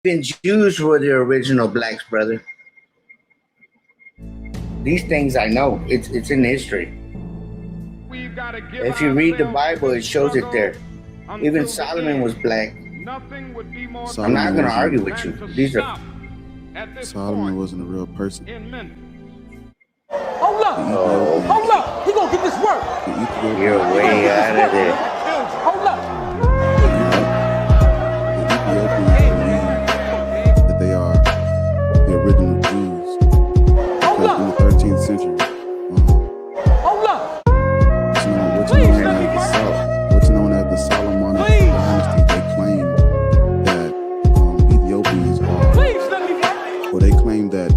Even Jews were the original blacks, brother. These things I know. It's in history. If you read the Bible, it shows it there. Even Solomon was black. I'm not Solomon going to wasn't argue with you. These are. Solomon wasn't a real person. Hold up! Hold up! He gonna get this work! You're way out of there. Hold up! The Ethiopians believe that they are the original Jews because in the 13th century, Hold up! what's known as the Solomonic dynasty, they claim that Ethiopians are, or they claim that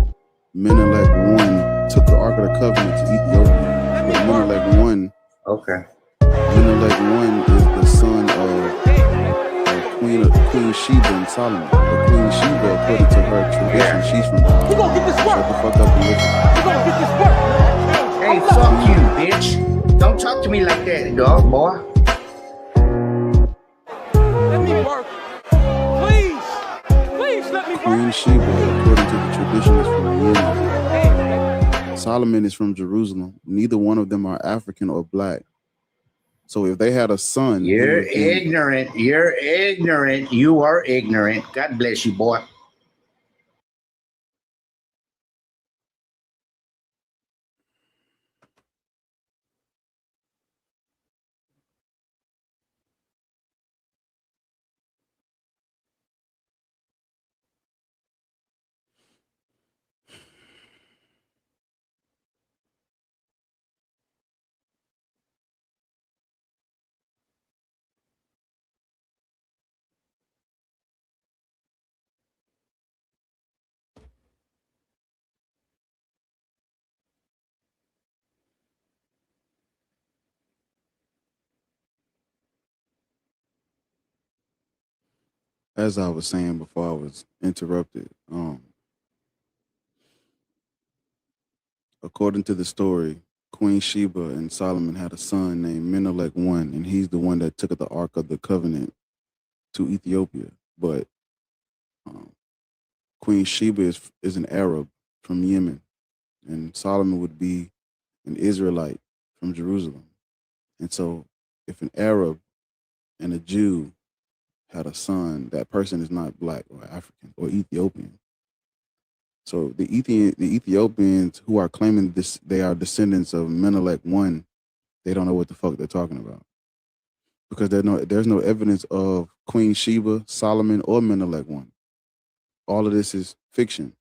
Menelik I took the Ark of the Covenant to Ethiopia. But Menelik I, Okay. Menelik I is the son of Queen Sheba and Solomon. But Queen Sheba, according to her tradition, she's from. He gonna get this work. Shut the fuck up and listen. He gonna get this work. Hey, fuck you, bitch. Don't talk to me like that, dog, boy. Let me work. Please. Please let me work. Queen Sheba, according to the tradition, is from Yemen. Solomon is from Jerusalem. Neither one of them are African or black. So if they had a son, You're ignorant. You're ignorant. You are ignorant. God bless you, boy. as I was saying before I was interrupted, according to the story, Queen Sheba and Solomon had a son named Menelik I, and he's the one that took the Ark of the Covenant to Ethiopia. But Queen Sheba is an Arab from Yemen, and Solomon would be an Israelite from Jerusalem. And so, if an Arab and a Jew had a son, that person is not black or African or Ethiopian. So the Ethiopians who are claiming this, they are descendants of Menelik I, they don't know what the fuck they're talking about. Because there's no evidence of Queen Sheba, Solomon, or Menelik I. All of this is fiction.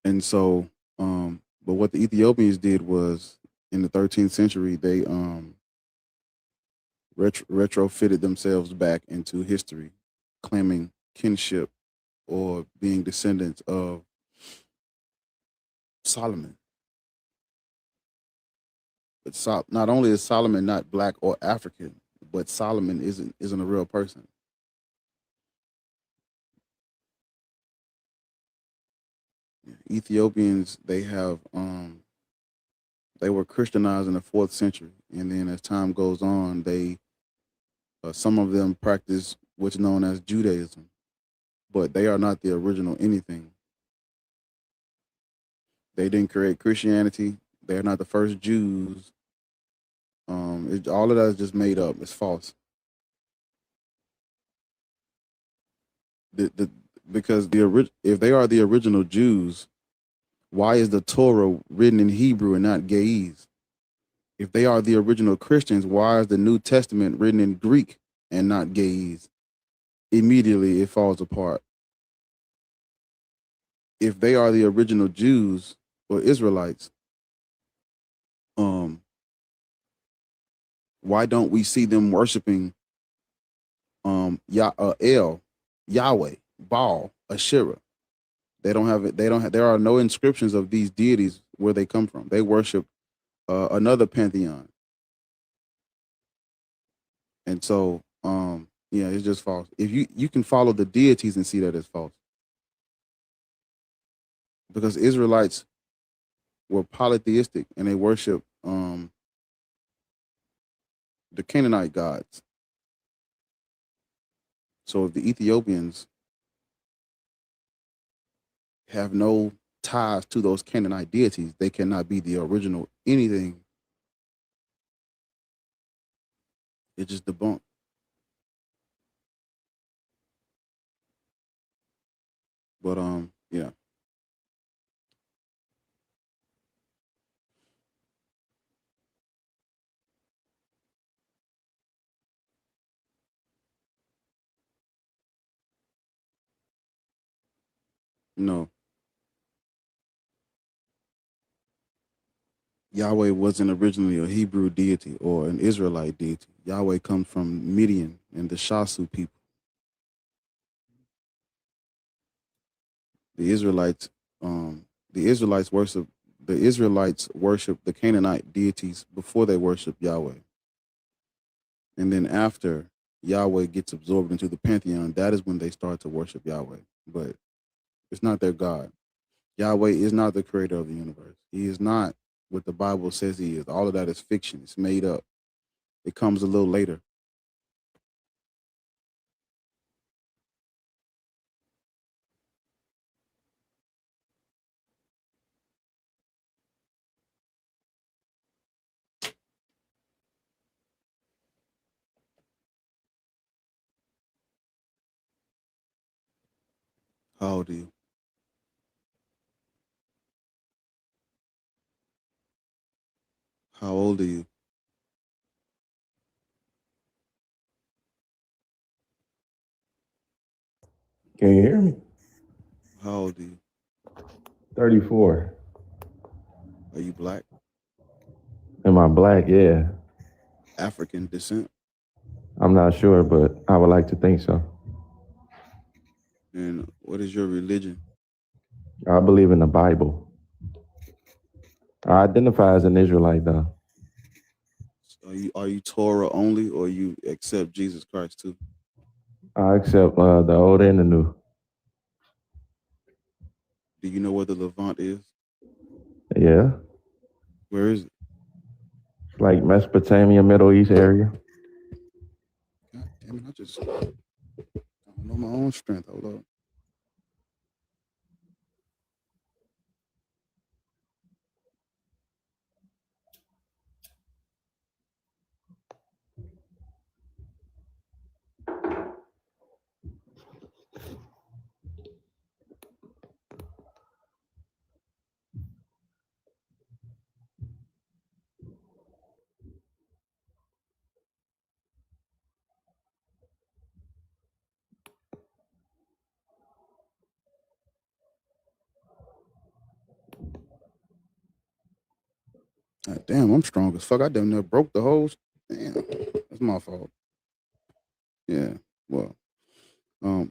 And so, but what the Ethiopians did was in the 13th century, they retrofitted themselves back into history, claiming kinship or being descendants of Solomon. But not only is Solomon not black or African, but Solomon isn't a real person. Ethiopians, they were Christianized in the 4th century, and then as time goes on, some of them practice what's known as Judaism, but they are not the original anything. They didn't create Christianity. They're not the first Jews. All of that is just made up. It's false. Because if they are the original Jews, why is the Torah written in Hebrew and not Ge'ez? If they are the original Christians, why is the New Testament written in Greek and not Ge'ez? Immediately, it falls apart. If they are the original Jews or Israelites, why don't we see them worshiping Yahweh, Baal, Asherah? They don't have it. There are no inscriptions of these deities where they come from. They worship another pantheon, and so yeah, it's just false. If you can follow the deities and see that it's false, because Israelites were polytheistic and they worship the Canaanite gods. So if the Ethiopians have no ties to those Canaanite deities, they cannot be the original anything. It's just debunked. But yeah. No. Yahweh wasn't originally a Hebrew deity or an Israelite deity. Yahweh comes from Midian and the Shasu people. The Israelites worship the Canaanite deities before they worship Yahweh. And then after Yahweh gets absorbed into the pantheon, that is when they start to worship Yahweh. But it's not their God. Yahweh is not the creator of the universe. He is not what the Bible says he is. All of that is fiction. It's made up. It comes a little later. How old are you? How old are you? Can you hear me? How old are you? 34. Are you black? Am I black? Yeah. African descent? I'm not sure, but I would like to think so. And what is your religion? I believe in the Bible. I identify as an Israelite, though. Are you Torah only, or you accept Jesus Christ too? I accept the old and the new. Do you know where the Levant is? Yeah. Where is it? It's like Mesopotamia, Middle East area. God damn it! I don't know my own strength. Hold up. God damn, I'm strong as fuck. I damn near broke the hose. Damn, that's my fault. Yeah. Well,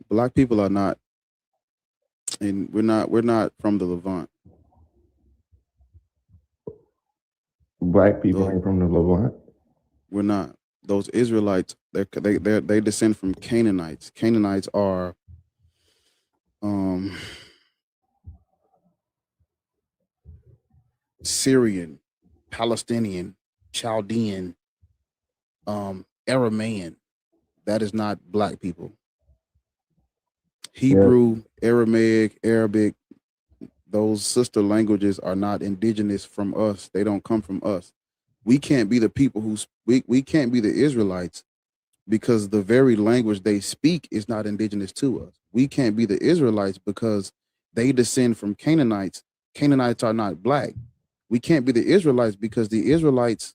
black people are not, and we're not from the Levant. Black people ain't from the Levant. We're not. Those Israelites, they descend from Canaanites. Canaanites are Syrian, Palestinian, Chaldean, Aramaean. That is not black people. Hebrew, Aramaic, Arabic, those sister languages are not indigenous from us. They don't come from us. We can't be the people we can't be the Israelites because the very language they speak is not indigenous to us. We can't be the Israelites because they descend from Canaanites. Canaanites are not black. We can't be the Israelites because the Israelites,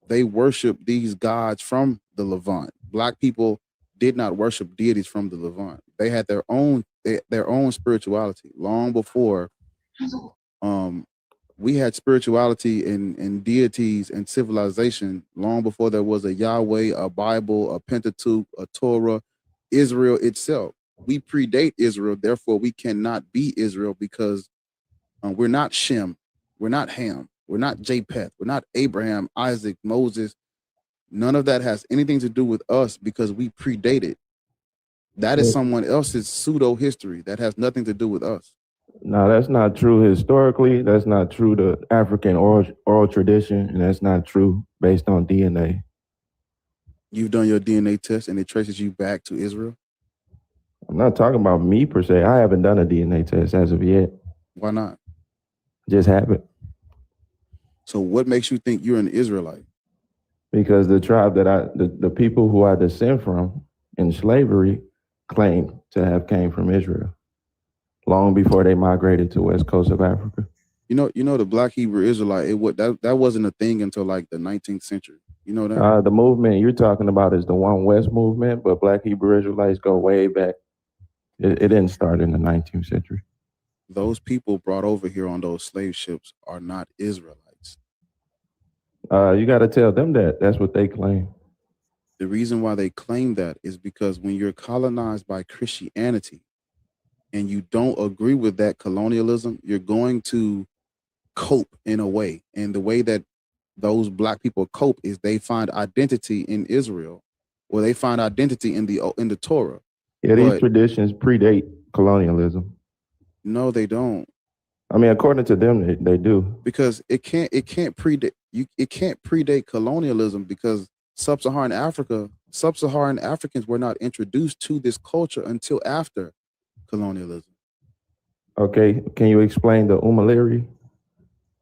they worship these gods from the Levant. Black people did not worship deities from the Levant. They had their own spirituality long before we had spirituality and deities and civilization long before there was a Yahweh, a Bible, a Pentateuch, a Torah, Israel itself. We predate Israel, therefore we cannot be Israel because we're not Shem, we're not Ham, we're not Japheth, we're not Abraham, Isaac, Moses. None of that has anything to do with us because we predate it. That is someone else's pseudo history that has nothing to do with us. No, that's not true historically. That's not true to African oral tradition, and that's not true based on DNA. You've done your DNA test and it traces you back to Israel? I'm not talking about me per se. I haven't done a DNA test as of yet. Why not? Just haven't. So what makes you think you're an Israelite? Because the tribe that the people who I descend from in slavery claim to have came from Israel long before they migrated to west coast of Africa. You know the Black Hebrew Israelite. That wasn't a thing until like the 19th century. You know that? The movement you're talking about is the One West movement, but Black Hebrew Israelites go way back. It didn't start in the 19th century. Those people brought over here on those slave ships are not Israelites. You got to tell them that. That's what they claim. The reason why they claim that is because when you're colonized by Christianity and you don't agree with that colonialism, you're going to cope in a way. And the way that those Black people cope is they find identity in Israel, or they find identity in the Torah. Yeah, these traditions predate colonialism. No, they don't. I mean, according to them, they do. Because it can't predate it can't predate colonialism, because sub-Saharan Africans were not introduced to this culture until after colonialism. Okay, can you explain the Umaleri?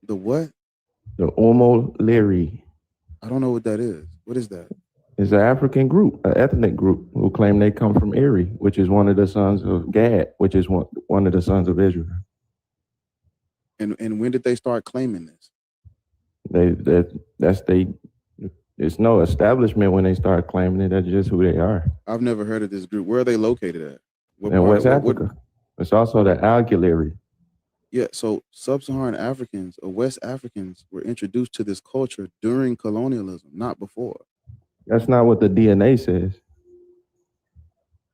The what? The Umaleri. I don't know what that is. What is that? It's an African group, an ethnic group who claim they come from Eri, which is one of the sons of Gad, which is one of the sons of Israel. And when did they start claiming this? It's no establishment when they start claiming it. That's just who they are. I've never heard of this group. Where are they located at? In West Africa. It's also the Algulary. Yeah, so sub-Saharan Africans or West Africans were introduced to this culture during colonialism, not before. That's not what the DNA says.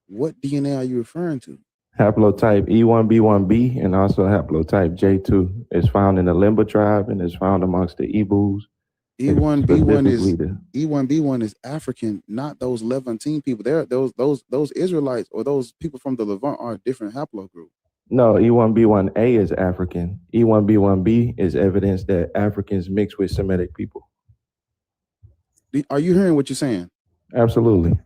What DNA are you referring to? Haplotype E1B1B and also haplotype J2 is found in the Limba tribe and is found amongst the Ebus. E1B1 is African, not those Levantine people. Those Israelites or those people from the Levant are a different haplogroup. No, E1B1A is African. E1B1B is evidence that Africans mix with Semitic people. Are you hearing what you're saying? Absolutely.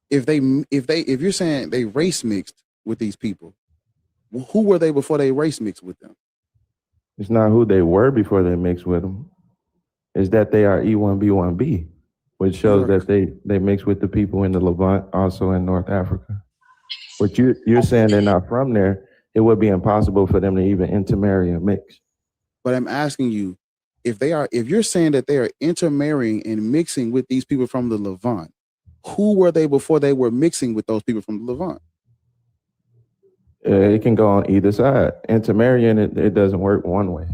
If you're saying they race mixed with these people, who were they before they race mixed with them? It's not who they were before they mixed with them. It's that they are E1B1B, which shows that they mix with the people in the Levant, also in North Africa. But you're saying they're not from there. It would be impossible for them to even intermarry and mix. But I'm asking you, if you're saying that they are intermarrying and mixing with these people from the Levant, who were they before they were mixing with those people from the Levant? It can go on either side. Intermarrying, it doesn't work one way.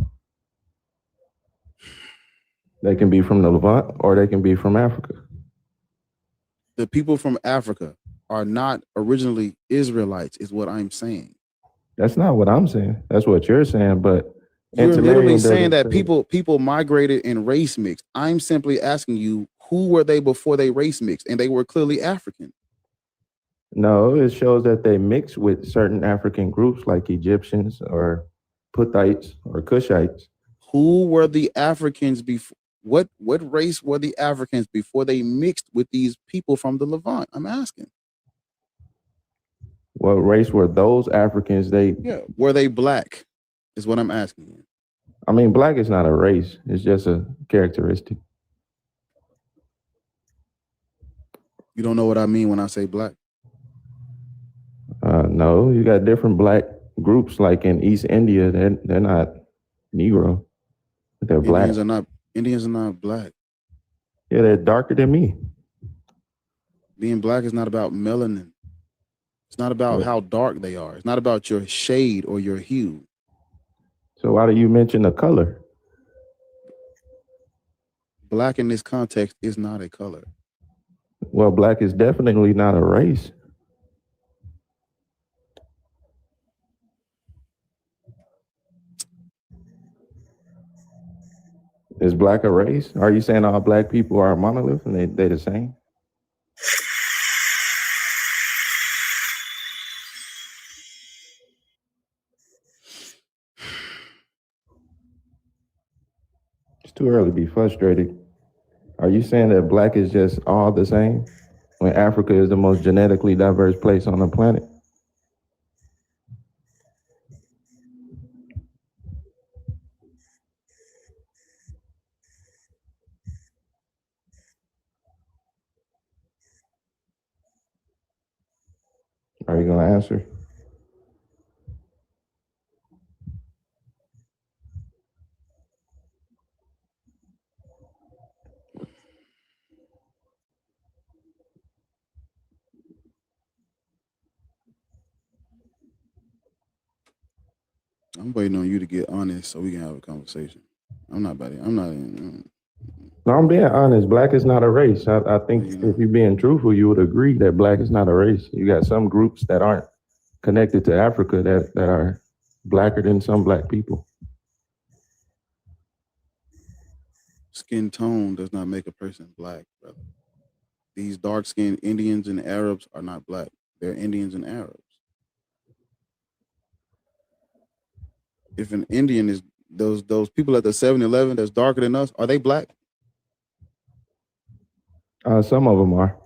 They can be from the Levant or they can be from Africa. The people from Africa are not originally Israelites, is what I'm saying. That's not what I'm saying. That's what you're saying, but you're literally saying that people migrated and race mixed. I'm simply asking you, who were they before they race mixed? And they were clearly African. No, it shows that they mix with certain African groups like Egyptians or Puthites or Cushites. Who were the Africans before? What race were the Africans before they mixed with these people from the Levant? I'm asking. What race were those Africans? Were they black? Is what I'm asking you. I mean, black is not a race. It's just a characteristic. You don't know what I mean when I say black? No, you got different black groups like in East India. They're not Negro, but they're black. Indians are not black. Yeah, they're darker than me. Being black is not about melanin. It's not about how dark they are. It's not about your shade or your hue. So why do you mention the color? Black in this context is not a color. Well, black is definitely not a race. Is black a race? Are you saying all black people are a monolith and they're the same? It's too early to be frustrated. Are you saying that black is just all the same? when Africa is the most genetically diverse place on the planet? Are you going to answer? I'm waiting on you to get honest so we can have a conversation. I'm not about it. I'm not. No, I'm being honest. Black is not a race. I think if you're being truthful, you would agree that black is not a race. You got some groups that aren't connected to Africa that are blacker than some black people. Skin tone does not make a person black, brother. These dark-skinned Indians and Arabs are not black. They're Indians and Arabs. If an Indian is those people at the 7-Eleven that's darker than us, are they black? Some of them are.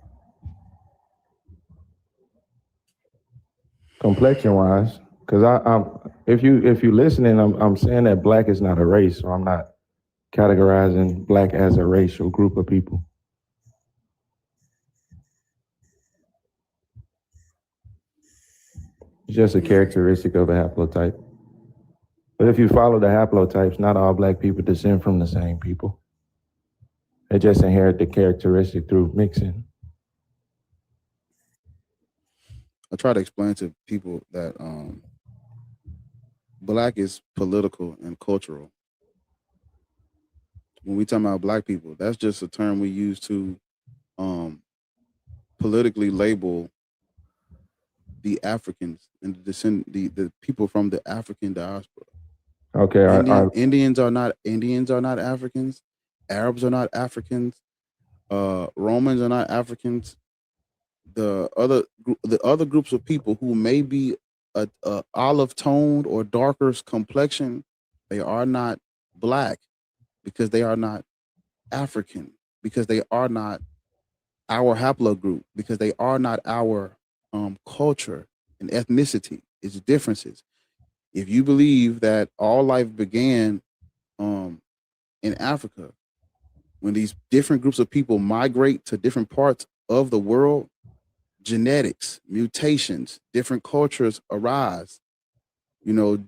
Complexion wise, because if you listening, I'm saying that black is not a race, so I'm not categorizing black as a racial group of people. It's just a characteristic of a haplotype. But if you follow the haplotypes, not all black people descend from the same people. They just inherit the characteristic through mixing. I try to explain to people that black is political and cultural. When we talk about black people, that's just a term we use to politically label the Africans and the people from the African diaspora. Okay, Indians are not Africans. Arabs are not Africans. Romans are not Africans. The other groups of people who may be a olive toned or darker complexion, they are not black because they are not African, because they are not our haplogroup, because they are not our culture and ethnicity. It's differences. If you believe that all life began in Africa, when these different groups of people migrate to different parts of the world, genetics, mutations, different cultures arise.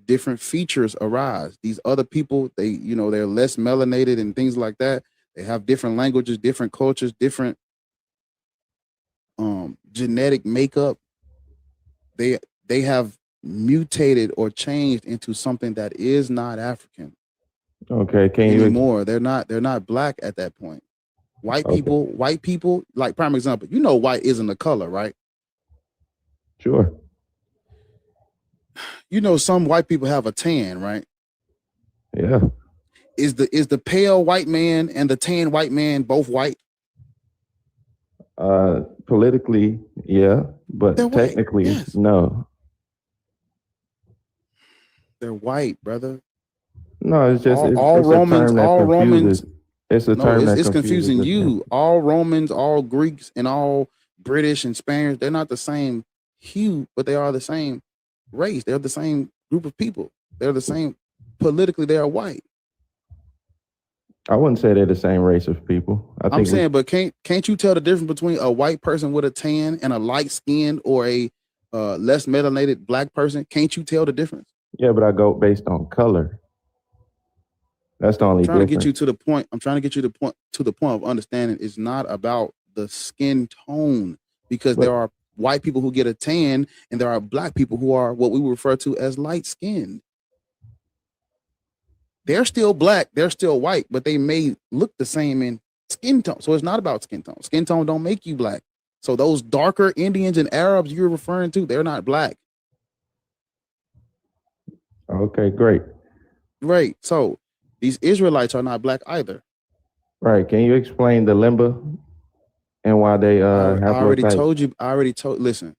Different features arise. These other people, they're less melanated and things like that. They have different languages, different cultures, different genetic makeup. They have mutated or changed into something that is not African. Okay, anymore. They're not black at that point. White people, like prime example, white isn't a color, right? Sure. Some white people have a tan, right? Yeah. Is the pale white man and the tan white man both white? Politically, yeah, but They're technically, white. Yes. No. They're white, brother. No, it's just all Romans, all Romans. It's a term it's confusing you. All Romans, all Greeks, and all British and Spaniards, they're not the same hue, but they are the same race. They're the same group of people. They're the same. Politically, they are white. I wouldn't say they're the same race of people. I'm saying, but can't you tell the difference between a white person with a tan and a light skinned or a less melanated black person? Can't you tell the difference? Yeah, but I go based on color. That's the only difference. I'm trying to get you to the point. I'm trying to get you to the point of understanding. It's not about the skin tone, because there are white people who get a tan and there are black people who are what we refer to as light skinned. They're still black, they're still white, but they may look the same in skin tone. So it's not about skin tone. Skin tone don't make you black. So those darker Indians and Arabs you're referring to, they're not black. Okay, great. Right. So these Israelites are not black either. Right. Can you explain the limba and why they I already told you. Listen,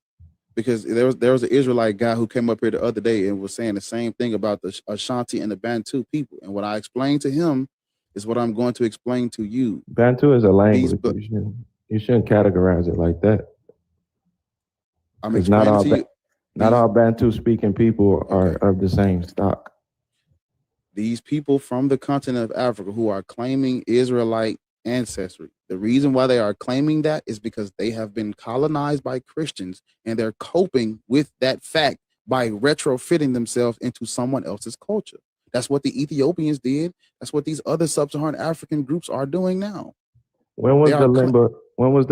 because there was an Israelite guy who came up here the other day and was saying the same thing about the Ashanti and the Bantu people. And what I explained to him is what I'm going to explain to you. Bantu is a language. You shouldn't categorize it like that. I'm Because not explaining to you. not all Bantu speaking people are Okay. of the same stock. These people from the continent of Africa who are claiming Israelite ancestry, the reason why they are claiming that is because they have been colonized by Christians, and they're coping with that fact by retrofitting themselves into someone else's culture. That's what the Ethiopians did. That's what these other sub-Saharan African groups are doing now. When was the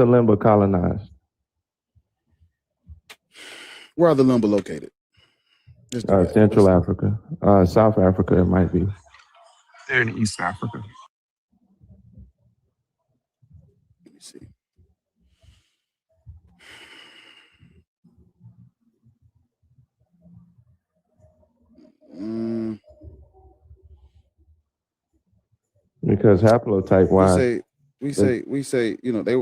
Limba colonized? Where are the Limba located? Central Africa. South Africa, it might be. They're in East Africa. Let me see. Because haplotype wise, we say, you know, they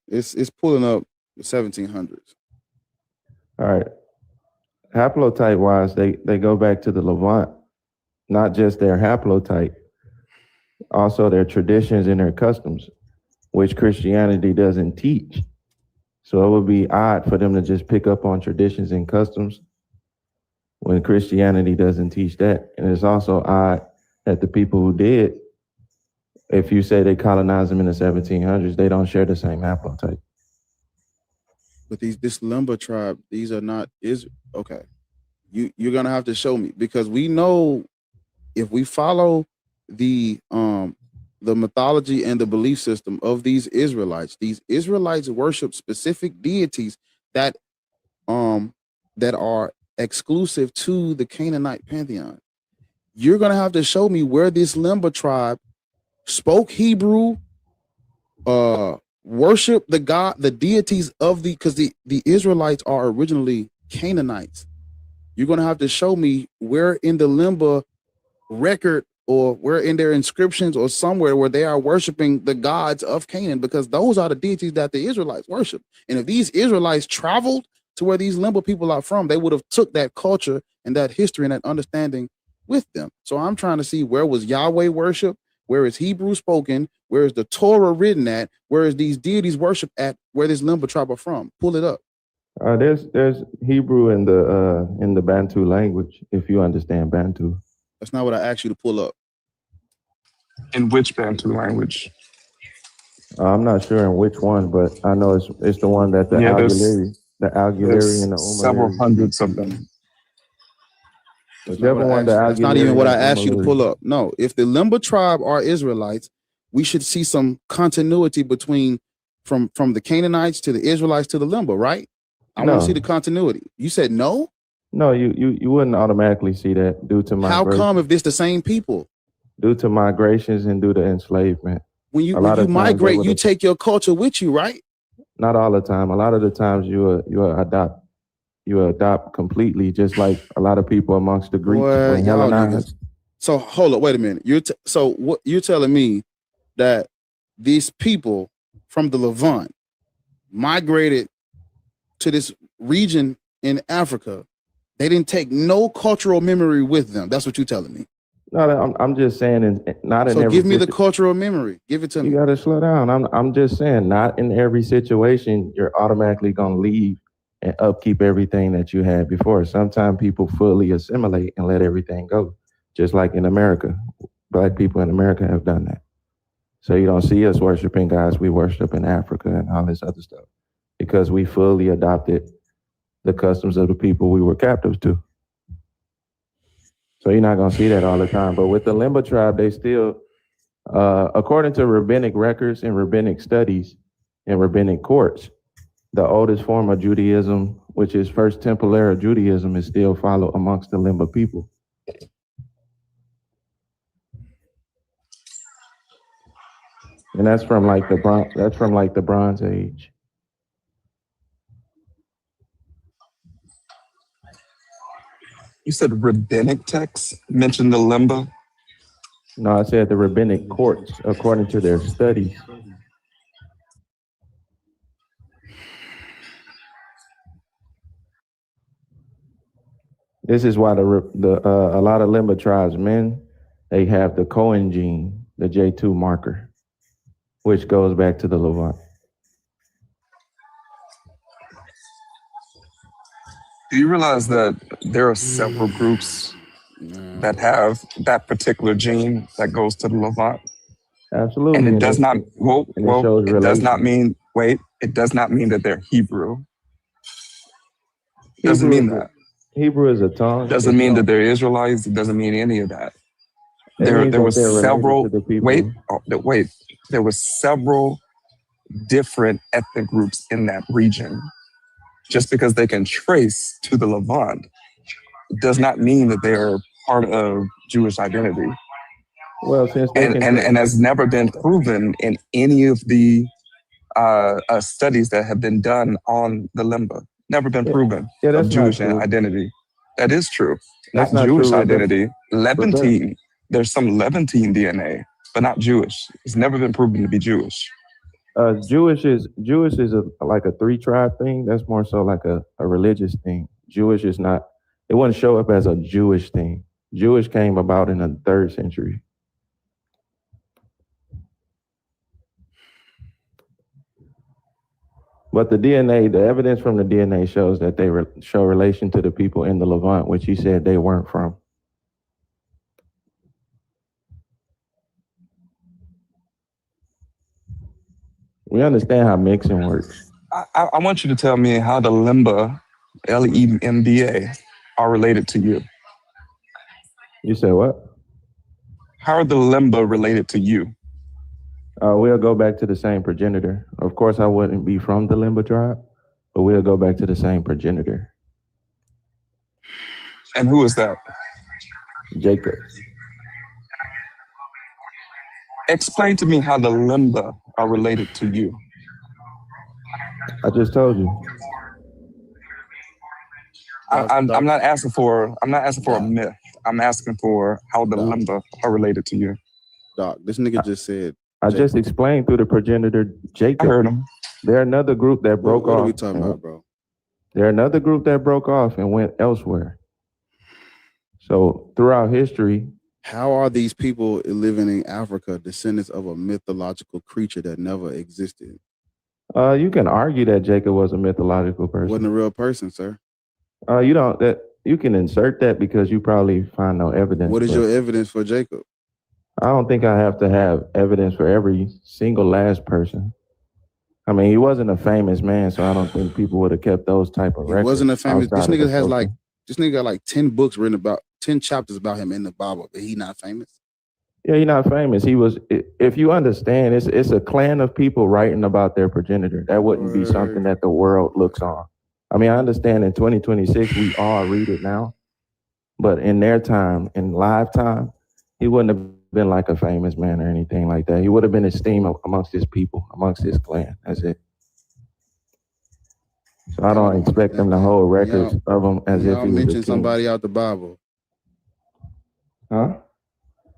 it's pulling up the 1700s. All right. Haplotype wise, they go back to the Levant, not just their haplotype, also their traditions and their customs, which Christianity doesn't teach. So it would be odd for them to just pick up on traditions and customs when Christianity doesn't teach that. And it's also odd that the people who did, if you say they colonized them in the 1700s, they don't share the same haplotype. But this Limba tribe, these are not okay. You're gonna have to show me, because we know if we follow the mythology and the belief system of these Israelites worship specific deities that are exclusive to the Canaanite pantheon. You're gonna have to show me where this Limba tribe spoke Hebrew, worship the deities of because the Israelites are originally Canaanites. You're gonna have to show me where in the Limba record or where in their inscriptions or somewhere where they are worshiping the gods of Canaan, because those are the deities that the Israelites worship. And if these Israelites traveled to where these Limba people are from, they would have took that culture and that history and that understanding with them. So I'm trying to see, where was Yahweh worship? Where is Hebrew spoken? Where is the Torah written at? Where is these deities worship at? Where this Limba tribe are from? Pull it up. There's Hebrew in the Bantu language, if you understand Bantu. That's not what I asked you to pull up. In which Bantu language? I'm not sure in which one, but I know it's the one that the Algolari and the Umalari. Several hundreds of them. Whichever one That's not even what I asked you to pull up. No, if the Limba tribe are Israelites, we should see some continuity between from the Canaanites to the Israelites to the Limba, right? I want to see the continuity. You said no? No, you wouldn't automatically see that due to migration. How come if this the same people? Due to migrations and due to enslavement. When you migrate, you take your culture with you, right? Not all the time. A lot of the times you adopt completely, just like a lot of people amongst the Greeks. So hold up, wait a minute. What you're telling me that these people from the Levant migrated to this region in Africa, they didn't take no cultural memory with them. That's what you're telling me. No, I'm just saying, So give me the cultural memory. Give it to me. You got to slow down. I'm just saying, not in every situation you're automatically going to leave and upkeep everything that you had before. Sometimes people fully assimilate and let everything go, just like in America. Black people in America have done that. So you don't see us worshiping gods we worship in Africa and all this other stuff, because we fully adopted the customs of the people we were captives to. So you're not going to see that all the time. But with the Limba tribe, they still, according to rabbinic records and rabbinic studies and rabbinic courts, the oldest form of Judaism, which is First Temple era Judaism, is still followed amongst the Limba people. And that's from like the Bronze Age. You said rabbinic texts mentioned the Limba? No, I said the rabbinic courts, according to their studies. This is why a lot of Limba tribes men, they have the Cohen gene, the J2 marker, which goes back to the Levant. Do you realize that there are several groups that have that particular gene that goes to the Levant? And Absolutely, it does not, and it shows it does not relation. mean, it does not mean that they're Hebrew. Doesn't Hebrew mean is that. Hebrew is a tongue. Doesn't mean that they're Israelites. It doesn't mean any of that. It means There that was they're related to several, the people. there was several different ethnic groups in that region. Just because they can trace to the Levant does not mean that they're part of Jewish identity. Well, since they can, And has never been proven in any of the studies that have been done on the Limba. Never been proven yeah, of that's not Jewish true. identity. That is true. That's Not not Jewish true, identity. Rebecca. Levantine. There's some Levantine DNA, but not Jewish. It's never been proven to be Jewish. Jewish is like a 3-tribe thing. That's more so like a religious thing. Jewish is not. It wouldn't show up as a Jewish thing. Jewish came about in the 3rd century. But the DNA, the evidence from the DNA shows that they show relation to the people in the Levant, which he said they weren't from. We understand how mixing works. I want you to tell me how the Limba, Lemba, are related to you. You said what? How are the Limba related to you? We'll go back to the same progenitor. Of course, I wouldn't be from the Limba tribe, but we'll go back to the same progenitor. And who is that? Jacob. Explain to me how the Limba are related to you. I just told you. I'm not asking for a myth. I'm asking for how the Limba are related to you. Doc, this nigga just said. I just explained through the progenitor Jacob. I heard him. They're another group that broke off. What are we talking about, bro? They're another group that broke off and went elsewhere. So throughout history, how are these people living in Africa descendants of a mythological creature that never existed? You can argue that Jacob was a mythological person. Wasn't a real person, sir. You can insert that because you probably find no evidence. What is your evidence for Jacob? I don't think I have to have evidence for every single last person. I mean, he wasn't a famous man, so I don't think people would have kept those type of records. He wasn't a famous. This nigga has this nigga got like 10 books written about 10 chapters about him in the Bible, but he not famous. Yeah, he's not famous. He was. If you understand, it's a clan of people writing about their progenitor. That wouldn't be something that the world looks on. I mean, I understand in 2026 we all read it now, but in their time, in live time, he wouldn't have been like a famous man or anything like that. He would have been esteemed amongst his people, amongst his clan. That's it. So I don't expect them to hold records of him as if he was mention somebody out the Bible. Huh?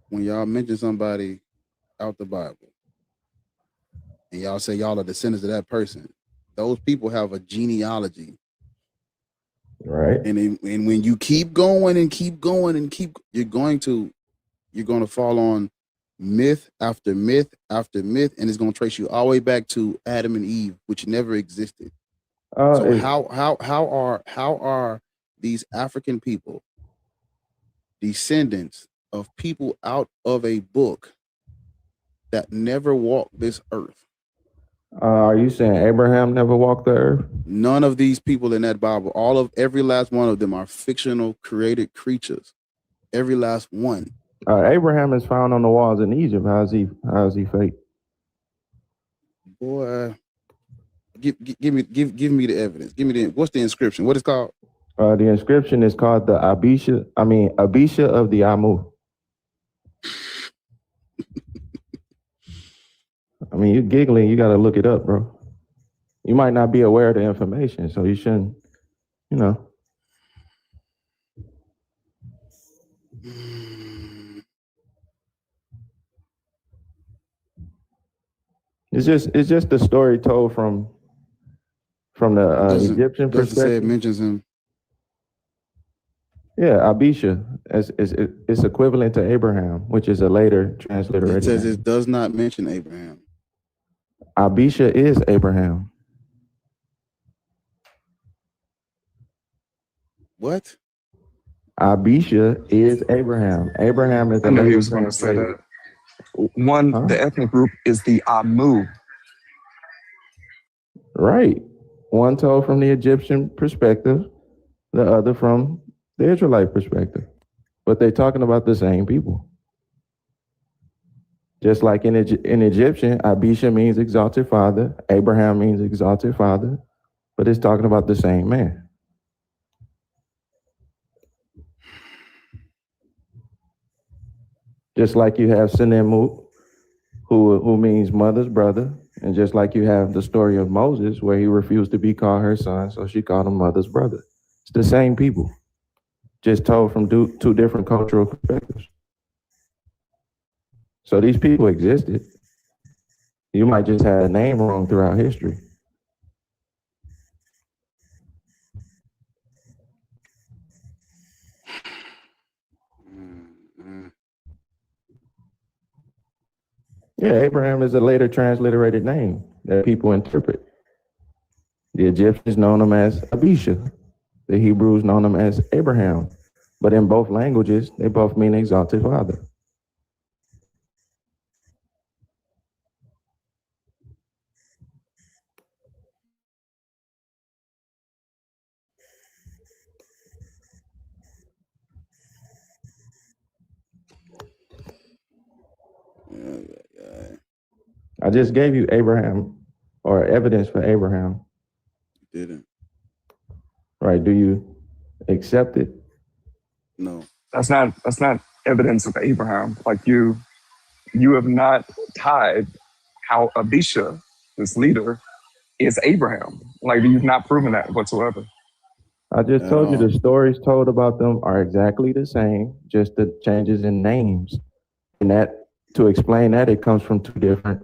When y'all mention somebody out the Bible, and y'all say y'all are descendants of that person, those people have a genealogy. Right. And when you keep going and keep going and you're going to fall on myth after myth after myth, and it's going to trace you all the way back to Adam and Eve, which never existed. So how are these African people descendants of people out of a book that never walked this earth? Are you saying Abraham never walked the earth? None of these people in that Bible, every last one of them are fictional created creatures. Every last one. Abraham is found on the walls in Egypt. How is he fake? Boy, give me the evidence. Give me what's the inscription? What is it called? The inscription is called the Abisha of the Amu. I mean, you're giggling. You got to look it up, bro. You might not be aware of the information, so you shouldn't, It's just the story told from the Egyptian perspective. Say it mentions him. Yeah, Abisha it's equivalent to Abraham, which is a later transliteration. It says it does not mention Abraham. Abisha is Abraham. What? Abisha is Abraham. Abraham is I a knew he later was going to say translated. that. One, Huh? the ethnic group is the Amu. Right. One told from the Egyptian perspective, the other from the Israelite perspective. But they're talking about the same people. Just like in Egyptian, Abisha means exalted father, Abraham means exalted father, but it's talking about the same man. Just like you have Senemu, who means mother's brother, and just like you have the story of Moses, where he refused to be called her son, so she called him mother's brother. It's the same people, just told from two different cultural perspectives. So these people existed. You might just have a name wrong throughout history. Yeah, Abraham is a later transliterated name that people interpret. The Egyptians know him as Abisha. The Hebrews know him as Abraham. But in both languages, they both mean exalted father. I just gave you Abraham or evidence for Abraham. You didn't. Right. Do you accept it? No. That's not evidence of Abraham. Like you have not tied how Abisha, this leader, is Abraham. Like you've not proven that whatsoever. I just told you the stories told about them are exactly the same, just the changes in names. And that, to explain that, it comes from two different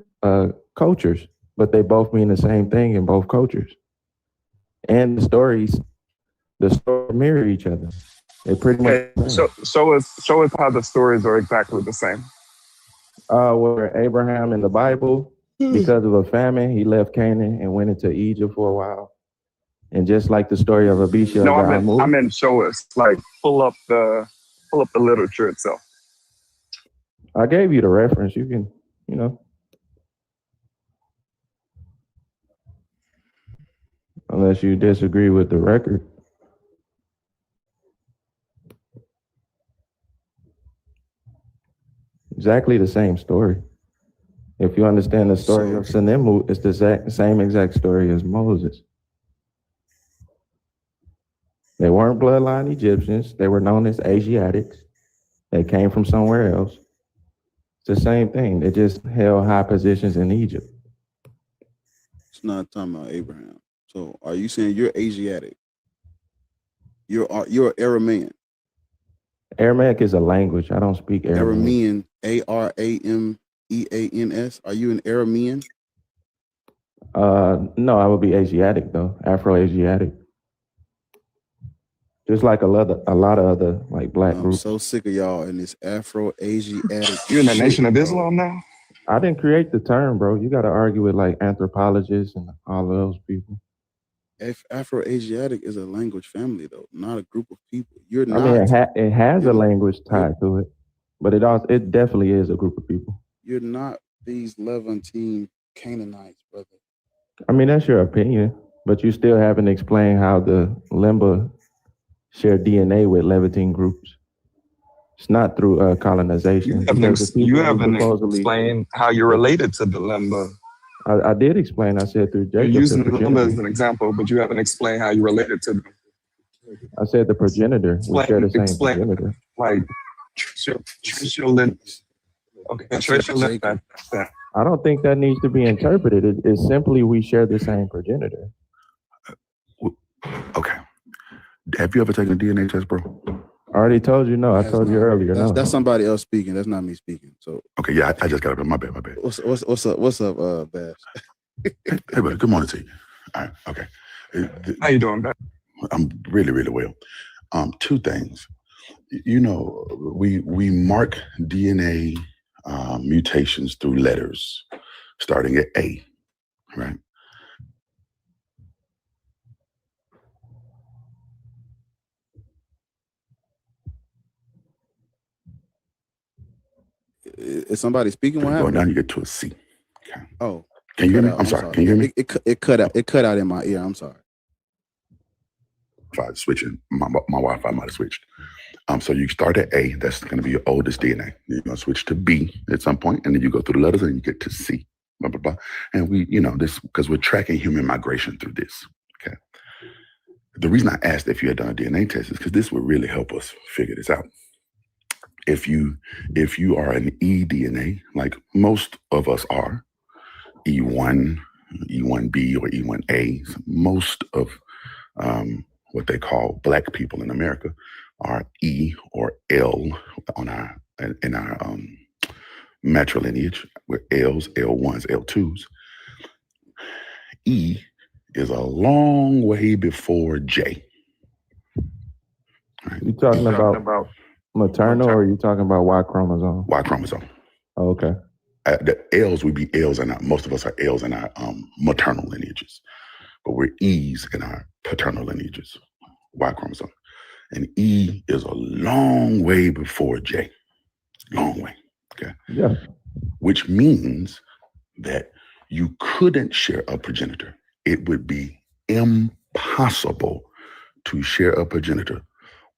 cultures, but they both mean the same thing in both cultures. And the stories mirror each other. They pretty much. Okay, show us how the stories are exactly the same. Where Abraham in the Bible, because of a famine, he left Canaan and went into Egypt for a while. And just like the story of Abisha, No, I meant show us. Like pull up the literature itself. I gave you the reference. You can, unless you disagree with the record. Exactly the same story. If you understand the story of Senemu, it's the same exact story as Moses. They weren't bloodline Egyptians. They were known as Asiatics. They came from somewhere else. It's the same thing. They just held high positions in Egypt. It's not talking about Abraham. So are you saying you're Asiatic? You're Aramean. Aramaic is a language. I don't speak Aramaic. Aramean, Arameans. Are you an Aramean? No, I would be Asiatic though, Afro-Asiatic. Just like a lot of other like black groups. I'm so sick of y'all and this Afro-Asiatic. You're in the Nation of Islam now? I didn't create the term, bro. You got to argue with like anthropologists and all of those people. Afro-Asiatic is a language family, though, not a group of people. You're not. I mean, it has a language tied to it, but it definitely is a group of people. You're not these Levantine Canaanites, brother. I mean, that's your opinion, but you still haven't explained how the Limba share DNA with Levantine groups. It's not through colonization. You haven't explained how you're related to the Limba. I did explain. I said through Jacob. You're using the Limba as an example, but you haven't explained how you're related to them. I said the progenitor. We share the same progenitor. Like, trace your lineage. Okay, trace your lineage. I don't think that needs to be interpreted. It's simply we share the same progenitor. Okay. Have you ever taken a DNA test, bro? I already told you no. I told you earlier. That's somebody else speaking. That's not me speaking. So okay, yeah, I just got up. My bad. What's up, Bash? Hey, buddy. Good morning to you. All right. Okay. How you doing, Bash? I'm really, really well. Two things. You know, we mark DNA mutations through letters, starting at A, right? Is somebody speaking? What Going happened? down, you get to a C. Okay. Oh, Can you hear me? out. I'm sorry. Can you hear me? It cut out. It cut out in my ear. I'm sorry. If I switch it, my Wi-Fi might have switched. So you start at A. That's going to be your oldest DNA. You're going to switch to B at some point, and then you go through the letters, and you get to C. Blah blah blah. And we, this because we're tracking human migration through this. Okay. The reason I asked if you had done a DNA test is because this would really help us figure this out. If you are an E DNA, like most of us are, E1, E1B, or E1A, most of what they call Black people in America are E or L in our matrilineage. We're L's, L1s, L2s. E is a long way before J. Right? You talking about maternal, or are you talking about Y chromosome? Y chromosome. Oh, okay. The L's would be L's, and most of us are L's in our maternal lineages, but we're E's in our paternal lineages, Y chromosome. And E is a long way before J. Long way. Okay. Yeah. Which means that you couldn't share a progenitor. It would be impossible to share a progenitor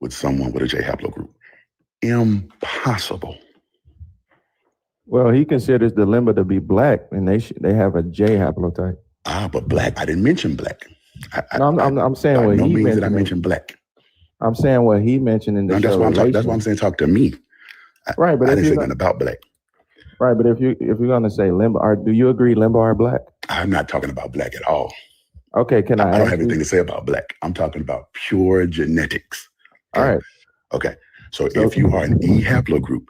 with someone with a J haplogroup. Impossible. Well, he considers the limba to be Black, and they have a J haplotype. But Black, I didn't mention Black. I'm saying what no he means mentioned. that I mentioned Black. I'm saying what he mentioned in the That's why I'm saying talk to me. Right, but I if didn't say you're nothing about Black. right, but if you're gonna say limba, do you agree limba are Black? I'm not talking about Black at all. Okay, can I don't ask have you? anything to say about Black. I'm talking about pure genetics. Okay? All right. Okay. So if you are an E haplogroup,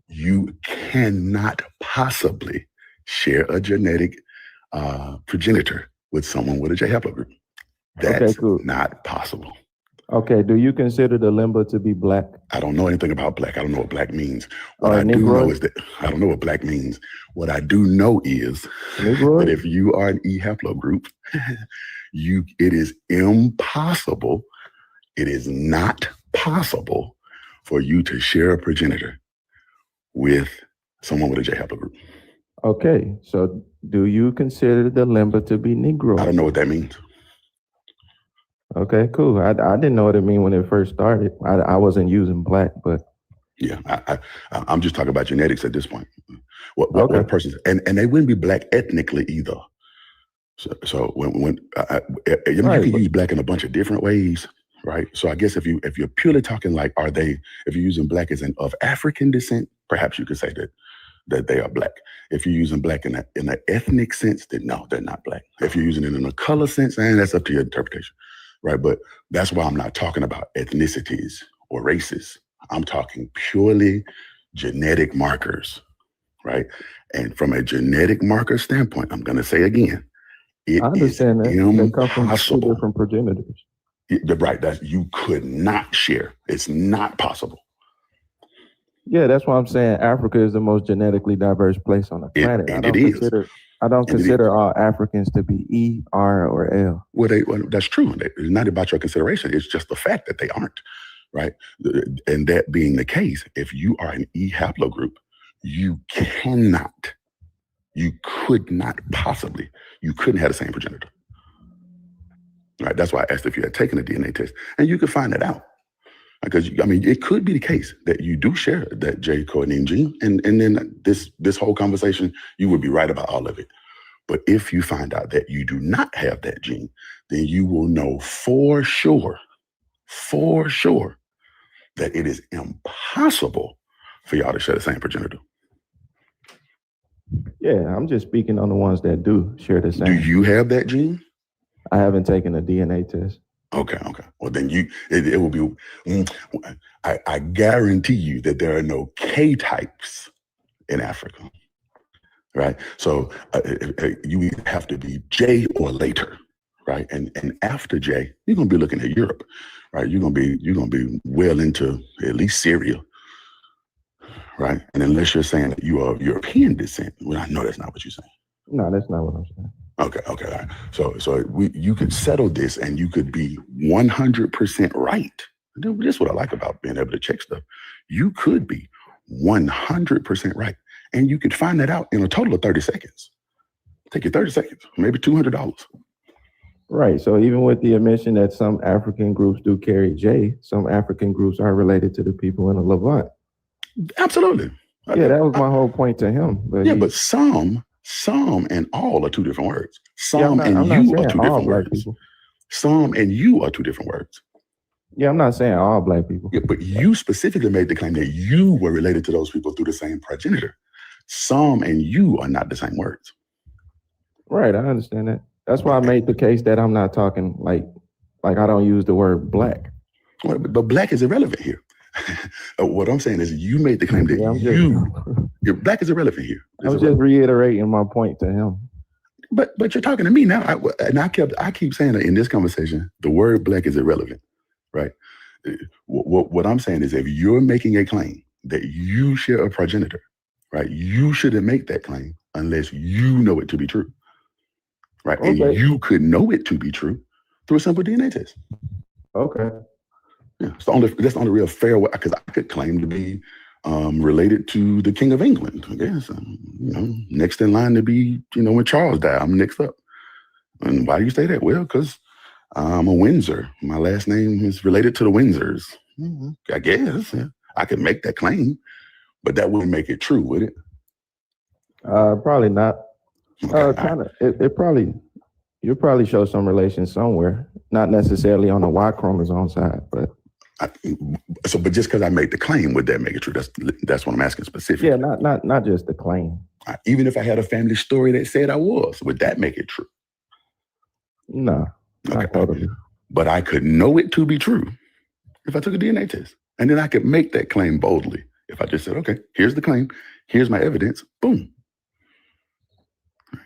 you cannot possibly share a genetic progenitor with someone with a J haplogroup. That's not possible. Okay. Do you consider the limba to be Black? I don't know anything about Black. I don't know what Black means. What I do know is that I don't know what Black means. What I do know is that if you are an E haplogroup, it is impossible. It is not possible for you to share a progenitor with someone with a J haplogroup. Okay. So do you consider the limba to be Negro? I don't know what that means. Okay, cool. I didn't know what it mean when it first started. I wasn't using Black, but yeah, I'm just talking about genetics at this point. What a person's and they wouldn't be Black ethnically either. So when you can use Black in a bunch of different ways, right? So I guess if you're purely talking like if you're using Black as of African descent, perhaps you could say that they are Black. If you're using Black in an ethnic sense, then no, they're not Black. If you're using it in a color sense, that's up to your interpretation. Right, but that's why I'm not talking about ethnicities or races. I'm talking purely genetic markers, right? And from a genetic marker standpoint, I'm going to say again, it is impossible. Two different progenitors. Right, that you could not share. It's not possible. Yeah, that's why I'm saying Africa is the most genetically diverse place on the planet. I don't consider all Africans to be E, R, or L. Well, that's true. It's not about your consideration. It's just the fact that they aren't, right? And that being the case, if you are an E haplogroup, you couldn't have the same progenitor. Right? That's why I asked if you had taken a DNA test, and you could find it out. Because it could be the case that you do share that J codenine gene, and then this whole conversation, you would be right about all of it. But if you find out that you do not have that gene, then you will know for sure, that it is impossible for y'all to share the same progenitor. Yeah, I'm just speaking on the ones that do share the same. Do you have that gene? I haven't taken a DNA test. Okay. Well, then it will be, I guarantee you that there are no K types in Africa, right? So you have to be J or later, right? And after J, you're going to be looking at Europe, right? You're going to be well into at least Syria, right? And unless you're saying that you are of European descent, well, I know that's not what you're saying. No, that's not what I'm saying. Okay. All right. So you could settle this, and you could be 100% right. This is what I like about being able to check stuff. You could be 100% right, And you could find that out in a total of 30 seconds. Take you 30 seconds, maybe $200. Right. So even with the admission that some African groups do carry J, some African groups are related to the people in the Levant. Absolutely. Yeah, that was my whole point to him. But but some and all are two different words. I'm Some and not you are saying two all different black words. people. Some and you are two different words. Yeah, I'm not saying all black people. Yeah, but you specifically made the claim that you were related to those people through the same progenitor. Some and you are not the same words. Right, I understand that. That's why I made the case that I'm not talking like I don't use the word black. Well, but black is irrelevant here. What I'm saying is you made the claim that your black is irrelevant here. I'm just reiterating my point to him. But you're talking to me now, I keep saying that in this conversation, the word black is irrelevant, right? What I'm saying is if you're making a claim that you share a progenitor, right, you shouldn't make that claim unless you know it to be true, right? Okay. And you could know it to be true through a simple DNA test. Okay. Yeah, that's the only real fair way, because I could claim to be related to the King of England. I guess next in line to be, when Charles died, I'm next up. And why do you say that? Well, because I'm a Windsor. My last name is related to the Windsors. Mm-hmm. I guess I could make that claim, but that wouldn't make it true, would it? Probably not. Okay. Kind of. You'll probably show some relation somewhere, not necessarily on the Y chromosome side, but. But just because I made the claim, would that make it true? That's what I'm asking specifically. Yeah, not just the claim. Even if I had a family story that said I was, would that make it true? No, not totally. But I could know it to be true if I took a DNA test. And then I could make that claim boldly. If I just said, okay, here's the claim, here's my evidence, boom.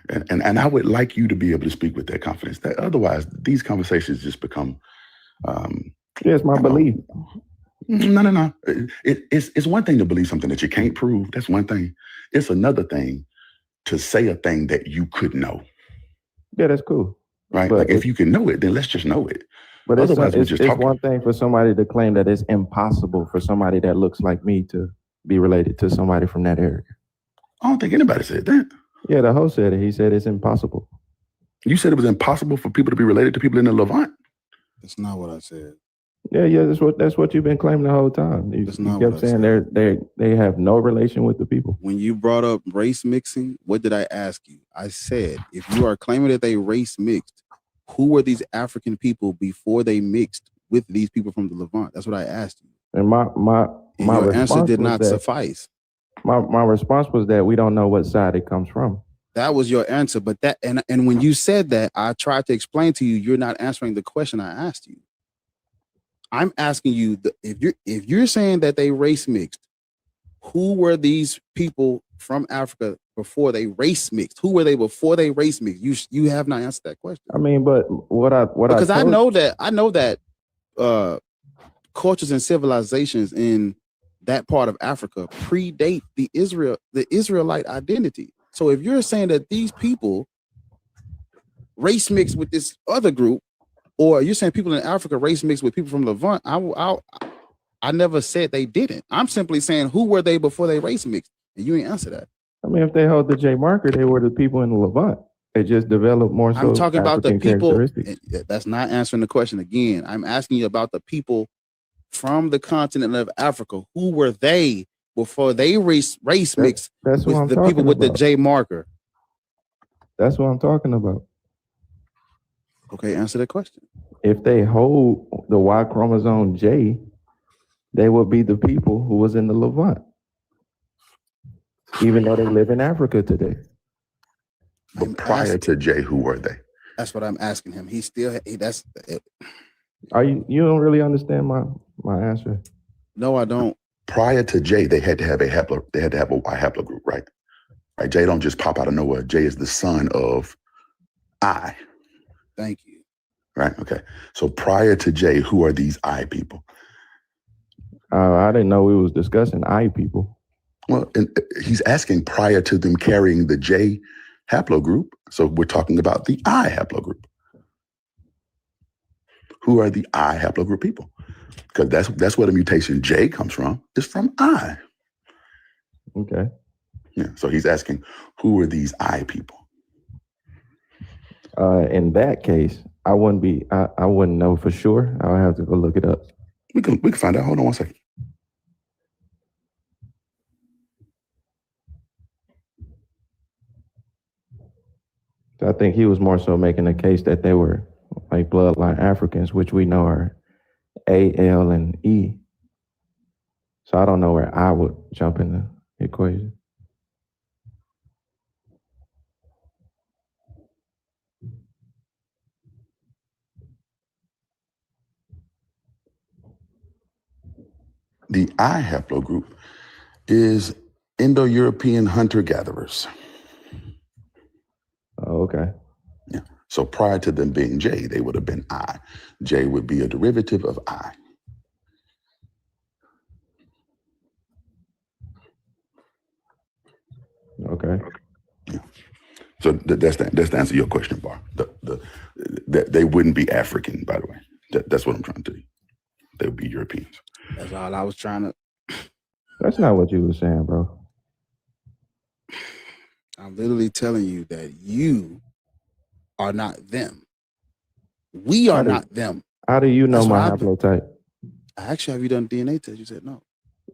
And I would like you to be able to speak with that confidence. That otherwise, these conversations just become it's my belief. No. It's one thing to believe something that you can't prove. That's one thing. It's another thing to say a thing that you could know. Yeah, that's cool. Right? Like if you can know it, then let's just know it. But otherwise, it's one thing for somebody to claim that it's impossible for somebody that looks like me to be related to somebody from that area. I don't think anybody said that. Yeah, the host said it. He said it's impossible. You said it was impossible for people to be related to people in the Levant? That's not what I said. Yeah, that's what you've been claiming the whole time. You kept saying they have no relation with the people. When you brought up race mixing, what did I ask you? I said, if you are claiming that they race mixed, who were these African people before they mixed with these people from the Levant? That's what I asked you. And my answer did not suffice. My response was that we don't know what side it comes from. That was your answer, but and when you said that, I tried to explain to you, you're not answering the question I asked you. I'm asking you, if you're saying that they race mixed, who were these people from Africa before they race mixed? Who were they before they race mixed? You have not answered that question. I mean, but I know that cultures and civilizations in that part of Africa predate the Israelite identity. So if you're saying that these people race mixed with this other group, or you're saying people in Africa race mixed with people from Levant, I never said they didn't. I'm simply saying, who were they before they race mixed? And you ain't answer that. I mean, if they hold the J marker, they were the people in the Levant. They just developed more so. I'm talking about the people. That's not answering the question again. I'm asking you about the people from the continent of Africa. Who were they before they race mixed with the people with the J marker? That's what I'm talking about. Okay, answer the question. If they hold the Y chromosome J, they will be the people who was in the Levant, even though they live in Africa today. But prior to J, who were they? That's what I'm asking him. That's it. You don't really understand my answer? No, I don't. Prior to J, they had to have a Y haplogroup, right? Right. J don't just pop out of nowhere. J is the son of I. Thank you. Right. Okay. So prior to J, who are these I people? I didn't know we was discussing I people. Well, he's asking prior to them carrying the J haplogroup. So we're talking about the I haplogroup. Who are the I haplogroup people? Because that's where the mutation J comes from. It's from I. Okay. Yeah. So he's asking, who are these I people? In that case, I wouldn't be. I wouldn't know for sure. I'll have to go look it up. We can find out. Hold on one second. I think he was more so making a case that they were like bloodline Africans, which we know are A, L, and E. So I don't know where I would jump in the equation. The I haplogroup is Indo-European hunter-gatherers. Oh, okay. Yeah. So prior to them being J, they would have been I. J would be a derivative of I. Okay. Yeah. So that's to answer your question, Bar. They wouldn't be African, by the way. That's what I'm trying to do. They would be Europeans. That's all I was trying to. That's not what you were saying, bro. I'm literally telling you that you are not them. We are not them. How do you know That's my what haplotype? Actually, have you done DNA test? You said no.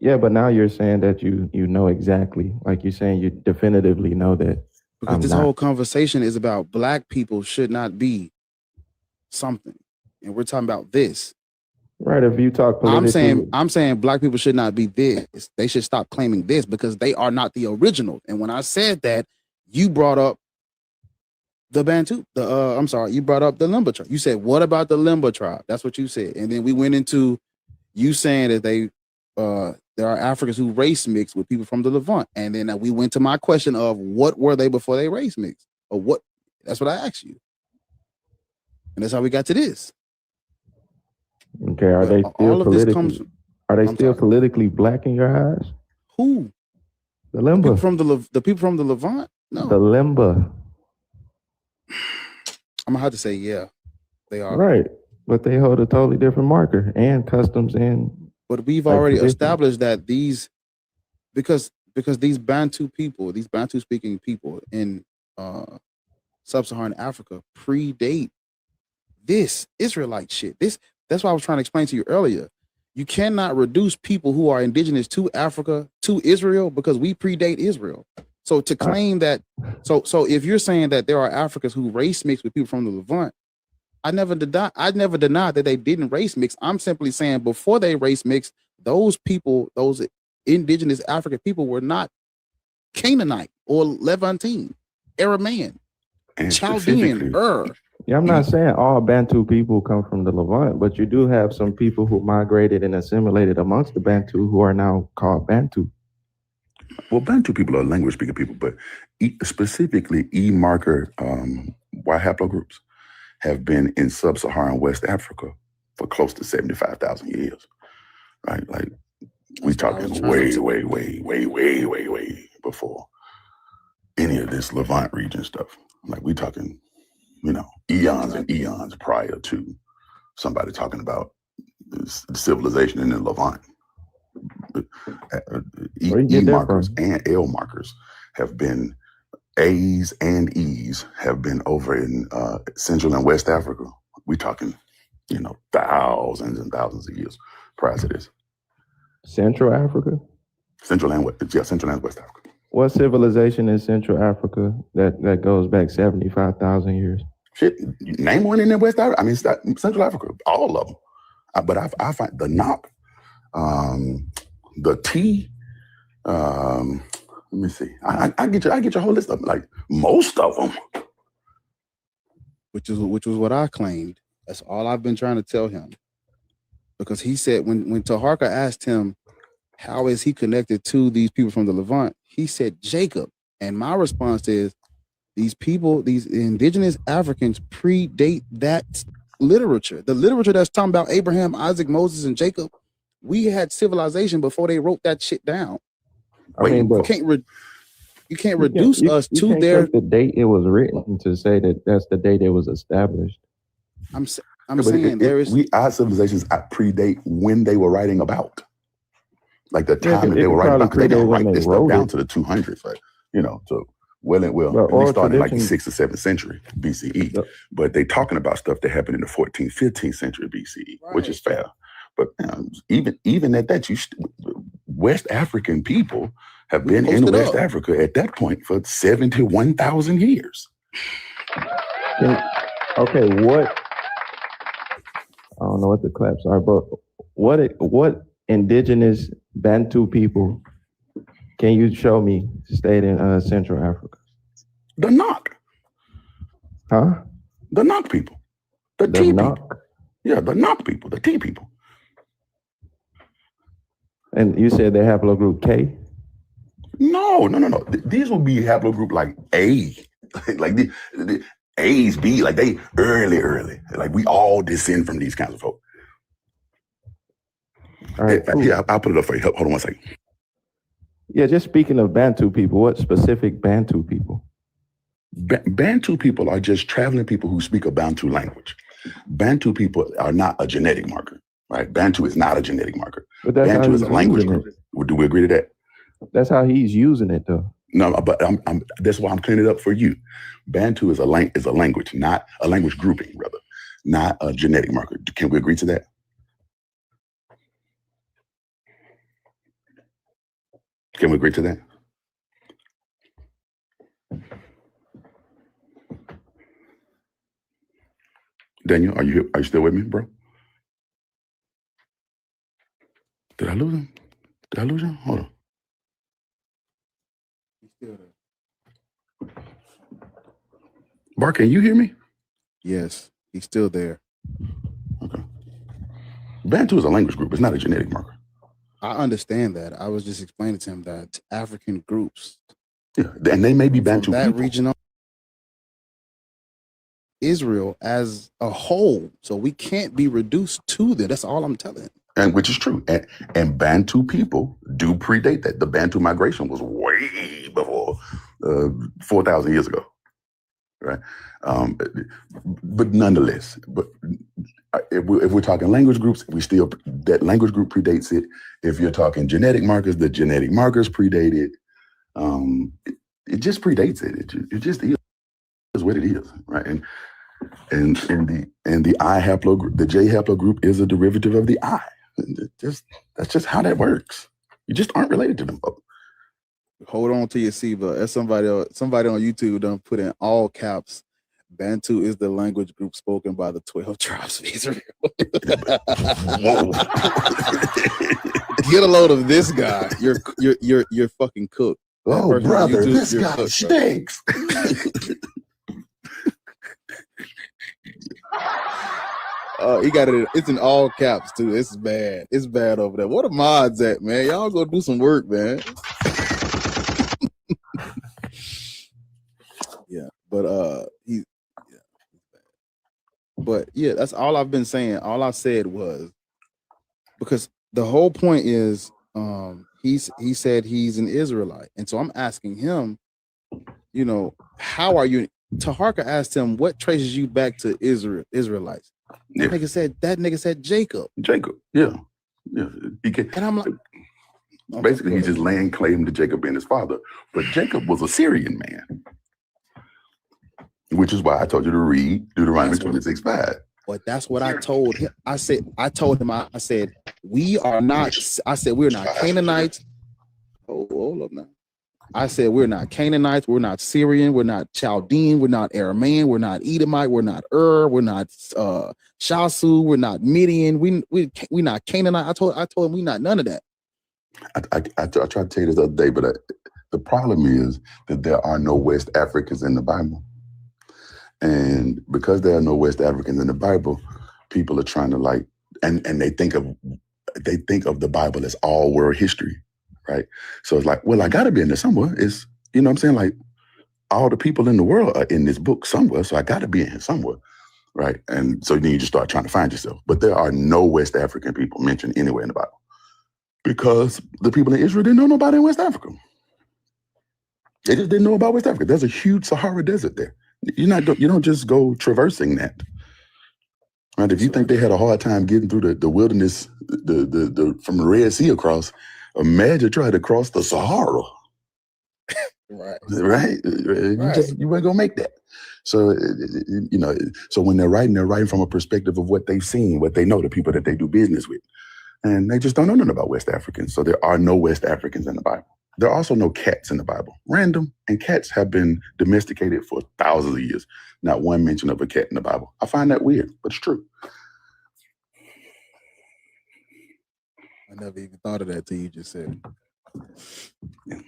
Yeah, but now you're saying that you know exactly, like you're saying you definitively know that. Because this whole conversation is about black people should not be something, and we're talking about this. Right. If you talk politically, I'm saying black people should not be this. They should stop claiming this because they are not the original. And when I said that, you brought up the Bantu. You brought up the Limba tribe. You said, "What about the Limba tribe?" That's what you said, and then we went into you saying that there are Africans who race mix with people from the Levant, and then we went to my question of what were they before they race mixed, or what? That's what I asked you, and that's how we got to this. Okay, are they still politically black in your eyes? Who? The Limba. The people from the Levant? No. The Limba. I'm gonna have to say, yeah, they are. Right. But they hold a totally different marker and customs and but we've already established that because these Bantu people, these Bantu speaking people in sub-Saharan Africa predate this Israelite shit. That's why I was trying to explain to you earlier. You cannot reduce people who are indigenous to Africa to Israel because we predate Israel. So to claim that, so if you're saying that there are Africans who race mix with people from the Levant, I never denied that they didn't race mix. I'm simply saying before they race mix, those people, those indigenous African people were not Canaanite or Levantine, Aramean, Chaldean, Yeah, I'm not saying all Bantu people come from the Levant, but you do have some people who migrated and assimilated amongst the Bantu who are now called Bantu. Well, Bantu people are language speaking people, but specifically E marker Y haplogroups have been in sub-Saharan West Africa for close to 75,000 years, right? Like we talking way before any of this Levant region stuff. Like we talking, eons and eons prior to somebody talking about civilization in the Levant. E markers and L markers have been, A's and E's have been over in Central and West Africa. We talking, thousands and thousands of years prior to this. Central Africa? Central and West Africa. What civilization in Central Africa that goes back 75,000 years? Shit, name one in West Africa. I mean, Central Africa, all of them. But I find the Nok, the T. Let me see. I get your whole list of them, like most of them. Which was what I claimed. That's all I've been trying to tell him. Because he said when Taharka asked him, how is he connected to these people from the Levant? He said Jacob. And my response is, these people, these indigenous Africans predate that literature. The literature that's talking about Abraham, Isaac, Moses, and Jacob. We had civilization before they wrote that shit down. I mean, but you can't reduce us to their the date it was written to say that that's the date it was established. I'm saying our civilizations predate when they were writing about, like the time that they were writing about. They didn't write this stuff down to the 200s, right? So at oral least starting in like the tradition- 6th or 7th century BCE. Yep. But they talking about stuff that happened in the 14th, 15th century BCE, which is fair. But even at that, West African people have been in West Africa at that point for 71,000 years. Okay, what? I don't know what the claps are, but what indigenous Bantu people can you show me stayed in Central Africa? The Nok. Huh? The Nok people. The T people. Yeah, the Nok people, the T people. And you said they haplogroup K? No. These will be haplogroup like A. Like the A's, B, like they early. Like we all descend from these kinds of folk. All right, cool. Yeah, I'll put it up for you. Hold on one second. Yeah, just speaking of Bantu people, what specific Bantu people? Bantu people are just traveling people who speak a Bantu language. Bantu people are not a genetic marker, right? Bantu is not a genetic marker. But that's Bantu is a language group. Do we agree to that? That's how he's using it, though. No, but that's why I'm cleaning it up for you. Bantu is a language, not a language grouping, rather, not a genetic marker. Can we agree to that? Can we agree to that? Daniel, are you still with me, bro? Did I lose him? Hold on. He's still there. Bart, can you hear me? Yes, he's still there. Okay. Bantu is a language group. It's not a genetic marker. I understand that. I was just explaining to him that African groups, yeah, and they may be Bantu that people. region, Israel as a whole. So we can't be reduced to that. That's all I'm telling him. And which is true. And Bantu people do predate that. The Bantu migration was way before 4,000 years ago, right? But nonetheless, if we're talking language groups, that language group predates it. If you're talking genetic markers, the genetic markers predate it. It just predates it. It just is what it is, right? And the I haplogroup, the J haplogroup is a derivative of the I. That's just how that works. You just aren't related to them folks. Hold on to your seat, but as somebody on YouTube done put in all caps, Bantu is the language group spoken by the 12 tribes of Israel. Get a load of this guy. You're fucking cooked. Oh, brother, YouTube, this guy cooked, stinks. He got it. It's in all caps too. It's bad. It's bad over there. What are mods at, man? Y'all go do some work, man. Yeah, but but yeah, that's all I've been saying. All I said was because the whole point is, he said he's an Israelite, and so I'm asking him, how are you? Taharka asked him, what traces you back to Israelites? Yeah. That nigga said Jacob. Jacob, yeah. He can, and I'm like, basically, he's just laying claim to Jacob being his father. But Jacob was a Syrian man, which is why I told you to read Deuteronomy 26:5. But that's what I told him. I said, we are not. I said, we're not Canaanites. Oh, hold up now. I said, we're not Canaanites, we're not Syrian, we're not Chaldean, we're not Aramean, we're not Edomite, we're not we're not Shasu, we're not Midian, we not Canaanite. I told him we not none of that. I tried to tell you this the other day, but the problem is that there are no West Africans in the Bible. And because there are no West Africans in the Bible, people are trying to and they think of the Bible as all world history. Right. So it's like, well, I got to be in there somewhere. It's, you know what I'm saying? Like all the people in the world are in this book somewhere. So I got to be in here somewhere. Right. And so then you just start trying to find yourself. But there are no West African people mentioned anywhere in the Bible because the people in Israel didn't know nobody in West Africa. They just didn't know about West Africa. There's a huge Sahara Desert there. You don't just go traversing that. Right. If you think they had a hard time getting through the wilderness, from the Red Sea across, imagine trying to cross the Sahara. Right. Right? You weren't gonna make that. So so when they're writing from a perspective of what they've seen, what they know, the people that they do business with, and they just don't know nothing about West Africans. So there are no West Africans in the Bible. There are also no cats in the Bible. Random, and cats have been domesticated for thousands of years. Not one mention of a cat in the Bible. I find that weird, but it's true. I never even thought of that till you just said it.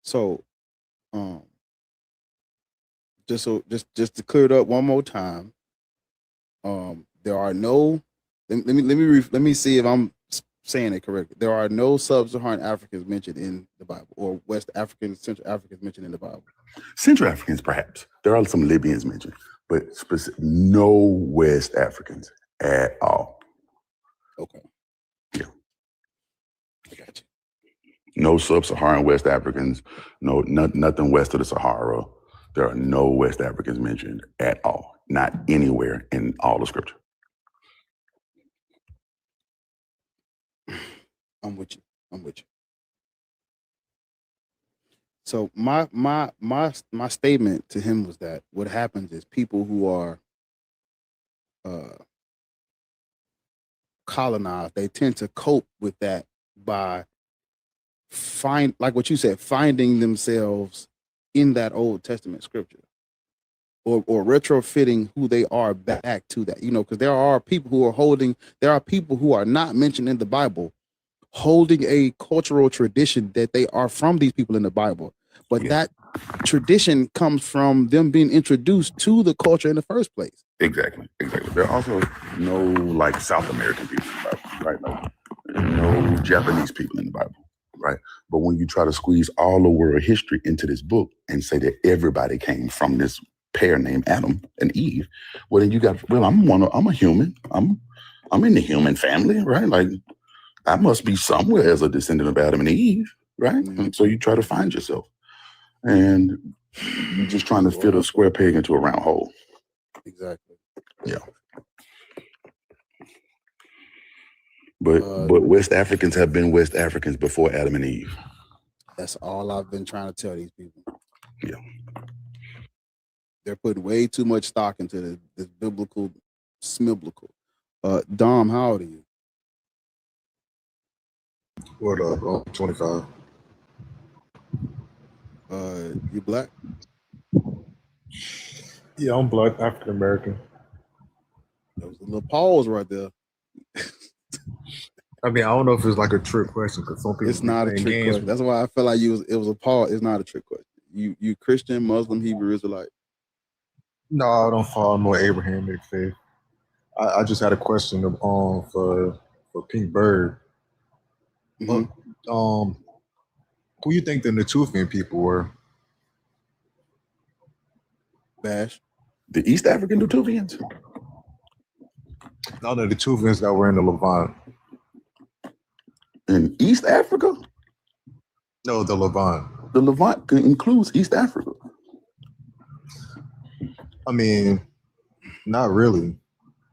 So, just to clear it up one more time, there are no. Let me see if I'm saying it correctly. There are no sub-Saharan Africans mentioned in the Bible, or West Africans, Central Africans mentioned in the Bible. Central Africans, perhaps. There are some Libyans mentioned, but no West Africans at all. Okay. Yeah. I got you. No sub-Saharan West Africans, nothing west of the Sahara. There are no West Africans mentioned at all. Not anywhere in all the scripture. I'm with you. So my statement to him was that what happens is people who are colonized, they tend to cope with that by like what you said, finding themselves in that Old Testament scripture, or retrofitting who they are back to that. Because there are people who are not mentioned in the Bible, holding a cultural tradition that they are from these people in the Bible, but that tradition comes from them being introduced to the culture in the first place. Exactly. There are also no South American people in the Bible, right? No Japanese people in the Bible, right? But when you try to squeeze all the world history into this book and say that everybody came from this pair named Adam and Eve, well, then you got, I'm a human. I'm in the human family, right? I must be somewhere as a descendant of Adam and Eve, right? Mm-hmm. And so you try to find yourself, and you're just trying to fit a square peg into a round hole. Exactly. Yeah. But West Africans have been West Africans before Adam and Eve. That's all I've been trying to tell these people. Yeah. They're putting way too much stock into this biblical, smiblical. Dom, how old are you? What up? Oh, 25. You black? Yeah, I'm black, African American. There was a little pause right there. I mean, I don't know if it's a trick question because some people. It's not a trick question. That's why I feel like it was a pause. It's not a trick question. You Christian, Muslim, Hebrew, Israelite? No, I don't follow no Abrahamic faith. I just had a question for Pink Bird. Mm-hmm. Who you think the Natufian people were? Bash. The East African Natufians? No, the Natufians that were in the Levant. In East Africa? No, the Levant. The Levant includes East Africa. I mean, not really.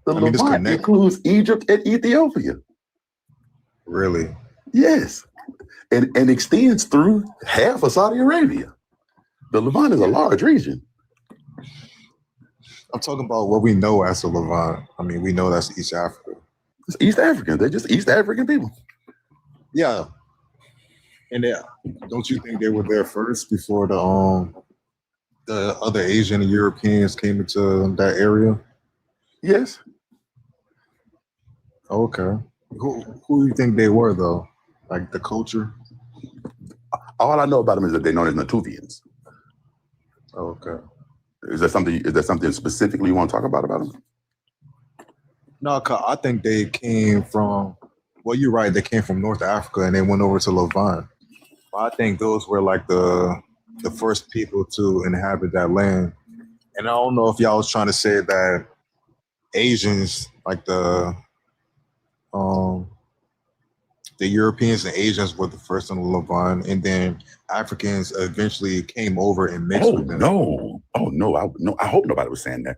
The Levant includes Egypt and Ethiopia. Really? Yes. And extends through half of Saudi Arabia. The Levant is a large region. I'm talking about what we know as the Levant. I mean, we know that's East Africa. It's East African. They're just East African people. Yeah. And don't you think they were there first before the other Asian and Europeans came into that area? Yes. Okay. Who do you think they were though? Like the culture? All I know about them is that they're known as Natufians. Okay. Is there something specifically you want to talk about them? No, I think they came from. Well, you're right. They came from North Africa and they went over to Levant. I think those were the first people to inhabit that land. And I don't know if y'all was trying to say that Asians, the Europeans and Asians were the first in the Levant, and then Africans eventually came over and mixed with them. No. I hope nobody was saying that.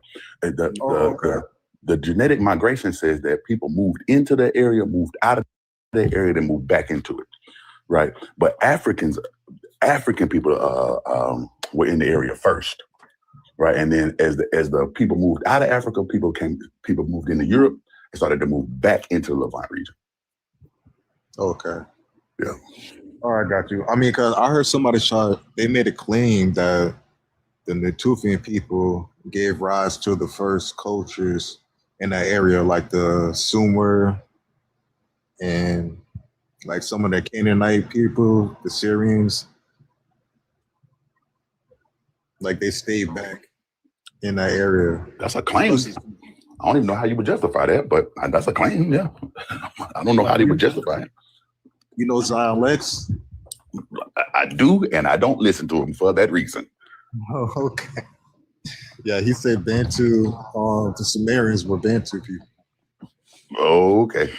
The genetic migration says that people moved into that area, moved out of that area, then moved back into it. Right. But Africans African people were in the area first, right? And then as the people moved out of Africa, people moved into Europe and started to move back into the Levant region. Okay. Yeah. All right, got you. I mean, because I heard they made a claim that the Natufian people gave rise to the first cultures in that area, like the Sumer and like some of the Canaanite people, the Syrians. Like they stayed back in that area. That's a claim. I don't even know how you would justify that, but that's a claim, yeah. I don't know how they would justify it. You know Zion Lex? I do, and I don't listen to him for that reason. Oh, okay. Yeah, he said Bantu, the Sumerians were Bantu people. Okay.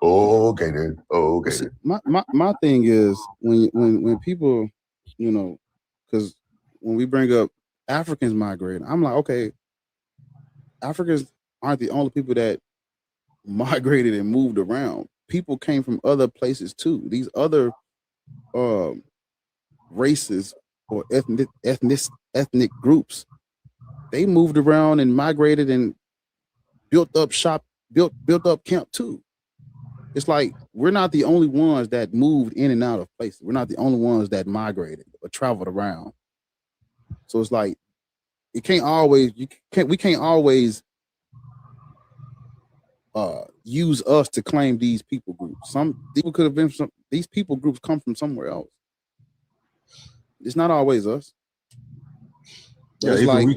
Okay then. Okay. See, my thing is when people, you know, because when we bring up Africans migrating, I'm like, okay, Africans aren't the only people that migrated and moved around. People came from other places too. These other races or ethnic groups, they moved around and migrated and built up camp too. It's like we're not the only ones that moved in and out of places. We're not the only ones that migrated or traveled around. So it's like we can't always use us to claim these people groups. Some people could have been these people groups come from somewhere else. It's not always us. But it's like,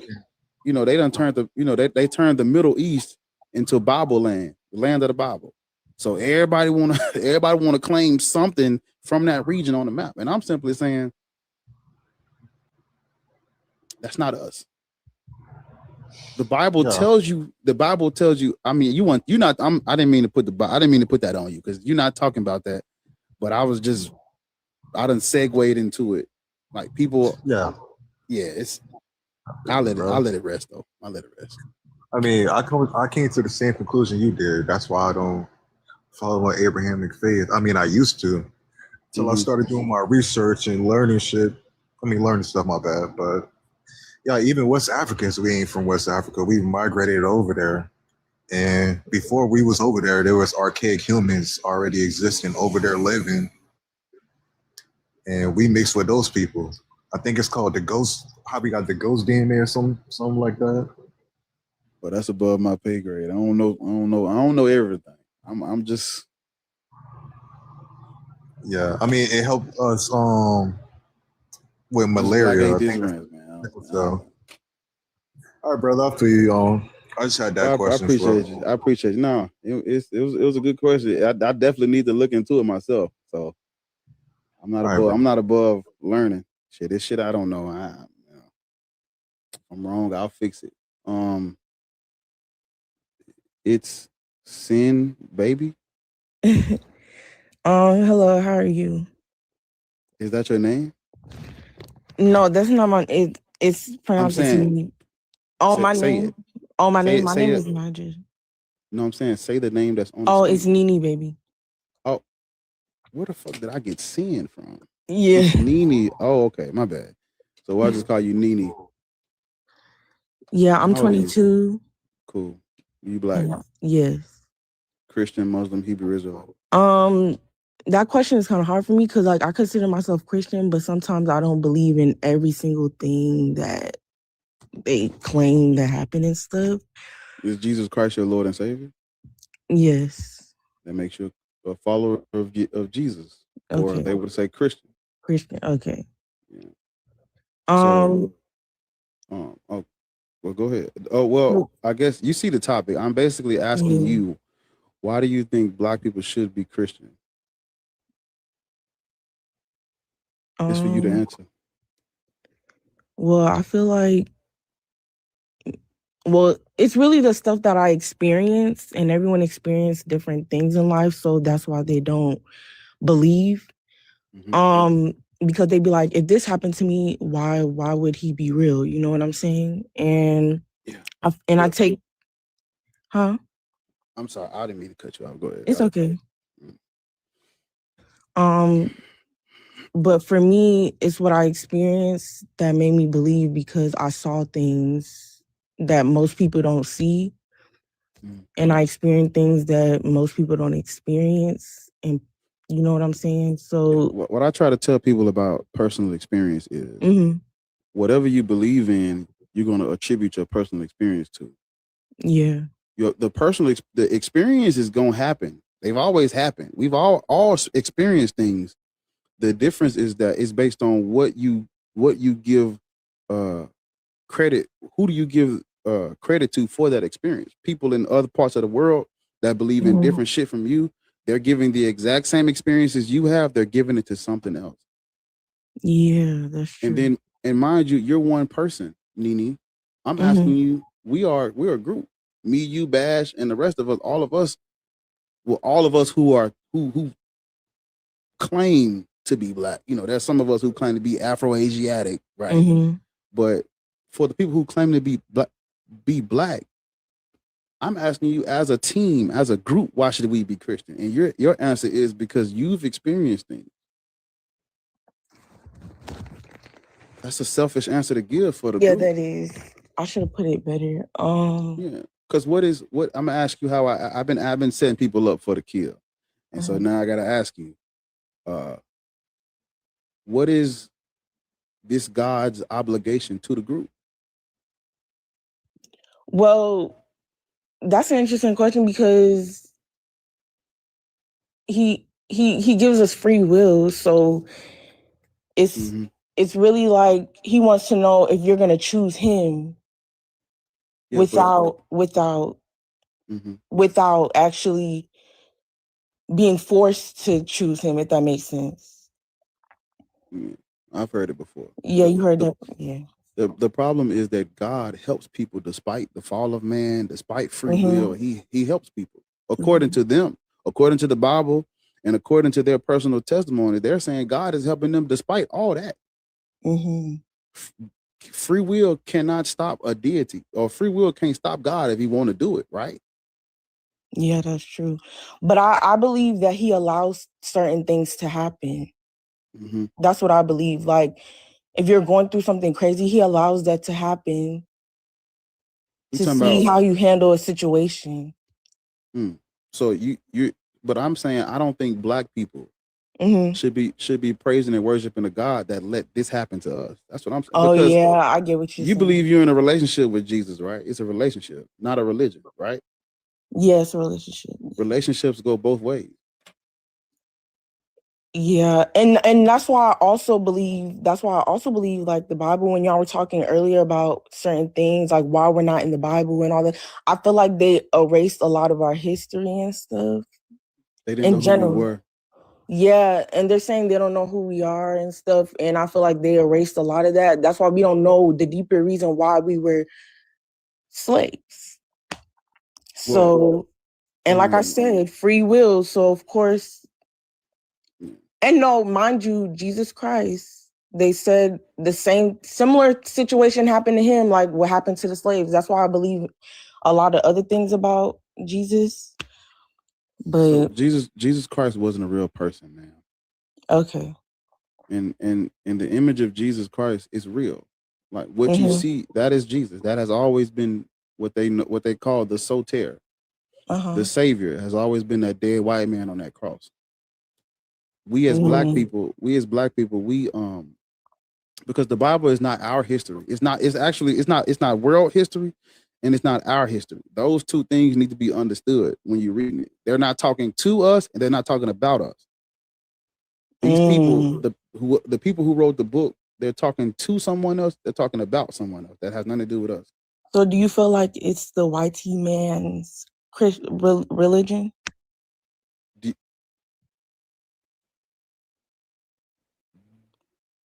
you know, they done turned they turned the Middle East into Bible land, the land of the Bible. So everybody wanna claim something from that region on the map. And I'm simply saying that's not us. The Bible tells you. I mean, I didn't mean to put that on you because you're not talking about that. But I done segued into it. Like people. Yeah. I'll let it rest though. I'll let it rest. I mean, I came to the same conclusion you did. That's why I don't follow an Abrahamic faith. I mean, I used to until I started doing my research and learning shit. I mean, learning stuff, my bad, but. Yeah, even West Africans, we ain't from West Africa. We migrated over there. And before we was over there was archaic humans already existing over there living. And we mixed with those people. I think it's called the ghost, how we got the ghost DNA or something like that. But that's above my pay grade. I don't know everything. I'm just. Yeah, I mean, it helped us with malaria. Like man. So, all right, brother. I'll you on. I just had that question. I appreciate you. No, it was a good question. I definitely need to look into it myself. So I'm not above learning. This shit I don't know. I'm wrong. I'll fix it. It's Sin Baby. Hello. How are you? Is that your name? No, that's not my. It's pronounced Nini. My name. My name is Magic. No, I'm saying say the name that's on. It's Nini, baby. Oh, where the fuck did I get Sin from? Yeah, Nini. Oh, okay, my bad. So I'll just call you Nini. Yeah, I'm 22. Cool. You black? Yes. Christian, Muslim, Hebrew, Israelite. That question is kind of hard for me because, like, I consider myself Christian, but sometimes I don't believe in every single thing that they claim that happened and stuff. Is Jesus Christ your Lord and Savior? Yes. That makes you a follower of Jesus, or they would say Christian. Christian. Okay. Yeah. Well, go ahead. Oh, well, I guess you see the topic. I'm basically asking you, why do you think Black people should be Christian? It's for you to answer. Well, I feel like, it's really the stuff that I experienced, and everyone experienced different things in life, so that's why they don't believe. Because they'd be like, if this happened to me, why would he be real? You know what I'm saying? And I take, huh? I'm sorry, I didn't mean to cut you off. Go ahead. It's okay. But for me, it's what I experienced that made me believe, because I saw things that most people don't see. And I experienced things that most people don't experience. And you know what I'm saying? So What I try to tell people about personal experience is mhm, whatever you believe in, you're going to attribute your personal experience to. yeah. The experience is going to happen. They've always happened. We've all experienced things. The difference is that it's based on what you give credit. Who do you give credit to for that experience? People in other parts of the world that believe in Mhm. different shit from you, they're giving the exact same experiences you have. They're giving it to something else. Yeah, that's true. And mind you, you're one person, Nene. I'm asking you. We're a group. Me, you, Bash, and the rest of us. All of us. Well, all of us who claim to be black. You know, there's some of us who claim to be Afro-Asiatic, right? But for the people who claim to be black, I'm asking you, as a team, as a group, why should we be Christian? And your answer is because you've experienced things. That's a selfish answer to give for the Yeah, group. that is. I should have put it better. Yeah, because what I'm gonna ask you how I've been setting people up for the kill, and so now I gotta ask you, what is this God's obligation to the group? Well, that's an interesting question, because he gives us free will, so it's really like he wants to know if you're gonna choose him without actually being forced to choose him, if that makes sense. I've heard it before. Yeah, you heard that. Yeah. The problem is that God helps people despite the fall of man, despite free will. He helps people according to them, according to the Bible, and according to their personal testimony. They're saying God is helping them despite all that. Free will cannot stop a deity, or free will can't stop God if he want to do it, right? Yeah, that's true. But I believe that he allows certain things to happen. That's what I believe. Like, if you're going through something crazy, he allows that to happen to see how you handle a situation. So but I'm saying I don't think black people should be praising and worshiping a God that let this happen to us. That's what I'm saying. Oh, because yeah, I get what you're saying. You believe you're in a relationship with Jesus, right? It's a relationship, not a religion, right? Yes, a relationship. Relationships go both ways. Yeah, and that's why I also believe like the Bible, when y'all were talking earlier about certain things, like why we're not in the Bible and all that. I feel like they erased a lot of our history and stuff. They didn't know who we were. Yeah, and they're saying they don't know who we are and stuff, and I feel like they erased a lot of that. That's why we don't know the deeper reason why we were slaves. So, and like I said, free will. So of course, and no, mind you, Jesus Christ, they said the similar situation happened to him, like what happened to the slaves. That's why I believe a lot of other things about Jesus. But so Jesus Christ wasn't a real person, man. Okay. And the image of Jesus Christ is real. Like what you see, that is Jesus. That has always been what they call the soter. The Savior has always been that dead white man on that cross. We as black people, because the Bible is not our history. It's not world history, and it's not our history. Those two things need to be understood when you're reading it. They're not talking to us, and they're not talking about us. These people, the people who wrote the book, they're talking to someone else. They're talking about someone else. That has nothing to do with us. So do you feel like it's the white man's religion?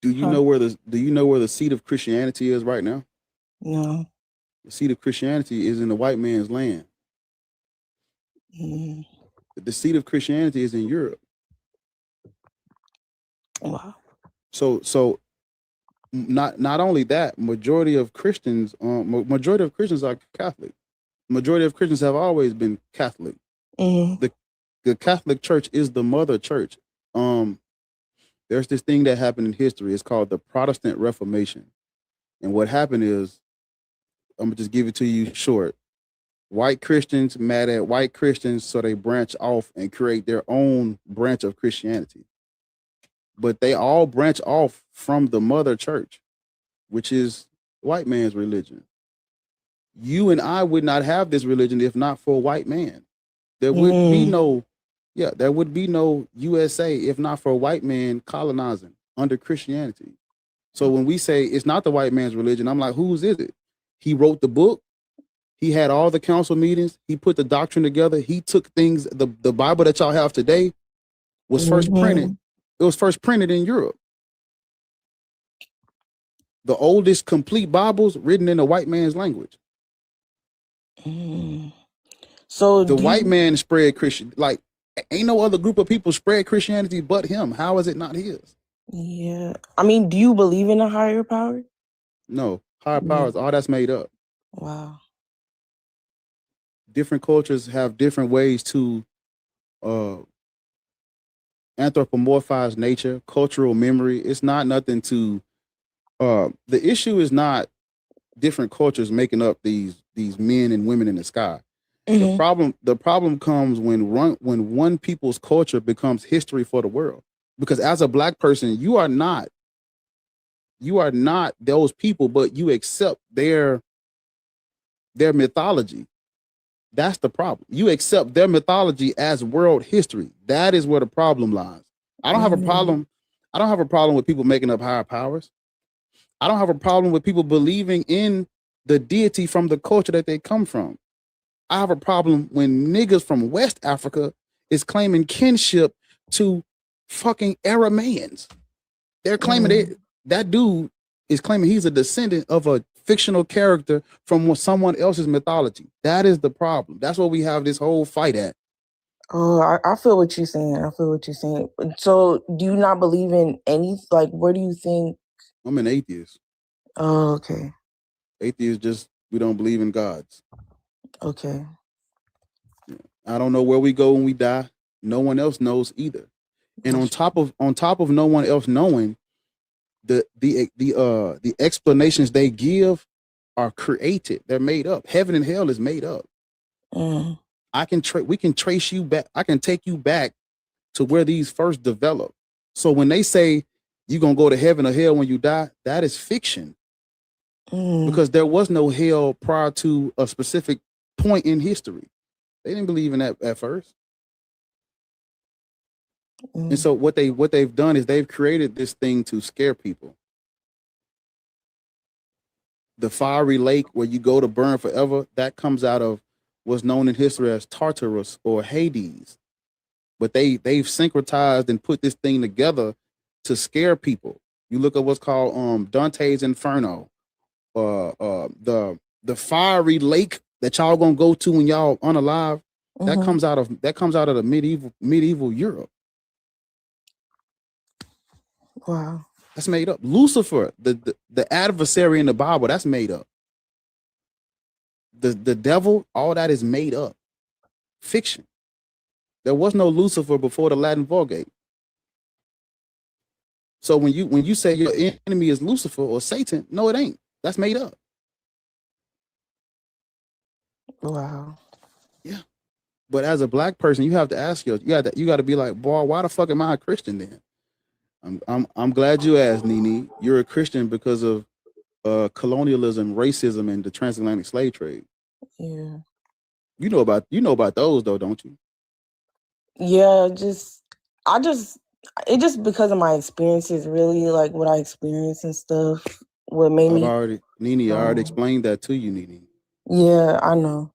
Do you know where the seat of Christianity is right now? No. The seat of Christianity is in the white man's land. The seat of Christianity is in Europe. Wow. So not only that, majority of Christians are Catholic. Majority of Christians have always been Catholic. The Catholic Church is the mother church. There's this thing that happened in history. It's called the Protestant Reformation. And what happened is, I'm gonna just give it to you short. White Christians mad at white Christians, so they branch off and create their own branch of Christianity. But they all branch off from the mother church, which is white man's religion. You and I would not have this religion if not for a white man. There would be no, there would be no USA if not for a white man colonizing under Christianity. So when we say it's not the white man's religion, I'm like, whose is it? He wrote the book. He had all the council meetings. He put the doctrine together. He took things, the Bible that y'all have today was first printed. It was first printed in Europe. The oldest complete Bibles written in a white man's language. So the white man spread Christian, like ain't no other group of people spread Christianity but him. How is it not his? Yeah. I mean, do you believe in a higher power? No. Higher powers, all that's made up. Wow. Different cultures have different ways to anthropomorphize nature, cultural memory. It's not nothing to the issue is not different cultures making up these men and women in the sky. The problem comes when one people's culture becomes history for the world. Because as a black person, you are not those people, but you accept their mythology. That's the problem. You accept their mythology as world history. That is where the problem lies. I don't have a problem. I don't have a problem with people making up higher powers. I don't have a problem with people believing in the deity from the culture that they come from. I have a problem when niggas from West Africa is claiming kinship to fucking Arameans. They're claiming that dude is claiming he's a descendant of a fictional character from someone else's mythology. That is the problem. That's what we have this whole fight at. Oh, I feel what you're saying. I feel what you're saying. So do you not believe in any, like, where do you think? I'm an atheist. Oh, okay. Atheist, just, we don't believe in gods. Okay. I don't know where we go when we die. No one else knows either. And on top of no one else knowing, the explanations they give are created. They're made up. Heaven and hell is made up. We can trace you back. I can take you back to where these first developed. So when they say you're gonna go to heaven or hell when you die, that is fiction. Because there was no hell prior to a specific point in history. They didn't believe in that at first. And so what they've done is they've created this thing to scare people. The fiery lake where you go to burn forever, that comes out of what's known in history as Tartarus or Hades. But they've syncretized and put this thing together to scare people. You look at what's called Dante's Inferno, the fiery lake that y'all gonna go to when y'all unalive. That comes out of the medieval Europe. Wow. That's made up. Lucifer, the adversary in the Bible, that's made up. The devil, all that is made up. Fiction. There was no Lucifer before the Latin Vulgate. So when you say your enemy is Lucifer or Satan, no, it ain't. That's made up. Wow. Yeah. But as a black person, you have to ask you got to be like, boy, why the fuck am I a Christian then? I'm glad you asked, Nene. You're a Christian because of colonialism, racism, and the transatlantic slave trade. Yeah. You know about those though, don't you? Yeah, it just because of my experiences, really, like what I experienced and stuff. What made me? I already explained that to you, Nene. Yeah, I know.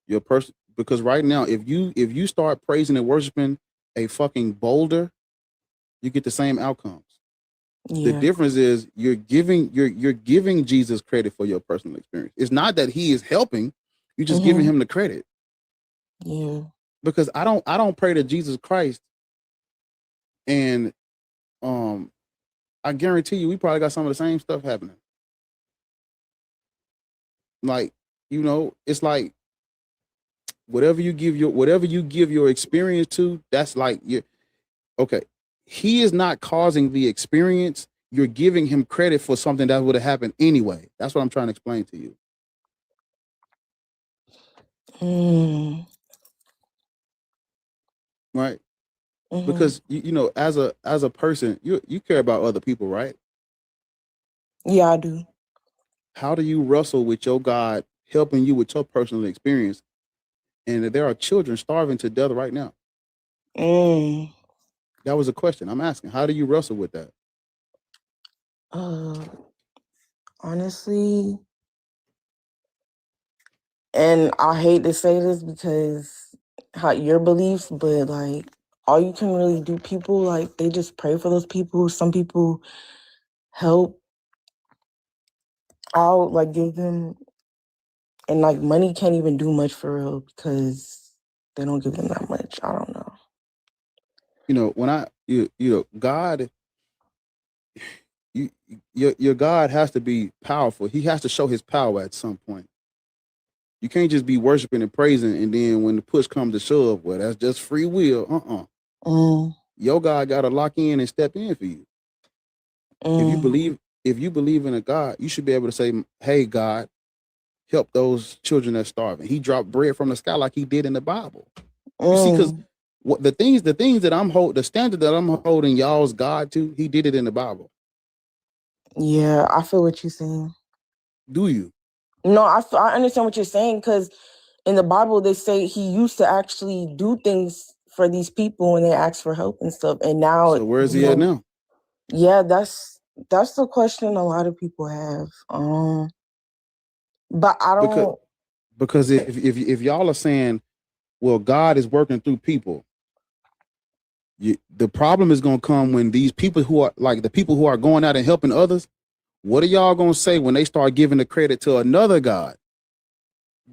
Your person, because right now, if you start praising and worshiping a fucking boulder, you get the same outcomes. Yeah. The difference is you're giving Jesus credit for your personal experience. It's not that he is helping, you're just giving him the credit. Yeah. Because I don't pray to Jesus Christ, and I guarantee you we probably got some of the same stuff happening. Like, it's like whatever you give your experience to, that's like okay. he is not causing the experience. You're giving him credit for something that would have happened anyway. That's what I'm trying to explain to you. Right? Because you know, as a person, you care about other people, right? Yeah, I do. How do you wrestle with your God helping you with your personal experience, and there are children starving to death right now? That was a question I'm asking. How do you wrestle with that? Honestly, and I hate to say this because how your beliefs, but like all you can really do, people like they just pray for those people. Some people help out, like give them, and like money can't even do much for real because they don't give them that much. I don't know. You know, when you know, God, your God has to be powerful. He has to show his power at some point. You can't just be worshiping and praising, and then when the push comes to shove, well, that's just free will. Your God got to lock in and step in for you. If you believe in a God, you should be able to say, "Hey, God, help those children that's starving." He dropped bread from the sky like he did in the Bible. You see, because what the things that the standard that I'm holding y'all's God to, he did it in the Bible. Yeah, I feel what you're saying. Do you? No, I understand what you're saying because in the Bible they say he used to actually do things for these people when they ask for help and stuff, and now. So where is he at now? Yeah, that's the question a lot of people have. But I don't. Because if y'all are saying, well, God is working through people, the problem is going to come when these people who are like the people who are going out and helping others. What are y'all going to say when they start giving the credit to another God?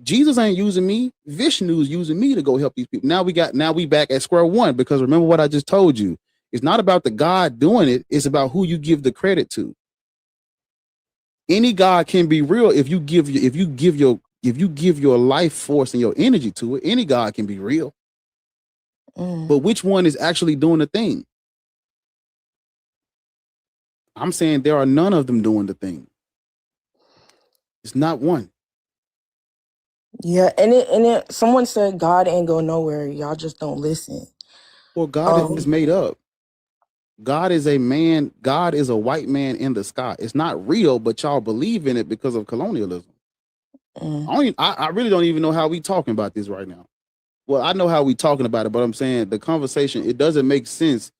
Jesus ain't using me. Vishnu's using me to go help these people. Now we back at square one, because remember what I just told you. It's not about the God doing it. It's about who you give the credit to. Any God can be real if you give your life force and your energy to it. Any God can be real. But which one is actually doing the thing? I'm saying there are none of them doing the thing. It's not one. Yeah, and someone said God ain't go nowhere. Y'all just don't listen. Well, God is made up. God is a man. God is a white man in the sky. It's not real, but y'all believe in it because of colonialism. I really don't even know how we talking about this right now. Well, I know how we talking about it, but I'm saying the conversation, it doesn't make sense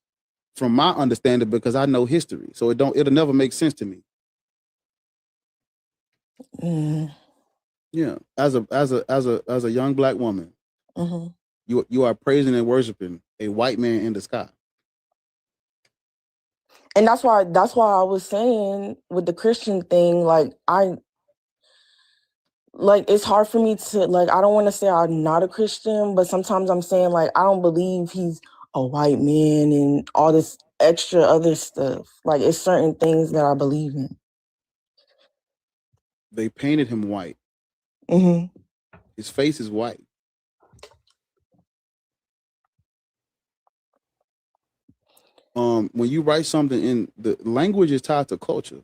from my understanding because I know history. So it'll never make sense to me. Yeah. As a young black woman, you are praising and worshiping a white man in the sky. And that's why I was saying with the Christian thing, it's hard for me to, I don't want to say I'm not a Christian, but sometimes I'm saying, I don't believe he's a white man and all this extra other stuff. Like, it's certain things that I believe in. They painted him white. His face is white. When you write something in the language is tied to culture.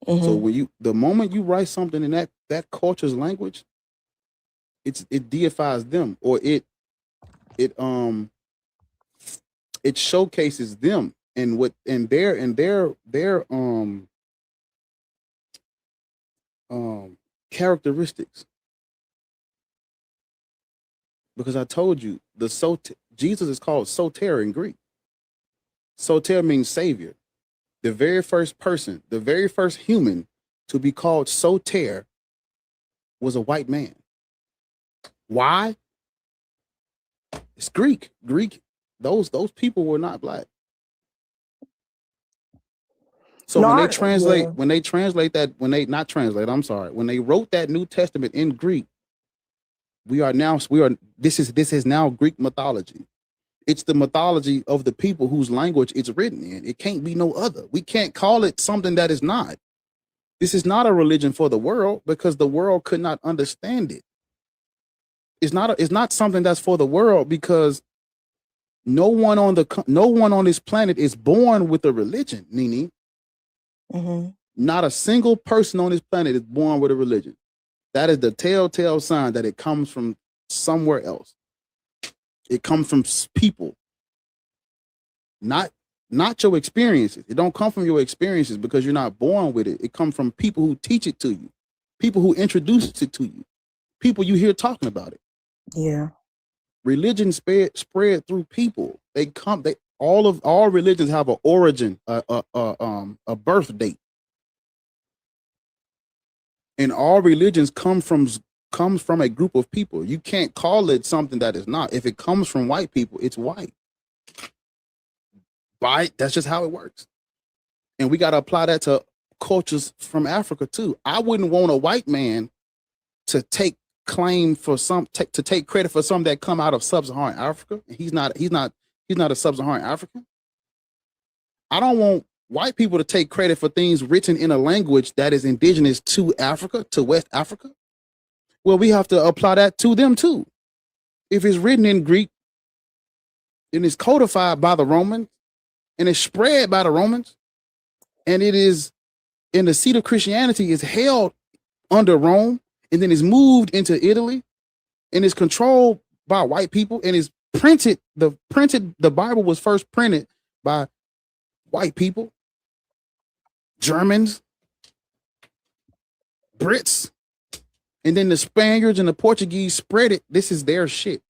So the moment you write something in that culture's language, it deifies them, or it showcases them and their characteristics. Because I told you Jesus is called Soter in Greek. Soter means savior. The very first person, the very first human to be called Soter was a white man. Why? It's Greek. Those people were not black. So when they wrote that New Testament in Greek, this is now Greek mythology. It's the mythology of the people whose language it's written in. It can't be no other. We can't call it something that is not. This is not a religion for the world because the world could not understand it. It's not something that's for the world because No one on this planet is born with a religion, Nini. Mm-hmm. Not a single person on this planet is born with a religion. That is the telltale sign that it comes from somewhere else. It comes from people, not your experiences. It don't come from your experiences because you're not born with it. It comes from people who teach it to you, people who introduce it to you, people you hear talking about it. Yeah. Religion spread through people. All religions have an origin, a birth date. And all religions comes from a group of people. You can't call it something that is not. If it comes from white people, it's white. That's just how it works. And we got to apply that to cultures from Africa too. I wouldn't want a white man to take claim for to take credit for some that come out of sub-Saharan Africa. He's not a sub-Saharan African. I don't want white people to take credit for things written in a language that is indigenous to Africa, to West Africa. Well, we have to apply that to them too. If it's written in Greek and it's codified by the Romans and it's spread by the Romans and it is in the seat of Christianity is held under Rome and then is moved into Italy and is controlled by white people and is printed. The Bible was first printed by white people, Germans, Brits, and then the Spaniards and the Portuguese spread it. This is their shit.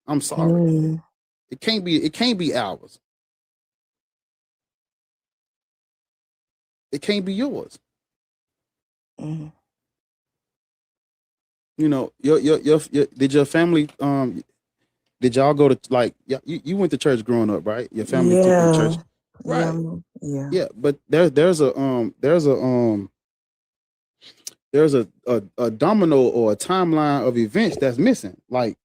I'm sorry. It can't be ours. It can't be yours. You know, your did your family did y'all go to you went to church growing up, right? Your family took you to church. Right. Yeah, but there's a domino or a timeline of events that's missing. Like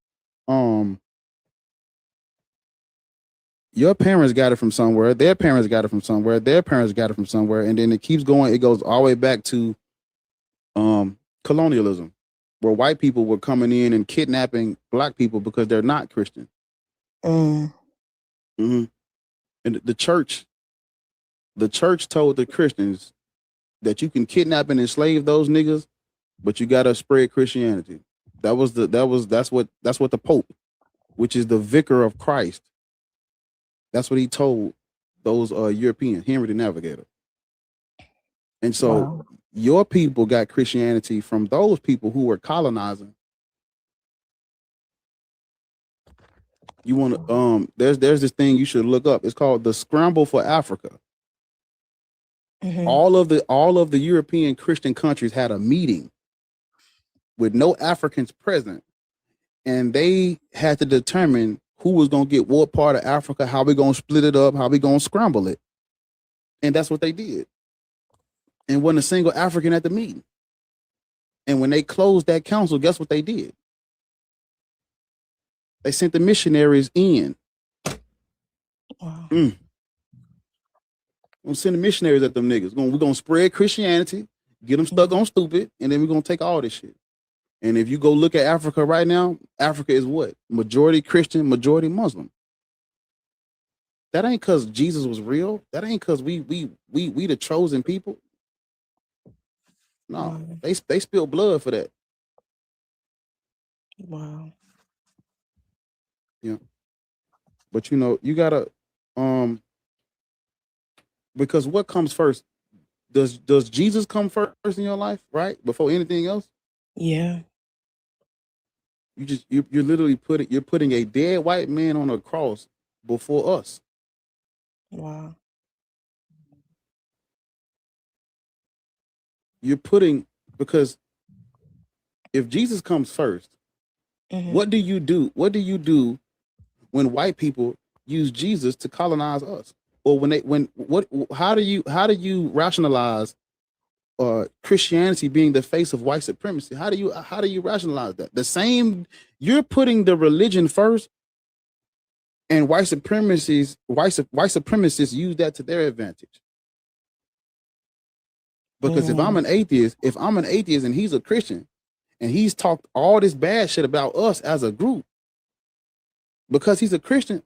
your parents got it from somewhere, their parents got it from somewhere, their parents got it from somewhere, and then it keeps going. It goes all the way back to colonialism, where white people were coming in and kidnapping black people because they're not Christian. Mm-hmm. And the church told the Christians that you can kidnap and enslave those niggas, but you gotta spread Christianity. That's what the Pope, which is the vicar of Christ, that's what he told those Europeans, Henry the Navigator. And so your people got Christianity from those people who were colonizing. You want to there's this thing you should look up. It's called the Scramble for Africa. Mm-hmm. All of the European Christian countries had a meeting with no Africans present, and they had to determine who was going to get what part of Africa, how we going to split it up, how we going to scramble it. And that's what they did. And wasn't a single African at the meeting. And when they closed that council, guess what they did? They sent the missionaries in. Wow. We're gonna send the missionaries at them niggas. We're gonna spread Christianity, get them stuck on stupid, and then we're gonna take all this shit. And if you go look at Africa right now, Africa is what? Majority Christian, majority Muslim. That ain't because Jesus was real. That ain't because we the chosen people. No, they spilled blood for that. Wow. Yeah. But you know, you gotta because what comes first? Does Jesus come first in your life, right? Before anything else? Yeah. You're literally putting a dead white man on a cross before us. Wow. Because if Jesus comes first, mm-hmm. What do you do? What do you do when white people use Jesus to colonize us? Or how do you rationalize Christianity being the face of white supremacy? How do you rationalize that? The same, you're putting the religion first, and white supremacists use that to their advantage. Because if I'm an atheist and he's a Christian, and he's talked all this bad shit about us as a group, because he's a Christian,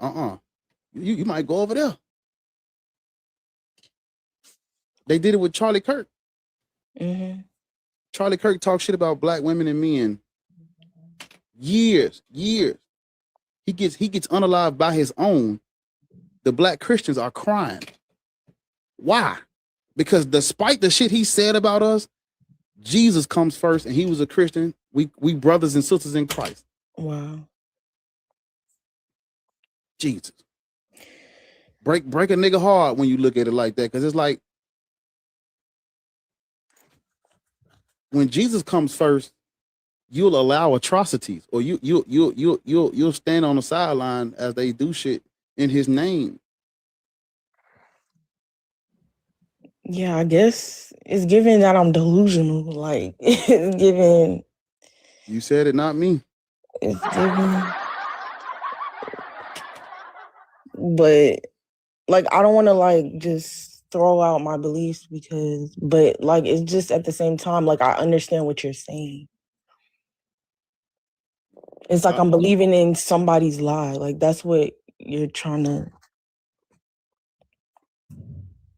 You might go over there. They did it with Charlie Kirk. Mm-hmm. Charlie Kirk talked shit about black women and men years. He gets unalived by his own. The black Christians are crying. Why? Because despite the shit he said about us, Jesus comes first, and he was a Christian. We brothers and sisters in Christ. Wow. Jesus. Break a nigga hard when you look at it like that, because it's like when Jesus comes first, you'll allow atrocities, or you'll stand on the sideline as they do shit in his name. Yeah, I guess it's given that I'm delusional. Like it's given. You said it, not me. It's given. But like I don't want to like just throw out my beliefs but like it's just at the same time like I understand what you're saying. It's like I'm believing in somebody's lie. Like that's what you're trying to.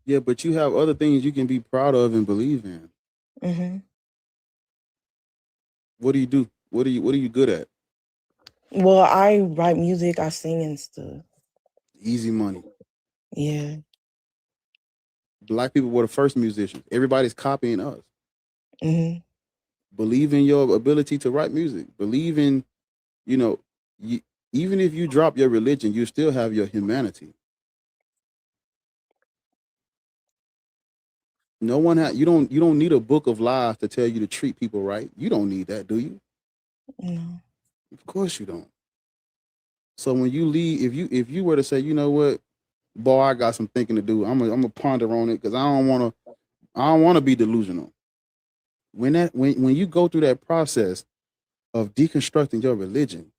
Yeah, but you have other things you can be proud of and believe in. Mm-hmm. What do you do? What are you good at? Well, I write music, I sing and stuff. Easy money. Yeah. Black people were the first musicians. Everybody's copying us. Mm-hmm. Believe in your ability to write music. Believe in, even if you drop your religion, you still have your humanity. No one you don't need a book of lies to tell you to treat people right. You don't need that, do you? No. Of course you don't. So when you leave, if you were to say, you know what, boy, I got some thinking to do. I'm gonna ponder on it because I don't want to be delusional. When you go through that process of deconstructing your religion,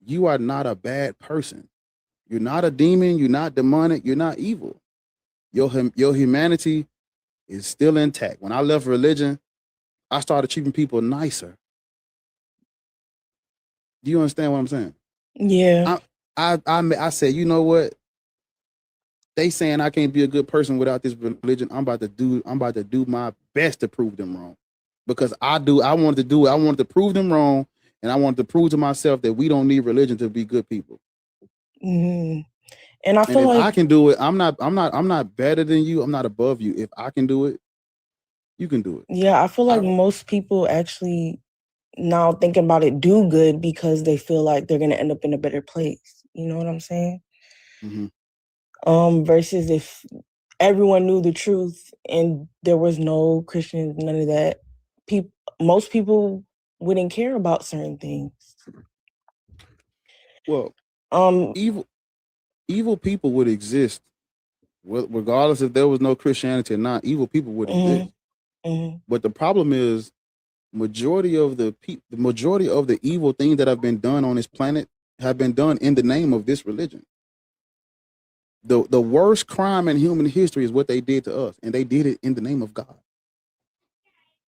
you are not a bad person. You're not a demon. You're not demonic. You're not evil. Your humanity is still intact. When I left religion, I started treating people nicer. Do you understand what I'm saying? Yeah. I said, you know what? They saying I can't be a good person without this religion. I'm about to do my best to prove them wrong. Because I wanted to prove them wrong, and I wanted to prove to myself that we don't need religion to be good people. Mm-hmm. And I feel if like I can do it, I'm not better than you. I'm not above you. If I can do it, you can do it. Yeah, I feel like most people actually now thinking about it do good because they feel like they're gonna end up in a better place. You know what I'm saying? Mm-hmm. Versus if everyone knew the truth and there was no Christians, none of that, most people wouldn't care about certain things. Well, evil people would exist, regardless if there was no Christianity or not. Evil people would exist. Mm-hmm. But the problem is, majority of the evil things that have been done on this planet have been done in the name of this religion. The worst crime in human history is what they did to us, and they did it in the name of God.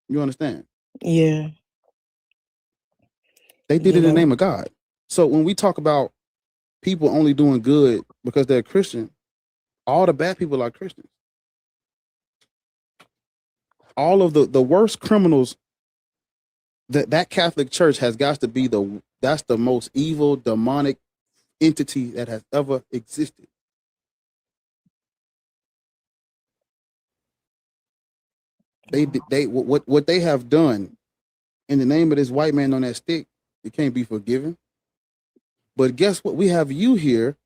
You understand? Yeah. They did it in the name of God. So when we talk about people only doing good because they're Christian, all the bad people are Christians. All of the worst criminals, that Catholic Church has got to be that's the most evil, demonic entity that has ever existed. What they have done in the name of this white man on that stick, it can't be forgiven. But guess what? We have you here.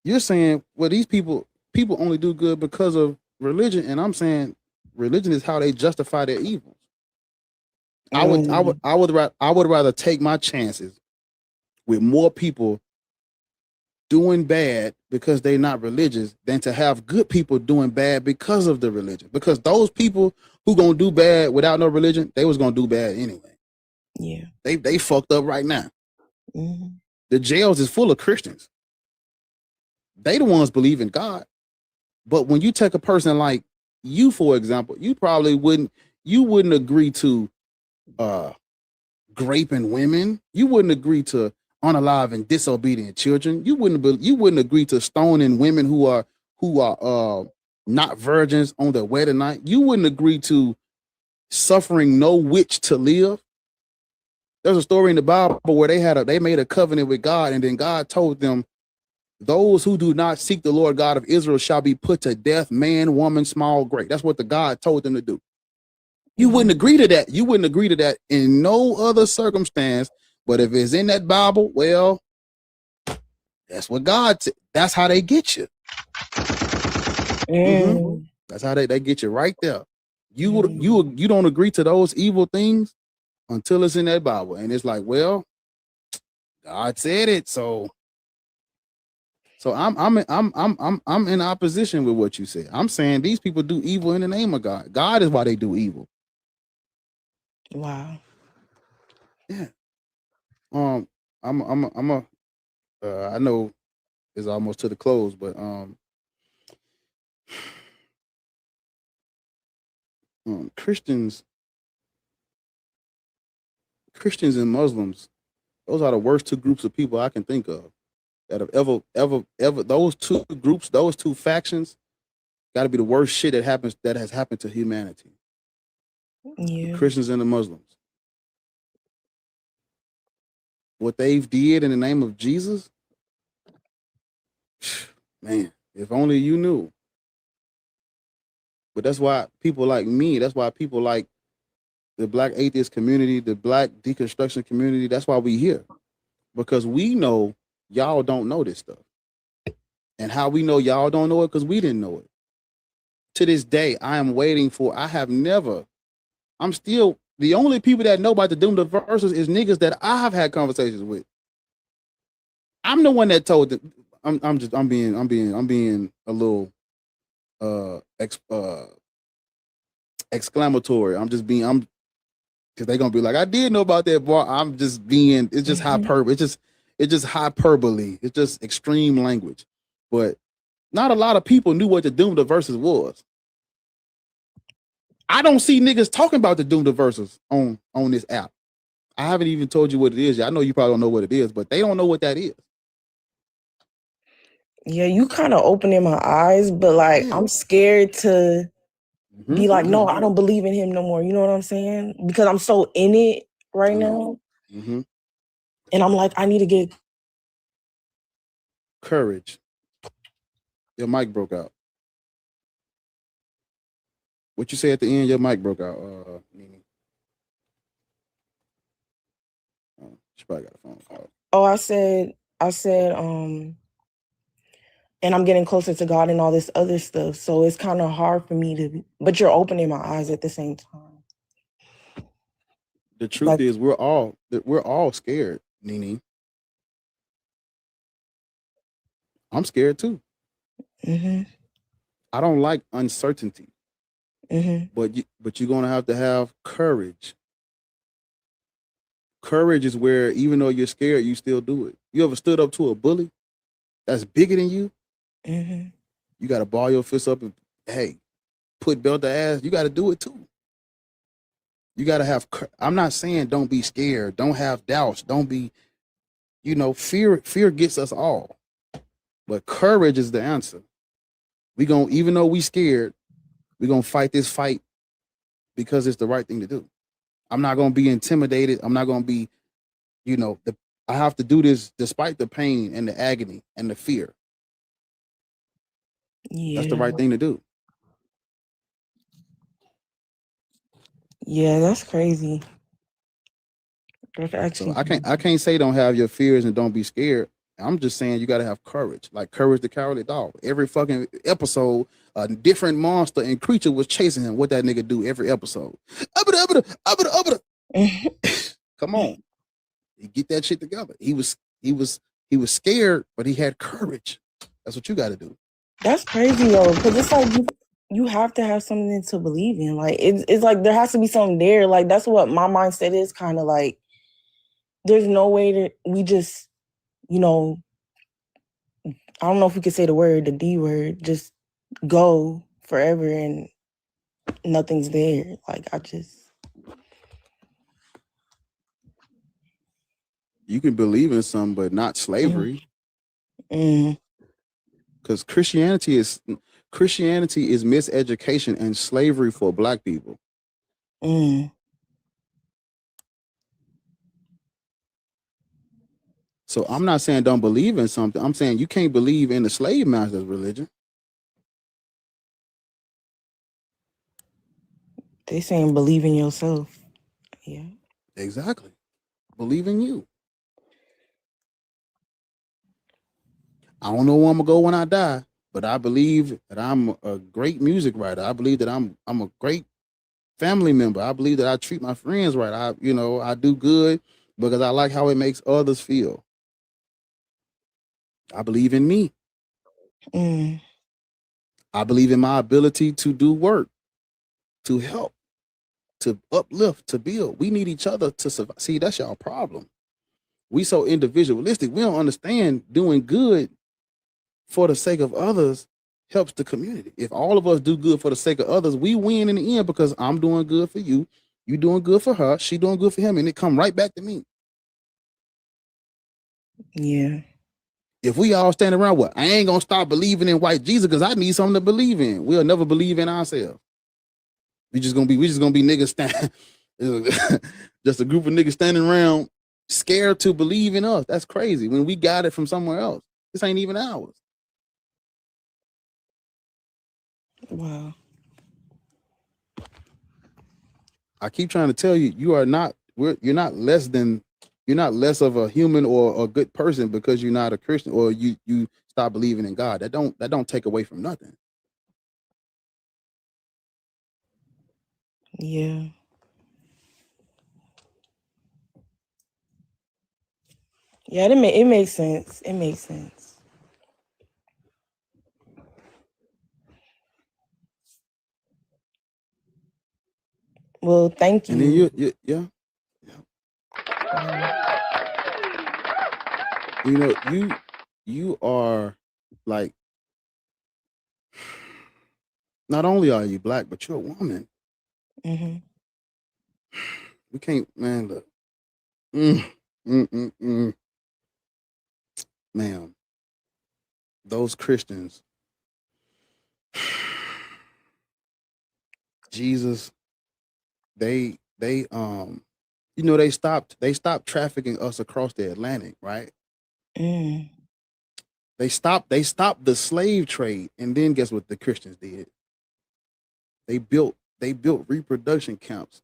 You're saying, well, these people only do good because of religion, and I'm saying religion is how they justify their evils. I would rather take my chances with more people doing bad because they're not religious than to have good people doing bad because of the religion. Because those people who gonna do bad without no religion, they was gonna do bad anyway. Yeah. They fucked up right now. Mm-hmm. The jails is full of Christians. They the ones believe in God. But when you take a person like you, for example, you probably wouldn't agree to graping women. You wouldn't agree to unalive disobedient children. You wouldn't agree to stoning women who are not virgins on their wedding night. You wouldn't agree to suffering no witch to live. There's a story in the Bible where they made a covenant with God, and then God told them, those who do not seek the Lord God of Israel shall be put to death, man, woman, small, great. That's what the God told them to do. You wouldn't agree to that. You wouldn't agree to that in no other circumstance. But if it's in that Bible, well, that's what God said. That's how they get you. Mm-hmm. That's how they get you right there. You don't agree to those evil things until it's in that Bible, and it's like, well, God said it, so I'm in opposition with what you said. I'm saying these people do evil in the name of God. God is why they do evil. Wow. Yeah. I know it's almost to the close, but Christians and Muslims, those are the worst two groups of people I can think of that have ever. Those two groups, those two factions, got to be the worst shit that has happened to humanity. Yeah. The Christians and the Muslims. What they've did in the name of Jesus, man, if only you knew. But that's why people like me, that's why people like the Black atheist community, the Black deconstruction community, that's why we here. Because we know y'all don't know this stuff. And how we know y'all don't know it? Because we didn't know it. To this day, I'm still, the only people that know about the Doom of Verses is niggas that I have had conversations with. I'm the one that told them. I'm being a little exclamatory. Because they're gonna be like, I did know about that, boy. It's just hyperbole. It's just hyperbole. It's just extreme language. But not a lot of people knew what the Doom of the Verses was. I don't see niggas talking about the Doom of the Verses on this app. I haven't even told you what it is yet. I know you probably don't know what it is, but they don't know what that is. Yeah, you kind of opening my eyes, but like I'm scared to be like, no, I don't believe in him no more. You know what I'm saying? Because I'm so in it right now. And I'm like, I need to get courage. Your mic broke out. What you say at the end? Your mic broke out. Nene. She probably got a phone call. Oh, I said, and I'm getting closer to God and all this other stuff. So it's kind of hard for me but you're opening my eyes at the same time. The truth is we're all scared, Nene. I'm scared too. I don't like uncertainty. But you're gonna have to have courage. Courage is where even though you're scared, you still do it. You ever stood up to a bully that's bigger than you? You got to ball your fist up and, hey, put belt to ass. You got to do it too. You got to have, I'm not saying don't be scared. Don't have doubts. Don't be, fear gets us all. But courage is the answer. Even though we scared, we're going to fight this fight because it's the right thing to do. I'm not going to be intimidated. I'm not going to be, I have to do this despite the pain and the agony and the fear. Yeah. That's the right thing to do. Yeah, that's crazy. That's actually so I can't say don't have your fears and don't be scared. I'm just saying you got to have courage, like Courage the Cowardly Dog. Every fucking episode, a different monster and creature was chasing him. What that nigga do every episode? Come on, you get that shit together. He was scared, but he had courage. That's what you got to do. That's crazy though, because it's like you have to have something to believe in. Like it's like there has to be something there. Like that's what my mindset is. Kind of like there's no way that we just, I don't know if we could say the D word, just go forever and nothing's there. Like You can believe in some, but not slavery. Mm. Because Christianity is miseducation and slavery for Black people. Mm. So I'm not saying don't believe in something. I'm saying you can't believe in the slave master's religion. They saying believe in yourself. Yeah. Exactly. Believe in you. I don't know where I'm gonna go when I die, but I believe that I'm a great music writer. I believe that I'm a great family member. I believe that I treat my friends right. I do good because I like how it makes others feel. I believe in me. Mm. I believe in my ability to do work, to help, to uplift, to build. We need each other to survive. See, that's y'all problem. We so individualistic. We don't understand doing good for the sake of others helps the community. If all of us do good for the sake of others, we win in the end because I'm doing good for you, you doing good for her, she doing good for him, and it come right back to me. Yeah. If we all stand around, well, I ain't gonna stop believing in white Jesus because I need something to believe in. We'll never believe in ourselves. We just gonna be niggas stand, just a group of niggas standing around scared to believe in us. That's crazy. When we got it from somewhere else, this ain't even ours. Wow. I keep trying to tell you, you're not less of a human or a good person because you're not a Christian or you stop believing in God. That don't take away from nothing. Yeah. Yeah, it makes sense. It makes sense. Well, thank And then you. yeah. You know, you are like, not only are you Black, but you're a woman. Mm-hmm. We can't, man, look. Ma'am, those Christians, Jesus, they they stopped trafficking us across the Atlantic, right? Mm. They stopped the slave trade, and then guess what the Christians did? They built reproduction camps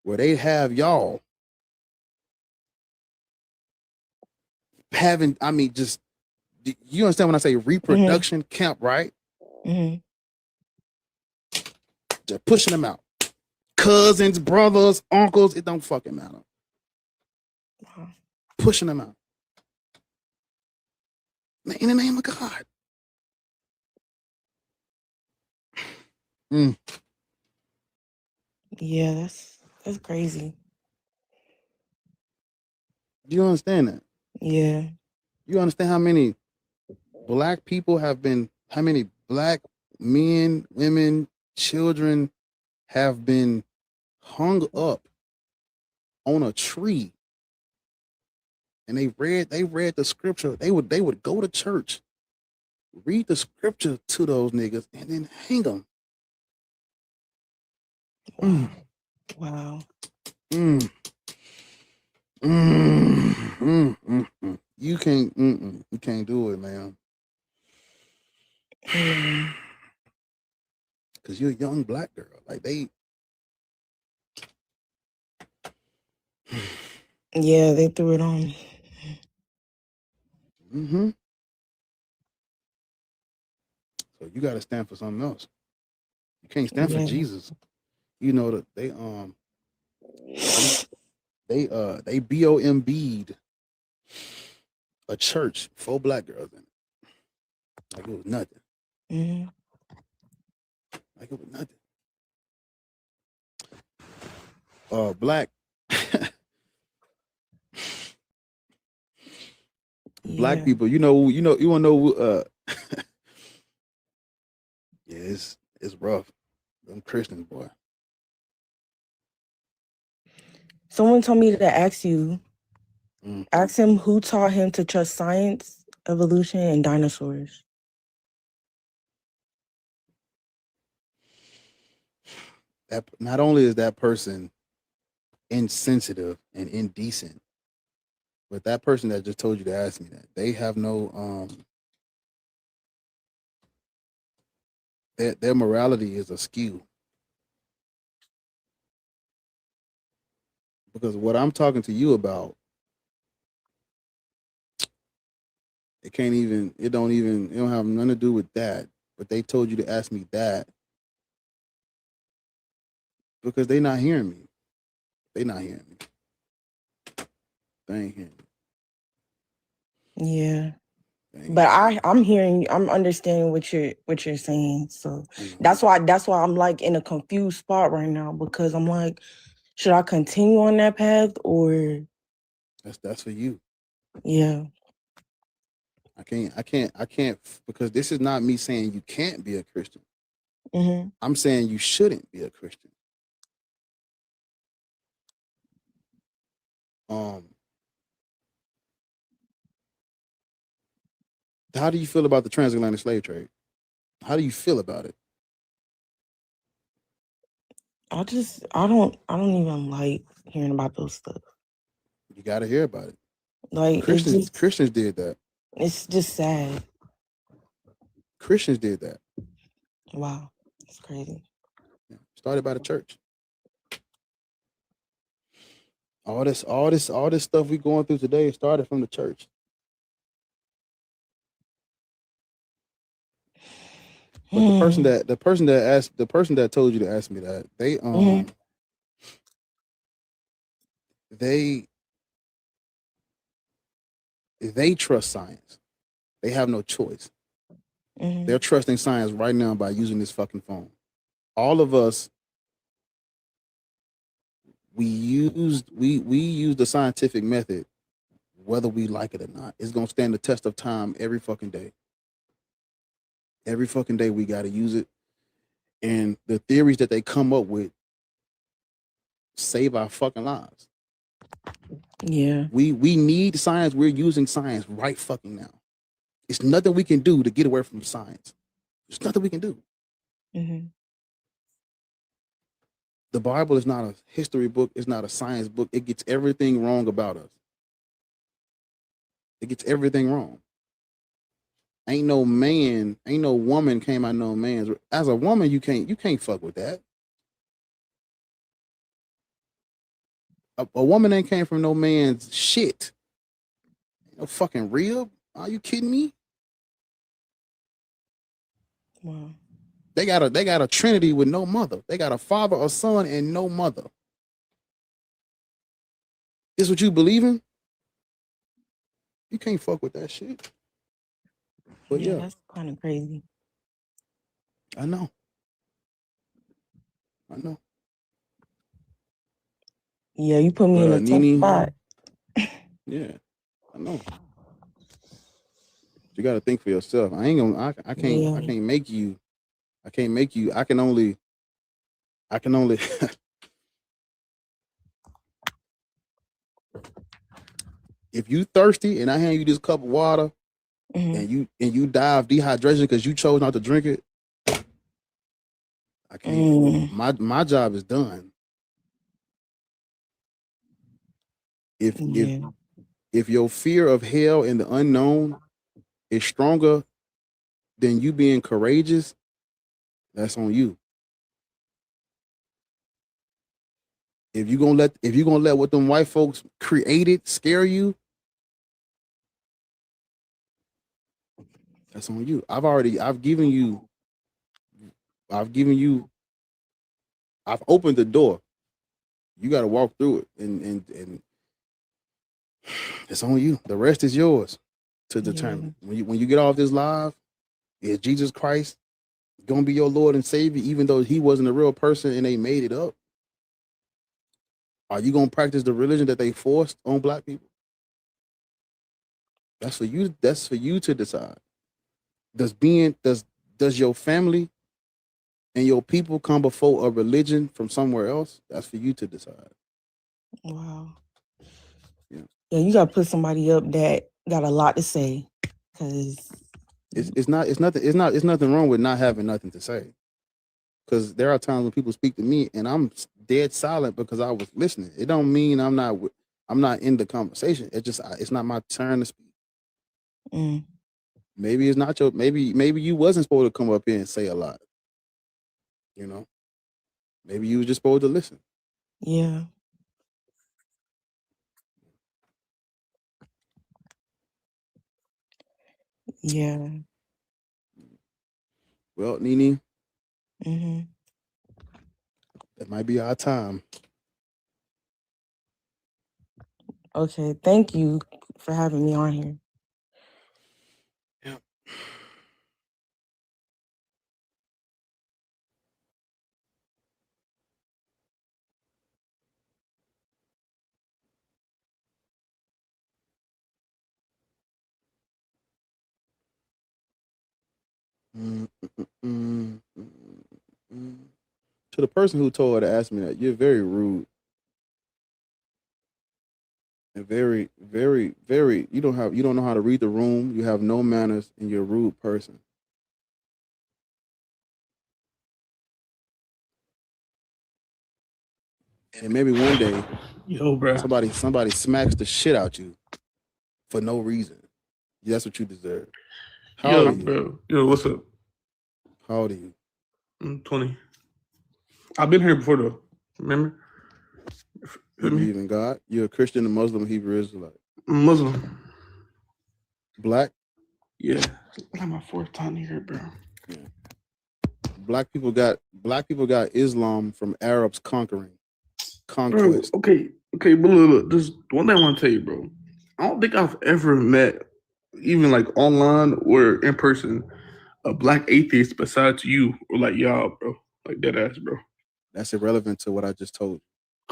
where they have y'all having, just, you understand when I say reproduction camp, right? Mm-hmm. Just pushing them out. Cousins, brothers, uncles, it don't fucking matter. Wow. Pushing them out. In the name of God. Yeah, that's crazy. Do you understand that? Yeah. You understand how many Black people how many Black men, women, children have been hung up on a tree, and they read the scripture. They would go to church, read the scripture to those niggas, and then hang them. Wow. Wow. You can't do it, man. Cause you're a young Black girl. Like Yeah, they threw it on me. So you gotta stand for something else. You can't stand for Yeah. Jesus. You know that they BOMB'd a church, 4 Black girls in it. Like it was nothing. Mm-hmm. Like it was nothing. Black Black people, you wanna know yeah, it's rough. Them Christians, boy. Someone told me to ask you, Ask him who taught him to trust science, evolution, and dinosaurs. That not only is that person insensitive and indecent, but that person that just told you to ask me that, they have no their morality is askew. Because what I'm talking to you about, it don't have nothing to do with that. But they told you to ask me that because they not hearing me. They not hearing me. They ain't hearing Yeah. me. But I'm understanding what you're saying. So that's why I'm like in a confused spot right now, because I'm like, should I continue on that path or That's for you. Yeah. I can't because this is not me saying you can't be a Christian. Mm-hmm. I'm saying you shouldn't be a Christian. How do you feel about the transatlantic slave trade? How do you feel about it? I don't even like hearing about those stuff. You got to hear about it. Like Christians did that. It's just sad. Christians did that. Wow, it's crazy. Yeah. Started by the church. All this stuff we going through today started from the church. But the person that told you to ask me that, they trust science. They have no choice. Mm-hmm. They're trusting science right now by using this fucking phone. All of us, we use the scientific method, whether we like it or not. It's gonna stand the test of time every fucking day. Every fucking day we gotta use it. And the theories that they come up with save our fucking lives. Yeah. We need science. We're using science right fucking now. It's nothing we can do to get away from science. There's nothing we can do. Mm-hmm. The Bible is not a history book. It's not a science book. It gets everything wrong about us. It gets everything wrong. Ain't no woman came out no man's. As a woman, you can't fuck with that. A woman ain't came from no man's shit. No fucking rib. Are you kidding me? Wow. They got a trinity with no mother. They got a father, a son, and no mother. This what you believe in? You can't fuck with that shit. But yeah, that's kind of crazy. I know. Yeah, you put me in a tough spot. Yeah, I know. You got to think for yourself. I ain't gonna. I can't make you. I can't make you. I can only. If you thirsty and I hand you this cup of water, mm-hmm. and you die of dehydration because you chose not to drink it, I can't. My job is done. If your fear of hell and the unknown is stronger than you being courageous, that's on you. If you gonna let what them white folks created scare you, that's on you. I've opened the door. You got to walk through it, and it's on you. The rest is yours to determine. When you get off this live, is Jesus Christ gonna be your Lord and Savior, even though he wasn't a real person and they made it up? Are you gonna practice the religion that they forced on black people? That's for you. That's for you to decide. Does your family and your people come before a religion from somewhere else? That's for you to decide. Wow. Yeah. Yeah, you gotta put somebody up that got a lot to say, because It's nothing wrong with not having nothing to say. Because there are times when people speak to me and I'm dead silent because I was listening. It don't mean I'm not in the conversation. It's not my turn to speak. Maybe it's not maybe you wasn't supposed to come up here and say a lot. You know, maybe you was just supposed to listen. Yeah. Yeah. Well, Nene, Mm-hmm. that might be our time. Okay. Thank you for having me on here. Yeah. To the person who told her to ask me that, you're very rude and very, very, very. You don't know how to read the room. You have no manners, and you're a rude person. And maybe one day, bro, somebody smacks the shit out you for no reason. That's what you deserve. How old are you? bro, what's up? How old are you? I'm 20. I've been here before though. Remember? You believe in God? You're a Christian, a Muslim, Hebrew Israelite. I'm Muslim. Black? Yeah. It's like my fourth time here, bro. Yeah. Black people got Islam from Arabs conquest. Bro, okay, but look, there's one thing I want to tell you, bro. I don't think I've ever met, even like online or in person, a black atheist besides you or like y'all, bro. Like that ass, bro. That's irrelevant to what I just told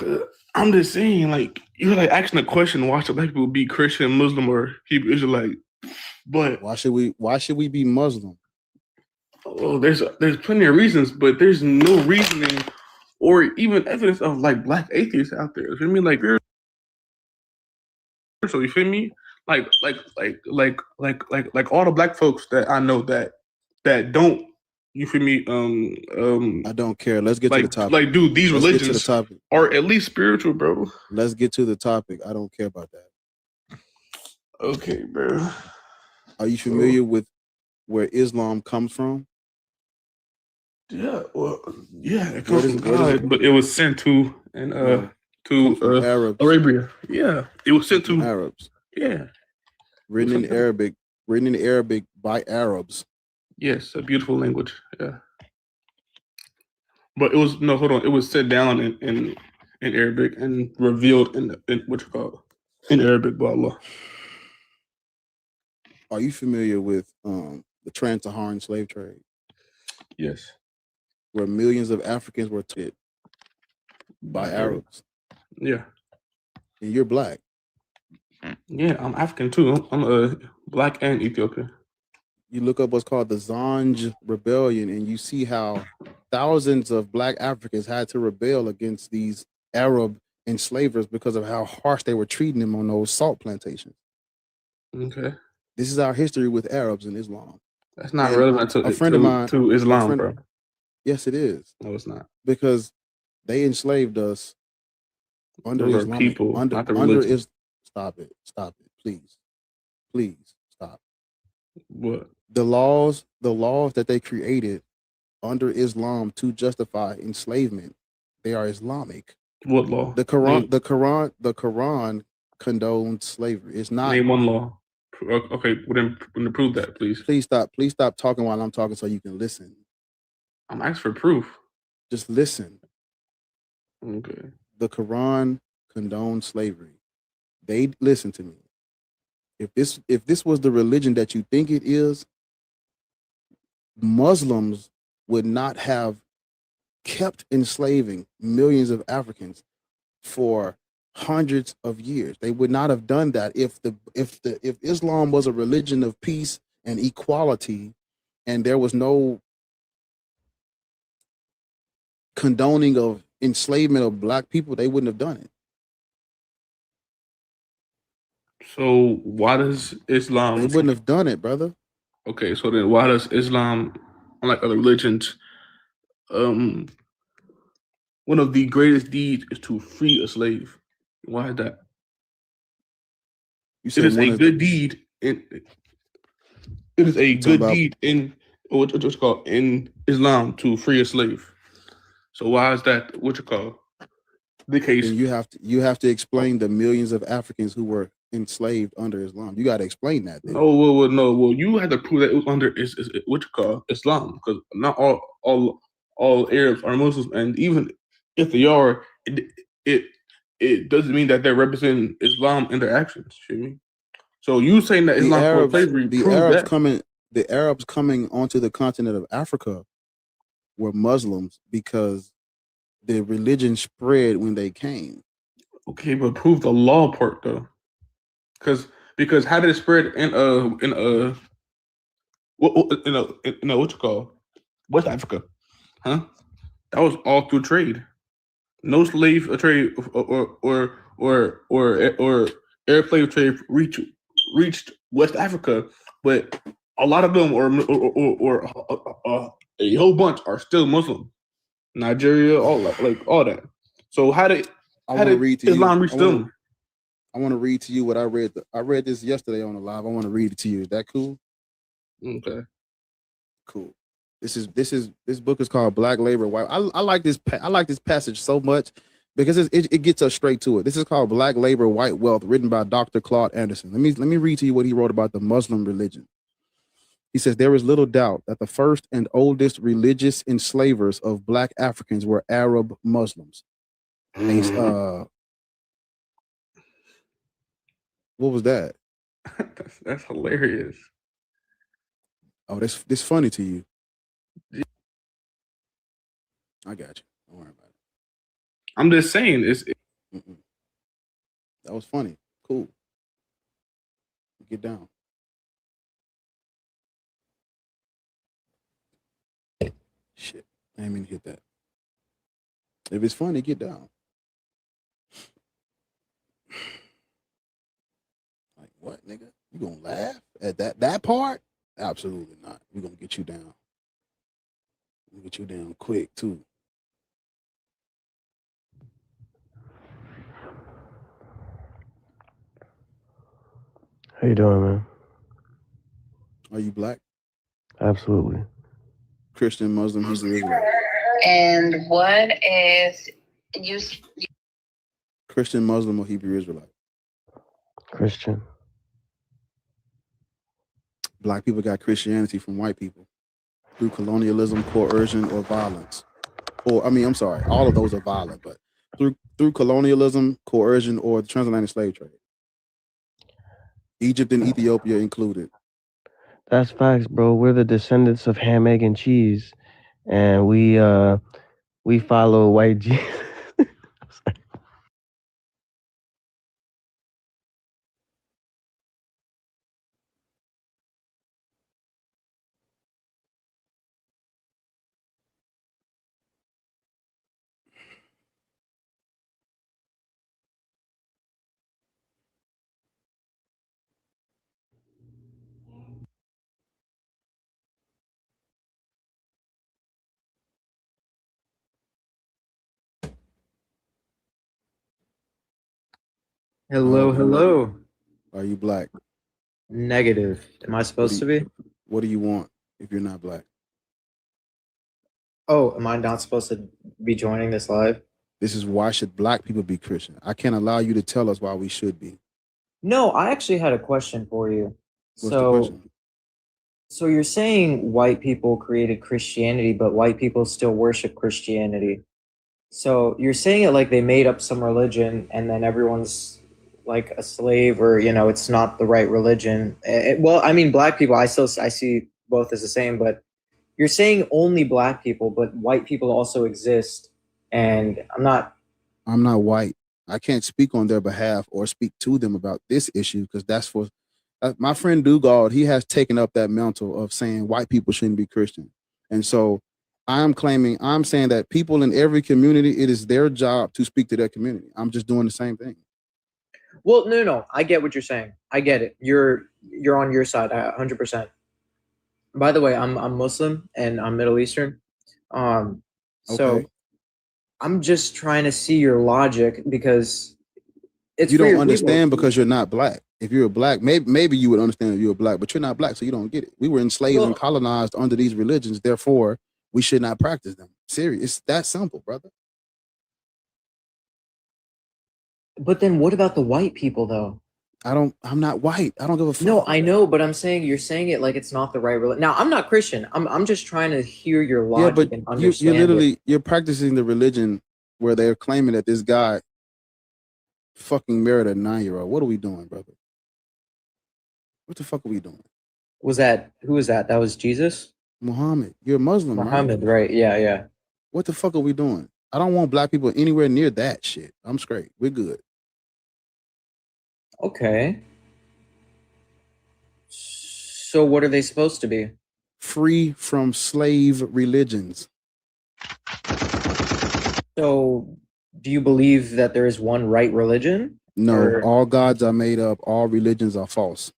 you. I'm just saying, like, you're like asking a question, why should black people be Christian, Muslim, or Hebrew Israelite? But why should we be Muslim? Oh, there's plenty of reasons, but there's no reasoning or even evidence of like black atheists out there. You feel me? Like, so you feel me? Like all the black folks that I know that don't. You feel me? I don't care. Let's get to the topic. Like, dude, these Let's religions get to the topic. Are at least spiritual, bro. Let's get to the topic. I don't care about that. Okay, bro. Are you familiar with where Islam comes from? Yeah, well, yeah, it comes from God, but it was sent to Arabs. Arabia. Yeah, it was sent to Arabs. Yeah, written in Arabic by Arabs. Yes, a beautiful language. Yeah, but it was hold on. It was set down in Arabic and revealed in what you call in Arabic by Allah. Are you familiar with the trans-Saharan slave trade? Yes. Where millions of Africans were taken by Arabs. Yeah. And you're black. Yeah, I'm African too. I'm black and Ethiopian. You look up what's called the Zanj Rebellion, and you see how thousands of black Africans had to rebel against these Arab enslavers because of how harsh they were treating them on those salt plantations. Okay. This is our history with Arabs and Islam. That's not relevant to a friend of mine to Islam, bro. Yes, it is. No, it's not. Because they enslaved us under Islamic people, Stop it, please stop. What? The laws that they created under Islam to justify enslavement, they are Islamic. What law? The Quran condones slavery. It's not. Name one law. Okay, then prove that, please. Please stop talking while I'm talking so you can listen. I'm asking for proof. Just listen. Okay. The Quran condones slavery. They listen to me. If this was the religion that you think it is, Muslims would not have kept enslaving millions of Africans for hundreds of years. They would not have done that if Islam was a religion of peace and equality, and there was no condoning of enslavement of black people. They wouldn't have done it. So why does Islam? They wouldn't have done it, brother. Okay, so then why does Islam, unlike other religions, one of the greatest deeds is to free a slave? Why is that? You It said is one a of good deed. It is a talking good about deed in what's called in Islam to free a slave. So why is that what you call the case? then you have to explain the millions of Africans who were enslaved under Islam. You got to explain that. Then. No. You had to prove that it was under is what you call Islam, because not all Arabs are Muslims, and even if they are, it it doesn't mean that they're representing Islam in their actions. You know what I mean? So you saying that The Islam for Arabs, slavery proves that? the Arabs coming onto the continent of Africa were Muslims because the religion spread when they came. Okay, but prove the law part though, because how did it spread what you call West Africa? Huh? That was all through trade. No slave trade or air slave trade reached West Africa, but a lot of them a whole bunch are still Muslim. Nigeria, all that. So how did Islam reach them? I want to read to you what I read. I read this yesterday on the live. I want to read it to you. Is that cool? Okay. Cool. This book is called Black Labor White. I like this. I like this passage so much because it gets us straight to it. This is called Black Labor White Wealth, written by Dr. Claude Anderson. Let me read to you what he wrote about the Muslim religion. He says, there is little doubt that the first and oldest religious enslavers of Black Africans were Arab Muslims. What was that? That's hilarious. Oh, this funny to you. I got you. Don't worry about it. I'm just saying that was funny. Cool. Get down. Shit. I didn't mean to hit that. If it's funny, get down. Like what, nigga? You gonna laugh at that part? Absolutely not. We're gonna get you down. We'll get you down quick too. How you doing, man? Are you Black? Absolutely. Christian, Muslim, Hebrew, Israelite. And what is you? Christian, Muslim, or Hebrew Israelite? Christian. Black people got Christianity from white people through colonialism, coercion, or violence. Or I'm sorry, all of those are violent, but through colonialism, coercion, or the transatlantic slave trade. Egypt and Ethiopia included. That's facts, bro. We're the descendants of ham, egg, and cheese, and we follow white Jesus. Hello. Are you Black? Negative. Am I supposed to be? What do you want if you're not Black? Oh, am I not supposed to be joining this live? This is why should Black people be Christian? I can't allow you to tell us why we should be. No, I actually had a question for you. What's the question? So you're saying white people created Christianity, but white people still worship Christianity. So you're saying it like they made up some religion and then everyone's like a slave, or it's not the right religion. Well, I mean, Black people, I see both as the same, but you're saying only Black people, but white people also exist. And I'm not white. I can't speak on their behalf or speak to them about this issue because that's for my friend Dugard. He has taken up that mantle of saying white people shouldn't be Christian. And so I'm saying that people in every community, it is their job to speak to their community. I'm just doing the same thing. Well, no. I get what you're saying. I get it. You're on your side, 100%. By the way, I'm Muslim and I'm Middle Eastern. So Okay. I'm just trying to see your logic because it's You for don't your people. understand because you're not black. If you're black, maybe you would understand if you were black, but you're not black, so you don't get it. We were enslaved and Well, colonized under these religions, therefore we should not practice them. Serious. It's that simple, brother. but then what about the white people though? I'm not white. I don't give a fuck. No, I know, but I'm saying you're saying it like it's not the right religion. Now, I'm not Christian. I'm just trying to hear your Yeah, logic but and you're understand it. literally you're practicing the religion where they're claiming that this guy fucking married a 9-year-old. What are we doing, brother? What the fuck are we doing? Who was that? That was Jesus? Muhammad. You're a Muslim, Muhammad, right? right? Yeah. What the fuck are we doing? I don't want black people anywhere near that shit. I'm straight. We're good. Okay. So what are they supposed to be? Free from slave religions. So do you believe that there is one right religion? No, Or- all gods are made up. All religions are false.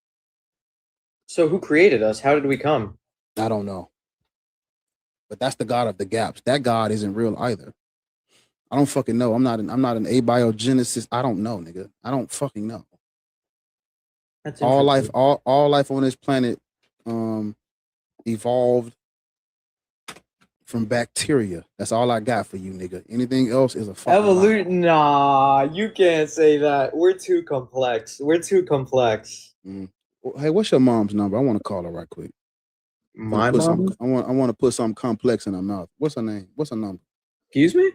So who created us? How did we come? I don't know. But that's the God of the gaps. That God isn't real either. I don't fucking know. I'm not an abiogenesis. I don't know, nigga. I don't fucking know. That's All life, interesting. all life on this planet evolved from bacteria. That's all I got for you, nigga. Anything else is a fucking lie. Evolution? Nah, you can't say that. We're too complex. Hey, what's your mom's number? I want to call her right quick. My mom? I want to put something complex in her mouth. What's her name? What's her number? Excuse me?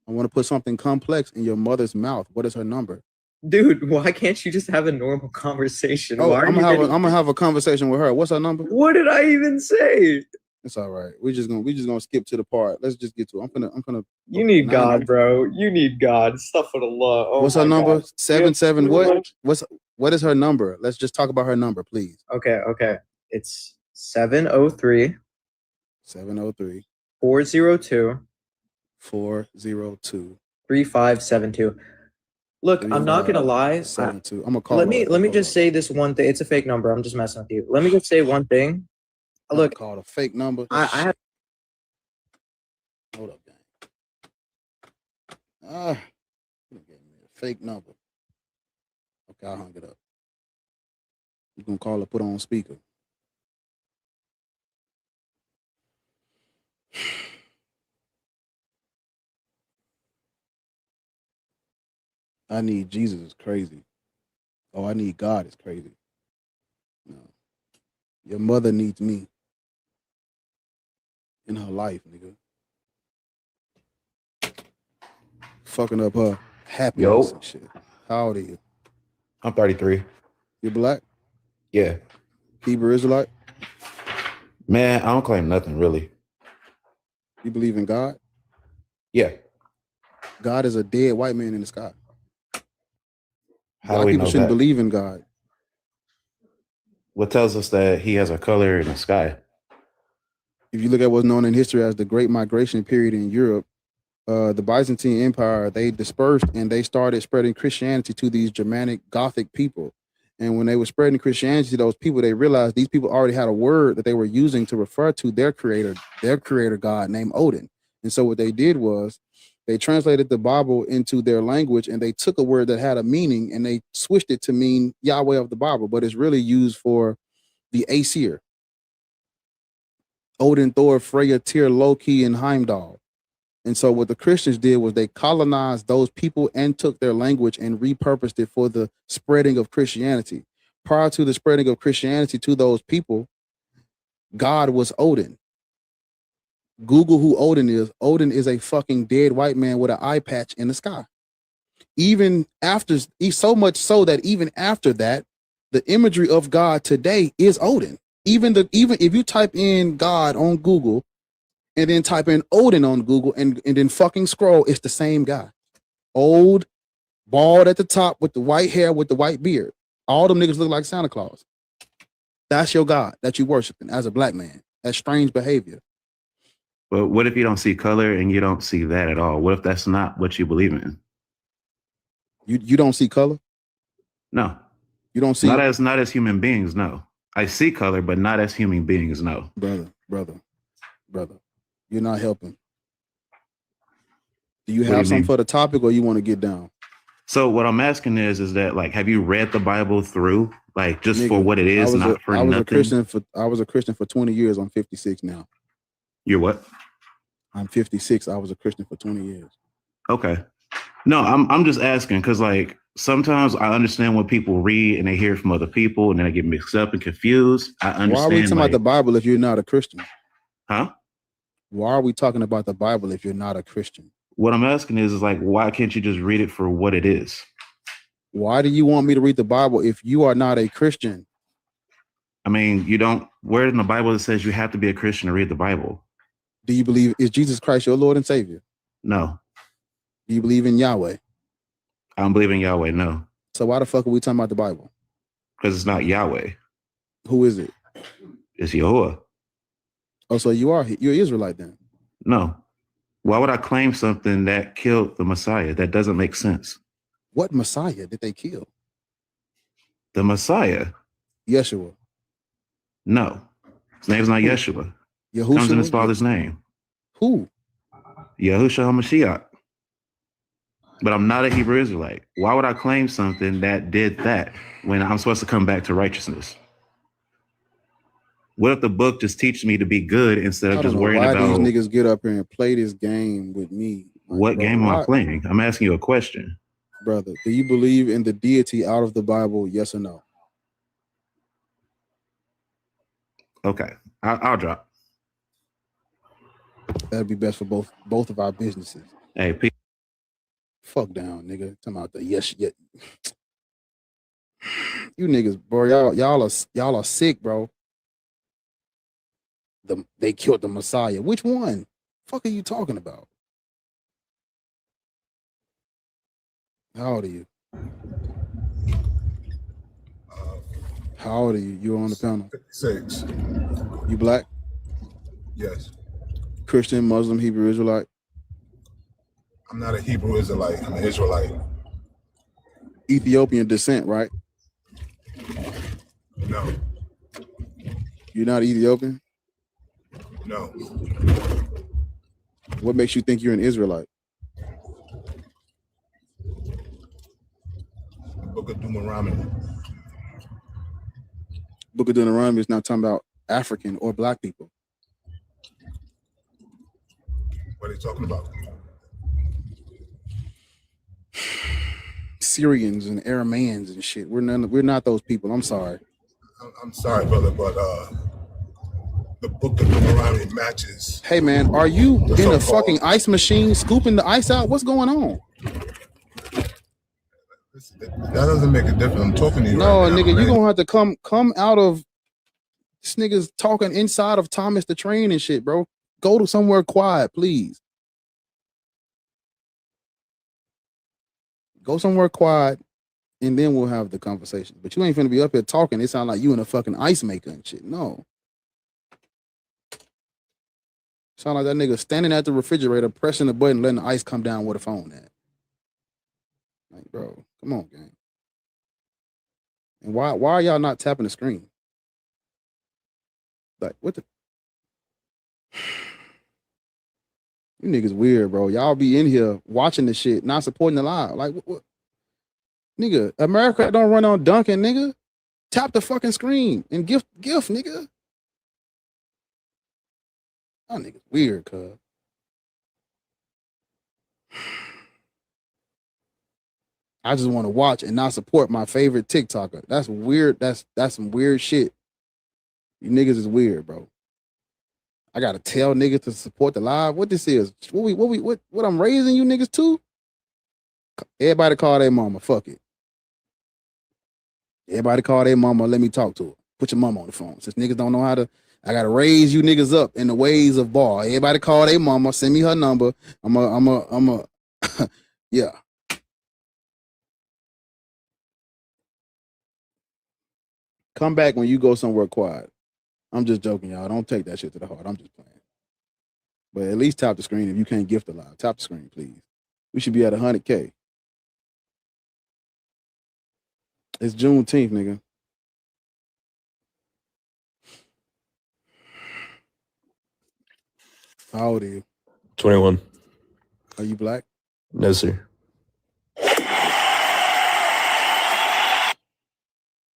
I want to put something complex in your mother's mouth. What is her number? Dude, why can't you just have a normal conversation? Oh, Why are I'm you getting... gonna have a conversation with her. What's her number? What did I even say? It's all right. We just gonna skip to the part. Let's just get to it. I'm gonna. You need God, bro. You need God. Stuff for the law. Oh, What's her number? God. 77. What is her number? Let's just talk about her number, please. Okay. It's 703 703 402 402 3572. Look, I'm not gonna lie. 72. I'm gonna call. Let me just say this one thing. It's a fake number. I'm just messing with you. Let me just say one thing. Look, called a fake number. I have. Hold up, gang. You gave me a fake number. Okay, I hung it up. You gonna call her? Put her on speaker. I need Jesus is crazy. Oh, I need God is crazy. No. Your mother needs me in her life, nigga. Fucking up her happiness and shit. How old are you? I'm 33. You black? Yeah. Hebrew Israelite? Man, I don't claim nothing really. You believe in God? Yeah. God is a dead white man in the sky. How Black do we people know shouldn't that? believe in God. What tells us that he has a color in the sky? If you look at what's known in history as the Great Migration period in Europe, the Byzantine Empire, they dispersed and they started spreading Christianity to these Germanic Gothic people. And when they were spreading Christianity to those people, they realized these people already had a word that they were using to refer to their creator God named Odin. And so what they did was they translated the Bible into their language and they took a word that had a meaning and they switched it to mean Yahweh of the Bible, but it's really used for the Aesir. Odin, Thor, Freya, Tyr, Loki, and Heimdall. And so what the Christians did was they colonized those people and took their language and repurposed it for the spreading of Christianity. Prior to the spreading of Christianity to those people, God was Odin. Google who Odin is. Odin is a fucking dead white man with an eye patch in the sky. Even after, so much so that even after that, the imagery of God today is Odin. Even if you type in God on Google, and then type in Odin on Google and then fucking scroll, it's the same guy. Old, bald at the top with the white hair with the white beard. All them niggas look like Santa Claus. That's your God that you worshiping as a black man. That's strange behavior. But what if you don't see color and you don't see that at all? What if that's not what you believe in? You don't see color? No. You don't see not as human beings, no. I see color, but not as human beings, no. brother. You're not helping. Do you What do have you something mean? for the topic, or you want to get down? So what I'm asking is that like, have you read the Bible through, like just for Nigga, what it is, not for I was nothing? I was a Christian for 20 years. I'm 56 now. You're what? I'm 56. I was a Christian for 20 years. Okay. No, I'm just asking because like sometimes I understand when people read and they hear from other people and then they get mixed up and confused. I Why are we understand talking about the like, Bible if you're not a Christian? huh? Why are we talking about the Bible if you're not a Christian? What I'm asking is like, why can't you just read it for what it is? Why do you want me to read the Bible if you are not a Christian? I mean, you don't, where in the Bible it says you have to be a Christian to read the Bible? Do you believe, is Jesus Christ your Lord and Savior? No. Do you believe in Yahweh? I don't believe in Yahweh, no. So why the fuck are we talking about the Bible? Because it's not Yahweh. Who is it? It's Yahuwah. Oh, so you're Israelite then? No. Why would I claim something that killed the Messiah? That doesn't make sense. What Messiah did they kill? The Messiah? Yeshua. No. His name's not Who? Yeshua. Yahushua? Comes in his father's name. Who? Yahushua HaMashiach. But I'm not a Hebrew Israelite. Why would I claim something that did that when I'm supposed to come back to righteousness? What if the book just teaches me to be good instead of I don't just know worrying why about these niggas get up here and play this game with me. Like, what bro, game am I why, playing? I'm asking you a question. brother? Do you believe in the deity out of the Bible? Yes or no? Okay, I'll drop. That'd be best for both of our businesses. Hey, fuck down, nigga. Talking about the yes, yeah. You niggas, bro, y'all are sick, bro. They killed the Messiah. Which one? Fuck are you talking about? How old are you? How old are you? You on the panel? 56. You black? Yes. Christian, Muslim, Hebrew, Israelite? I'm not a Hebrew Israelite. I'm an Israelite. Ethiopian descent, right? No. You're not Ethiopian? No. What makes you think you're an Israelite? The Book of Deuteronomy. Book of Deuteronomy is not talking about African or black people. What are they talking about? Syrians and Arameans and shit. We're not those people. I'm sorry. I'm sorry, brother, but the Book of Deuteronomy matches. Hey man, are you the in a so-called fucking ice machine scooping the ice out? What's going on? That doesn't make a difference. I'm talking to you No, right now. nigga, you man. gonna have to come out of this nigga's talking inside of Thomas the Train and shit, bro. Go to somewhere quiet, please. Go somewhere quiet, and then we'll have the conversation. But you ain't finna be up here talking. It sound like you in a fucking ice maker and shit. No. Sound like that nigga standing at the refrigerator, pressing the button, letting the ice come down with a phone at. Like, bro, come on, gang. And why are y'all not tapping the screen? Like, what the? You niggas weird, bro. Y'all be in here watching the shit, not supporting the live. Like, what? Nigga, America don't run on Dunkin', nigga. Tap the fucking screen and gift, nigga. Y'all niggas weird, cuz. I just want to watch and not support my favorite TikToker. That's weird. That's some weird shit. You niggas is weird, bro. I gotta tell niggas to support the live. What this is? What I'm raising you niggas to? Everybody call their mama. Fuck it. Everybody call their mama. Let me talk to her. Put your mama on the phone. Since niggas don't know how to, I gotta raise you niggas up in the ways of bar. Everybody call their mama. Send me her number. I'm a yeah. Come back when you go somewhere quiet. I'm just joking, y'all. Don't take that shit to the heart. I'm just playing. But at least tap the screen if you can't gift a lot. Tap the screen, please. We should be at 100K. It's Juneteenth, nigga. How old are you? 21. Are you black? No, sir.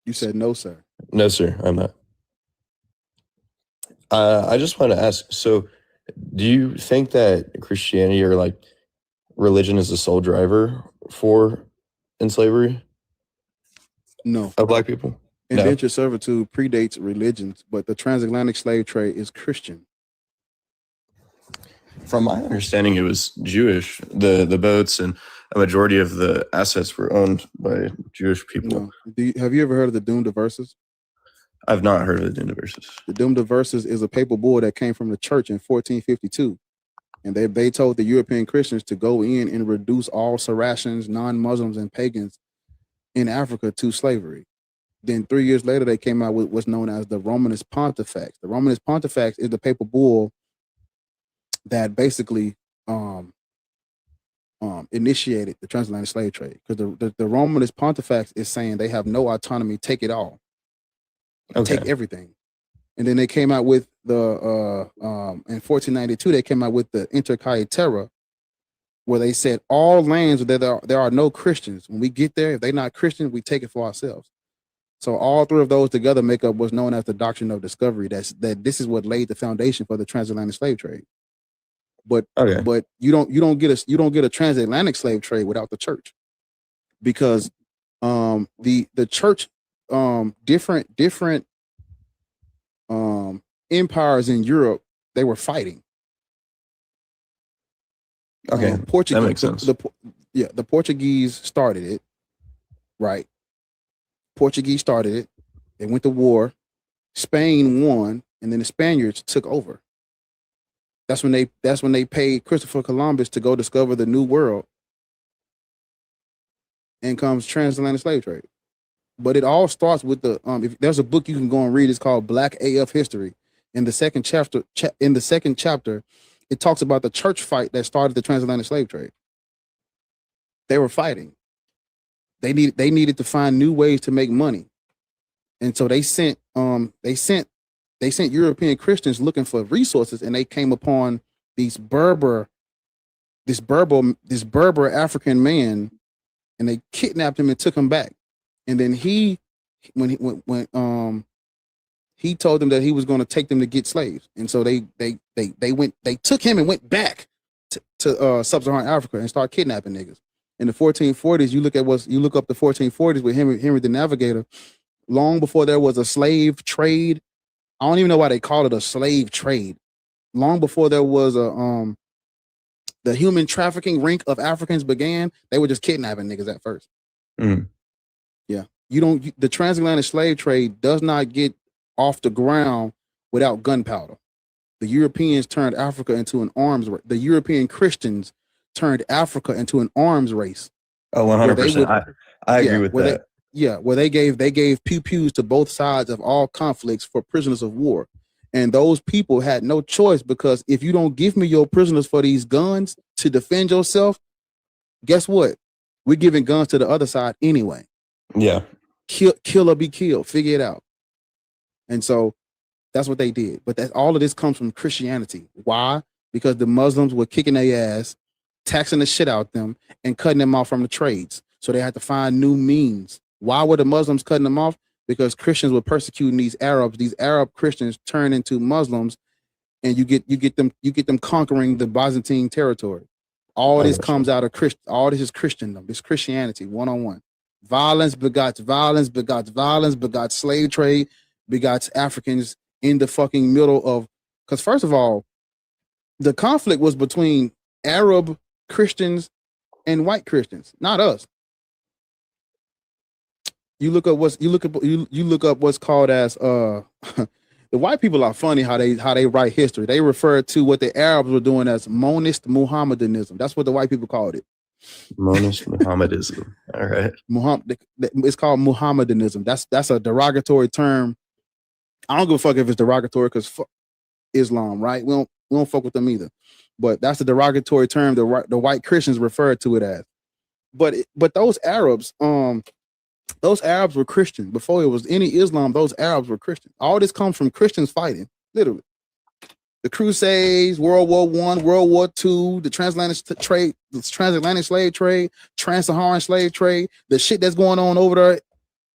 You said no, sir. No, sir. I'm not. I just want to ask, so do you think that Christianity or like religion is the sole driver for in slavery No. of black people? No. Indentured servitude predates religions, but the transatlantic slave trade is Christian. From my understanding, it was Jewish. The boats and a majority of the assets were owned by Jewish people. No. Have you ever heard of the Doom Diverses? I've not heard of the Doom Diverses. The Doom Diverses is a papal bull that came from the church in 1452. And they told the European Christians to go in and reduce all Saracens, non-Muslims, and pagans in Africa to slavery. Then 3 years later, they came out with what's known as the Romanist Pontifex. The Romanist Pontifex is the papal bull that basically initiated the transatlantic slave trade. Because the Romanist Pontifex is saying they have no autonomy, take it all. Take everything. And then they came out with the in 1492 they came out with the Inter Cae Terra, where they said all lands where there are no Christians. When we get there, if they're not Christian, we take it for ourselves. So all three of those together make up what's known as the doctrine of discovery. That this is what laid the foundation for the transatlantic slave trade. But you don't get a transatlantic slave trade without the church, because the church different empires in Europe, they were fighting. Portuguese, that makes sense. The Portuguese started it, right? Portuguese started it. They went to war. Spain won, and then the Spaniards took over. That's when they paid Christopher Columbus to go discover the New World. And comes transatlantic slave trade. But it all starts with the if there's a book you can go and read, it's called Black AF History. In the second chapter, it talks about the church fight that started the transatlantic slave trade. They were fighting. They needed to find new ways to make money. And so they sent European Christians looking for resources, and they came upon this Berber African man, and they kidnapped him and took him back. And then he told them that he was going to take them to get slaves. And so they took him and went back to sub-Saharan Africa and started kidnapping niggas. In the 1440s, you look up the 1440s with Henry the Navigator. Long before there was a slave trade, I don't even know why they call it a slave trade. Long before there was the human trafficking ring of Africans began, they were just kidnapping niggas at first. Mm. Yeah, the transatlantic slave trade does not get off the ground without gunpowder. The Europeans turned Africa into an arms race. The European Christians turned Africa into an arms race. Oh, 100%. I agree with that. Where they gave pew-pews to both sides of all conflicts for prisoners of war. And those people had no choice, because if you don't give me your prisoners for these guns to defend yourself, guess what? We're giving guns to the other side anyway. Yeah. Kill or be killed. Figure it out. And so that's what they did. But all of this comes from Christianity. Why? Because the Muslims were kicking their ass, taxing the shit out them, and cutting them off from the trades. So they had to find new means. Why were the Muslims cutting them off? Because Christians were persecuting these Arabs. These Arab Christians turn into Muslims, and you get them conquering the Byzantine territory. All this comes out of all this is Christendom. This Christianity 101. Violence begots violence, begots violence, begots slave trade, begots Africans in the fucking middle of. Because first of all, the conflict was between Arab Christians and white Christians, not us. You look up what's called as the white people are funny how they write history. They refer to what the Arabs were doing as monist Muhammadanism. That's what the white people called it. Monist Muhammadanism. All right. It's called Muhammadanism. That's a derogatory term. I don't give a fuck if it's derogatory, because fuck Islam, right? We don't fuck with them either. But that's the derogatory term the white Christians refer to it as. But those Arabs, Those Arabs were Christian. Before it was any Islam, those Arabs were Christian. All this comes from Christians fighting, literally. The Crusades, World War I, World War II, the transatlantic trade, the transatlantic slave trade, trans-Saharan slave trade, the shit that's going on over there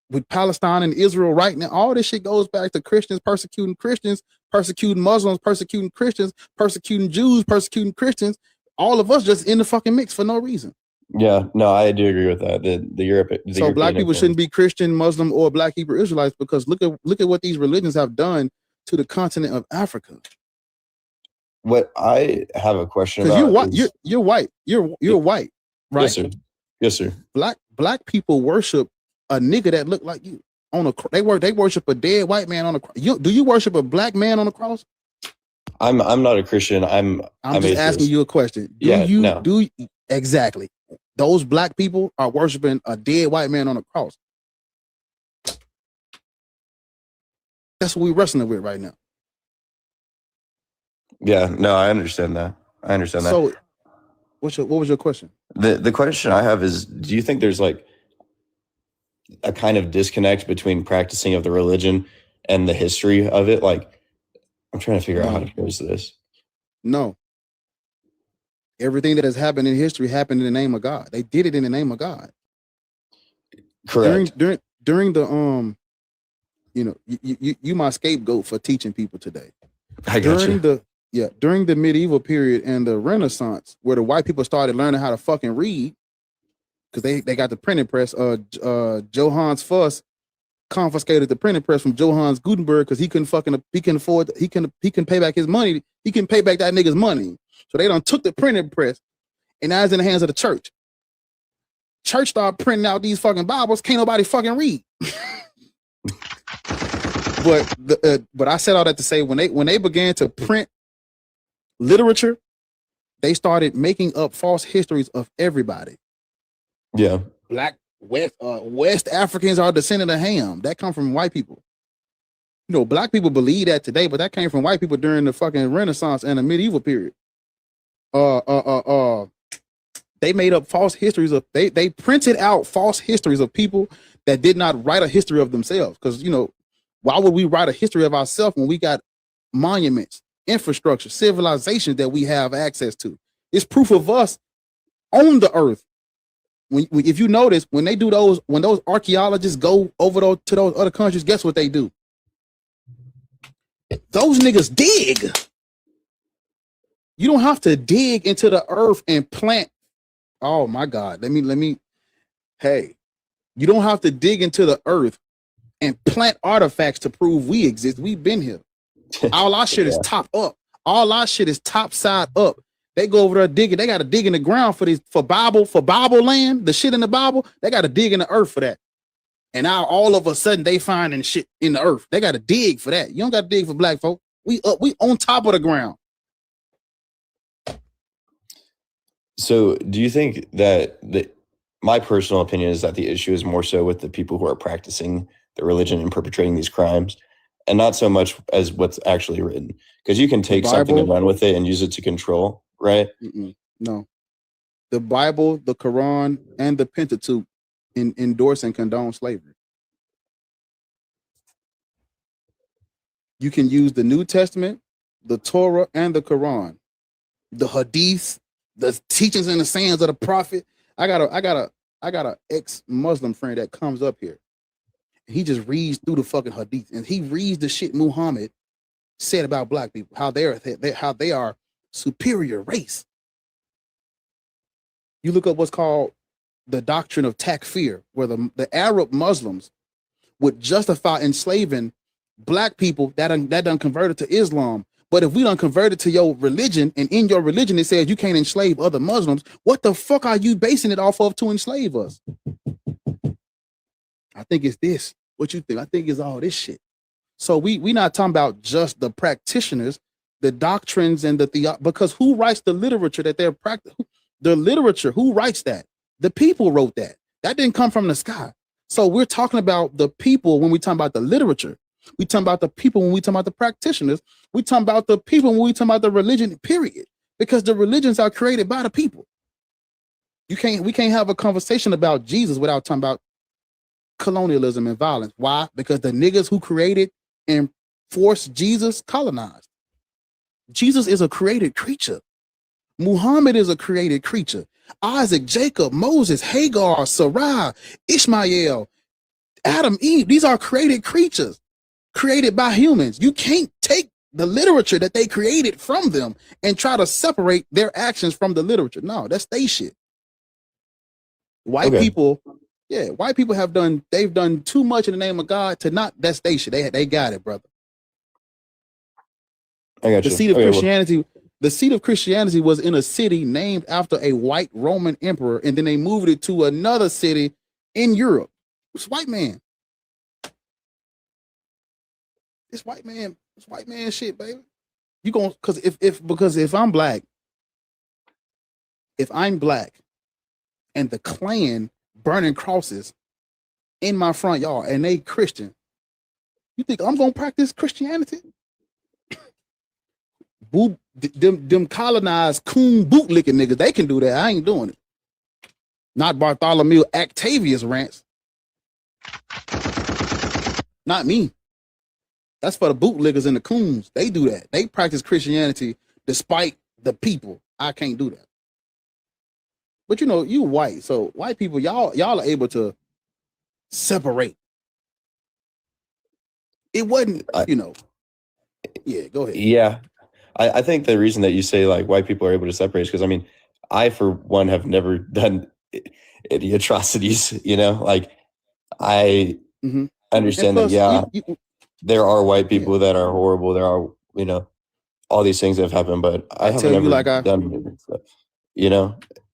with Palestine and Israel right now. All this shit goes back to Christians, persecuting Muslims, persecuting Christians, persecuting Jews, persecuting Christians. All of us just in the fucking mix for no reason. Yeah, no, I do agree with that. The Europe. So black people shouldn't be Christian, Muslim, or Black Hebrew Israelites, because look at what these religions have done to the continent of Africa. What I have a question about. You're white. You're white. You're white, right? Yes, sir. Yes, sir. Black people worship a nigga that look like you on a. They worship a dead white man on a cross. Do you worship a black man on a cross? I'm not a Christian. I'm just atheist. asking you a question. Do exactly? Those black people are worshiping a dead white man on a cross. That's what we're wrestling with right now. Yeah, no, I understand that. So, what was your question? The question I have is, do you think there's like a kind of disconnect between practicing of the religion and the history of it? Like, I'm trying to figure out how to pose this. No. Everything that has happened in history happened in the name of God. They did it in the name of God. Correct. During the you my scapegoat for teaching people today. I got you. During the medieval period and the Renaissance, where the white people started learning how to fucking read, because they got the printing press. Johannes Fuss confiscated the printing press from Johannes Gutenberg because he couldn't pay back his money. He couldn't pay back that nigga's money. So they done took the printing press, and now it's in the hands of the church. Church started printing out these fucking Bibles. Can't nobody fucking read. But I said all that to say, when they began to print literature, they started making up false histories of everybody. Yeah. Black West Africans are descendant of Ham. That come from white people. You know, black people believe that today, but that came from white people during the fucking Renaissance and the medieval period. They made up false histories of they printed out false histories of people that did not write a history of themselves. Because, you know, why would we write a history of ourselves when we got monuments, infrastructure, civilization that we have access to? It's proof of us on the earth. If you notice, when those archaeologists go over to those other countries, guess what they do? Those niggas dig. You don't have to dig into the earth and plant. Oh my God. Let me. Hey, you don't have to dig into the earth and plant artifacts to prove we exist. We've been here. All our shit is top up. All our shit is top side up. They go over there digging. They got to dig in the ground for Bible land. The shit in the Bible, they got to dig in the earth for that. And now all of a sudden they finding shit in the earth. They got to dig for that. You don't got to dig for black folk. We on top of the ground. So do you think that my personal opinion is that the issue is more so with the people who are practicing the religion and perpetrating these crimes, and not so much as what's actually written? Because you can take something and run with it and use it to control, right? No. The Bible, the Quran, and the Pentateuch endorse and condone slavery. You can use the New Testament, the Torah, and the Quran, the Hadiths, the teachings and the sayings of the prophet. I got a ex-Muslim friend that comes up here. He just reads through the fucking Hadith, and he reads the shit Muhammad said about black people, how they are superior race. You look up what's called the doctrine of takfir, where the Arab Muslims would justify enslaving black people that done converted to Islam. But if we done converted to your religion, and in your religion it says you can't enslave other Muslims, what the fuck are you basing it off of to enslave us? I think it's this. What you think? I think it's all this shit. So we not talking about just the practitioners, the doctrines, and because who writes the literature that they're practicing? The literature, who writes that? The people wrote that. That didn't come from the sky. So we're talking about the people when we talk about the literature. We talking about the people when we talk about the practitioners. We talking about the people when we talk about the religion, period. Because the religions are created by the people. We can't have a conversation about Jesus without talking about colonialism and violence. Why? Because the niggas who created and forced Jesus colonized. Jesus is a created creature. Muhammad is a created creature. Isaac, Jacob, Moses, Hagar, Sarai, Ishmael, Adam, Eve, these are created creatures, created by humans. You can't take the literature that they created from them and try to separate their actions from the literature. No, that's they shit. White people, yeah, white people they've done too much in the name of God to not, that's they shit. They got it, brother. I got The you. seat of Okay, Christianity, the seat of Christianity was in a city named after a white Roman emperor, and then they moved it to another city in Europe. It's white man. It's white man shit, baby. You going because if I'm black and the Klan burning crosses in my front yard and they Christian, you think I'm gonna practice Christianity? Them colonized coon boot licking niggas, they can do that. I ain't doing it. Not Bartholomew Octavius rants. Not me. That's for the bootlickers and the coons. They do that. They practice Christianity despite the people. I can't do that. But you know, you white, so white people, y'all are able to separate. It wasn't, yeah, go ahead. Yeah. I think the reason that you say like white people are able to separate is because, I mean, I, for one, have never done any atrocities, like I understand plus, that, there are white people that are horrible. There are, all these things that have happened, but I haven't ever done anything stuff,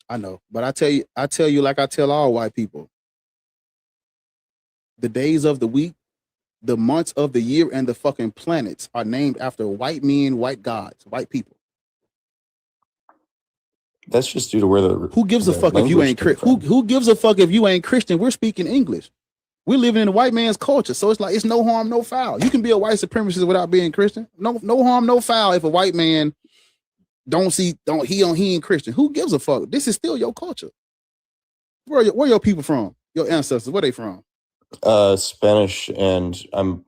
I know, but I tell you like I tell all white people, the days of the week, the months of the year, and the fucking planets are named after white men, white gods, white people. That's just due to where the who gives a fuck if you ain't who gives a fuck if you ain't Christian? We're speaking English. We're living in a white man's culture, so it's like it's no harm, no foul. You can be a white supremacist without being Christian. No harm, no foul. If a white man he ain't Christian. Who gives a fuck? This is still your culture. Where your people from? Your ancestors? Where they from? Spanish, and I'm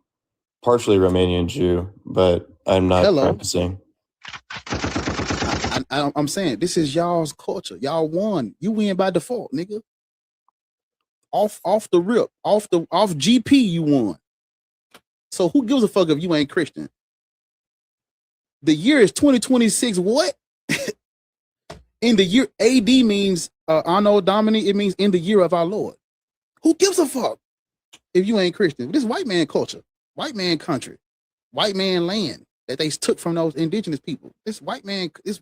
partially Romanian Jew, but I'm not practicing. I'm saying this is y'all's culture. Y'all won. You win by default, nigga. Off the rip, off GP, you won. So who gives a fuck if you ain't Christian? The year is 2026. What? In the year AD means Anno Domini. It means in the year of our Lord. Who gives a fuck if you ain't Christian? This white man culture, white man country, white man land that they took from those indigenous people. This white man, this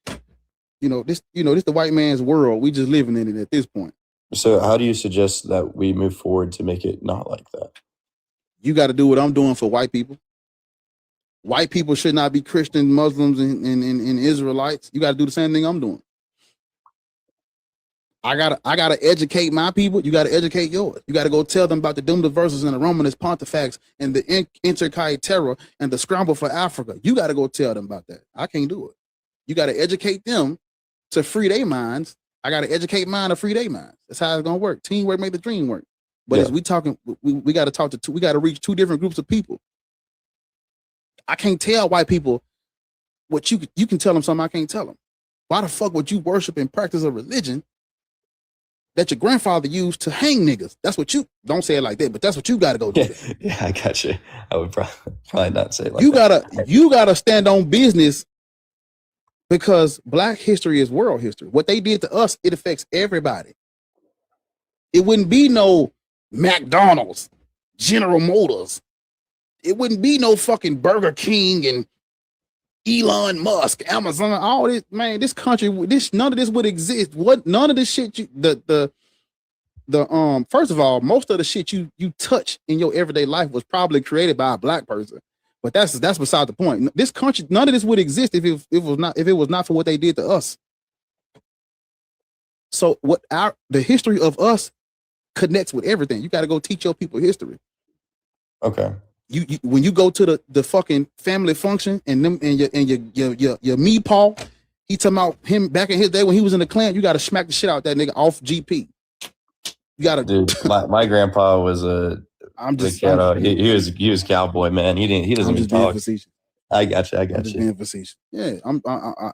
the white man's world. We just living in it at this point. So how do you suggest that we move forward to make it not like that? You got to do what I'm doing for white people. White people should not be Christian, Muslims, and Israelites. You got to do the same thing I'm doing. I gotta educate my people. You got to educate yours. You got to go tell them about the Doom Verses and the Romanist Pontifex and the Interkai Terror and the Scramble for Africa. You got to go tell them about that. I can't do it. You got to educate them to free their minds. I got to educate mine to free their minds. That's how it's gonna work. Teamwork make the dream work. But as we talking, we got to talk to we got to reach two different groups of people. I can't tell white people what you can tell them something I can't tell them. Why the fuck would you worship and practice a religion that your grandfather used to hang niggas? That's what you don't say it like that, but that's what you got to go do. Yeah, I got you. I would probably not say it like you gotta stand on business. Because Black history is world history. What they did to us, it affects everybody. It wouldn't be no McDonald's, General Motors. It wouldn't be no fucking Burger King and Elon Musk, Amazon, all this, man, this country, none of this would exist. None of this shit, first of all, most of the shit you touch in your everyday life was probably created by a Black person. But that's beside the point. This country, none of this would exist if it was not for what they did to us. So the history of us connects with everything. You got to go teach your people history. Okay. You when you go to the fucking family function and your meepaw, he talking about him back in his day when he was in the Klan. You got to smack the shit out that nigga off GP. You gotta. Dude, my grandpa was I'm the just. I'm ghetto. just being He was cowboy, man. He doesn't I'm even just being talk. facetious. I got you. I I'm got just you. being facetious. Yeah,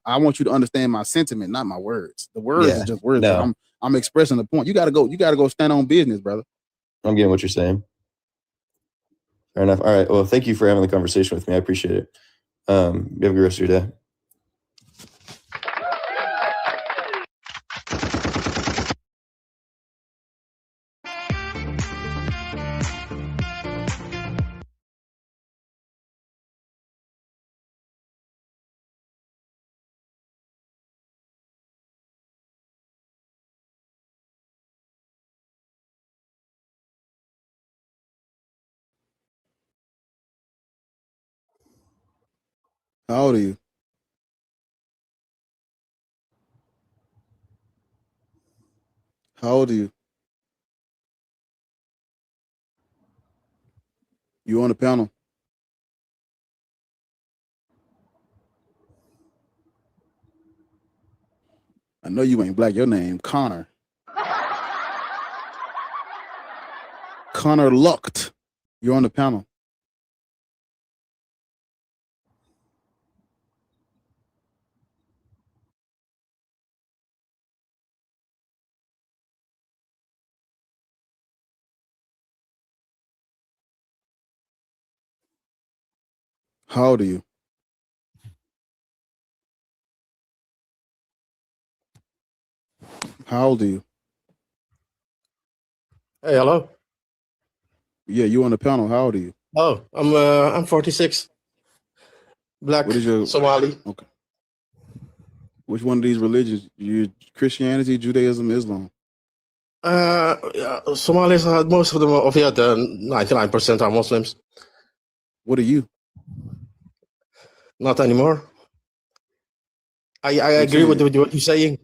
I want you to understand my sentiment, not my words. The words Yeah. is just words, No. but I'm expressing the point. You gotta go stand on business, brother. I'm getting what you're saying. Fair enough. All right. Well, thank you for having the conversation with me. I appreciate it. You have a good rest of your day. How old are you? How old are you? You on the panel? I know you ain't black. Your name Connor. Connor Lucht. You're on the panel. How old are you? How old are you? Hey, hello. Yeah, you on the panel. How old are you? Oh, I'm 46. Black What is your Somali. Okay. Which one of these religions? You Christianity, Judaism, Islam? Yeah, Somalis are most of them, the 99% are Muslims. What are you? Not anymore. I agree with what you're saying.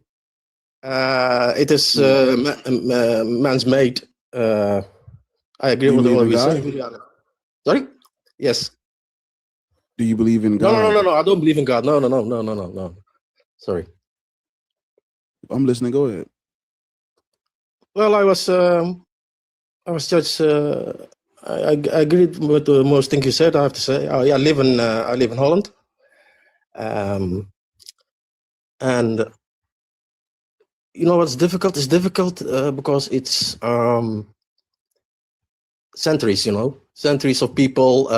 It is man's made. I agree with what you're saying. Sorry? Yes. Do you believe in No, God? no. I don't believe in God. No. Sorry. I'm listening. Go ahead. Well, I was just. I agreed with most things you said. I have to say. I live in Holland. And you know what's difficult? It's difficult because it's centuries. Centuries of people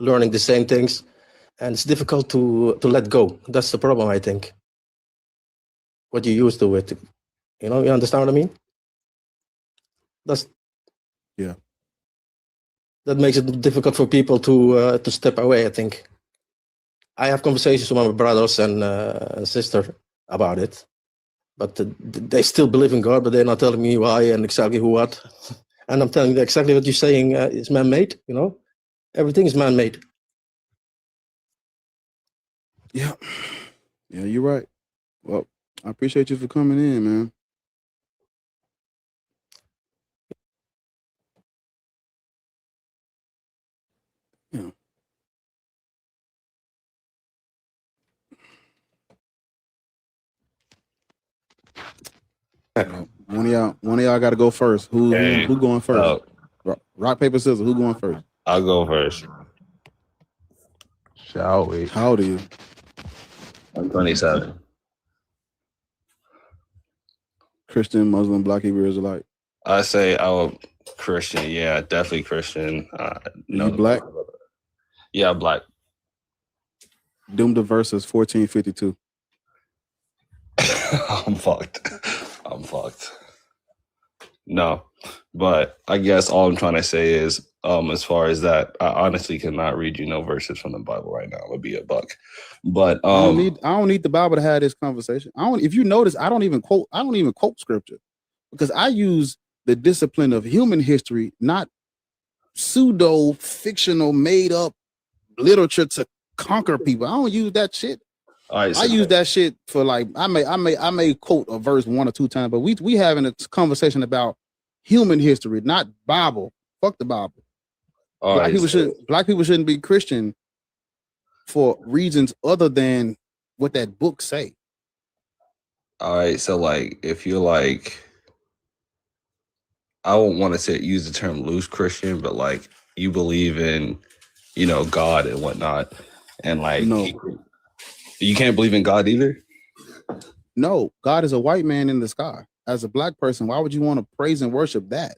learning the same things, and it's difficult to let go. That's the problem, I think. What you used to it, you understand what I mean? Yeah. That makes it difficult for people to step away, I think. I have conversations with my brothers and sister about it, but they still believe in God, but they're not telling me why and exactly who what. And I'm telling you exactly what you're saying is man-made, Everything is man-made. Yeah. Yeah, you're right. Well, I appreciate you for coming in, man. Yeah. One of y'all got to go first. Who going first? Rock, paper, scissors. Who going first? I'll go first. Shall we? How old are you? I'm 27. Christian, Muslim, Black, Hebrew, Israelite. I say I'm Christian. Yeah, definitely Christian. You black? Yeah, black. Doom the verses 1452. I'm fucked. No, but I guess all I'm trying to say is, as far as that, I honestly cannot read you no verses from the Bible right now. It would be a buck. But I don't need the Bible to have this conversation. If you notice, I don't even quote scripture, because I use the discipline of human history, not pseudo fictional made up literature to conquer people. I don't use that shit. All right, I use that shit for like I may quote a verse 1 or 2 times, but we having a conversation about human history, not Bible. Fuck the Bible. Black people shouldn't be Christian for reasons other than what that book say. all right, so like if you're like I don't want to say use the term loose Christian, but like you believe in, God and whatnot, and like No, you can't believe in God either. no, God is a white man in the sky. As a black person, why would you want to praise and worship that?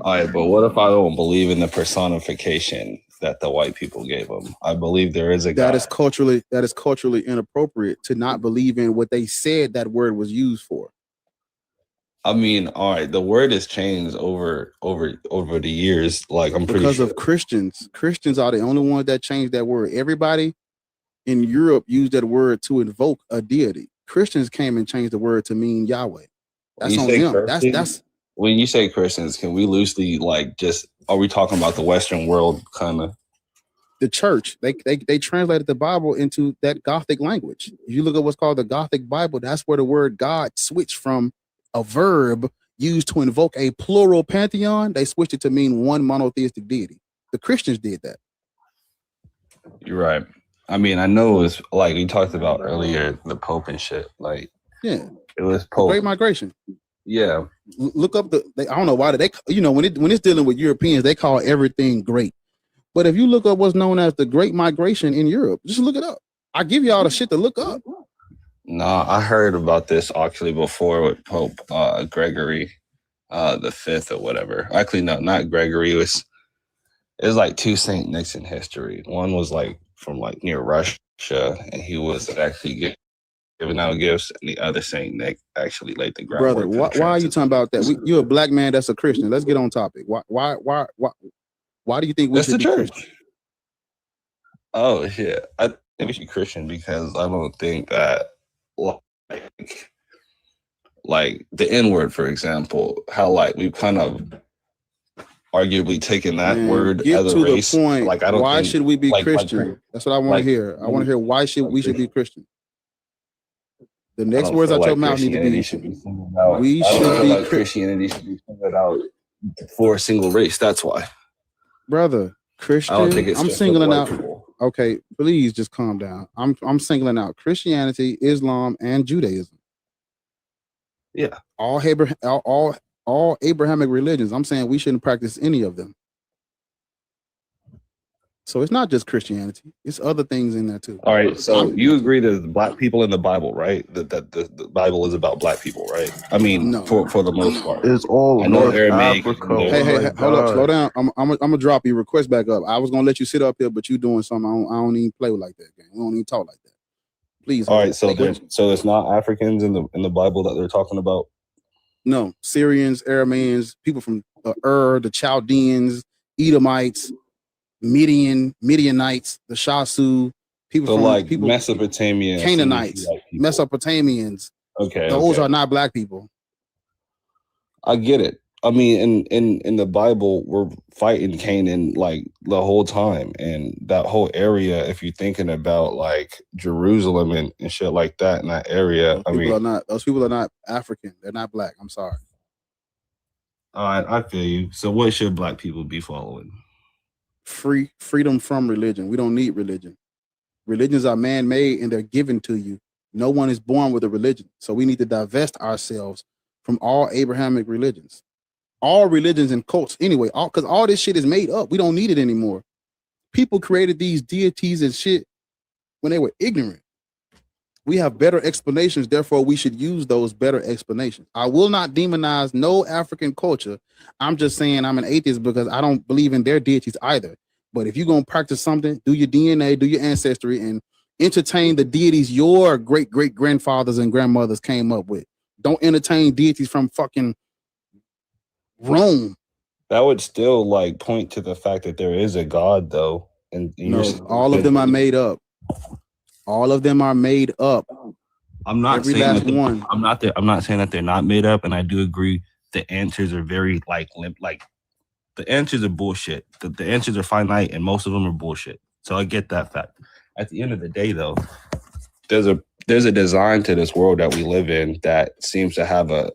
All right, but what if I don't believe in the personification that the white people gave them? I believe there is a God. That is culturally inappropriate to not believe in what they said that word was used for. I mean, all right, the word has changed over the years. Like I'm pretty Because sure of Christians. Christians are the only ones that changed that word. Everybody in Europe used that word to invoke a deity. Christians came and changed the word to mean Yahweh. That's on them. That's when you say Christians, can we loosely like just are we talking about the Western world kind of? the church. They translated the Bible into that Gothic language. If you look at what's called the Gothic Bible, that's where the word God switched from a verb used to invoke a plural pantheon. They switched it to mean one monotheistic deity. The Christians did that. You're right. I mean, I know it was like we talked about earlier, the Pope and shit. Like, Yeah, it was the Pope. Great Migration. Yeah. Look up I don't know why they when it's dealing with Europeans, they call everything great. But if you look up what's known as the Great Migration in Europe, just look it up. I give you all the shit to look up. Nah, I heard about this actually before with Pope Gregory the Fifth or whatever. Actually, no, not Gregory. It was like two Saint Nicks in history. One was like from like near Russia, and he was actually giving out gifts, and the other Saint Nick actually laid the groundwork. Brother, why are you talking about that? You're a black man that's a Christian. Let's get on topic. Why do you think we That's should the be church. Christian? Oh shit! I think we should be Christian because I don't think that like the N word, for example, how like we've kind of arguably taken that Man, word get as a to race. the point. Like I don't. Why think, should we be like, Christian? That's what I want to hear. I want to hear why we should be Christian. The I next don't words feel out your like mouth need to Christianity be. should be singled out. We I don't should feel be like Christianity should be singled out for a single race. That's why. Brother, Christian. I don't think it's I'm just for singling white out. people. Okay, please just calm down. I'm singling out Christianity, Islam, and Judaism. Yeah. All Abrahamic religions. I'm saying we shouldn't practice any of them. So it's not just Christianity; it's other things in there too. All right. So you agree that black people in the Bible, right? That the Bible is about black people, right? I mean, No. for the most part. It's all I know North Aramaic. Africa. Hey, hold up, slow down. I'm gonna drop your request back up. I was gonna let you sit up here, but you doing something. I don't even play like that, gang. We don't even talk like that. Please. All right. So there's not Africans in the Bible that they're talking about. No, Syrians, Arameans, people from the Chaldeans, Edomites, Midianites, the Shasu, people So from like Mesopotamia, Canaanites, Mesopotamians. Okay. Those are not black people. I get it. I mean, in the Bible, we're fighting Canaan like the whole time, and that whole area. If you're thinking about like Jerusalem and shit like that in that area, Those people are not African. They're not black. I'm sorry. All right, I feel you. So, what should black people be following? Freedom from religion. We don't need religion. Religions are man-made and they're given to you. No one is born with a religion, so we need to divest ourselves from all Abrahamic religions. All religions and cults anyway, because all this shit is made up. We don't need it anymore. People created these deities and shit when they were ignorant. We have better explanations, therefore we should use those better explanations. I will not demonize no African culture. I'm just saying I'm an atheist because I don't believe in their deities either. But if you're going to practice something, do your DNA, do your ancestry, and entertain the deities your great-great-grandfathers and grandmothers came up with. Don't entertain deities from fucking Rome. That would still like point to the fact that there is a God, though. And no, all of them are made up. All of them are made up. I'm not every saying last one. I'm not saying that they're not made up, and I do agree the answers are very like the answers are bullshit. The answers are finite, and most of them are bullshit. So I get that fact. At the end of the day, though, there's a design to this world that we live in that seems to have a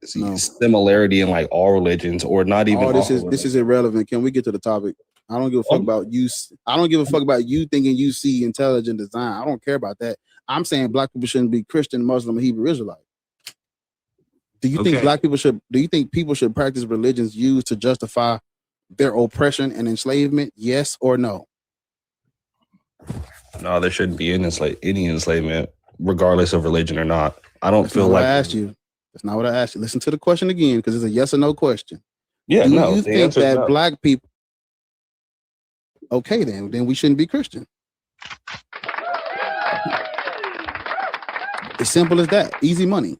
similarity in like all religions, or not even. This is irrelevant. Can we get to the topic? I don't give a fuck about you. I don't give a fuck about you thinking you see intelligent design. I don't care about that. I'm saying black people shouldn't be Christian, Muslim, or Hebrew Israelite. Do you think black people should? Do you think people should practice religions used to justify their oppression and enslavement? Yes or no? No, there shouldn't be any enslavement, regardless of religion or not. I don't That's feel not what like I asked you. That's not what I asked you. Listen to the question again, because it's a yes or no question. Yeah, Do no. you The think answer is that no. black people? Okay, then we shouldn't be Christian. As simple as that. Easy money.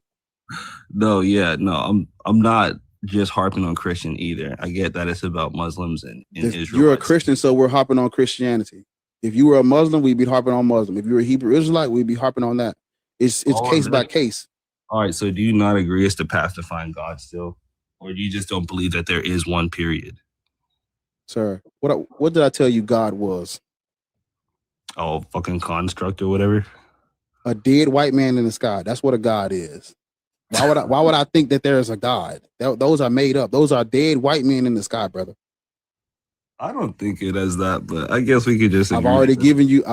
No, yeah, no. I'm not just harping on Christian either. I get that it's about Muslims and Israel. You're a Christian, so we're harping on Christianity. If you were a Muslim, we'd be harping on Muslim. If you were a Hebrew Israelite, we'd be harping on that. It's case by case. All right, so do you not agree it's the path to find God still? Or do you just don't believe that there is one period? Sir, what did I tell you God was? Oh, fucking construct or whatever? A dead white man in the sky. That's what a God is. Why would I think that there is a God? Those are made up. Those are dead white men in the sky, brother. I don't think it as that, but I guess we could just agree. I've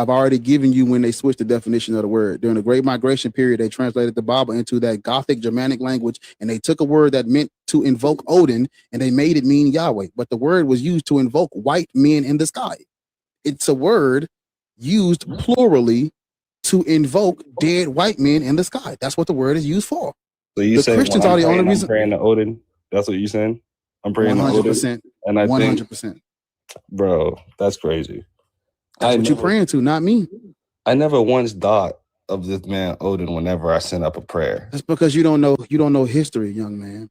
already given you when they switched the definition of the word. During the Great Migration period, they translated the Bible into that Gothic Germanic language, and they took a word that meant to invoke Odin, and they made it mean Yahweh. But the word was used to invoke white men in the sky. It's a word used plurally to invoke dead white men in the sky. That's what the word is used for. So you say Christians are the only reason. I'm praying to Odin. That's what you're saying? I'm praying to Odin. 100%. And I 100%. Bro, that's crazy. That's what you're praying to, not me. I never once thought of this man Odin whenever I sent up a prayer. That's because you don't know history, young man.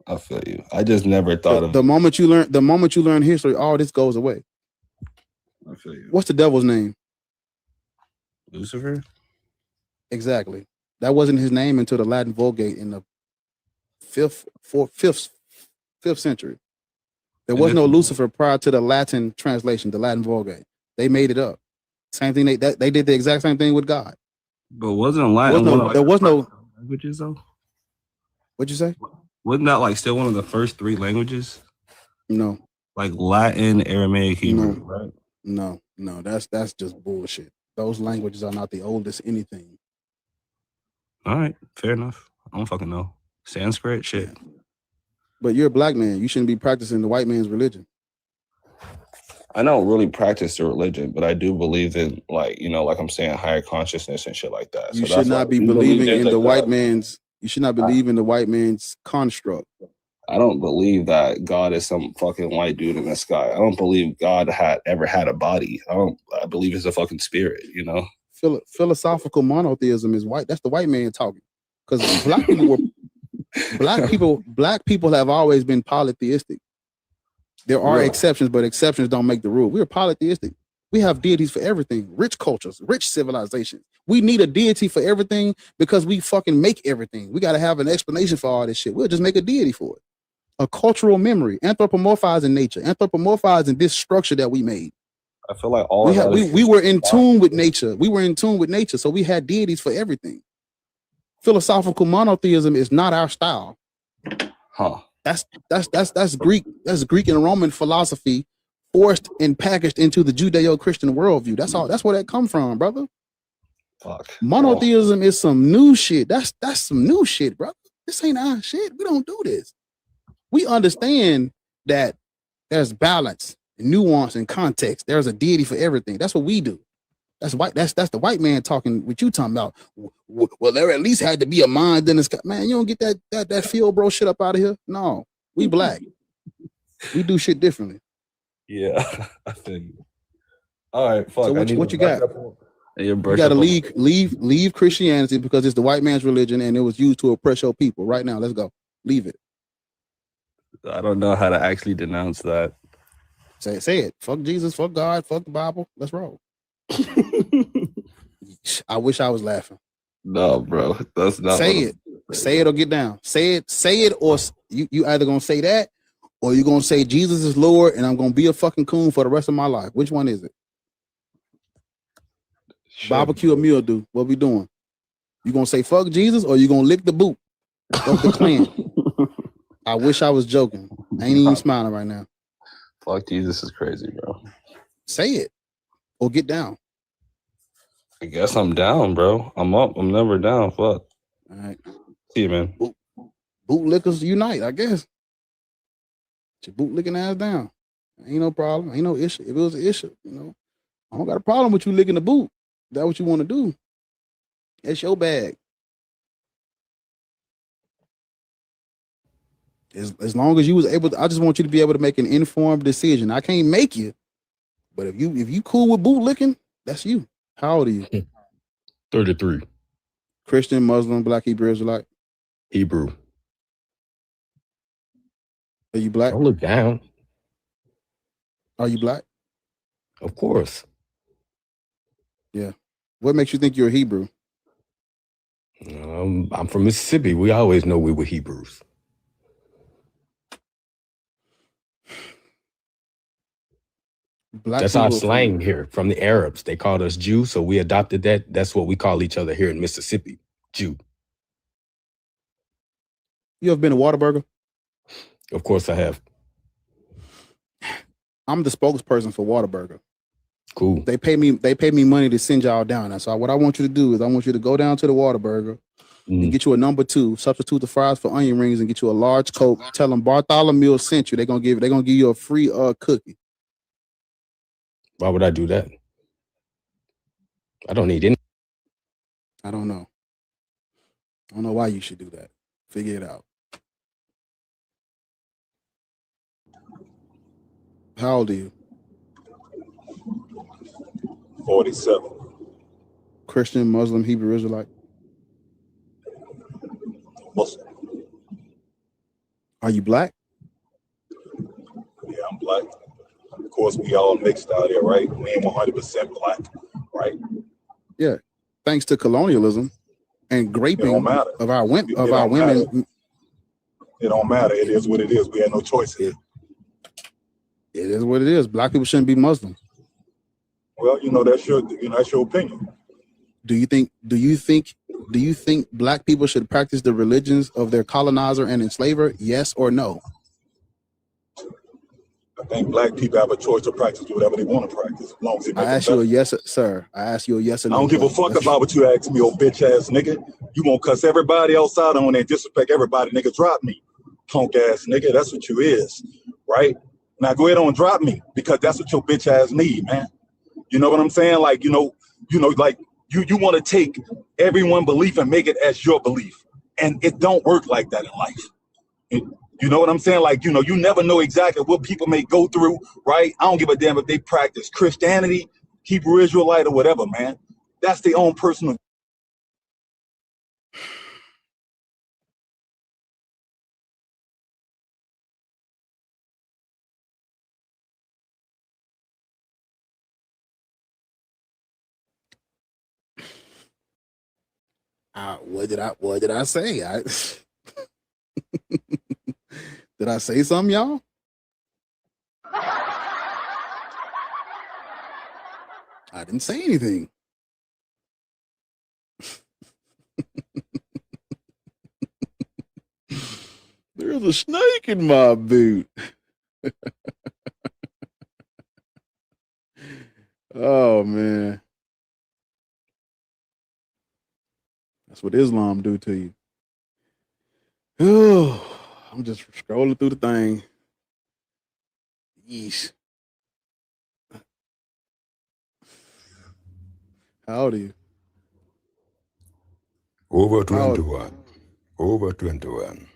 I feel you. I just never thought of the moment you learn history, all this goes away. I feel you. What's the devil's name? Lucifer? Exactly. That wasn't his name until the Latin Vulgate in the fifth century. There was no Lucifer prior to the Latin translation, the Latin Vulgate. They made it up. Same thing. They did the exact same thing with God. But wasn't Latin there was no languages though? What'd you say? Wasn't that like still one of the first three languages? No. Like Latin, Aramaic, Hebrew, right? No. That's just bullshit. Those languages are not the oldest anything. All right, fair enough. I don't fucking know. Sanskrit, shit. But you're a black man. You shouldn't be practicing the white man's religion. I don't really practice the religion, but I do believe in, like, like I'm saying, higher consciousness and shit like that. You should not be believing in the white man's. You should not believe in the white man's construct. I don't believe that God is some fucking white dude in the sky. I don't believe God ever had a body. I believe it's a fucking spirit, Philosophical monotheism is white. That's the white man talking. Because black people have always been polytheistic. There are exceptions, but exceptions don't make the rule. We're polytheistic. We have deities for everything. Rich cultures, rich civilizations. We need a deity for everything because we fucking make everything. We got to have an explanation for all this shit. We'll just make a deity for it. A cultural memory, anthropomorphizing nature, anthropomorphizing this structure that we made. I feel like we were in tune with nature. We were in tune with nature, so we had deities for everything. Philosophical monotheism is not our style. Huh. That's Greek. That's Greek and Roman philosophy forced and packaged into the Judeo-Christian worldview. That's where that come from, brother. Fuck. Monotheism is some new shit. That's some new shit, brother. This ain't our shit. We don't do this. We understand that there's balance, and nuance, and context. There's a deity for everything. That's what we do. That's white. That's the white man talking. What you talking about? Well, there at least had to be a mind in the sky. Man, you don't get that field bro shit up out of here. No, we black. We do shit differently. Yeah, I feel you. All right, fuck. So what you got? You got to leave Christianity because it's the white man's religion and it was used to oppress your people. Right now, let's go. Leave it. I don't know how to actually denounce that. Say it. Fuck Jesus. Fuck God. Fuck the Bible. Let's roll. I wish I was laughing. No, bro, that's not. Say it. Say it or get down. Say it, or you either gonna say that or you're gonna say Jesus is Lord and I'm gonna be a fucking coon for the rest of my life. Which one is it? Sure. Barbecue or meal do? What we doing? You gonna say fuck Jesus or you gonna lick the boot of the clan? I wish I was joking. I ain't even smiling right now. Fuck Jesus is crazy, bro. Say it or get down. I guess I'm down, bro. I'm up. I'm never down. Fuck. All right. See you, man. Bootlickers unite, I guess. Get your bootlicking ass down. Ain't no problem. Ain't no issue. If it was an issue, I don't got a problem with you licking the boot. If that's what you want to do. It's your bag. As long as you was able to, I just want you to be able to make an informed decision. I can't make you, but if you cool with bootlicking, that's you. How old are you? 33. Christian, Muslim, Black, Hebrew, Israelite? Hebrew. Are you black? Don't look down. Are you black? Of course. Yeah. What makes you think you're a Hebrew? I'm from Mississippi. We always know we were Hebrews. That's our slang here from the Arabs. They called us Jew, so we adopted that. That's what we call each other here in Mississippi, Jew. You ever been to Whataburger? Of course I have. I'm the spokesperson for Whataburger. Cool. They pay me money to send y'all down. And so what I want you to do is I want you to go down to the Whataburger and get you a number 2, substitute the fries for onion rings, and get you a large Coke. Tell them Bartholomew sent you. They're gonna give you a free cookie. Why would I do that? I don't need any. I don't know. I don't know why you should do that. Figure it out. How old are you? 47. Christian, Muslim, Hebrew, Israelite? Muslim. Are you black? Yeah, I'm black. Of course, we all mixed out here, right? We ain't 100% black, right? Yeah. Thanks to colonialism and graping of our women. It don't matter. It is what it is. We had no choices. It is what it is. Black people shouldn't be Muslim. Well, that's your opinion. Do you think black people should practice the religions of their colonizer and enslaver? Yes or no? I think black people have a choice to practice whatever they want to practice, as long as it I makes asked them you a better. yes, sir. I asked you a yes or no. I don't give a fuck about what you ask me, old bitch ass nigga. You gonna cuss everybody else out on there, disrespect everybody, nigga. Drop me, punk ass nigga. That's what you is, right? Now go ahead on, drop me, because that's what your bitch ass need, man. You know what I'm saying? Like, you want to take everyone's belief and make it as your belief, and it don't work like that in life. You know what I'm saying? Like, you never know exactly what people may go through, right? I don't give a damn if they practice Christianity, Hebrew Israelite, or whatever, man. That's their own personal. What did I say? Did I say something, y'all? I didn't say anything. There's a snake in my boot. Oh man. That's what Islam do to you. Oh, I'm just scrolling through the thing. Yeesh. How old are you? Over 21. Over 21.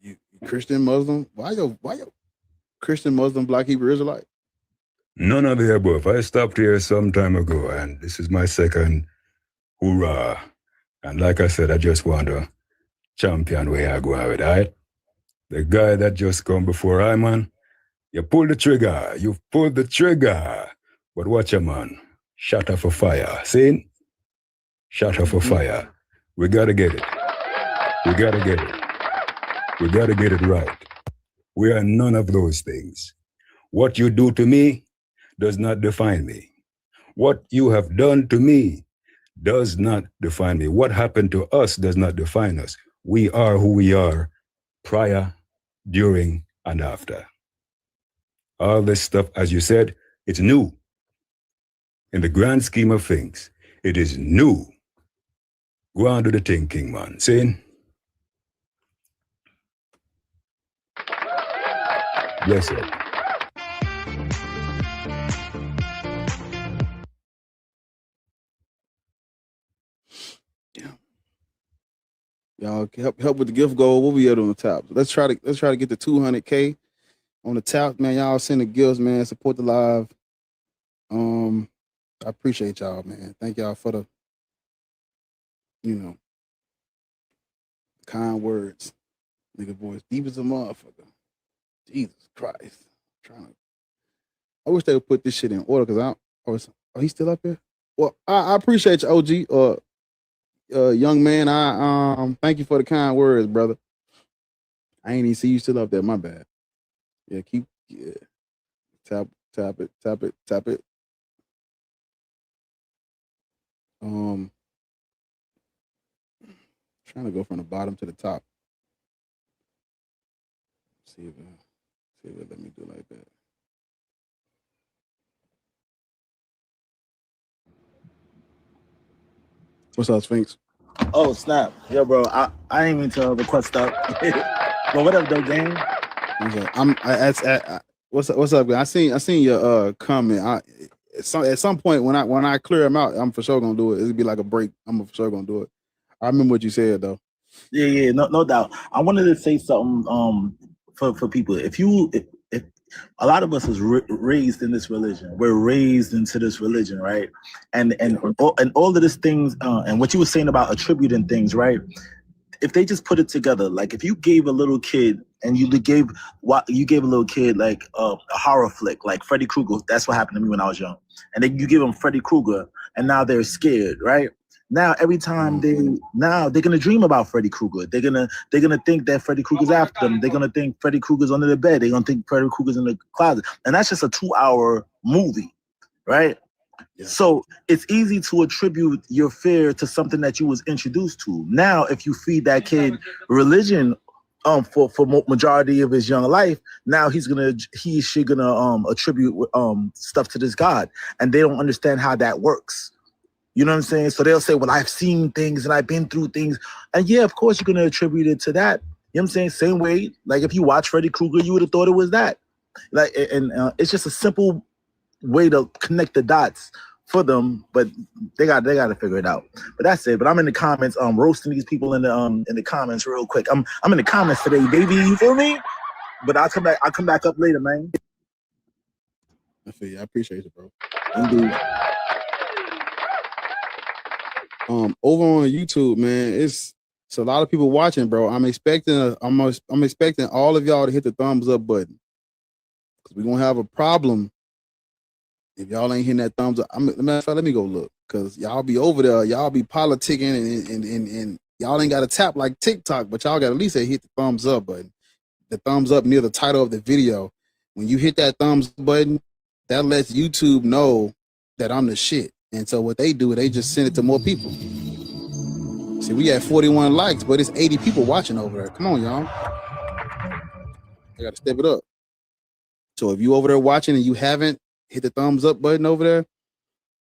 You Christian, Muslim? Why you Christian, Muslim, Black, Hebrew, Israelite? None of the above. I stopped here some time ago, and this is my second hoorah. And like I said, I just want to champion where I go with, all right? The guy that just come before I, man, you pull the trigger. You pull the trigger. But watch a man. Shot off a fire. See? Shot off a fire. We got to get it. We got to get it. We got to get it right. We are none of those things. What you do to me does not define me. What you have done to me does not define me. What happened to us does not define us. We are who we are prior, during, and after. All this stuff, as you said, it's new. in the grand scheme of things, it is new. Go on to the thing, King man. Saying, yes, sir. Y'all help with the gift goal. What we at on the top? Let's try to get the 200K on the top, man. Y'all send the gifts, man. Support the live. I appreciate y'all, man. Thank y'all for the, kind words. Nigga voice deep as a motherfucker. Jesus Christ. I wish they would put this shit in order because he's still up here? Well, I appreciate you, OG. Young man, I thank you for the kind words, brother. I ain't even see you still up there. My bad. Yeah, tap it. Trying to go from the bottom to the top. See if it let me do like that. What's up, Sphinx? Oh snap! Yo, bro, I ain't even to request up. But what up, though, gang? What's up, guys? I seen your comment. At some point when I clear them out, I'm for sure gonna do it. It'll be like a break. I'm for sure gonna do it. I remember what you said though. Yeah, no doubt. I wanted to say something for people. If a lot of us is raised in this religion, we're raised into this religion, right? And all of these things, and what you were saying about attributing things, right? If they just put it together, like if you gave a little kid and you gave a little kid like a horror flick, like Freddy Krueger, that's what happened to me when I was young. And then you give them Freddy Krueger, and now they're scared, right? Now every time they're gonna dream about Freddy Krueger. They're gonna think that Freddy Krueger's after them. They're gonna think Freddy Krueger's under the bed. They're gonna think Freddy Krueger's in the closet, and that's just a 2-hour movie, right? Yeah. So it's easy to attribute your fear to something that you was introduced to. Now, if you feed that kid religion, for majority of his young life, now he or she gonna attribute stuff to this God, and they don't understand how that works. You know what I'm saying? So they'll say, well, I've seen things and I've been through things. And yeah, of course, you're going to attribute it to that. You know what I'm saying? Same way, like if you watch Freddy Krueger, you would have thought it was that. Like, and it's just a simple way to connect the dots for them, but they got to figure it out. But that's it. But I'm in the comments, roasting these people in the comments real quick. I'm in the comments today, baby. You feel me? But I'll come back up later, man. I feel you. I appreciate it, bro. Indeed. Over on YouTube, man, it's a lot of people watching, bro. I'm expecting all of y'all to hit the thumbs up button, because we're gonna have a problem if y'all ain't hitting that thumbs up. Matter of fact, let me go look, because y'all be over there, y'all be politicking and y'all ain't got to tap like TikTok, but y'all got to at least hit the thumbs up button. The thumbs up near the title of the video. When you hit that thumbs button, that lets YouTube know that I'm the shit. And so what they do, they just send it to more people. See, we got 41 likes, but it's 80 people watching over there. Come on, y'all. I got to step it up. So if you over there watching and you haven't hit the thumbs up button over there,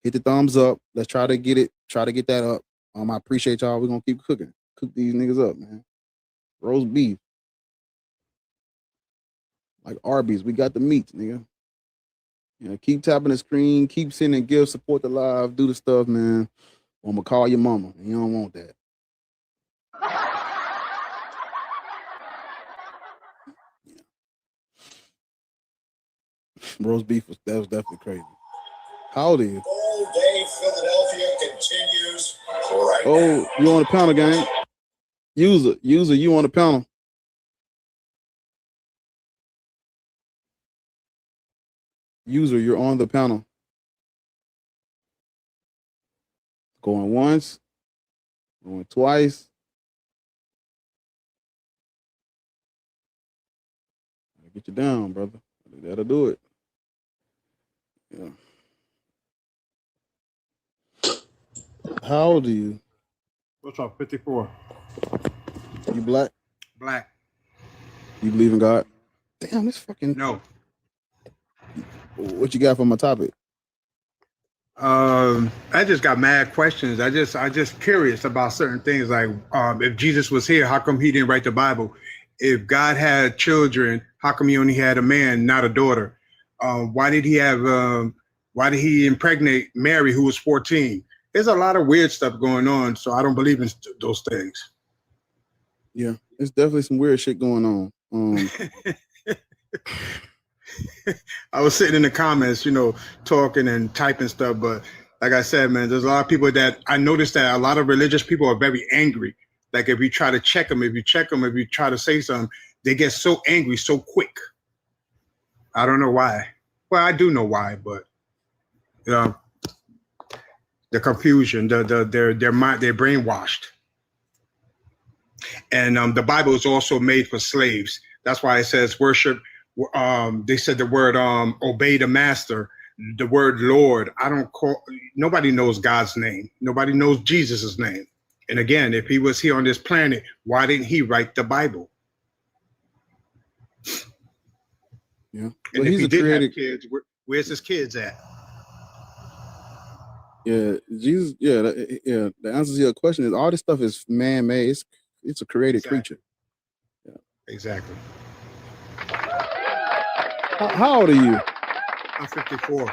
hit the thumbs up. Let's try to get that up. I appreciate y'all. We're going to keep cooking. Cook these niggas up, man. Roast beef. Like Arby's, we got the meats, nigga. Keep tapping the screen, keep sending gifts, support the live, do the stuff, man. I'm gonna call your mama, and you don't want that. Yeah. Roast beef was definitely crazy. How old are you? All day Philadelphia continues right now. You on the panel, gang? User, you on the panel? User, you're on the panel. Going once, going twice. Get you down, brother. That'll do it. Yeah. How old are you? What's up, 54? You black? Black. You believe in God? Damn, this fucking... No. What you got for my topic? I just got mad questions. I just curious about certain things. Like, if Jesus was here, how come he didn't write the Bible? If God had children, how come he only had a man, not a daughter? Why did he have? Why did he impregnate Mary, who was 14? There's a lot of weird stuff going on, so I don't believe in those things. Yeah, it's definitely some weird shit going on. I was sitting in the comments, talking and typing stuff, but like I said, man, there's a lot of people that I noticed that a lot of religious people are very angry. Like if you try to check them, if you try to say something, they get so angry so quick. I don't know why. Well, I do know why, but the confusion, their mind, they're brainwashed. And the Bible is also made for slaves. That's why it says worship. They said the word obey the master. The word Lord. Nobody knows God's name. Nobody knows Jesus's name. And again, if he was here on this planet, why didn't he write the Bible? Yeah. And if he did have kids, where's his kids at? Yeah, Jesus. Yeah, the answer to your question is all this stuff is man-made. It's a created creature. Yeah. Exactly. How old are you? I'm 54.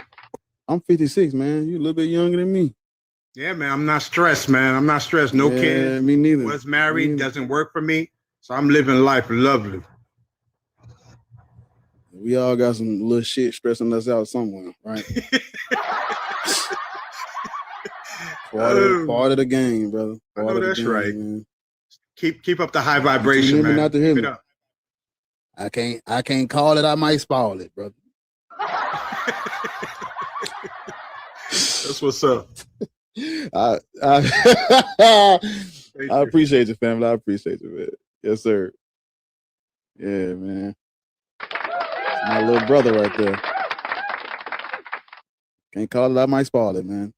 I'm 56, man. You a little bit younger than me. Yeah, man. I'm not stressed, man. I'm not stressed. No kids. Me neither. Was married. Doesn't work for me. So I'm living life lovely. We all got some little shit stressing us out somewhere, right? Part of the game, brother. I know that's game, right. Man. Keep up the high vibration, man. Not to hear Keep me. it up. I can't call it. I might spoil it, brother. That's what's up. I appreciate you, family. I appreciate you, man. Yes, sir. Yeah, man. It's my little brother right there. Can't call it. I might spoil it, man.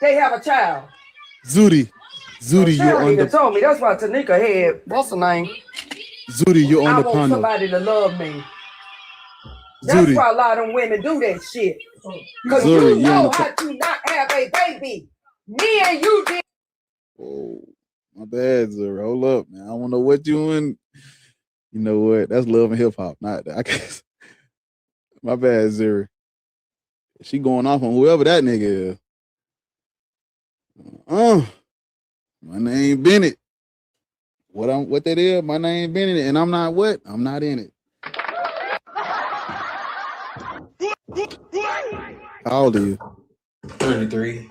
They have a child. Zudi, you you're on the. told me. That's why Tanika had. What's the name? Zudi, you're on I the want panel. somebody to love me. That's Zudi. why a lot of them women do that shit. Because Zudi, you know how to not have a baby. Me and you did. Oh, my bad, Zuri. Hold up, man. I don't know what you in. You know what? That's love and hip hop. Not I guess. My bad, Zuri. She going off on whoever that nigga is. My name Bennett. What that is? My name Bennett, and I'm not what? I'm not in it. How old are you? 33.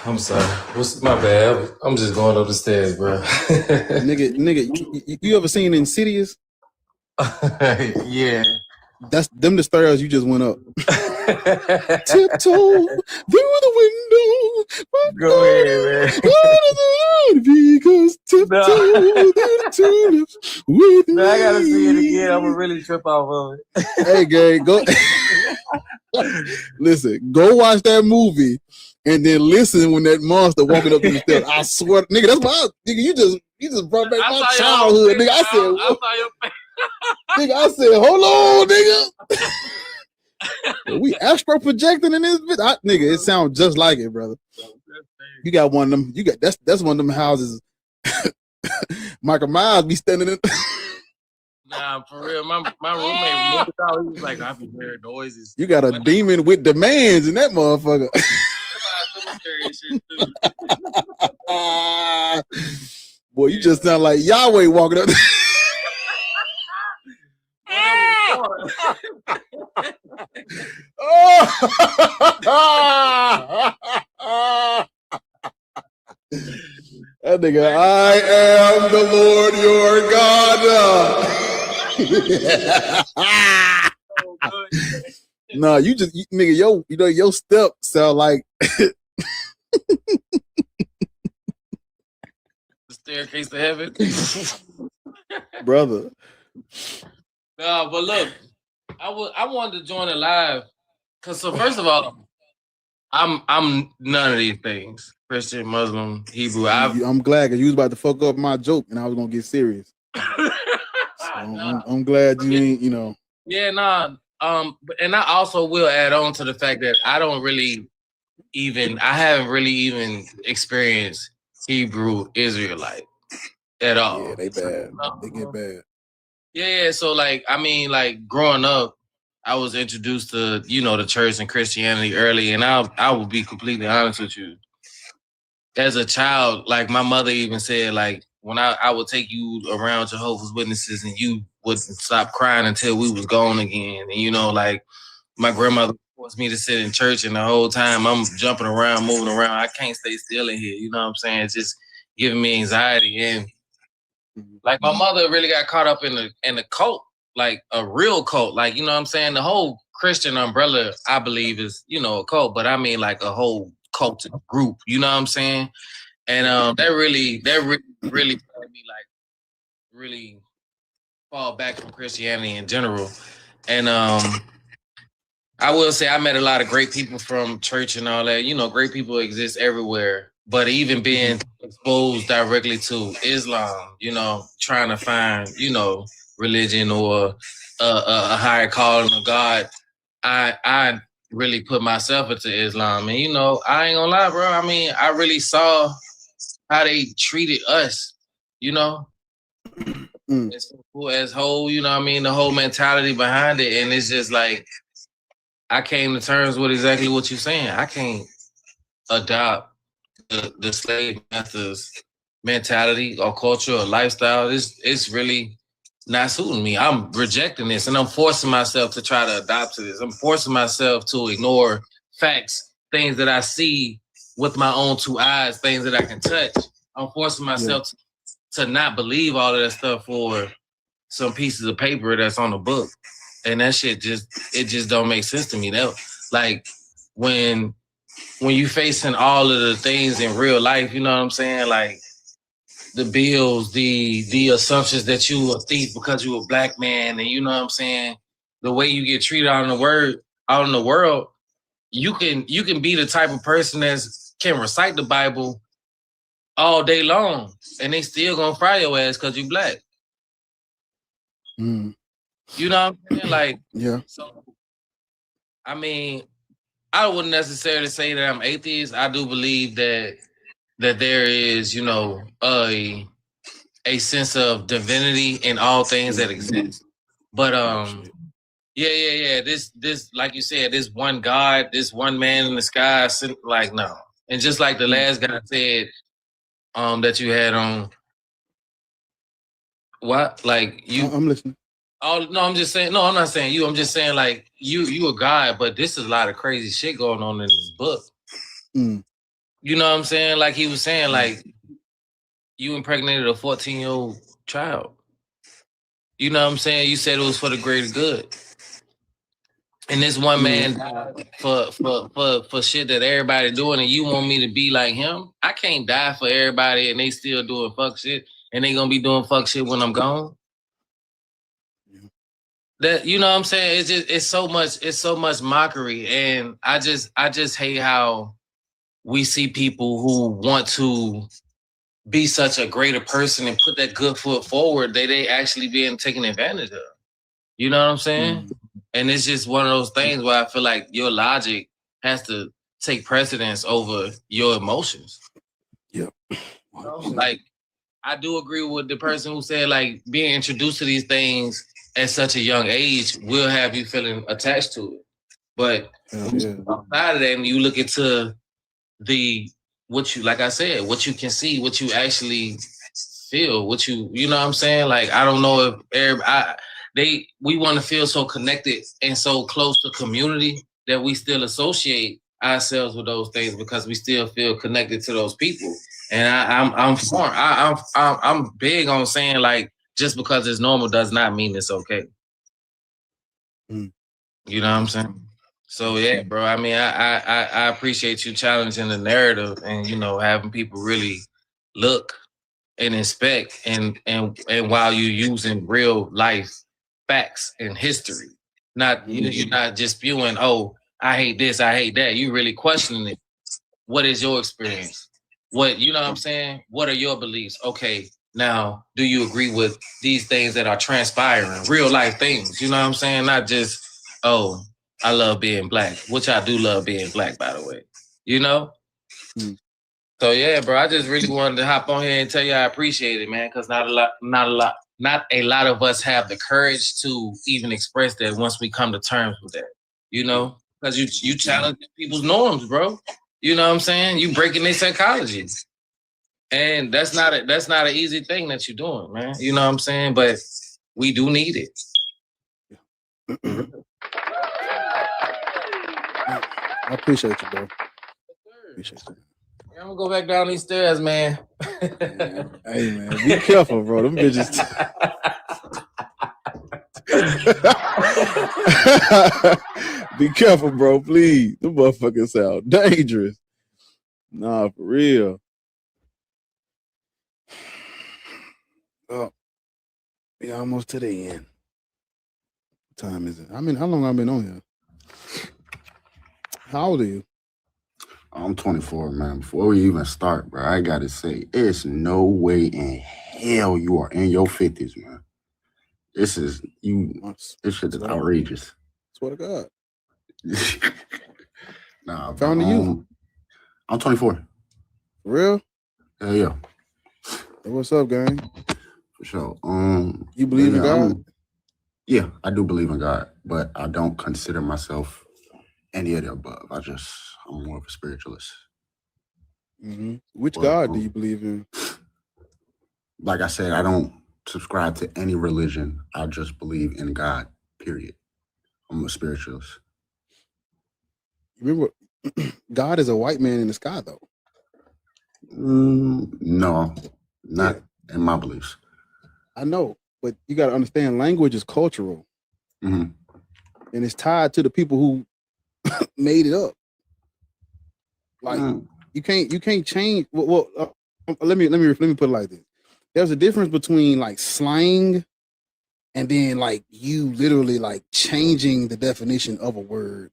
I'm sorry. What's my bad? I'm just going up the stairs, bro. nigga, you ever seen Insidious? Yeah. That's them the stairs you just went up. Tiptoe through the window. Go ahead, man. Because tiptoe through the tulips with me. I gotta see it again. I'm gonna really trip off of it. Hey, Gary, go. Listen, go watch that movie and then listen when that monster walking up the steps. I swear, nigga, that's my nigga. You just brought back my childhood, nigga. I said, what? Nigga, I said, hold on, nigga. We astro projecting in this bitch. Nigga, it sounds just like it, brother. You got one of them. You got that's one of them houses. Michael Myers be standing in. Nah, for real. My roommate moved out. He was like, I be hearing noises. You got a demon with demands in that motherfucker. Boy, you just sound like Yahweh walking up. That nigga, I am the Lord your God. No, you just nigga, your step sound like The staircase to heaven. brother. Nah, but look, I wanted to join it live. So first of all, I'm none of these things. Christian, Muslim, Hebrew. I'm glad because you was about to fuck up my joke and I was gonna get serious. So I'm glad you ain't, Yeah, nah. And I also will add on to the fact that I haven't really even experienced Hebrew Israelite at all. Yeah, they bad. They get bad. Yeah. So like, I mean, like growing up, I was introduced to, the church and Christianity early, and I will be completely honest with you. As a child, like my mother even said, like when I would take you around Jehovah's Witnesses and you wouldn't stop crying until we was gone again. And like my grandmother forced me to sit in church, and the whole time I'm jumping around, moving around. I can't stay still in here. You know what I'm saying? It's just giving me anxiety. And like my mother really got caught up in the cult, like a real cult. Like, you know what I'm saying? The whole Christian umbrella, I believe, is, a cult, but I mean like a whole cult group, you know what I'm saying? And that really made me like really fall back from Christianity in general. And I will say I met a lot of great people from church and all that. Great people exist everywhere. But even being exposed directly to Islam, trying to find, religion or a higher calling of God, I really put myself into Islam. And, I ain't gonna lie, bro. I mean, I really saw how they treated us, as whole, the whole mentality behind it. And it's just like, I came to terms with exactly what you're saying. I can't adopt the slave masters mentality or culture or lifestyle. It's really not suiting me. I'm rejecting this, and I'm forcing myself to try to adopt to this. I'm forcing myself to ignore facts, things that I see with my own two eyes, things that I can touch. I'm forcing myself to not believe all of that stuff for some pieces of paper that's on the book. And that shit just don't make sense to me. That like when you facing all of the things in real life, you know what I'm saying? Like the bills, the assumptions that you a thief because you a black man, and you know what I'm saying? The way you get treated out in the world, you can be the type of person that can recite the Bible all day long, and they still gonna fry your ass because you black. You know what I'm saying? Like, so, I mean, I wouldn't necessarily say that I'm atheist. I do believe that there is, a sense of divinity in all things that exist. But yeah. This like you said, this one God, this one man in the sky, like no. And just like the last guy said, that you had on what? Like you I'm listening. Oh no, I'm just saying. No, I'm not saying you. I'm just saying like you a guy, but this is a lot of crazy shit going on in this book. You know what I'm saying? Like he was saying, like you impregnated a 14-year-old child. You know what I'm saying? You said it was for the greater good. And this one man died for shit that everybody doing, and you want me to be like him? I can't die for everybody, and they still doing fuck shit, and they gonna be doing fuck shit when I'm gone. That, you know what I'm saying? It's so much mockery, and I just hate how we see people who want to be such a greater person and put that good foot forward, they actually being taken advantage of. You know what I'm saying? And it's just one of those things where I feel like your logic has to take precedence over your emotions. Yep. Like, I do agree with the person who said, like, being introduced to these things at such a young age will have you feeling attached to it. But outside of that, and you look into like I said, what you can see, what you actually feel, you know what I'm saying? Like, I don't know if we want to feel so connected and so close to community that we still associate ourselves with those things because we still feel connected to those people. And I'm big on saying, like, just because it's normal does not mean it's okay. You know what I'm saying? So yeah, bro. I mean, I appreciate you challenging the narrative and having people really look and inspect and while you're using real life facts and history, not you're not just spewing, oh, I hate this, I hate that. You really questioning it. What is your experience? What, you know what I'm saying? What are your beliefs? Okay, Now, do you agree with these things that are transpiring, real life things? You know what I'm saying? Not just, oh, I love being black, which I do love being black, by the way. You know? So yeah, bro, I just really wanted to hop on here and tell you I appreciate it, man, because not a lot of us have the courage to even express that once we come to terms with that. You know? Because you challenge people's norms, bro. You know what I'm saying? You breaking their psychology. And that's not an easy thing that you're doing, man. You know what I'm saying? But we do need it. I appreciate you, bro. Appreciate you. I'm gonna go back down these stairs, man. Hey, man, be careful, bro. Them bitches. Be careful, bro. Please. Them motherfuckers sound dangerous. Nah, for real. Oh, we almost to the end. What time is it? I mean, how long I've been on here? How old are you? I'm 24, man. Before we even start, bro, I gotta say, it's no way in hell you are in your 50s, man. This shit is outrageous. Swear to God. Nah, Found you. I'm 24. For real? Hell yeah. Hey, what's up, gang? For sure. You believe in God? Yeah, I do believe in God, but I don't consider myself any of the above. I'm more of a spiritualist. Mm-hmm. Which God do you believe in? Like I said, I don't subscribe to any religion. I just believe in God, period. I'm a spiritualist. Remember, God is a white man in the sky, though. No, not in my beliefs. I know, but you got to understand, language is cultural, and it's tied to the people who made it up. Like you can't change. Well, let me put it like this. There's a difference between like slang and then like you literally like changing the definition of a word.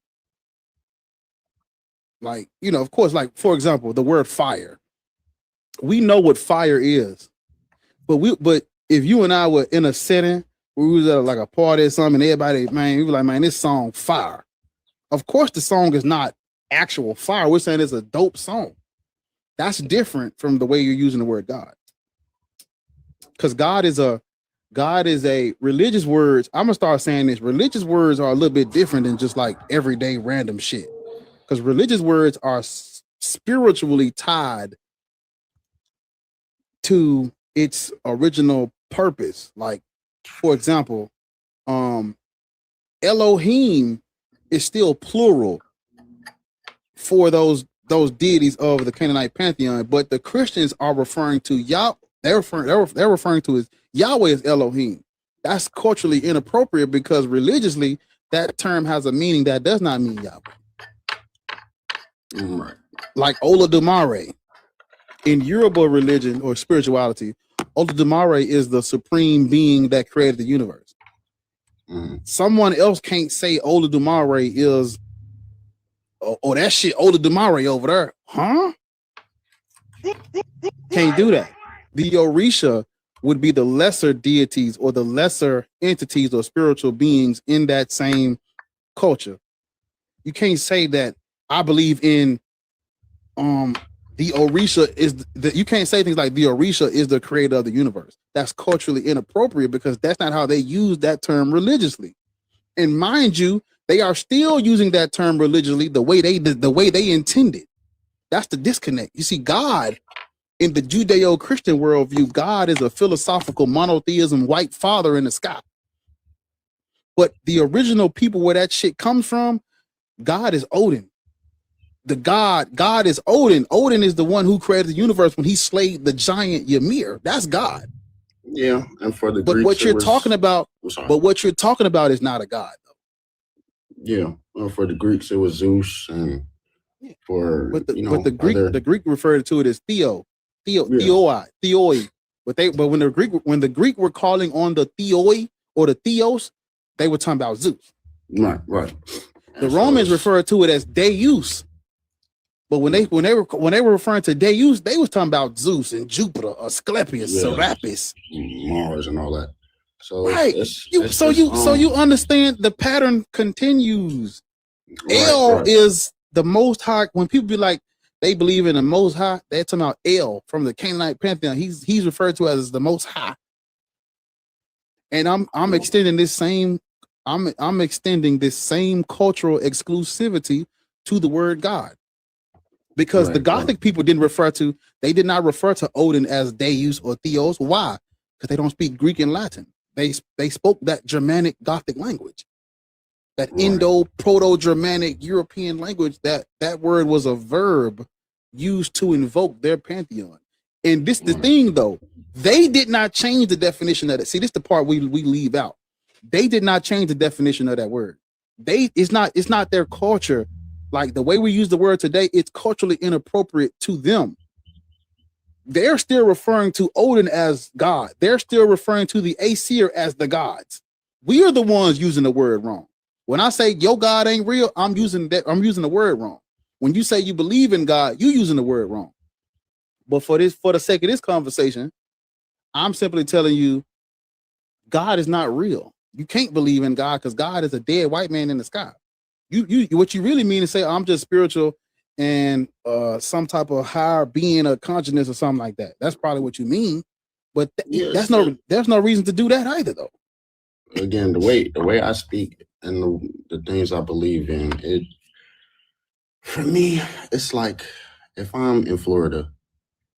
Like, you know, of course, like for example, the word fire. We know what fire is, but if you and I were in a setting where we was at like a party or something, and everybody, man, we were like, man, this song fire. Of course, the song is not actual fire. We're saying it's a dope song. That's different from the way you're using the word God. Because God is a religious words. I'm gonna start saying this. Religious words are a little bit different than just like everyday random shit. Because religious words are spiritually tied to its original purpose. Like, for example, Elohim is still plural for those deities of the Canaanite pantheon, but the Christians are referring to Yahweh. They're referring to as Yahweh as Elohim. That's culturally inappropriate because religiously that term has a meaning that does not mean Yahweh. Right. Like Olodumare. In Yoruba religion or spirituality, Olodumare is the supreme being that created the universe. Someone else can't say Olodumare is, oh, that shit Olodumare over there, huh? Can't do that. The Orisha would be the lesser deities or the lesser entities or spiritual beings in that same culture. You can't say that I believe in the Orisha is you can't say things like the Orisha is the creator of the universe. That's culturally inappropriate because that's not how they use that term religiously. And mind you, they are still using that term religiously the way they intended. That's the disconnect. You see, God in the Judeo-Christian worldview, God is a philosophical monotheism, white father in the sky. But the original people where that shit comes from, God is Odin. God is Odin. Odin is the one who created the universe when he slayed the giant Ymir. That's God. Yeah, and for the but Greeks, what you're talking about, is not a God, though. Yeah, well, for the Greeks, it was Zeus, and for the Greek referred to it as theoi. But when the Greek were calling on the theoi or the theos, they were talking about Zeus. Right. The Romans referred to it as Deus. But when they were referring to Deus, they was talking about Zeus and Jupiter, Asclepius, Serapis, Mars, and all that. So right. So you understand the pattern continues. El is the Most High. When people be like they believe in the Most High, they're talking about El from the Canaanite pantheon. He's referred to as the Most High. And I'm extending this same I'm extending this same cultural exclusivity to the word God. Because the Gothic people did not refer to Odin as Deus or Theos. Why? Because they don't speak Greek and Latin. They spoke that Germanic Gothic language, that Indo-Proto-Germanic European language. That word was a verb used to invoke their pantheon. And this the thing though, they did not change the definition of it. See, this is the part we leave out. They did not change the definition of that word. It's not their culture. Like the way we use the word today, it's culturally inappropriate to them. They're still referring to Odin as God. They're still referring to the Aesir as the gods. We are the ones using the word wrong. When I say your God ain't real, I'm using the word wrong. When you say you believe in God, you're using the word wrong. But for the sake of this conversation, I'm simply telling you, God is not real. You can't believe in God because God is a dead white man in the sky. What you really mean is say I'm just spiritual and some type of higher being or consciousness or something like that. That's probably what you mean. But there's no reason to do that either though. Again, the way I speak and the things I believe in, it for me, it's like if I'm in Florida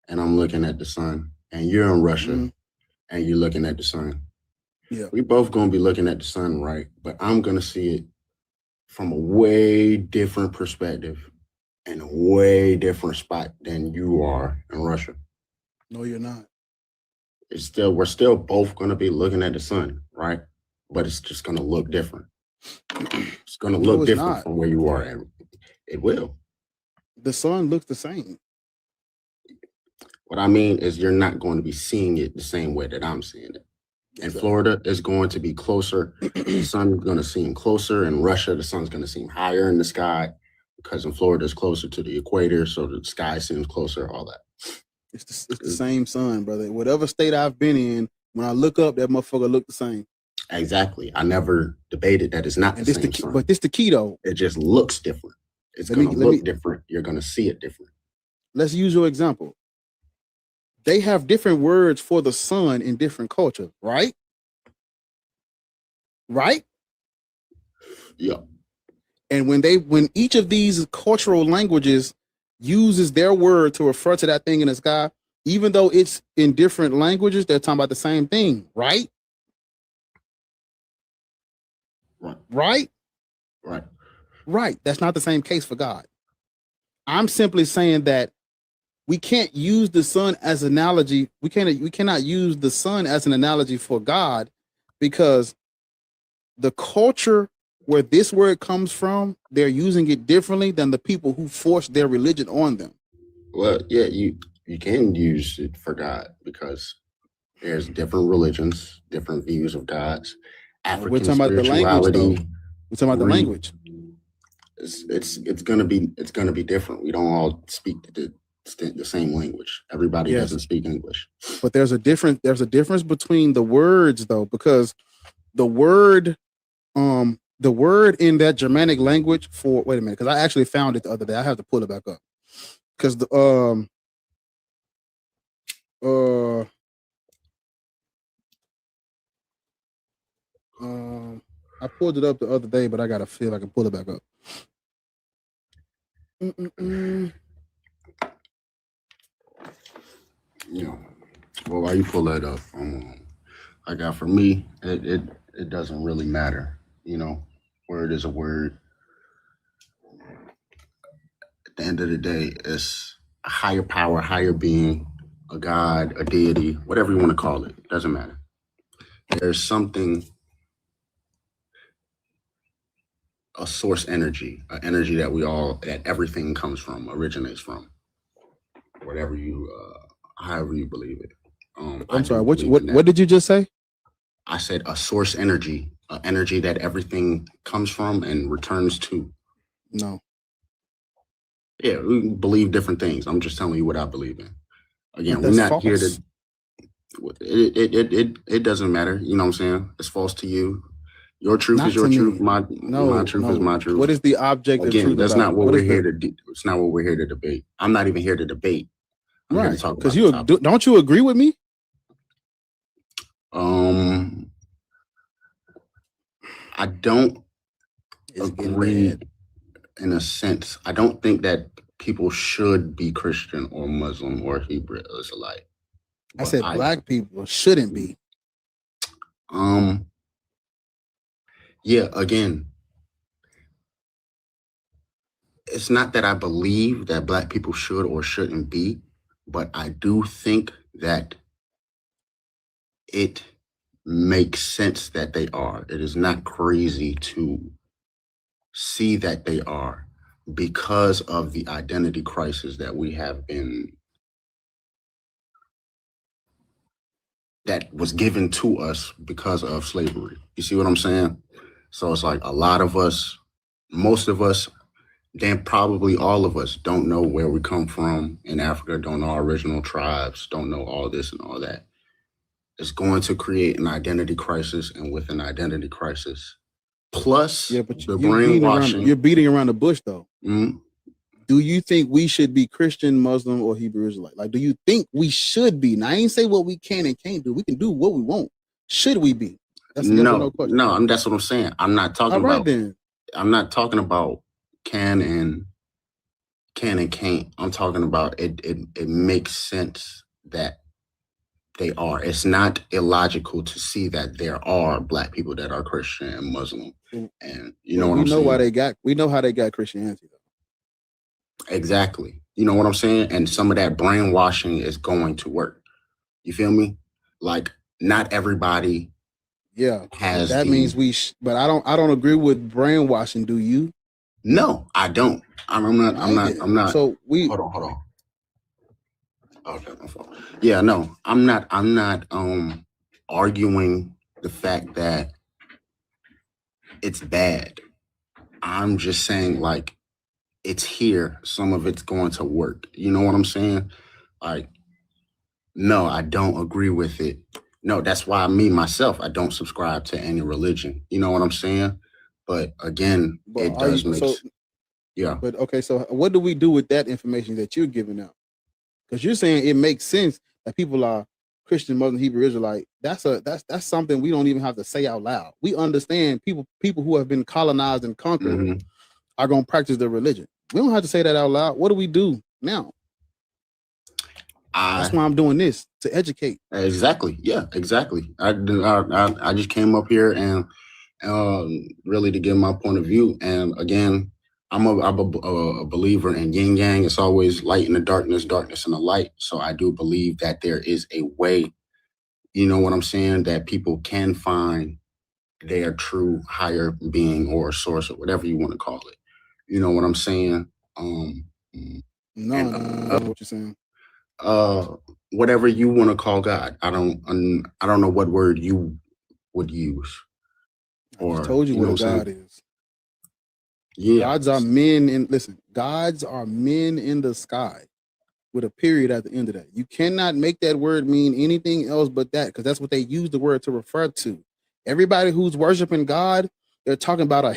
and I'm looking at the sun and you're in Russia and you're looking at the sun. Yeah. We both gonna be looking at the sun, right? But I'm gonna see it from a way different perspective and a way different spot than you are in Russia. No, you're not. We're still both gonna be looking at the sun, right? But it's just gonna look different. It's gonna look different from where you are at. It will. The sun looks the same. What I mean is you're not going to be seeing it the same way that I'm seeing it. In Florida, it's going to be closer. The sun's going to seem closer. In Russia, the sun's going to seem higher in the sky because in Florida, it's closer to the equator, so the sky seems closer, all that. It's the same sun, brother. Whatever state I've been in, when I look up, that motherfucker look the same. Exactly. I never debated that it's not the same sun. But this the key, though. It just looks different. It's going to look different. You're going to see it different. Let's use your example. They have different words for the sun in different cultures, right? Right? Yeah. And when each of these cultural languages uses their word to refer to that thing in the sky, even though it's in different languages, they're talking about the same thing, right? Right? Right. That's not the same case for God. I'm simply saying that we can't use the sun as an analogy. We cannot use the sun as an analogy for God because the culture where this word comes from, they're using it differently than the people who forced their religion on them. Well, yeah, you can use it for God because there's different religions, different views of gods. African We're talking about the language, though. We're talking about the language. It's gonna be different. We don't all speak the same language. Everybody doesn't speak English. But there's a difference between the words though, because the word in that Germanic language for wait a minute, because I actually found it the other day. I have to pull it back up. Because I pulled it up the other day, but I gotta see if I can pull it back up. Well, while you pull that up, for me, it doesn't really matter. Word is a word. At the end of the day, it's a higher power, higher being, a god, a deity, whatever you want to call it. Doesn't matter. There's something, a source energy, an energy that everything comes from, originates from, whatever however you believe it. I'm sorry. What did you just say? I said a source energy, an energy that everything comes from and returns to. No. Yeah, we believe different things. I'm just telling you what I believe in. Again, we're That's not here false. to. It doesn't matter. You know what I'm saying? It's false to you. Your truth is Not your to truth. me. My No, truth is my truth. What is the objective Again, truth that's about not it? what What we're is here the to do. It's not what we're here to debate. I'm not even here to debate. I'm here to right? talk Because about the topic. don't you agree with me? I don't It's getting agree bad. in a sense. I don't think that people should be Christian or Muslim or Hebrew Israelite. I But said black people shouldn't be. Yeah, again, it's not that I believe that black people should or shouldn't be, but I do think that it makes sense that they are. It is not crazy to see that they are because of the identity crisis that we have been, that was given to us because of slavery. You see what I'm saying? So it's like a lot of us, most of us, then probably all of us don't know where we come from in Africa, don't know our original tribes, don't know all this and all that. It's going to create an identity crisis, and with an identity crisis, plus Yeah, but the you're beating around the bush though. Mm-hmm. Do you think we should be Christian, Muslim, or Hebrew Israelite? Like, do you think we should be? Now, I ain't say what we can and can't do. We can do what we want. Should we be? That's a yes or no question. No, that's what I'm saying. I'm not talking All right, about. then. I'm not talking about can and can't. I'm talking about it makes sense that they are. It's not illogical to see that there are black people that are Christian and Muslim, and you know what I'm saying. We know how they got Christianity though. Exactly. You know what I'm saying? And some of that brainwashing is going to work. You feel me? Like not everybody. Yeah, has that means but I don't agree with brainwashing. Do you? No, I don't. I'm not. So hold on. Okay, my fault. Yeah, no, I'm not arguing the fact that it's bad. I'm just saying like it's here. Some of it's going to work. You know what I'm saying? Like, no, I don't agree with it. No, that's why myself, I don't subscribe to any religion. You know what I'm saying? But again, it does make sense. Yeah. But okay, so what do we do with that information that you're giving out? Because you're saying it makes sense that people are Christian, Muslim, Hebrew, Israelite. That's something we don't even have to say out loud. We understand people who have been colonized and conquered are going to practice their religion. We don't have to say that out loud. What do we do now? That's why I'm doing this, to educate. Exactly. Yeah, exactly. I just came up here and really to give my point of view. And again, I'm a believer in yin yang. It's always light in the darkness, darkness in the light. So I do believe that there is a way, you know what I'm saying, that people can find their true higher being or source or whatever you want to call it. You know what I'm saying? No, I don't know what you're saying. Whatever you want to call God. I don't know what word you would use. Or I told you what a God is. Yeah. Gods are men gods are men in the sky with a period at the end of that. You cannot make that word mean anything else but that, because that's what they use the word to refer to. Everybody who's worshiping God, they're talking about a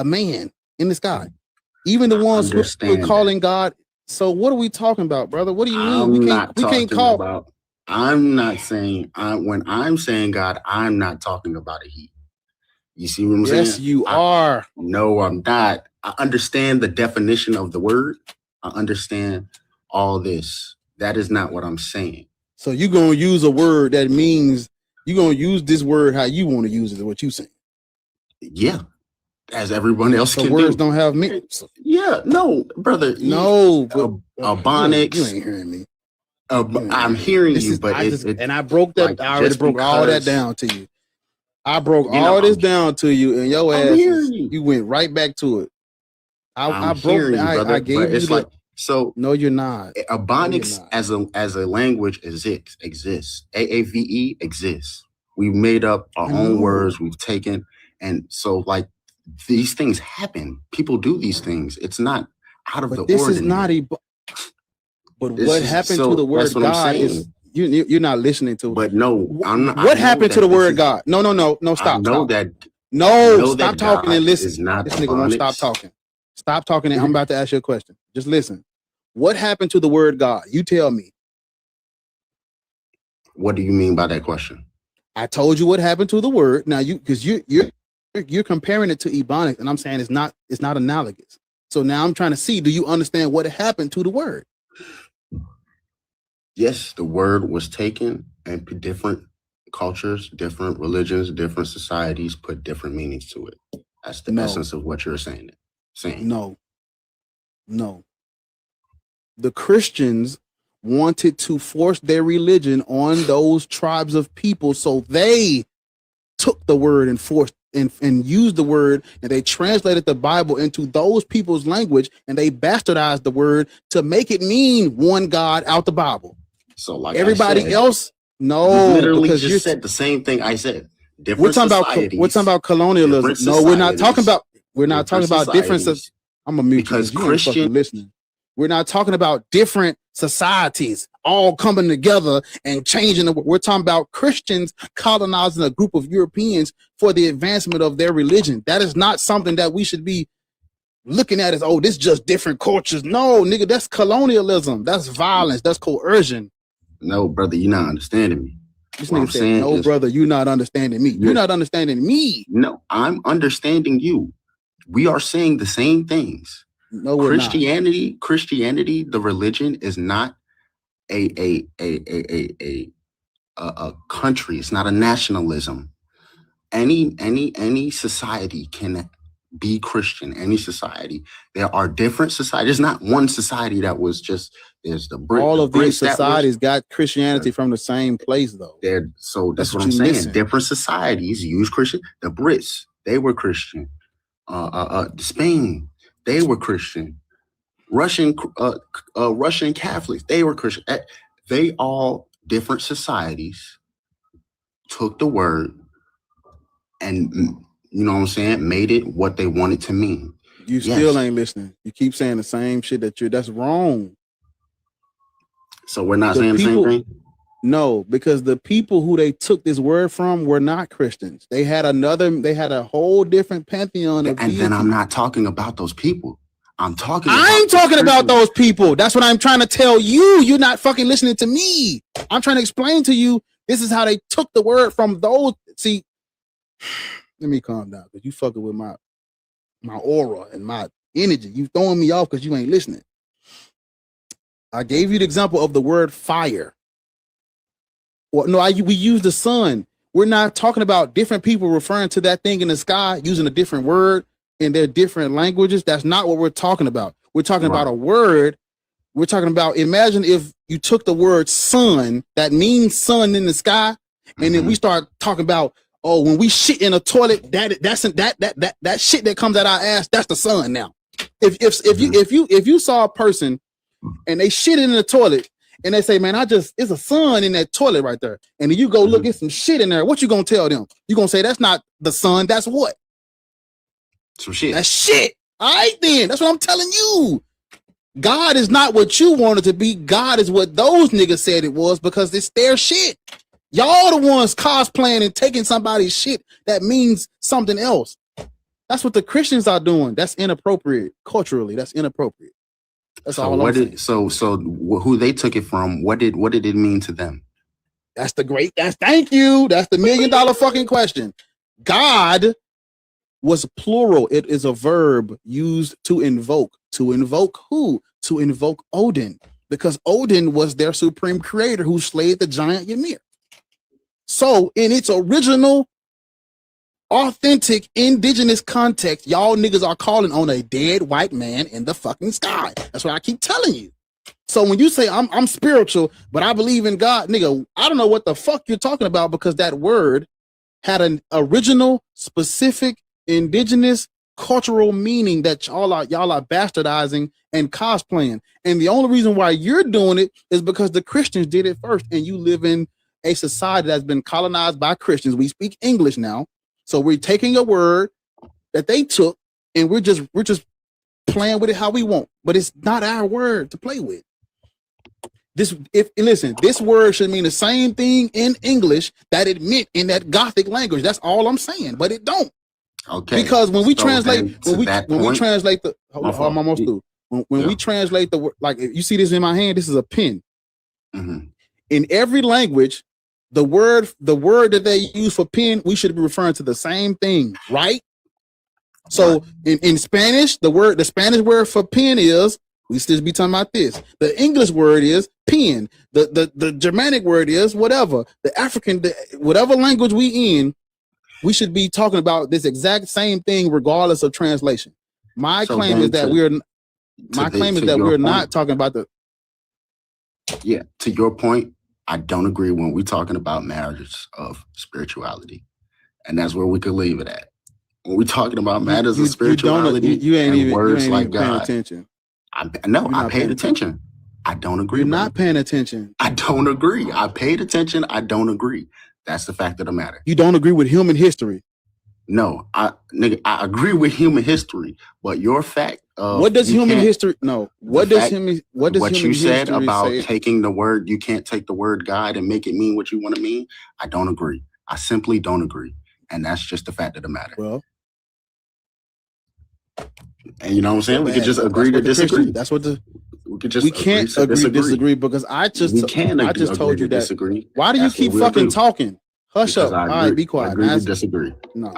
man in the sky. Even the ones who are calling God. So what are we talking about, brother? What do you mean? I'm not saying, when I'm saying God, I'm not talking about a he. You see what I'm saying? Yes, you are. No, I'm not. I understand the definition of the word. I understand all this. That is not what I'm saying. So you're going to use a word that means you're going to use this word how you want to use it, is what you're saying. Yeah. As everyone else so can words do. Don't have meaning. Yeah, no, brother. No, Ebonics. You ain't hearing me. I'm hearing you, but I broke that. Like, I already broke all that down to you. I broke all this down to you, and your ass you went right back to it. I broke that. I gave you like, so no, you're not. Ebonics as a language exists. AAVE exists. We've made up our own words. We've taken, and so like these things happen. People do these things. It's not. out of But the this ordinary. is not a. But This what is- happened so to the word that's what I'm God is saying. you're not listening to. But no, I'm not. What happened to the word God? No, I stop, know stop. that. No, know stop that talking God and listen. is not This nigga won't stop honest. talking. Stop talking and I'm about to ask you a question. Just listen. What happened to the word God? You tell me. What do you mean by that question? I told you what happened to the word. Now you're comparing it to Ebonics, and I'm saying it's not analogous. So now I'm trying to see, do you understand what happened to the word? Yes, the word was taken and different cultures, different religions, different societies put different meanings to it. That's the essence of what you're saying. No. The Christians wanted to force their religion on those tribes of people, so they took the word and forced and used the word, and they translated the Bible into those people's language, and they bastardized the word to make it mean one God out the Bible. So like everybody I said, else, no, you literally because just said the same thing I said. we're Different talking societies. we're talking about colonialism. different No, we're not talking societies, about different. societies. I'm gonna mute you Because because you ain't Christian, fucking listening. We're not talking about different societies all coming together and changing the. We're talking about Christians colonizing a group of Europeans for the advancement of their religion. That is not something that we should be looking at as, oh, this is just different cultures. No, nigga, that's colonialism. That's violence. That's coercion. no, brother, you're not understanding me. This What nigga I'm said, saying no, is, brother, you're not understanding me. You're not understanding me. no, I'm understanding you. We are saying the same things. No, we're not. Christianity, the religion is not a country. It's not a nationalism. Any society can be Christian. Any society. There are different societies. There's not one society that was just. There's the Brit. All the of these Brits that was- societies got Christianity from the same place, though. So that's what what I'm you're saying. missing. Different societies use Christian. The Brits, they were Christian. Spain, they were Christian. Russian Catholics, they were Christian. They all different societies took the word and, you know what I'm saying, made it what they wanted to mean. You still ain't listening. You keep saying the same shit that's wrong. So we're not saying the same thing? No, because the people who they took this word from were not Christians. They had a whole different pantheon of And then I'm not talking about those people. I'm talking I ain't talking about those people. That's what I'm trying to tell you. You're not fucking listening to me. I'm trying to explain to you, this is how they took the word from those. See, let me calm down, because you fucking with my aura and my energy. You throwing me off because you ain't listening. I gave you the example of the word fire. Well, no, we use the sun. We're not talking about different people referring to that thing in the sky using a different word in their different languages. That's not what we're talking about. We're talking about a word. We're talking about, imagine if you took the word sun, that means sun in the sky, and then we start talking about, oh, when we shit in a toilet, that shit that comes out our ass, that's the sun now. If you saw a person and they shit in the toilet and they say, man, it's a sun in that toilet right there, and then you go look at some shit in there, what you gonna tell them? You gonna say that's not the sun, that's what? Some shit. That's shit. All right, then. That's what I'm telling you. God is not what you wanted to be. God is what those niggas said it was, because it's their shit. Y'all the ones cosplaying and taking somebody's shit that means something else. That's what the Christians are doing. That's inappropriate. Culturally, that's inappropriate. That's all I'm saying. So who they took it from, what did it mean to them? Thank you. That's the $1 million fucking question. God was plural. It is a verb used to invoke. To invoke who? To invoke Odin, because Odin was their supreme creator who slayed the giant Ymir. So in its original, authentic, indigenous context, y'all niggas are calling on a dead white man in the fucking sky. That's what I keep telling you. So when you say I'm spiritual, but I believe in God, nigga, I don't know what the fuck you're talking about, because that word had an original, specific, indigenous, cultural meaning that y'all are bastardizing and cosplaying. And the only reason why you're doing it is because the Christians did it first, and you live in a society that's been colonized by Christians. We speak English now, so we're taking a word that they took, and we're just playing with it how we want, but it's not our word to play with. This word should mean the same thing in English that it meant in that Gothic language. That's all I'm saying, but it don't. Okay. Because when we So translate, then we translate the, I'm almost through. When we translate the word, like you see this in my hand, this is a pen. Mm-hmm. In every language, the word that they use for pen, we should be referring to the same thing, right? So in Spanish, the Spanish word for pen is, we still be talking about this. The English word is pen. The Germanic word is whatever. The African, whatever language we in, we should be talking about this exact same thing regardless of translation. My claim is that we're not talking about the. Yeah, to your point, I don't agree when we're talking about matters of spirituality. And that's where we could leave it at. When we're talking about matters of spirituality you ain't and even words like paying God. attention. I paid attention. I don't agree. You're not paying attention. I don't agree. I paid attention. I don't agree. That's the fact of the matter. You don't agree with human history. No, I agree with human history, but your fact of what does human history? No, what does you human said history about say? taking the word? You can't take the word God and make it mean what you want to mean. I don't agree. I simply don't agree, and that's just the fact of the matter. Well, and you know what I'm saying? We could just agree to disagree. That's what we can't agree to disagree because I just told you that. Disagree. Why do you keep fucking talking? Hush up. All right, be quiet. I agree to disagree. No,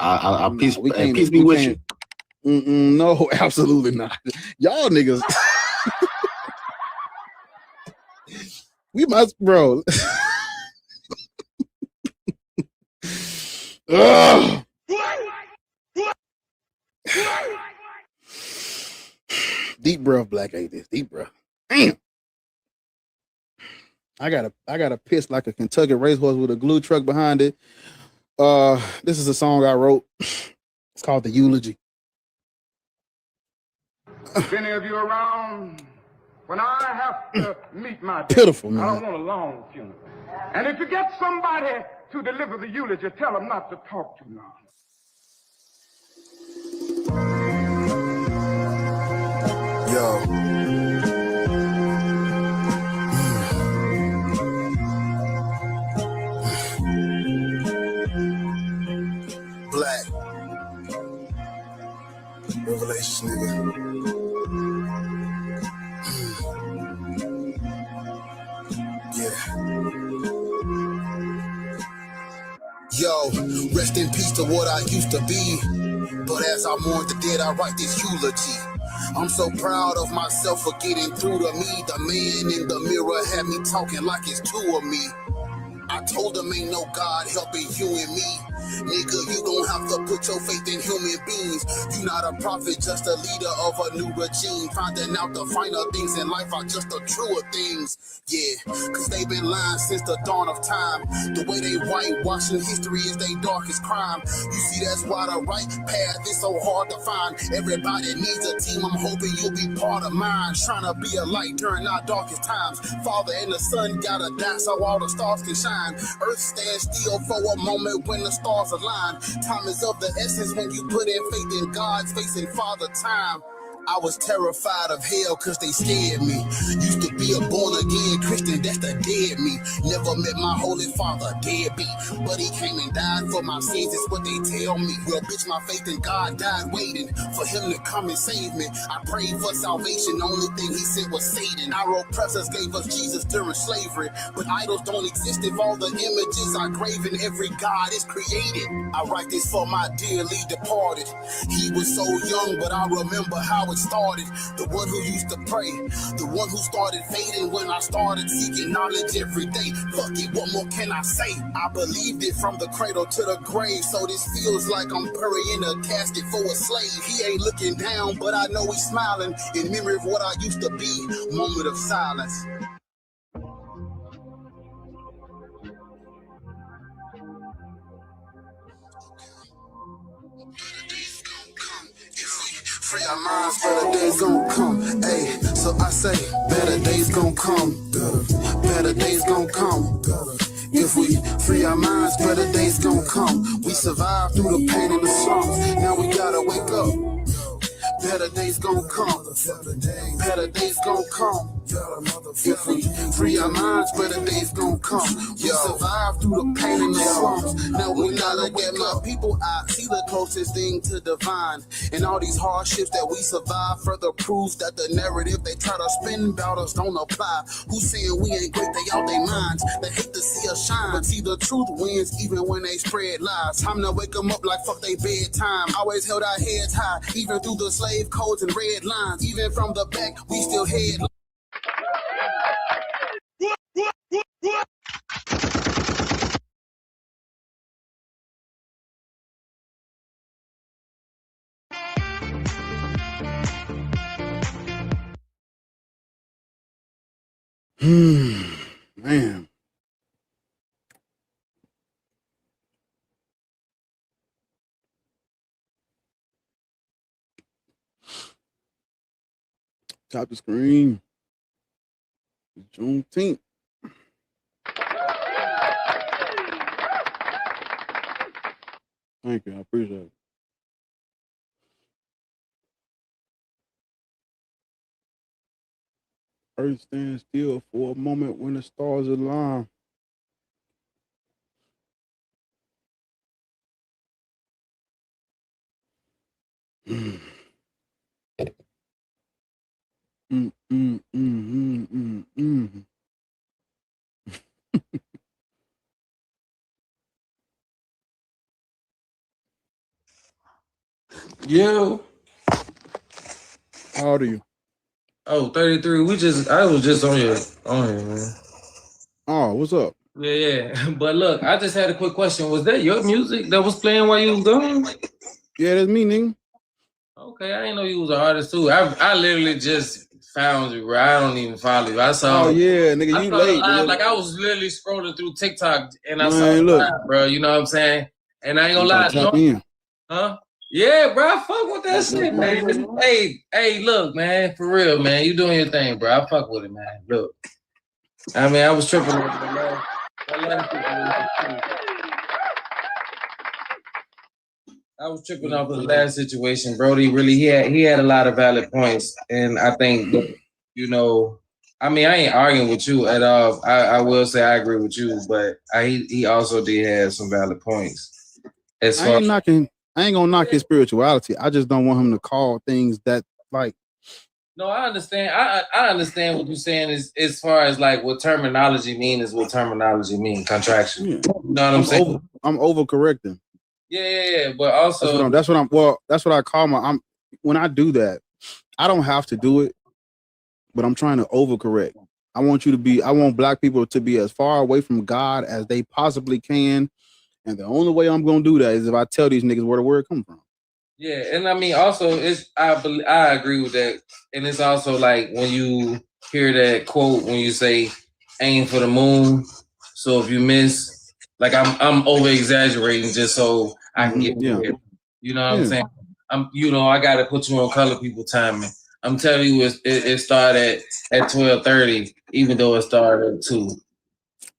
peace peace be with you. No, absolutely not. Y'all niggas. We must, bro. Deep breath, Black Atheist. Deep breath. Damn. I gotta piss like a Kentucky racehorse with a glue truck behind it. This is a song I wrote. It's called The Eulogy. If any of you around, when I have to meet my death, Pitiful, man. I don't want a long funeral. And if you get somebody to deliver the eulogy, tell them not to talk too long. Yo. Black. Revelation, nigga. Yeah. Yo, rest in peace to what I used to be. But as I mourn the dead, I write this eulogy. I'm so proud of myself for getting through to me. The man in the mirror had me talking like it's two of me. I told him ain't no God helping you and me. Nigga, you don't have to put your faith in human beings. You not a prophet, just a leader of a new regime. Finding out the finer things in life are just the truer things. Yeah, cause they've been lying since the dawn of time. The way they whitewashing history is their darkest crime. You see, that's why the right path is so hard to find. Everybody needs a team, I'm hoping you'll be part of mine. Trying to be a light during our darkest times. Father and the sun gotta die so all the stars can shine. Earth stands still for a moment when the stars align. Time is of the essence when you put in faith in God's face and Father time. I was terrified of hell cause they scared me. Used to be a born again Christian, that's the dead me. Never met my holy father, deadbeat. But he came and died for my sins, is what they tell me. Well, bitch, my faith in God died waiting for him to come and save me. I prayed for salvation, the only thing he sent was Satan. Our oppressors gave us Jesus during slavery. But idols don't exist if all the images are graven. Every God is created. I write this for my dearly departed. He was so young, but I remember how it started. The one who used to pray, the one who started fading when I started seeking knowledge every day. Fuck it, what more can I say? I believed it from the cradle to the grave, so this feels like I'm burying a casket for a slave. He ain't looking down, but I know he's smiling in memory of what I used to be. Moment of silence. Free our minds, better days gon' come. Hey, so I say, better days gon' come. Better days gon' come. If we free our minds, better days gon' come. We survived through the pain and the slums. Now we gotta wake up. Better days gon' come. Better days gon' come. If we free our minds, better days gon' come. We survived through the pain and the slums. Now we not look at my people. I see the closest thing to divine. And all these hardships that we survive further proves that the narrative they try to spin about us don't apply. Who's saying we ain't great? They out their minds. They hate to see us shine, but see the truth wins even when they spread lies. Time to wake them up like fuck they bedtime. Always held our heads high, even through the slave codes and red lines. Even from the back, we still head. Man. Top the screen. Juneteenth. Thank you. I appreciate it. Earth stands still for a moment when the stars align. Yo. How old are you? Oh, 33. I was just on here, man. Oh, what's up? Yeah. But look, I just had a quick question. Was that your music that was playing while you was gone? Yeah, that's me, nigga. Okay, I didn't know you was an artist too. I literally just found you, bro. I don't even follow you. I saw. Oh yeah, nigga, you late. Live, like I was literally scrolling through TikTok and I saw Man, you look. live, bro. You know what I'm saying? And I ain't gonna lie, Tap in. huh? Yeah, bro. I fuck with that shit, man. Hey, look, man. For real, man. You doing your thing, bro. I fuck with it, man. Look. I mean, I was tripping over the last situation. I was tripping off of the last situation. Brody really he had a lot of valid points. And I think that, you know, I mean, I ain't arguing with you at all. I will say I agree with you, but he also did have some valid points. I ain't gonna knock his spirituality. I just don't want him to call things that like. No, I understand. I understand what you're saying is as far as like what terminology mean is what terminology mean, contraction. Yeah. You know what I'm saying? I'm overcorrecting. Yeah. But also that's what I call when I do that, I don't have to do it, but I'm trying to overcorrect. I want black people to be as far away from God as they possibly can. And the only way I'm gonna do that is if I tell these niggas where the word come from. Yeah, and I mean also I agree with that. And it's also like when you hear that quote when you say aim for the moon. So if you miss, like I'm over exaggerating just so I can get there. You know what I'm saying? I gotta put you on color people timing. I'm telling you it started at 12:30, even though it started at 2.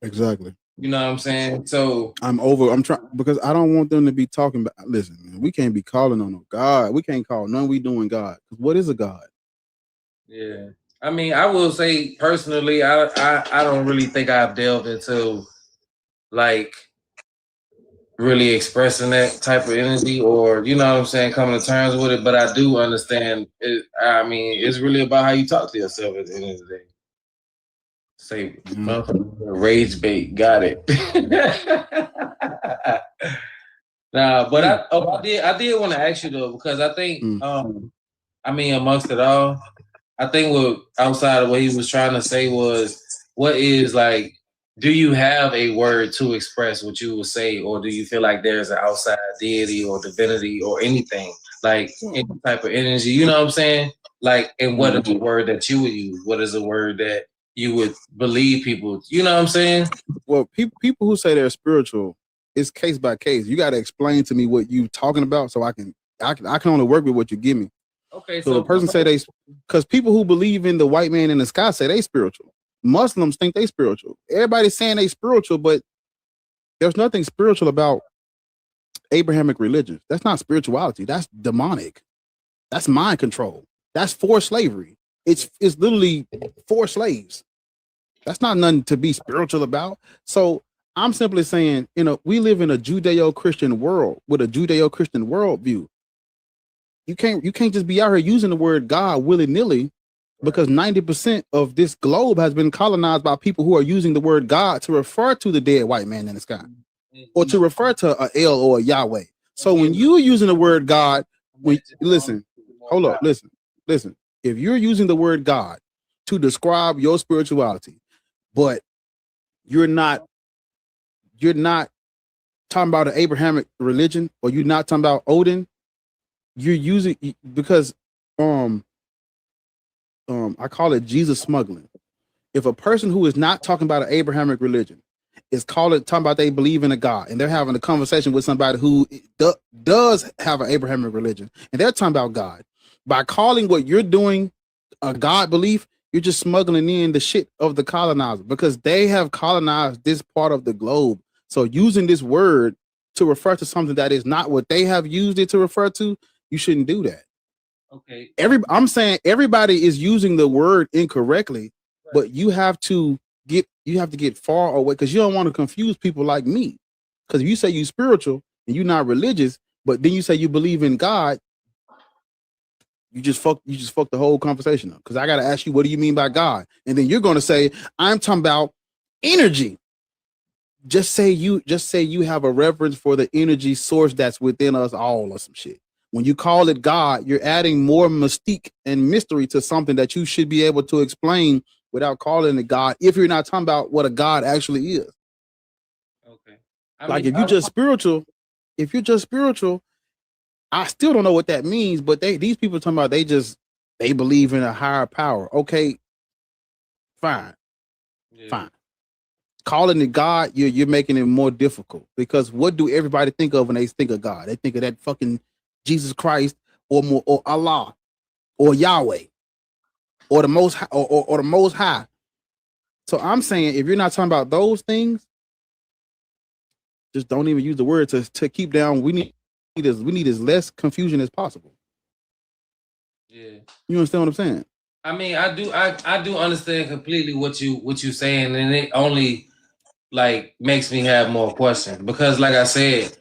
Exactly. You know what I'm saying? So I'm trying because I don't want them to be talking about. Listen, man, we can't be calling on no God. We can't call none we doing God. Because what is a God? Yeah. I mean, I will say personally, I don't really think I've delved into like really expressing that type of energy or, you know what I'm saying, coming to terms with it. But I do understand it. I mean, it's really about how you talk to yourself at the end of the day. Say, rage bait, got it. Nah, but I did want to ask you though, because I think, I mean, amongst it all, I think what outside of what he was trying to say was, what is like, do you have a word to express what you would say, or do you feel like there's an outside deity or divinity or anything, like any type of energy? You know what I'm saying? Like, and what is a word that you would use? What is a word that you would believe people? You know what I'm saying? Well, people who say they're spiritual, it's case by case. You got to explain to me what you talking about, so I can only work with what you give me. Okay, so the person say because people who believe in the white man in the sky say they spiritual. Muslims think they spiritual. Everybody's saying they spiritual, but there's nothing spiritual about Abrahamic religions. That's not spirituality. That's demonic. That's mind control. That's forced slavery. It's literally forced slaves. That's not nothing to be spiritual about. So I'm simply saying, we live in a Judeo-Christian world with a Judeo-Christian worldview. You can't just be out here using the word God willy-nilly, because 90% of this globe has been colonized by people who are using the word God to refer to the dead white man in the sky, or to refer to a El or a Yahweh. So when you're using the word God, listen. If you're using the word God to describe your spirituality, but you're not talking about an Abrahamic religion, or you're not talking about Odin, you're using, because I call it Jesus smuggling. If a person who is not talking about an Abrahamic religion is talking about they believe in a God, and they're having a conversation with somebody who does have an Abrahamic religion, and they're talking about God, by calling what you're doing a God belief, you're just smuggling in the shit of the colonizer, because they have colonized this part of the globe. So using this word to refer to something that is not what they have used it to refer to, you shouldn't do that. Okay. I'm saying everybody is using the word incorrectly, but you have to get far away, because you don't want to confuse people like me. Because if you say you spiritual and you're not religious, but then you say you believe in God, you just fuck the whole conversation up. Because I gotta ask you, what do you mean by God? And then you're gonna say, I'm talking about energy. Just say you have a reverence for the energy source that's within us all, or some shit. When you call it God, you're adding more mystique and mystery to something that you should be able to explain without calling it God, if you're not talking about what a God actually is. Okay. If you're just spiritual, I still don't know what that means, but these people are talking about they believe in a higher power. Okay, fine. Calling it God, you're making it more difficult, because what do everybody think of when they think of God? They think of that fucking Jesus Christ, or Allah, or Yahweh, or the Most High, or the Most High. So I'm saying, if you're not talking about those things, just don't even use the word to keep down. We need as less confusion as possible. Yeah. You understand what I'm saying? I mean, I do understand completely what you saying, and it only makes me have more questions, because like I said,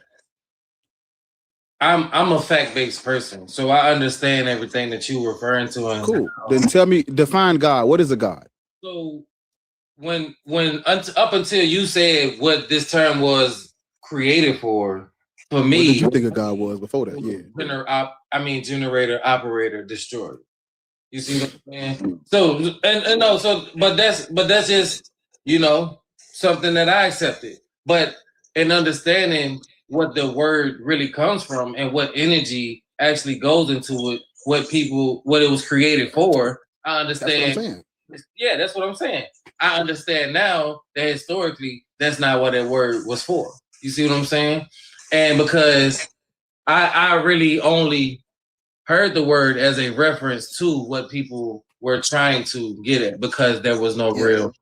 I'm a fact-based person, so I understand everything that you're referring to. And cool. Then tell me, define God. What is a God? So when up until you said what this term was created for me, what did you think a God was before that? Yeah. Generator, operator, destroyer. You see what I'm saying? So and no, but that's just something that I accepted. But in understanding what the word really comes from and what energy actually goes into it, what it was created for, I understand. That's what I'm saying. Yeah, that's what I'm saying. I understand now that historically that's not what that word was for. You see what I'm saying? And because I really only heard the word as a reference to what people were trying to get at, because there was no real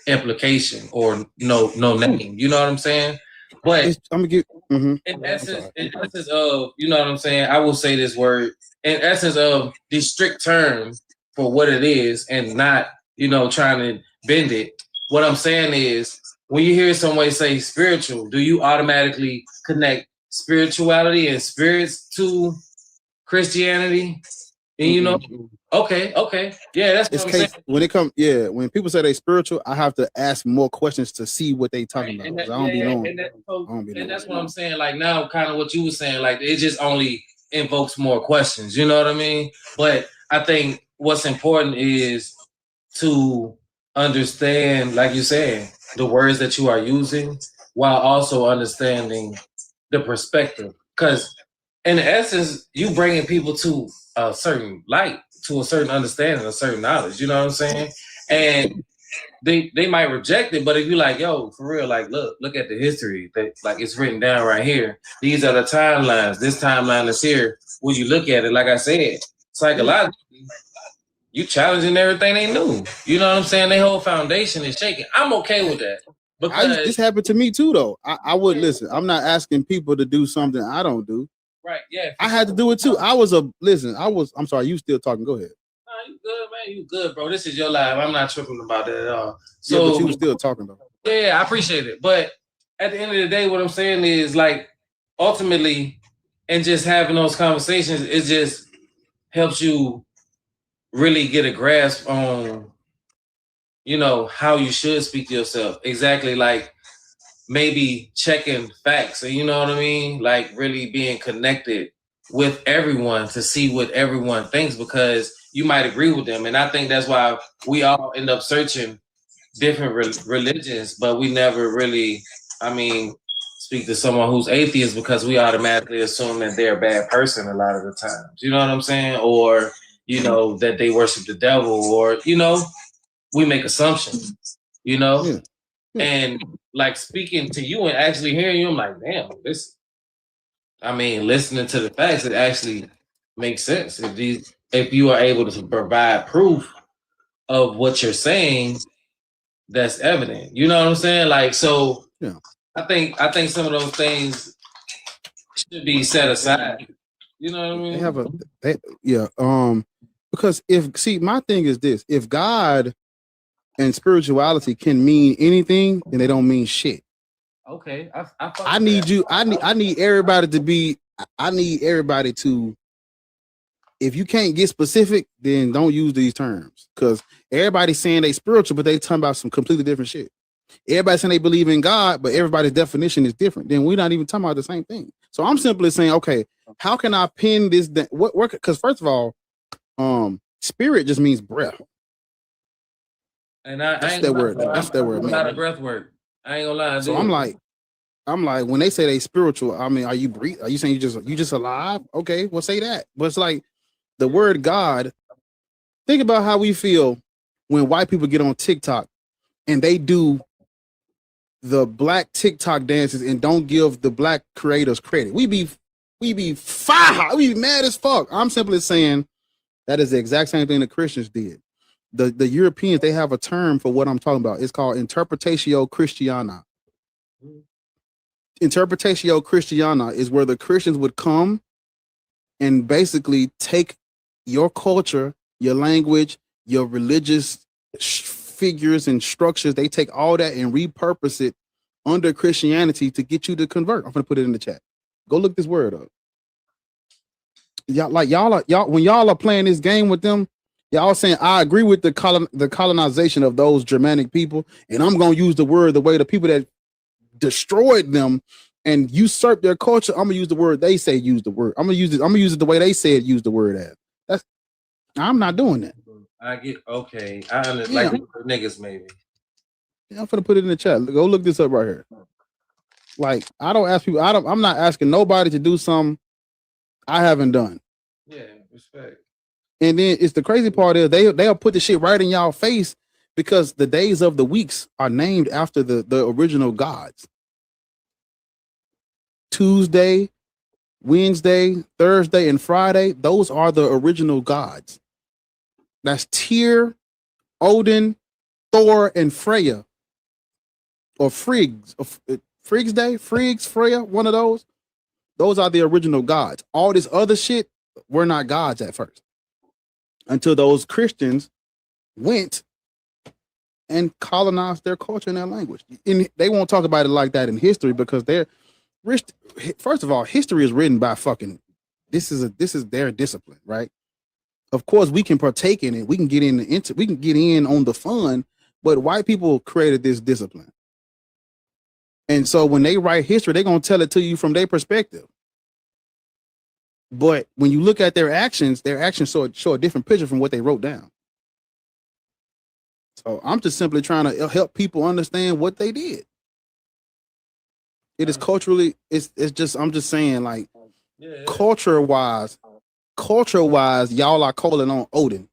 implication or no name. You know what I'm saying? But I'm gonna get in essence of, you know what I'm saying, I will say this word in essence of the strict term for what it is, and not trying to bend it. What I'm saying is, when you hear somebody say spiritual, do you automatically connect spirituality and spirits to Christianity? And okay, yeah, that's what I'm saying. When it comes, when people say they spiritual, I have to ask more questions to see what they talking about. I don't be knowing. And that's what I'm saying. Like now, kind of what you were saying, like it just only invokes more questions. You know what I mean? But I think what's important is to understand, like you said, the words that you are using, while also understanding the perspective. Because in essence, you bringing people to a certain light, to a certain understanding, a certain knowledge. You know what I'm saying? And they might reject it, but if you like, yo, for real, like, look at the history. Like it's written down right here. These are the timelines. This timeline is here. When you look at it, like I said, psychologically, you challenging everything they knew. You know what I'm saying? Their whole foundation is shaking. I'm okay with that. Because this happened to me too, though. I would listen. I'm not asking people to do something I don't do. Right. Yeah. I had to do it too. I'm sorry, you still talking. Go ahead. Nah, you good, man. You good, bro. This is your live. I'm not tripping about that at all. Yeah, So but you were still talking though. yeah, I appreciate it. But at the end of the day, what I'm saying is like ultimately, and just having those conversations, it just helps you really get a grasp on, you know, how you should speak to yourself. Exactly, like maybe checking facts, and you know what I mean? Like really being connected with everyone to see what everyone thinks, because you might agree with them. And I think that's why we all end up searching different religions, but we never really, I mean, speak to someone who's atheist, because we automatically assume that they're a bad person a lot of the times. You know what I'm saying? Or, you know, that they worship the devil, or, you know, we make assumptions, you know? Yeah. Yeah. And like speaking to you and actually hearing you, I'm like, damn, this, I mean, listening to the facts, it actually makes sense. If you are able to provide proof of what you're saying, that's evident. You know what I'm saying? Like, so yeah. I think some of those things should be set aside. You know what I mean? They have because my thing is this: if God and spirituality can mean anything, then they don't mean shit. Okay, I need everybody to be. I need everybody to. If you can't get specific, then don't use these terms, because everybody's saying they spiritual, but they talking about some completely different shit. Everybody's saying they believe in God, but everybody's definition is different. Then we're not even talking about the same thing. So I'm simply saying, okay, how can I pin this? What? Because first of all, spirit just means breath. And that's that word. That's that word. A lot of breath work. I ain't gonna lie. So I'm like, when they say they spiritual, I mean, are you saying you just alive? Okay, well, say that. But it's like the word God. Think about how we feel when white people get on TikTok and they do the black TikTok dances and don't give the black creators credit. We be fire. We be mad as fuck. I'm simply saying that is the exact same thing the Christians did. The Europeans, they have a term for what I'm talking about. It's called Interpretatio Christiana. Interpretatio Christiana is where the Christians would come and basically take your culture, your language, your religious figures and structures. They take all that and repurpose it under Christianity to get you to convert. I'm gonna put it in the chat. Go look this word up. Y'all when y'all are playing this game with them, y'all saying I agree with the colonization of those Germanic people, and I'm gonna use the word the way the people that destroyed them and usurped their culture. I'm gonna use the word they say use the word. I'm gonna use it the way they said use the word as. I'm not doing that. I get okay. I understand. Like niggas maybe. Yeah, I'm gonna put it in the chat. Go look this up right here. Like I don't ask people. I'm not asking nobody to do something I haven't done. Yeah, respect. And then it's the crazy part is they'll put the shit right in y'all face because the days of the weeks are named after the original gods. Tuesday, Wednesday, Thursday, and Friday, those are the original gods. That's Tyr, Odin, Thor, and Freya. Or Friggs. Friggs Day? Friggs, Freya, one of those. Those are the original gods. All this other shit were not gods at first. Until those Christians went and colonized their culture and their language. And they won't talk about it like that in history because first of all, history is written by this is their discipline, right? Of course, we can partake in it. We can get in on the fun, but white people created this discipline. And so when they write history, they're going to tell it to you from their perspective. But when you look at their actions show a different picture from what they wrote down. So I'm just simply trying to help people understand what they did. It is culturally, it's just, I'm just saying, like, culture-wise, y'all are calling on Odin.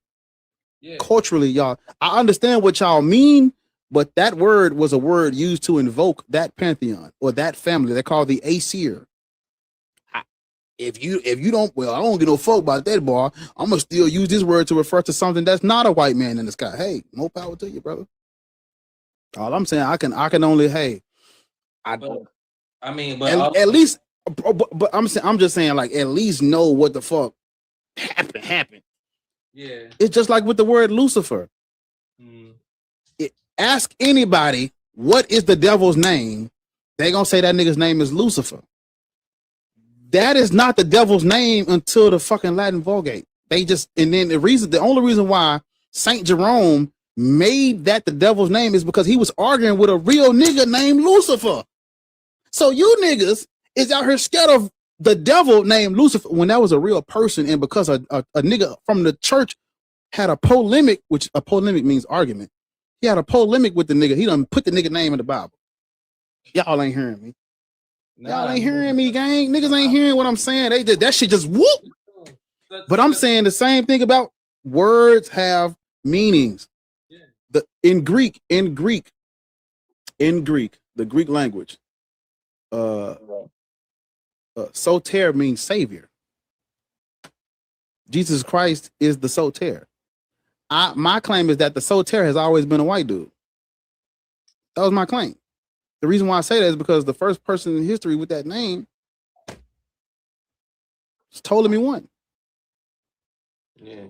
Yeah. Culturally, y'all, I understand what y'all mean, but that word was a word used to invoke that pantheon or that family. They call the Aesir. If you don't, well, I don't give no fuck about that, boy. I'm gonna still use this word to refer to something that's not a white man in the sky. Hey, more power to you, brother. All I'm saying, I can only, hey, at But I'm just saying, like, at least know what the fuck happened. Yeah. It's just like with the word Lucifer. Ask anybody what is the devil's name, they gonna say that nigga's name is Lucifer. That is not the devil's name until the fucking Latin Vulgate. They just, and then the only reason why Saint Jerome made that the devil's name is because he was arguing with a real nigga named Lucifer. So you niggas is out here scared of the devil named Lucifer when that was a real person, and because a nigga from the church had a polemic, which a polemic means argument. He had a polemic with the nigga. He done put the nigga name in the Bible. Y'all ain't hearing me. Y'all ain't hearing me, gang. Niggas ain't hearing what I'm saying. They did that shit just whoop. But I'm saying the same thing about words have meanings. In Greek, the Greek language, soter means savior. Jesus Christ is the soter. My claim is that the soter has always been a white dude. That was my claim. The reason why I say that is because the first person in history with that name was Ptolemy one. Yeah.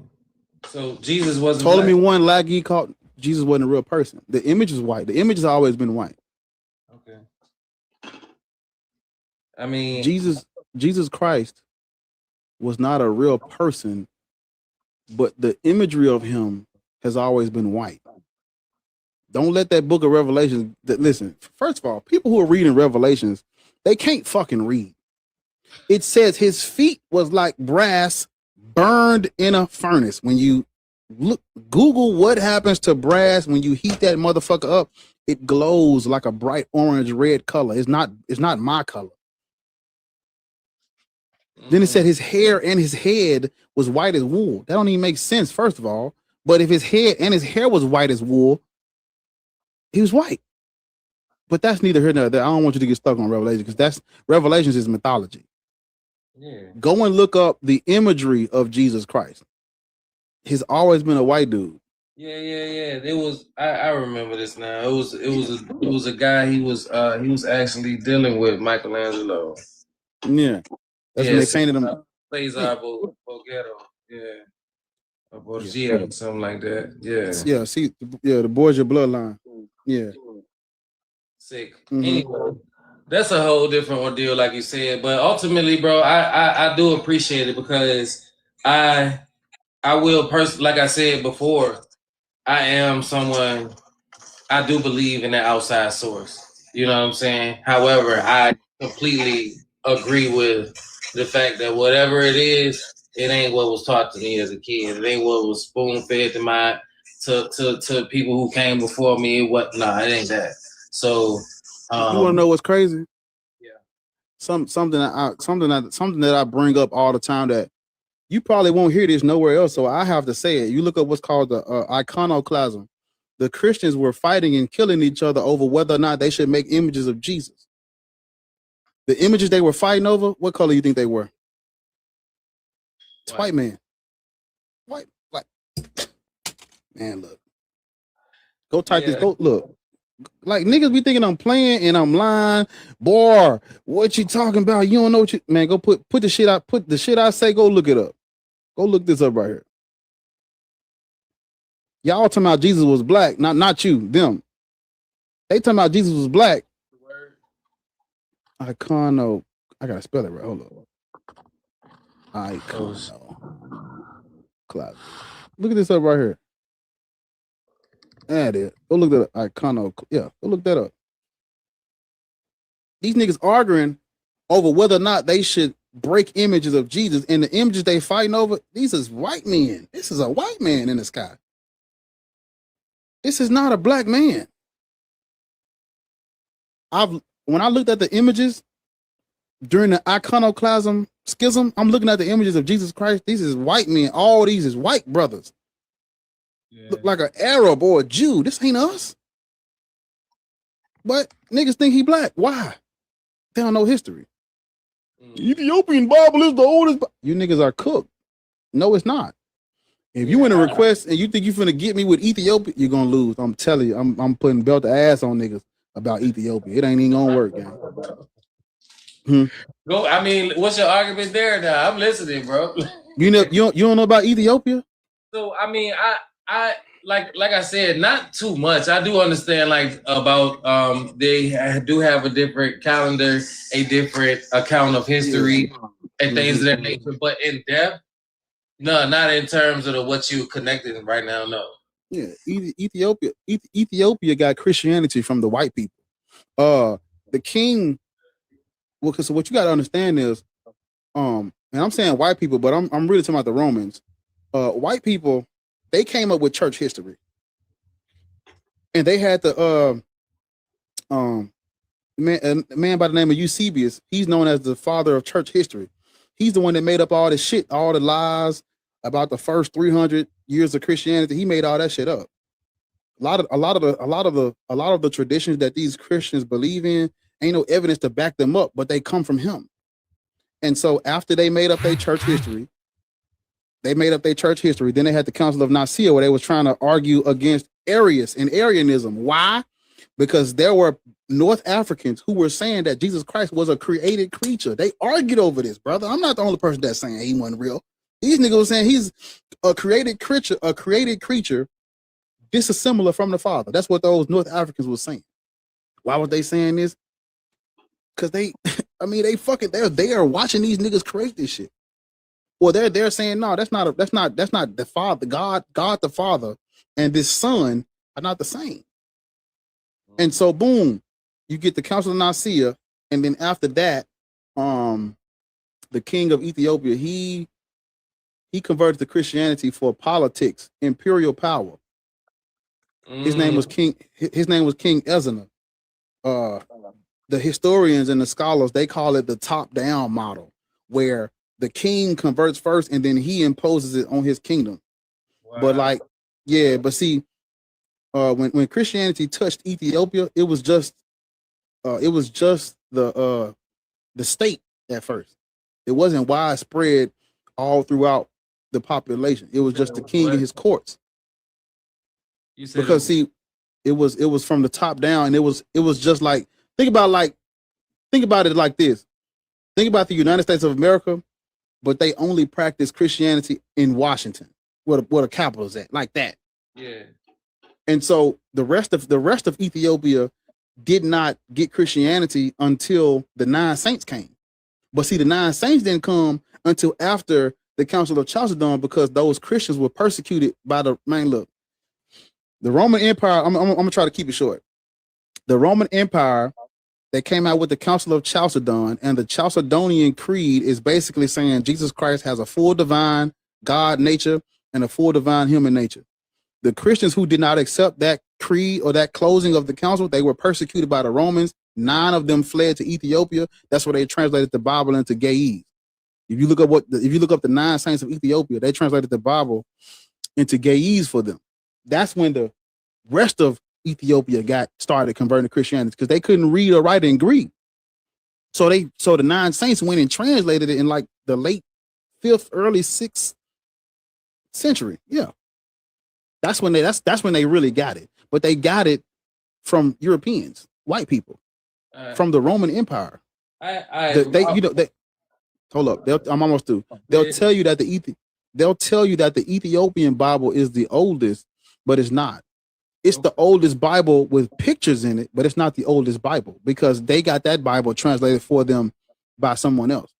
So Jesus wasn't Ptolemy black. one, Laggy called Jesus wasn't a real person. The image is white. The image has always been white. Okay. I mean, Jesus Christ was not a real person, but the imagery of him has always been white. Don't let that book of Revelations, listen, first of all, people who are reading Revelations, they can't fucking read. It says his feet was like brass burned in a furnace. When you Google what happens to brass when you heat that motherfucker up, it glows like a bright orange red color. It's not my color. Then it said his hair and his head was white as wool. That don't even make sense, first of all. But if his head and his hair was white as wool, he was white. But that's neither here nor there. I don't want you to get stuck on Revelation because Revelations is mythology. yeah. Go and look up the imagery of Jesus Christ. He's always been a white dude. Yeah. It was. I remember this now. It was a guy. He was actually dealing with Michelangelo. Yeah, that's when they painted him. Cesar Borgia. Yeah. Or Borgia, or something like that. Yeah. Yeah. See, the Borgia bloodline. Yeah. Sick. Anyway, that's a whole different ordeal, like you said. But ultimately, bro, I do appreciate it because I will like I said before, I am someone, I do believe in the outside source. You know what I'm saying? However, I completely agree with the fact that whatever it is, it ain't what was taught to me as a kid. It ain't what was spoon fed to people who came before me. It ain't that. So you want to know what's crazy? Yeah. Something that I bring up all the time that you probably won't hear this nowhere else, so I have to say it. You look up what's called the iconoclasm. The Christians were fighting and killing each other over whether or not they should make images of Jesus. The images they were fighting over, what color you think they were? It's white man. White. Man, look. Go type this. Go look. Like niggas be thinking I'm playing and I'm lying. Boy, what you talking about? You don't know what you, man. Go put the shit I put the shit I say. Go look it up. Go look this up right here. Y'all talking about Jesus was black, not you, them. They talking about Jesus was black. Icono, I gotta spell it right. Hold on. Icono. Look at this up right here. That is. Go look that up. Icono. Yeah, go look that up. These niggas arguing over whether or not they should break images of Jesus, and the images they fighting over, these is white men. This is a white man in the sky. This is not a black man. When I looked at the images during the iconoclasm schism, I'm looking at the images of Jesus Christ. These is white men. All these is white brothers. Yeah. Look like an Arab or a Jew. This ain't us. But niggas think he black. Why? They don't know history. Ethiopian Bible is the oldest. You niggas are cooked. No, it's not. If you in a request and you think you finna get me with Ethiopia, you're gonna lose. I'm telling you, I'm putting belt to ass on niggas about Ethiopia. It ain't even gonna work, gang. Go. I mean, what's your argument there? Now I'm listening, bro. You don't know about Ethiopia? So I mean, I like I said, not too much. I do understand like about they do have a different calendar, a different account of history, and things of that nature. But in depth, no, not in terms of what you connected right now. No. Yeah, Ethiopia got Christianity from the white people. The king. Well, because what you got to understand is, and I'm saying white people, but I'm really talking about the Romans. White people, they came up with church history, and they had the a man by the name of Eusebius. He's known as the father of church history. He's the one that made up all this shit, all the lies about the first 300 years of Christianity. He made all that shit up. A lot of the traditions that these Christians believe in ain't no evidence to back them up, but they come from him. And so after they made up their church history, then they had the Council of Nicaea where they was trying to argue against Arius and Arianism. Why? Because there were North Africans who were saying that Jesus Christ was a created creature. They argued over this, brother. I'm not the only person that's saying he wasn't real. These niggas were saying he's a created creature, dissimilar from the Father. That's what those North Africans were saying. Why were they saying this? Because they are watching these niggas create this shit. Well, they're saying no, that's not the Father. God the Father and this Son are not the same. And so boom, you get the Council of Nicaea, and then after that, the king of Ethiopia, he converted to Christianity for politics, imperial power. His name was King Ezna. The historians and the scholars, they call it the top-down model, where the king converts first and then he imposes it on his kingdom. Wow. But see, when Christianity touched Ethiopia, it was just the state at first. It wasn't widespread all throughout the population. It was just the king and his courts. Because see, it was from the top down, and it was just like think about it like this. Think about the United States of America, but they only practice Christianity in Washington, where the capital is at, like that. Yeah. And so the rest of Ethiopia did not get Christianity until the 9 saints came. But see, the 9 saints didn't come until after the Council of Chalcedon, because those Christians were persecuted by the Roman Empire. I'm gonna try to keep it short. The Roman Empire, they came out with the Council of Chalcedon, and the Chalcedonian Creed is basically saying Jesus Christ has a full divine God nature and a full divine human nature. The Christians who did not accept that creed or that closing of the council, they were persecuted by the Romans. 9 of them fled to Ethiopia. That's where they translated the Bible into Ge'ez. If you look up the 9 saints of Ethiopia, they translated the Bible into Ge'ez for them. That's when the rest of Ethiopia started converting to Christianity, because they couldn't read or write in Greek. So the 9 saints went and translated it in like the late 5th, early 6th century. Yeah. That's when they really got it. But they got it from Europeans, white people, from the Roman Empire. Hold up. I'm almost through. They'll tell you that the Ethiopian Bible is the oldest, but it's not. It's the oldest Bible with pictures in it, but it's not the oldest Bible, because they got that Bible translated for them by someone else.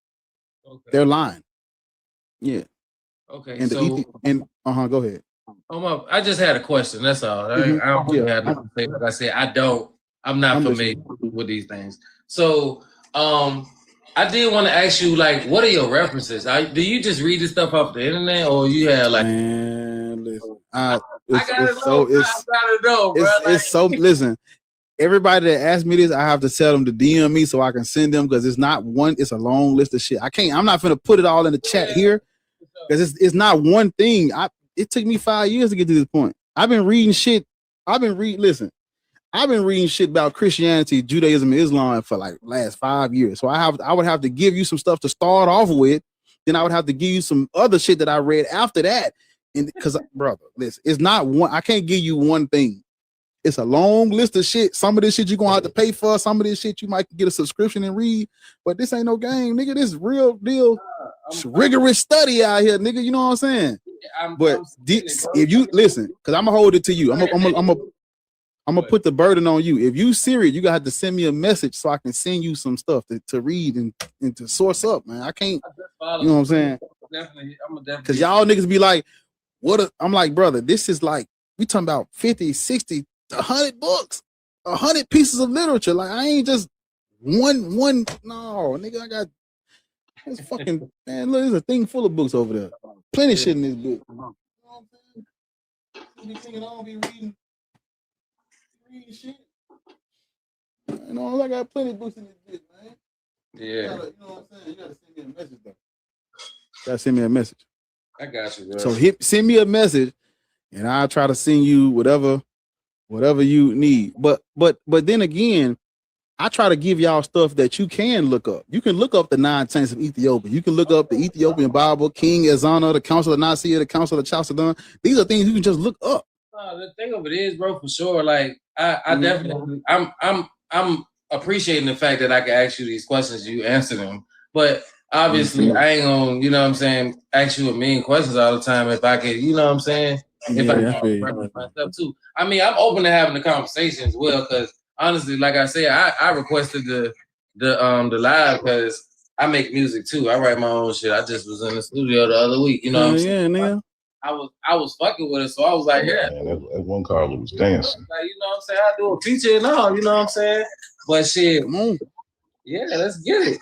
Okay. They're lying. Yeah. Okay. And go ahead. I just had a question. That's all. I don't really have nothing to say. Like I said, I'm not familiar with these things. So, I did want to ask you, like, what are your references? Do you just read this stuff off the internet, or you have like? Man, listen, listen. Everybody that asks me this, I have to tell them to DM me so I can send them, because it's not one. It's a long list of shit. I'm not gonna put it all in the chat here, because it's not one thing. It took me 5 years to get to this point. I've been reading shit. I've been reading shit about Christianity, Judaism, and Islam for like last 5 years. So I would have to give you some stuff to start off with. Then I would have to give you some other shit that I read after that. And because, brother, listen, it's not one. I can't give you one thing. It's a long list of shit. Some of this shit you're gonna have to pay for. Some of this shit you might get a subscription and read. But this ain't no game, nigga. This is real deal, rigorous study out here, nigga. You know what I'm saying? But if you listen, because I'm gonna hold it to you. I'm gonna put the burden on you. If you serious, you gotta have to send me a message so I can send you some stuff to read and to source up, man. I can't. You know what I'm saying? Definitely, I'm gonna definitely. Because y'all niggas be like, I'm like, brother, this is like, we talking about 50, 60, 100 books, 100 pieces of literature. Like, I ain't just one, no, nigga, I got, it's fucking, man, look, there's a thing full of books over there. Plenty of shit in this book. You know what I'm saying? You be thinking I don't be reading shit. You know, I got plenty of books in this bitch, man. Yeah. You know what I'm saying? You gotta send me a message, though. Gotta send me a message. I got you, bro. So send me a message, and I'll try to send you whatever you need. But then again, I try to give y'all stuff that you can look up. You can look up the 9 saints of Ethiopia. You can look up the Ethiopian Bible, King Ezana, the Council of Nicaea, the Council of Chalcedon. These are things you can just look up. The thing of it is, bro, for sure. Like I definitely, I'm appreciating the fact that I can ask you these questions, you answer them. But obviously, I ain't gonna, you know what I'm saying, ask you a million questions all the time. If I could, you know what I'm saying, if I can myself too. I mean, I'm open to having the conversation as well, because honestly, like I said, I requested the live because I make music too. I write my own shit. I just was in the studio the other week. You know what I'm saying? Yeah. I was fucking with it, so I was like, yeah. Man, that one Carla was dancing. Like, you know what I'm saying? I do a feature and all, you know what I'm saying? But shit, come on. Yeah, let's get it.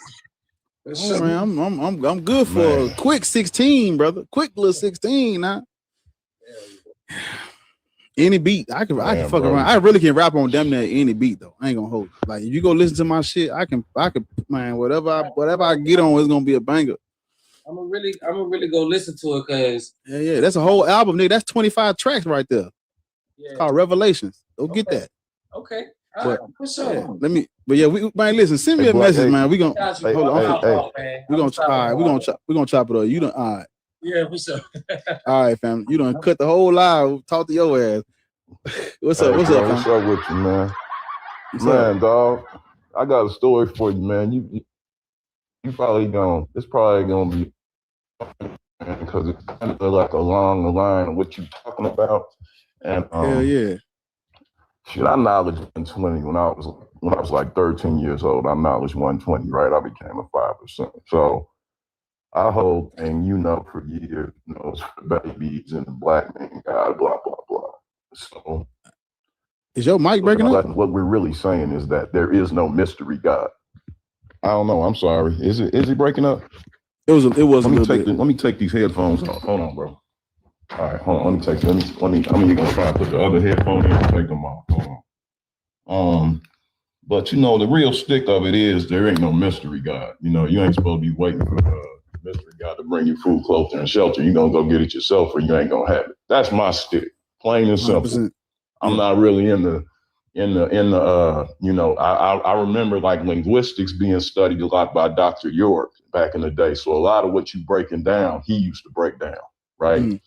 Oh, man, I'm good for a quick 16, brother. Quick little 16 now. Any beat, I can fuck around. I really can rap on damn near any beat though. I ain't gonna hold it. Like if you go listen to my shit, I can man, whatever I get on is gonna be a banger. I'm gonna really go listen to it because yeah, that's a whole album, nigga. That's 25 tracks right there. Yeah. It's called Revelations. Go get that. Okay. But, for sure. yeah, man, listen, send me a message, man. We gonna hold on. We're gonna chop it up. You done all right. Yeah, for sure. All right, fam. You done cut the whole live. Talk to your ass. What's up? What's up, fam? What's up with you, man? Man, dog, I got a story for you, man. You probably it's probably gonna be because it's kind of like along the line of what you talking about. And hell yeah. Shit, I knowledge 120 when I was like 13 years old. I knowledge 120, right? I became a 5%. So I hold, and for years, it's for the babies and the black man, God, blah, blah, blah. So is your mic breaking up? What we're really saying is that there is no mystery God. I don't know. I'm sorry. Is it breaking up? It was. Let me take these headphones off. Hold on, bro. All right, hold on. Let me. You're gonna try to put the other headphone in and take them off. Hold on. But the real stick of it is there ain't no mystery God. You ain't supposed to be waiting for the mystery God to bring you food, clothing, and shelter. You're gonna go get it yourself, or you ain't gonna have it. That's my stick, plain and simple. 100%. I'm not really in the. I remember like linguistics being studied a lot by Dr. York back in the day. So a lot of what you breaking down, he used to break down, right? Mm.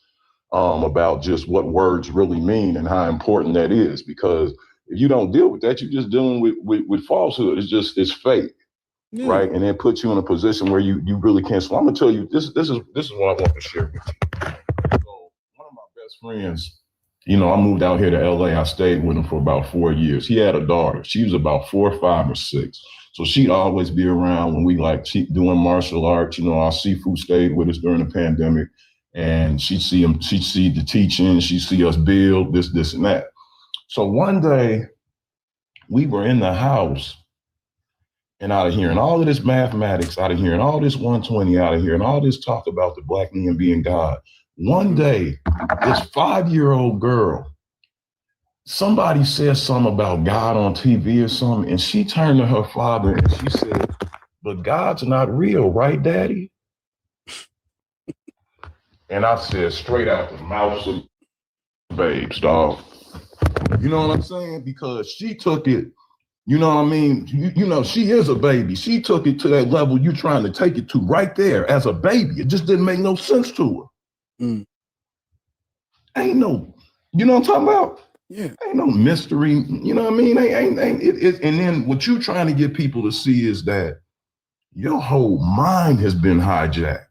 About just what words really mean and how important that is. Because if you don't deal with that, you're just dealing with falsehood. It's fake, right? And it puts you in a position where you really can't. So I'm gonna tell you this is what I want to share with you. So one of my best friends, I moved out here to LA. I stayed with him for about 4 years. He had a daughter. She was about 4 or 5 or 6. So she'd always be around when we doing martial arts. Our seafood stayed with us during the pandemic. And she'd see the teaching, she'd see us build this and that. So one day we were in the house and out of hearing all of this mathematics, out of hearing all this 120, out of hearing all this talk about the black man being God. One day, this 5-year-old girl, somebody said something about God on TV or something, and she turned to her father and she said, "But God's not real, right, Daddy?" And I said straight out the mouth of babes, dog. You know what I'm saying? Because she took it, you know what I mean? She is a baby. She took it to that level you're trying to take it to right there as a baby. It just didn't make no sense to her. Mm. Ain't no, you know what I'm talking about? Yeah. Ain't no mystery. You know what I mean? Ain't and then what you trying to get people to see is that your whole mind has been hijacked.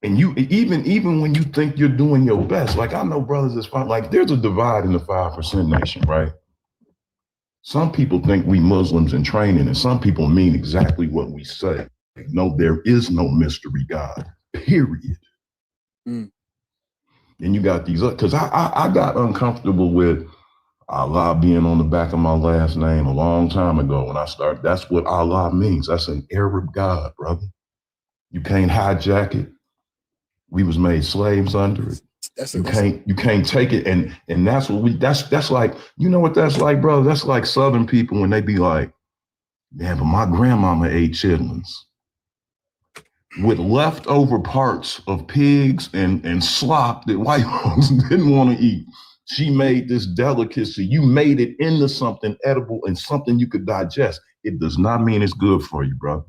And you even when you think you're doing your best, like I know brothers that's fine, like there's a divide in the 5% nation, right? Some people think we Muslims in training, and some people mean exactly what we say. No, there is no mystery God, period. Mm. And you got these, because I got uncomfortable with Allah being on the back of my last name a long time ago when I started. That's what Allah means. That's an Arab God, brother. You can't hijack it. We was made slaves under it. You can't take it, and that's what that's like. You know what that's like, brother? That's like Southern people when they be like, "Man, but my grandmama ate chitlins with leftover parts of pigs and slop that white folks didn't want to eat. She made this delicacy. You made it into something edible and something you could digest. It does not mean it's good for you, brother.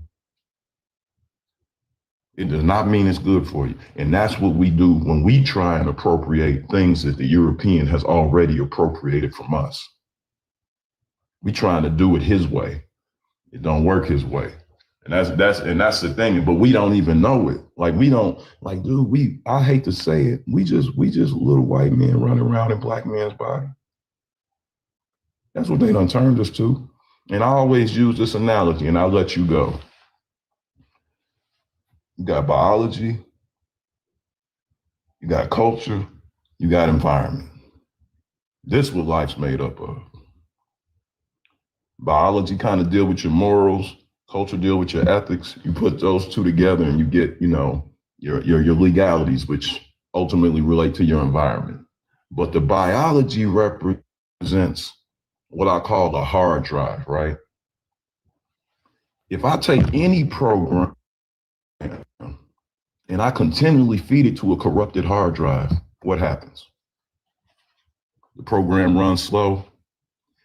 It does not mean it's good for you. And that's what we do when we try and appropriate things that the European has already appropriated from us. We trying to do it his way. It don't work his way. And that's the thing. But we don't even know it. Like we don't, like, dude, I hate to say it, we just little white men running around in black men's body. That's what they done turned us to. And I always use this analogy, and I'll let you go. You got biology, you got culture, you got environment. This is what life's made up of. Biology kind of deal with your morals, culture deal with your ethics. You put those two together and you get, your legalities, which ultimately relate to your environment. But the biology represents what I call the hard drive, right? If I take any program and I continually feed it to a corrupted hard drive, what happens? The program runs slow.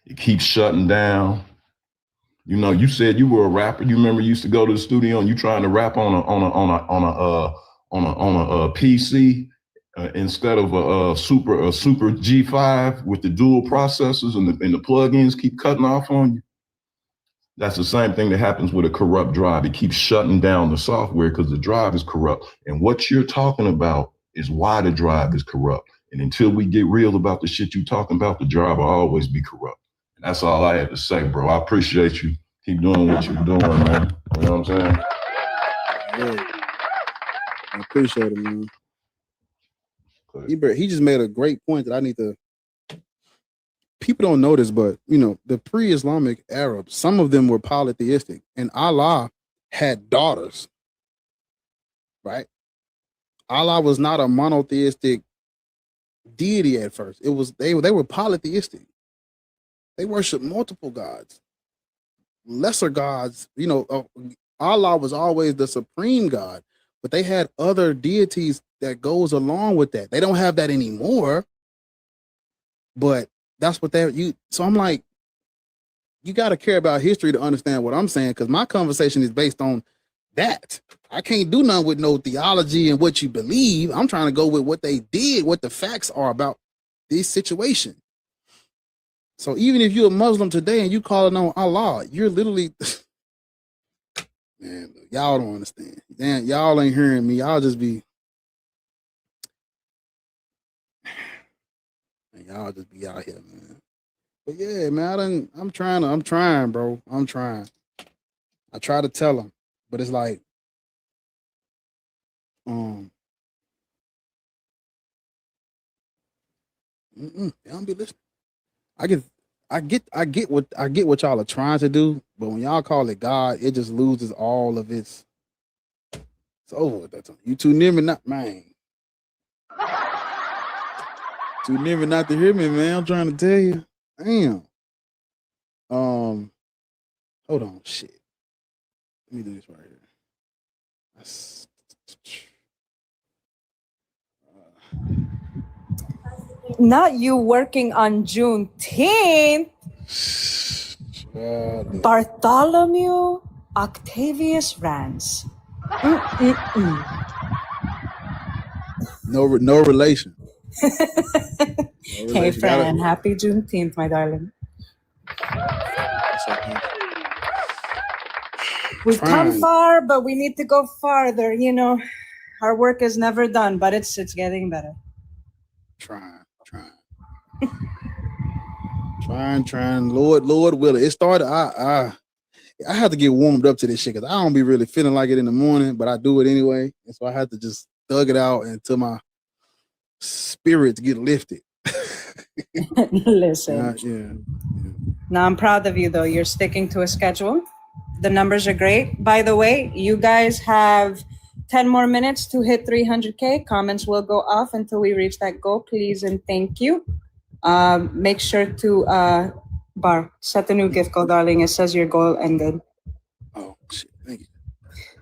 It keeps shutting down. You said you were a rapper. You remember you used to go to the studio and you trying to rap on a PC instead of a super G5 with the dual processors and the plugins keep cutting off on you. That's the same thing that happens with a corrupt drive. It keeps shutting down the software because the drive is corrupt. And what you're talking about is why the drive is corrupt. And until we get real about the shit you're talking about, the drive will always be corrupt. And that's all I had to say, bro. I appreciate you. Keep doing what you're doing, man. You know what I'm saying? Yeah. I appreciate it, man. He just made a great point that I need to. People don't know this, but the pre-Islamic Arabs, some of them were polytheistic, and Allah had daughters. Right? Allah was not a monotheistic deity at first. It was they were polytheistic. They worshiped multiple gods, lesser gods. Allah was always the supreme God, but they had other deities that goes along with that. They don't have that anymore, but that's what so I'm like, you got to care about history to understand what I'm saying, because my conversation is based on that. I can't do nothing with no theology and what you believe. I'm trying to go with what they did, what the facts are about this situation. So even if you're a Muslim today and you calling on Allah, you're literally, man, y'all don't understand. Man, y'all ain't hearing me. Y'all just be, y'all just be out here, man. But yeah, man, I'm trying, bro. I'm trying. I try to tell them, but it's like, they don't be listening. I get what y'all are trying to do, but when y'all call it God, it just loses all of its. It's over at that time. You too near me, not man. Too near me not to hear me, man. I'm trying to tell you. Damn. Hold on, shit. Let me do this right here. Not you working on Juneteenth. Bartholomew Octavius Rance. No relation. Hey, Fran, happy Juneteenth, my darling. We've come far, but we need to go farther. You know, our work is never done, but it's getting better. Trying. Lord will it. It started. I have to get warmed up to this shit because I don't be really feeling like it in the morning, but I do it anyway. And so I have to just thug it out until my spirits get lifted. Listen. Yeah. Now, I'm proud of you, though. You're sticking to a schedule. The numbers are great. By the way, you guys have 10 more minutes to hit 300K. Comments will go off until we reach that goal. Please and thank you. Make sure to set the new gift goal, darling. It says your goal ended. Oh, shit. Thank you.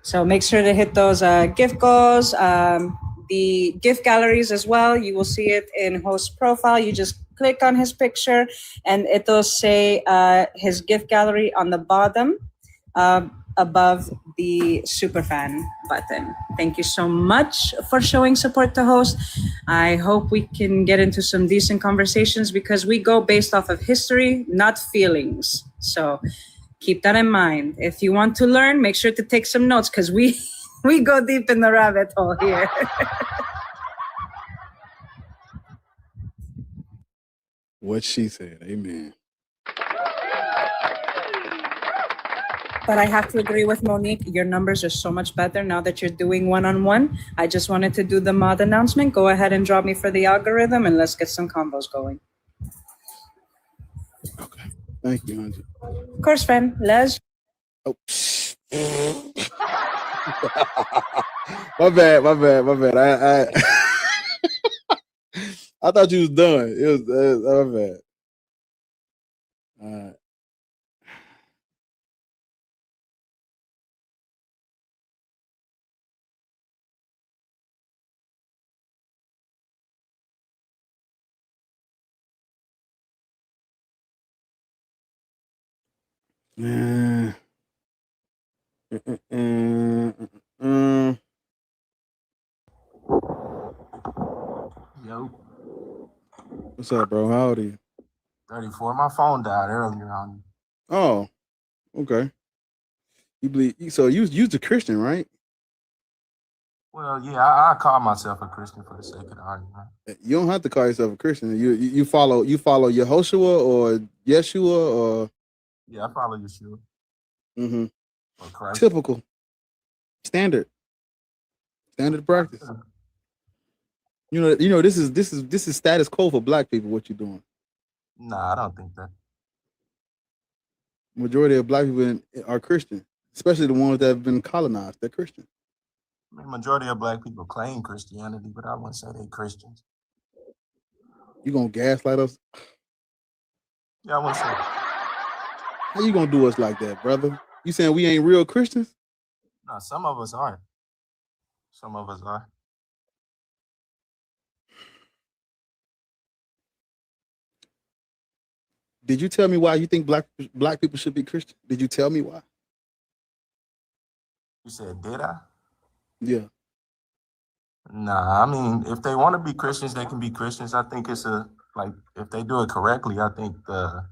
So make sure to hit those gift goals. The gift galleries as well. You will see it in host profile. You just click on his picture and it'll say his gift gallery on the bottom above the superfan button. Thank you so much for showing support to host. I hope we can get into some decent conversations because we go based off of history, not feelings. So keep that in mind. If you want to learn, make sure to take some notes because we go deep in the rabbit hole here. What she said. Amen. But I have to agree with Monique. Your numbers are so much better now that you're doing one-on-one. I just wanted to do the mod announcement. Go ahead and drop me for the algorithm and let's get some combos going. Okay. Thank you, Angie. Of course, friend. Les. Oh. My bad. I thought you was done. It was my bad. All right. Yo, What's up, bro? How old are you? 34. My phone died earlier on. Oh, okay. You believe so? You's a Christian, right? Well, yeah, I call myself a Christian for the sake of the argument. You don't have to call yourself a Christian. You follow Yehoshua or Yeshua or Yeah, I follow Yeshua. Or Christ. Typical, standard practice. You know this is status quo for black people. What you're doing? Nah, I don't think that. Majority of black people are Christian, especially the ones that have been colonized. They're Christian. I mean, majority of black people claim Christianity, but I wouldn't say they're Christians. You gonna gaslight us? Yeah, I wouldn't say. How you gonna do us like that, brother? You saying we ain't real Christians? No, some of us aren't. Some of us are. Did you tell me why you think black people should be Christian? Did you tell me why? You said, did I? Yeah. Nah, I mean, if they want to be Christians, they can be Christians. I think it's if they do it correctly, I think the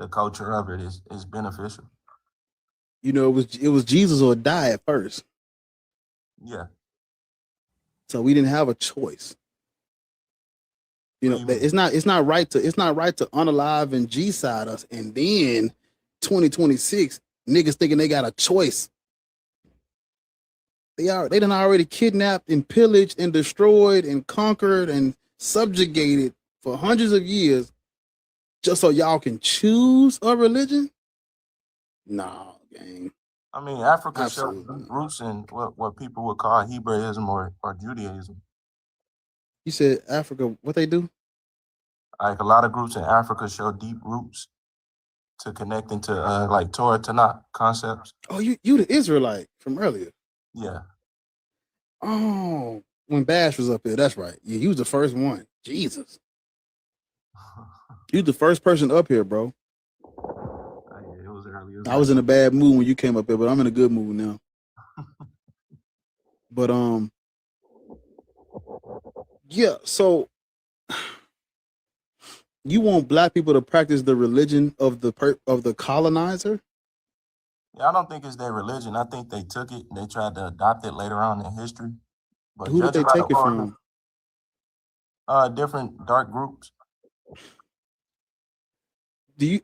culture of it is beneficial. You know, it was Jesus or die at first. Yeah. So we didn't have a choice. You know, it's not right to unalive and G-side us, and then 2026 niggas thinking they got a choice. They done already kidnapped and pillaged and destroyed and conquered and subjugated for hundreds of years, just so y'all can choose a religion. No, gang. I mean, Africa shows roots in what people would call Hebraism or Judaism. You said Africa, what they do? Like a lot of groups in Africa show deep roots to connecting to like Torah Tanakh concepts. Oh, you the Israelite from earlier. Yeah. Oh, when Bash was up here, that's right. Yeah, he was the first one. Jesus. You the first person up here, bro. Yeah, it was early. I was in a bad mood when you came up here, but I'm in a good mood now. But yeah, so You want black people to practice the religion of the colonizer? Yeah, I don't think it's their religion. I think they took it and they tried to adopt it later on in history. But Who did they judging by the take it from? different dark groups.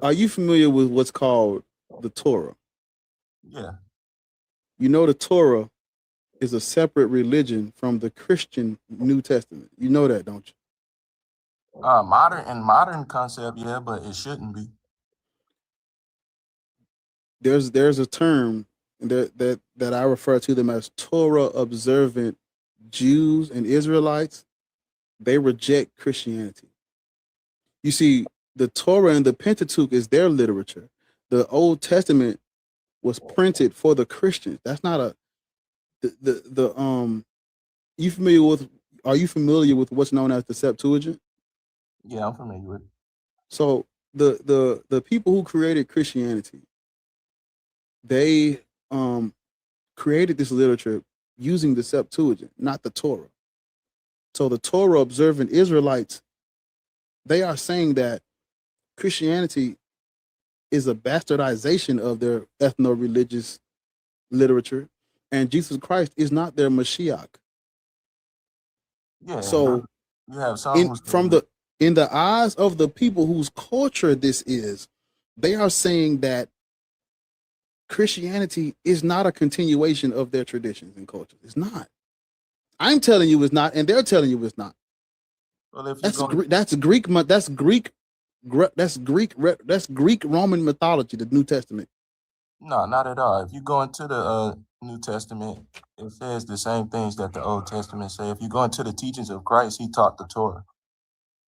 Are you familiar with what's called the Torah? Yeah. You know the Torah is a separate religion from the Christian New Testament. You know that, don't you? Modern concept, yeah, but it shouldn't be. There's a term that I refer to them as Torah observant Jews and Israelites. They reject Christianity. You see, the Torah and the Pentateuch is their literature. The Old Testament was printed for the Christians. That's not a you familiar with are you familiar with what's known as the Septuagint? Yeah, I'm familiar with it. So the people who created Christianity, they created this literature using the Septuagint, not the Torah. So the Torah observant Israelites, they are saying that Christianity is a bastardization of their ethno-religious literature, and Jesus Christ is not their Mashiach. Yeah. So you have some in the eyes of the people whose culture this is, they are saying that Christianity is not a continuation of their traditions and culture. It's not. I'm telling you it's not, and they're telling you it's not. Well, if That's Greek Roman mythology, the New Testament. No, not at all. If you go into the New Testament, it says the same things that the Old Testament say. If you go into the teachings of Christ, he taught the Torah.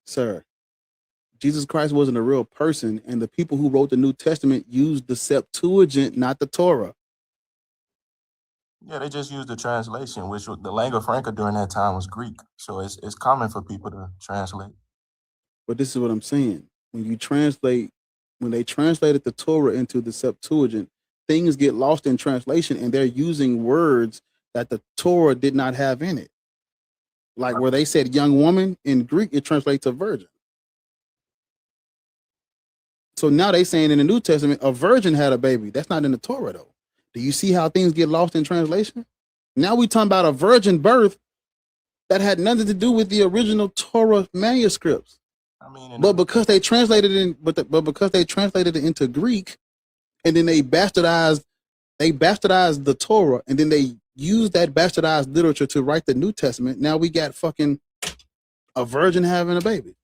Sir, Jesus Christ wasn't a real person, and the people who wrote the New Testament used the Septuagint, not the Torah. Yeah, they just used the translation, which was, the lingua franca during that time was Greek. So it's common for people to translate. But this is what I'm saying. When they translated the Torah into the Septuagint, things get lost in translation, and they're using words that the Torah did not have in it. Like where they said young woman, in Greek, it translates to virgin. So now they saying in the New Testament, a virgin had a baby. That's not in the Torah, though. Do you see how things get lost in translation? Now we talking about a virgin birth that had nothing to do with the original Torah manuscripts. But because they translated it because they translated it into Greek, and then they bastardized the Torah, and then they used that bastardized literature to write the New Testament. Now we got fucking a virgin having a baby,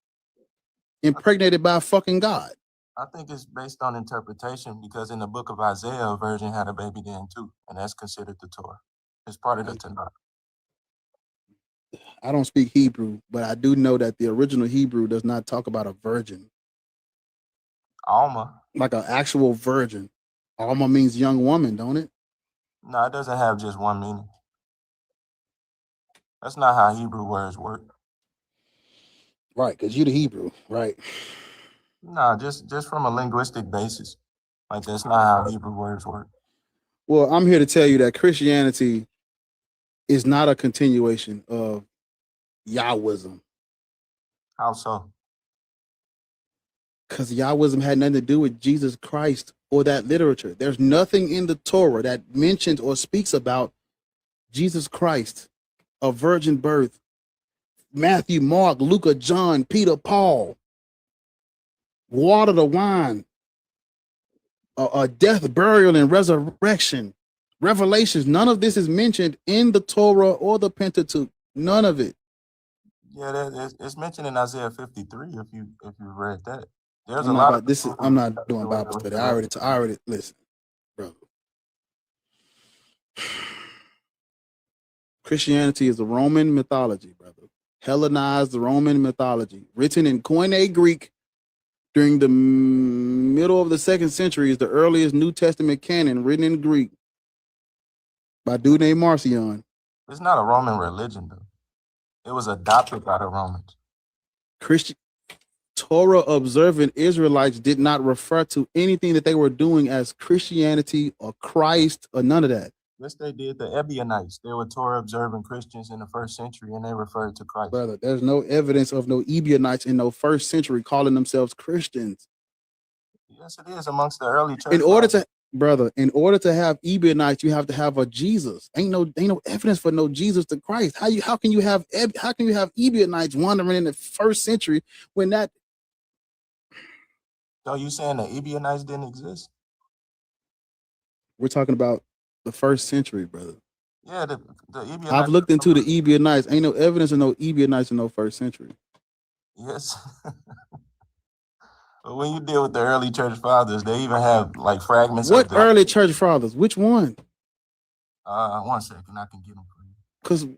impregnated by fucking God. I think it's based on interpretation because in the book of Isaiah, a virgin had a baby then too, and that's considered the Torah. It's part of the Tanakh. I don't speak Hebrew, but I do know that the original Hebrew does not talk about a virgin. Alma. Like an actual virgin. Alma means young woman, don't it? No, it doesn't have just one meaning. That's not how Hebrew words work. Right, because you're the Hebrew, right? No, just from a linguistic basis. Like that's not how Hebrew words work. Well, I'm here to tell you that Christianity is not a continuation of Yahwism. How so? Because Yahwism had nothing to do with Jesus Christ or that literature. There's nothing in the Torah that mentions or speaks about Jesus Christ, a virgin birth, Matthew, Mark, Luke, John, Peter, Paul, water to wine, a death, burial, and resurrection, Revelations. None of this is mentioned in the Torah or the Pentateuch. None of it. Yeah, it's mentioned in Isaiah 53. If you read that, there's I'm a not lot about, of. I'm not doing Bible study. I already listen, brother. Christianity is a Roman mythology, brother. Hellenized Roman mythology, written in Koine Greek during the middle of the 2nd century, is the earliest New Testament canon written in Greek by a dude named Marcion. It's not a Roman religion, though. It was adopted by the Romans. Torah observant Israelites did not refer to anything that they were doing as Christianity or Christ or none of that. Yes, they did. The Ebionites, they were Torah observing Christians in the 1st century, and they referred to Christ. Brother, there's no evidence of no Ebionites in no 1st century calling themselves Christians. Yes, it is amongst the early church. In order to have Ebionites, you have to have a Jesus. Ain't no evidence for no Jesus to Christ. How can you have Ebionites wandering in the 1st century when that? So you saying the Ebionites didn't exist? We're talking about the 1st century, brother. Yeah, the Ebionites. I've looked into the Ebionites. Ain't no evidence of no Ebionites in no 1st century. Yes. But when you deal with the early church fathers, they even have like fragments What of the early church fathers? Which one? 1 second, I can get them for you.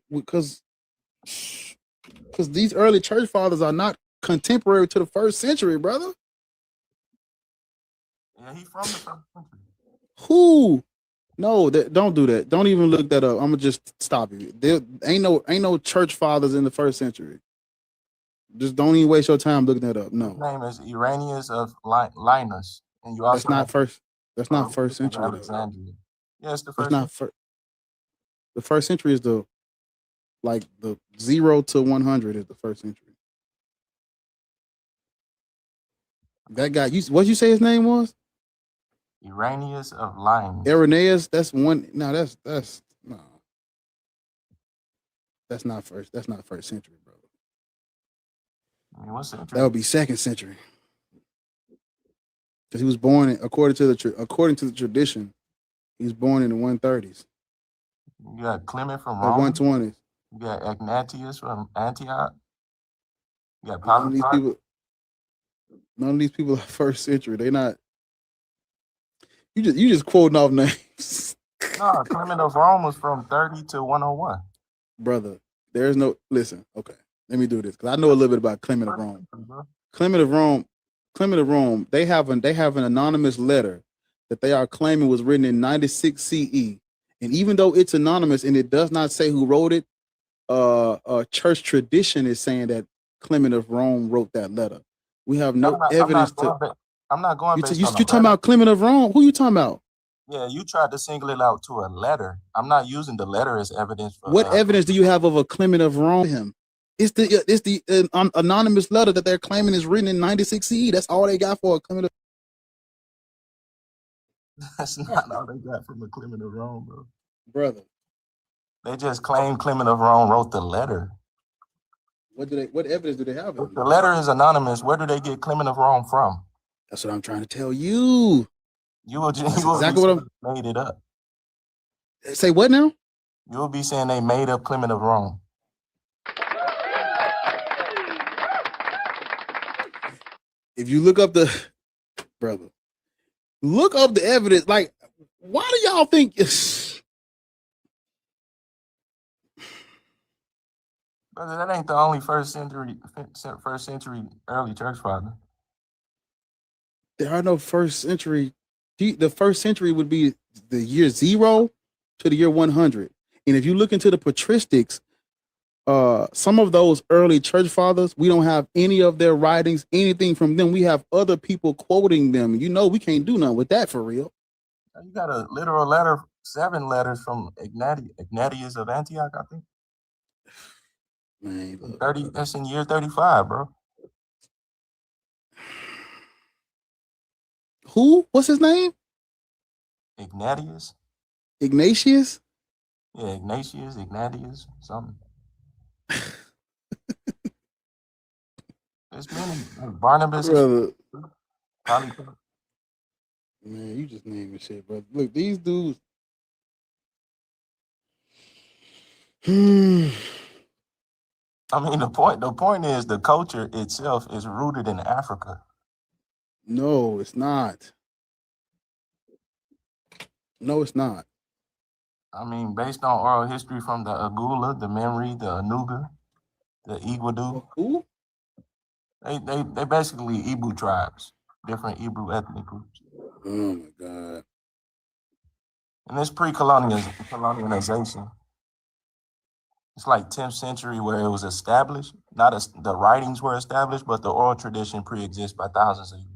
Because these early church fathers are not contemporary to the 1st century, brother. Yeah, he's from the 1st century. Who? No, don't do that. Don't even look that up. I'm gonna just stop you. There ain't no church fathers in the 1st century. Just don't even waste your time looking that up. No, His name is Irenaeus of Linus, and you also that's not first. That's not 1st century. Alexandria. Yeah, it's the That's first. not first. The 1st century is the 0 to 100 is the 1st century. That guy, what you say his name was? Irenaeus of Lyons. Irenaeus. That's one. No, that's no. That's not first. That's not 1st century, bro. I mean, what century? That would be 2nd century. Because he was born according to the tradition, he was born in the 130s. You got Clement from or Rome. 120s. You got Ignatius from Antioch. You got None of these Polycarp. people are 1st century. They not. You just quoting off names. No, Clement of Rome was from 30 to 101. Brother, there's no listen. Okay, let me do this because I know a little bit about Clement of Rome. Clement of Rome. They have an anonymous letter that they are claiming was written in 96 CE, and even though it's anonymous and it does not say who wrote it, church tradition is saying that Clement of Rome wrote that letter. We have no evidence I'm not going based you on the talking letter. about Clement of Rome? Who you talking about? Yeah, you tried to single it out to a letter. I'm not using the letter as evidence for What evidence do you have of a Clement of Rome? It's the anonymous letter that they're claiming is written in 96 CE. That's all they got for a Clement of. That's not all they got from the Clement of Rome, bro. Brother. They just claim Clement of Rome wrote the letter. What evidence do they have? If the letter is anonymous, where do they get Clement of Rome from? That's what I'm trying to tell you. You will exactly what I'm made it up. Say what now? You will be saying they made up Clement of Rome. If you look up the evidence, like, why do y'all think Brother, that ain't the only first century early church father. There are no 1st century. The 1st century would be the year 0 to the year 100. And if you look into the patristics, some of those early church fathers, we don't have any of their writings, anything from them. We have other people quoting them. You know, we can't do nothing with that for real. You got a literal letter, 7 letters from Ignatius of Antioch, I think. Man, 30. That's in year 35, bro. Who? What's his name? Ignatius. Ignatius? Yeah, Ignatius, something. There's many. Barnabas. Brother. Polycarp. Man, you just naming shit, bro. Look, these dudes. I mean, the point is the culture itself is rooted in Africa. No, it's not. No, it's not. I mean, based on oral history from the Agula, the Memri, the Anuga, the Iguadu. Who? They basically Igbo tribes, different Hebrew ethnic groups. Oh my God. And this pre-colonialization. It's like 10th century where it was established. Not as the writings were established, but the oral tradition pre-exists by thousands of years.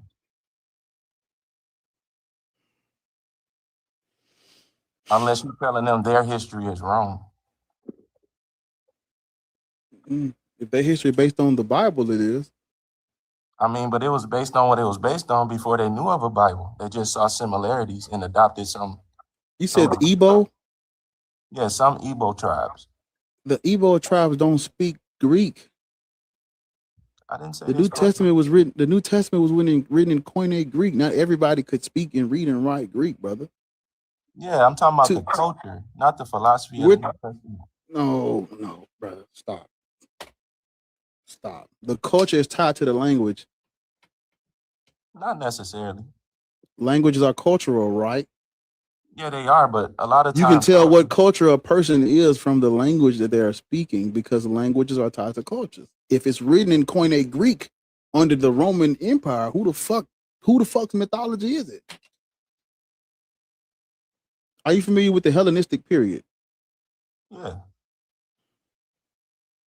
Unless you're telling them their history is wrong. If their history based on the Bible, it is. I mean, but it was based on what it was based on before they knew of a Bible. They just saw similarities and adopted some. You said the Igbo? Yeah, some Igbo tribes. The Igbo tribes don't speak Greek. I didn't say The New Testament was written. The New Testament was written in Koine Greek. Not everybody could speak and read and write Greek, brother. Yeah, I'm talking about the culture, not the philosophy of the New Testament. No, brother. Stop. The culture is tied to the language. Not necessarily. Languages are cultural, right? Yeah, they are, but a lot of times You can tell what culture a person is from the language that they are speaking, because languages are tied to cultures. If it's written in Koine Greek under the Roman Empire, who the fuck's mythology is it? Are you familiar with the Hellenistic period? Yeah.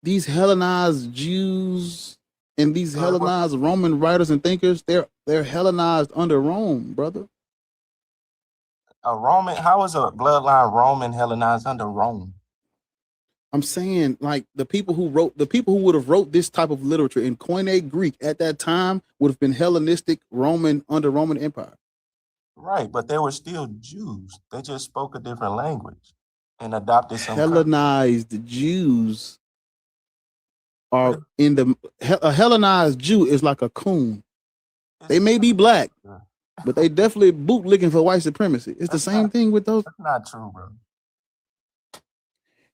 These Hellenized Jews and these Hellenized Roman writers and thinkers, they're Hellenized under Rome, brother. A Roman, how is a bloodline Roman Hellenized under Rome? I'm saying, like, the people who would have wrote this type of literature in Koine Greek at that time would have been Hellenistic Roman under Roman Empire. Right, but they were still Jews. They just spoke a different language and adopted some. Hellenized Jews are a Hellenized Jew is like a coon. They may be black, but they definitely bootlicking for white supremacy. It's the same thing with those. That's not true, bro.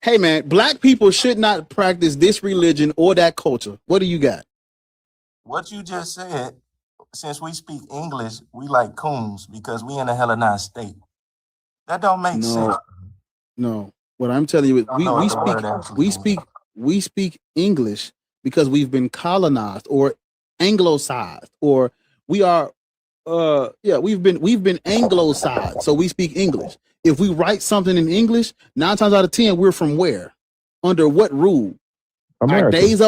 Hey man, black people should not practice this religion or that culture. What do you got? What you just said, since we speak English, we like coons because we in a Hellenized state. That don't make sense. No. What I'm telling you is we speak English because we've been colonized or anglicized, or we are we've been anglicized, so we speak English. If we write something in English, 9 times out of 10, we're from where? Under what rule? America. Our days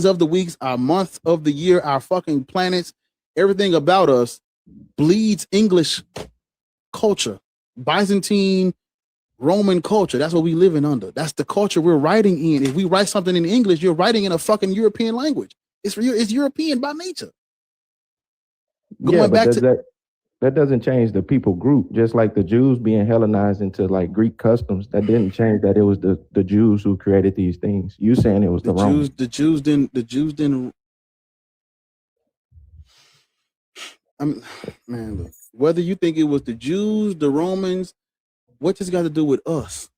of the weeks, our months of the year, our fucking planets, everything about us bleeds English culture, Byzantine, Roman culture. That's what we living under. That's the culture we're writing in. If we write something in English, you're writing in a fucking European language. It's European by nature. Yeah, but that doesn't change the people group. Just like the Jews being Hellenized into like Greek customs, that didn't change that it was the Jews who created these things. You saying it was the Romans? The Jews didn't. I mean, man, look. Whether you think it was the Jews, the Romans, what this got to do with us?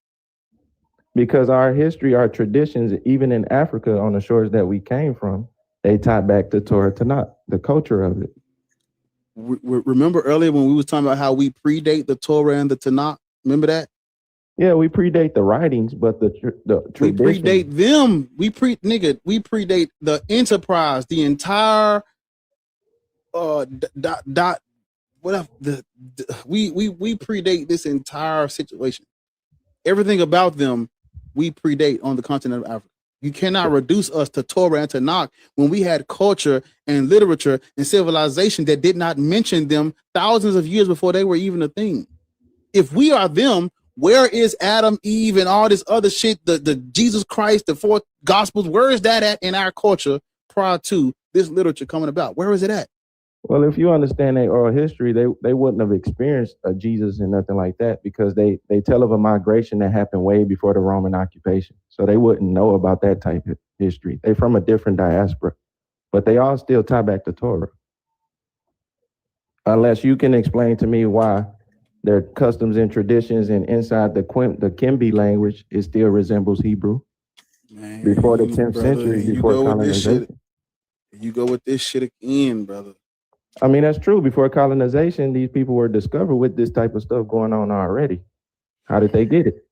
Because our history, our traditions, even in Africa, on the shores that we came from, they tie back to Torah Tanakh, the culture of it. Remember earlier when we was talking about how we predate the Torah and the Tanakh? Remember that? Yeah, we predate the writings, but the tradition. We predate them. We predate the enterprise, the entire we predate this entire situation. Everything about them, we predate on the continent of Africa. You cannot reduce us to Torah and Tanakh when we had culture and literature and civilization that did not mention them thousands of years before they were even a thing. If we are them, where is Adam, Eve, and all this other shit, the Jesus Christ, the 4 Gospels, where is that at in our culture prior to this literature coming about? Where is it at? Well, if you understand their oral history, they wouldn't have experienced a Jesus and nothing like that, because they tell of a migration that happened way before the Roman occupation. So they wouldn't know about that type of history. They're from a different diaspora, but they all still tie back to Torah. Unless you can explain to me why their customs and traditions and inside the Kimbi language, it still resembles Hebrew. Man, before the 10th century, before colonization. You go with this shit again, brother. I mean, that's true. Before colonization, these people were discovered with this type of stuff going on already. How did they get it?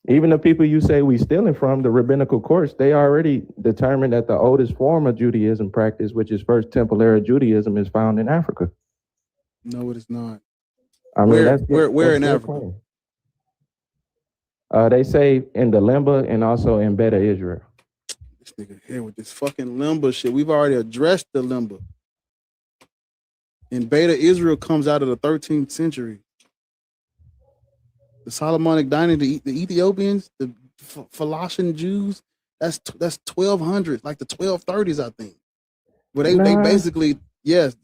Even the people you say we stealing from, the rabbinical courts, they already determined that the oldest form of Judaism practice, which is First Temple era Judaism, is found in Africa. No, it is not. I mean, where in Africa? They say in the Limba and also in Beta Israel. This nigga here with this fucking Limba shit. We've already addressed the Limba. And Beta Israel comes out of the 13th century. The Solomonic dynasty, the Ethiopians, the Phoenician Jews, that's 1200, like the 1230s, I think. But they basically, yes,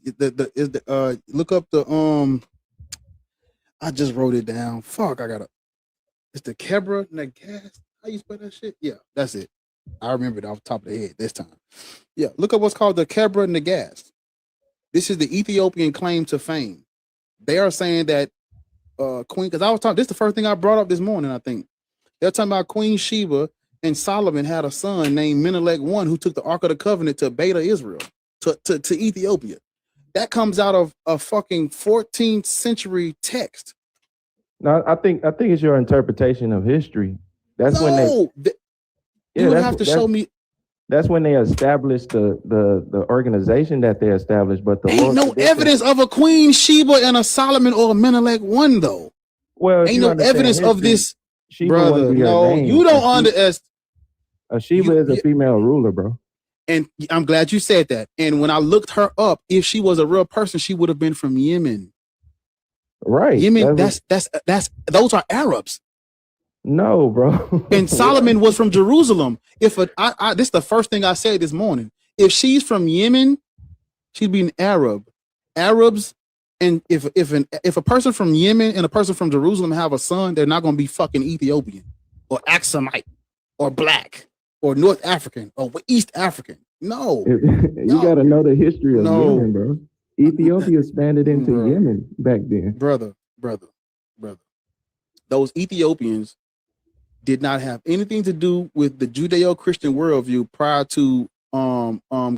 look up the I just wrote it down. Fuck, it's the Kebra Nagast. How you spell that shit? Yeah, that's it. I remember it off the top of the head this time. Yeah, look up what's called the Kebra Nagast. This is the Ethiopian claim to fame. They are saying that Queen, because I was talking, this is the first thing I brought up this morning, I think. They're talking about Queen Sheba and Solomon had a son named Menelik I who took the Ark of the Covenant to Beta Israel, to Ethiopia. That comes out of a fucking 14th century text. No, I think it's your interpretation of history. That's when they you would have to show me. That's when they established the organization that they established, but the ain't no evidence of a Queen Sheba and a Solomon or a Menelik I though. Well, ain't no evidence of this, Sheba brother. No, you don't underestimate. A Sheba is a female ruler, bro. And I'm glad you said that. And when I looked her up, if she was a real person, she would have been from Yemen. Right. Yemen. That's those are Arabs. No, bro. And Solomon was from Jerusalem. This is the first thing I said this morning. If she's from Yemen, she'd be an Arab. Arabs, and if a person from Yemen and a person from Jerusalem have a son, they're not going to be fucking Ethiopian or Aksumite or black or North African or East African. No. You got to know the history of Yemen, bro. Ethiopia expanded into Yemen back then. Brother. Those Ethiopians did not have anything to do with the Judeo-Christian worldview prior to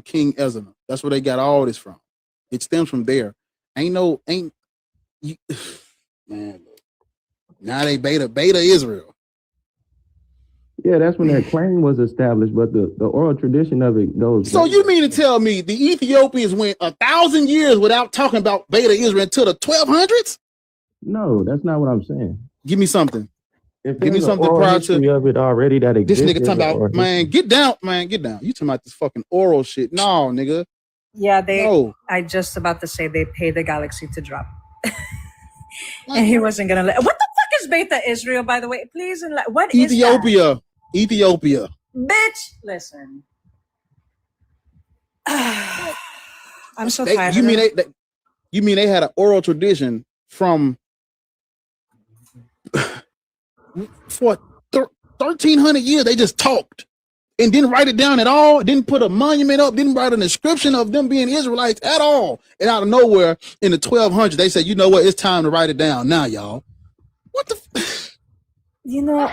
King Ezra. That's where they got all this from. It stems from there. Man. Now they beta Israel. Yeah, that's when that claim was established, but the oral tradition of it goes. So you mean to tell me the Ethiopians went 1,000 years without talking about beta Israel until the 1200s? No, that's not what I'm saying. Give me something. Give me something prior to of it already that exists. This nigga talking about, man, get down. You talking about this fucking oral shit? No, nigga. Yeah, I just about to say they pay the galaxy to drop, and he wasn't gonna let. What the fuck is Beta Israel, by the way? Please, what is that? Ethiopia. Bitch, listen. I'm so tired. You mean they had an oral tradition from for 1,300 years? They just talked and didn't write it down at all. Didn't put a monument up. Didn't write an inscription of them being Israelites at all. And out of nowhere, in the 1200s, they said, "You know what? It's time to write it down now, y'all." What the? You know.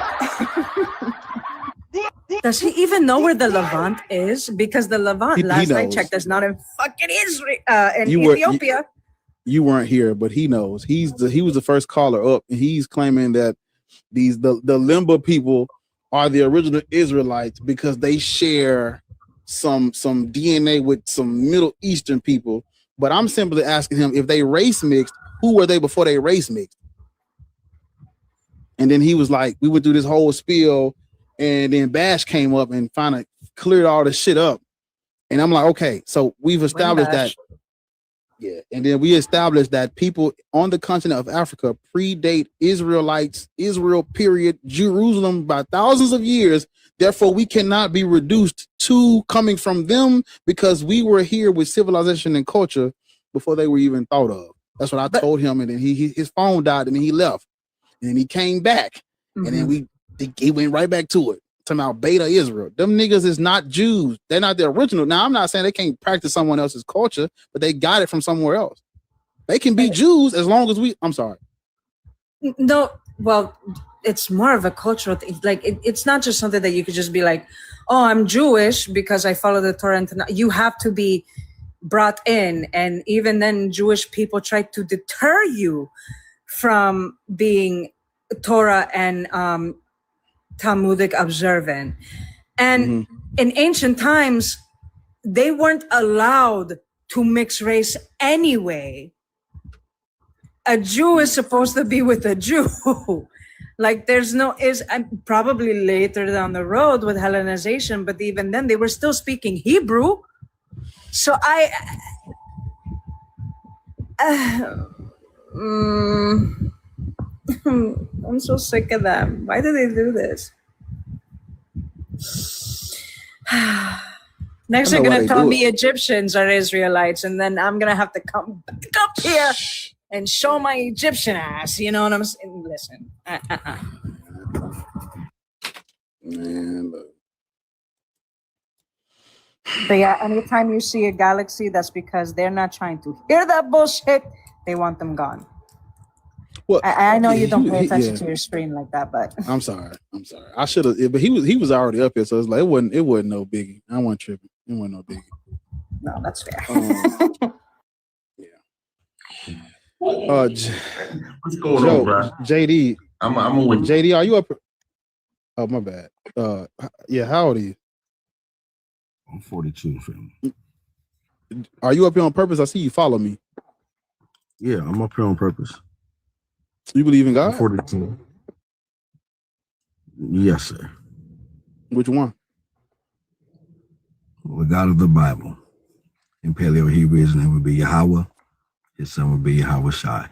Does he even know where the Levant is? Because the Levant, last I checked, is not in fucking Israel, in Ethiopia. You weren't here, but he knows. He was the first caller up, and he's claiming that the Limba people are the original Israelites because they share some DNA with some Middle Eastern people. But I'm simply asking him, if they race mixed, who were they before they race mixed? And then he was like, we would do this whole spiel. And then Bash came up and finally cleared all the shit up. And I'm like, okay, so we've established that. Yeah. And then we established that people on the continent of Africa predate Israelites, Israel period, Jerusalem by thousands of years. Therefore, we cannot be reduced to coming from them because we were here with civilization and culture before they were even thought of. That's what I told him. And then his phone died and then he left. And then he came back. And then he went right back to it. Talking about Beta Israel. Them niggas is not Jews. They're not the original. Now, I'm not saying they can't practice someone else's culture, but they got it from somewhere else. They can be Jews as long as I'm sorry. No, well, it's more of a cultural thing. Like, it's not just something that you could just be like, oh, I'm Jewish because I follow the Torah. And you have to be brought in. And even then, Jewish people try to deter you from being Torah and Talmudic observant. And in ancient times, they weren't allowed to mix race anyway. A Jew is supposed to be with a Jew. Like probably later down the road with Hellenization, but even then they were still speaking Hebrew. So I'm so sick of them. Why do they do this? Next, I they're know why gonna they tell do it. me Egyptians are Israelites, and then I'm gonna have to come back up here and show my Egyptian ass. You know what I'm saying? Listen. Man, look. But yeah, anytime you see a galaxy, that's because they're not trying to hear that bullshit. They want them gone. Well, I know you don't pay he- attention yeah. to your screen like that, but I'm sorry. I should have, but he was already up here, so it's like it wasn't no biggie. I wasn't tripping. It wasn't no biggie. no, that's fair. What's going Joe, on, bro? JD, I'm with JD, are you up? Oh, my bad. Yeah, how old are you? I'm 42, fam. Are you up here on purpose? I see you follow me. Yeah, I'm up here on purpose. You believe in God? I'm 42. Yes, sir. Which one? The God of the Bible. In Paleo Hebrew, his name would be Yahweh. His son would be Yahweh Shai.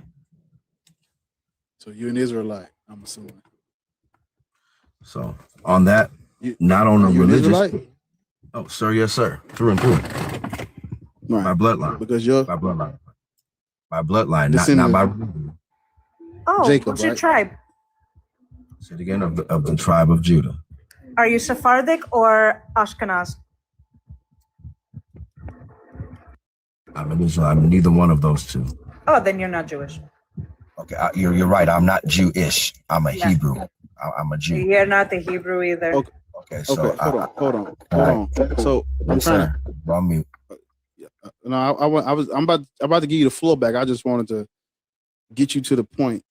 So you're an Israelite, I'm assuming. So on that, not on a religious. Oh, sir, yes, sir. Through and through. Right. My bloodline. Because you're my bloodline. My bloodline, not descendant by Oh, Jacob, what's your right? tribe? say it again, of the tribe of Judah. Are you Sephardic or Ashkenaz? I'm an Israelite. I'm neither one of those two. Oh, then you're not Jewish. Okay, you're right. I'm not Jewish. I'm a Yeah. Hebrew. I'm a Jew. You're not the Hebrew either. Okay, so Okay, hold on. So I'm yes, trying sir. On mute. no, I'm about to give you the floor back. I just wanted to get you to the point.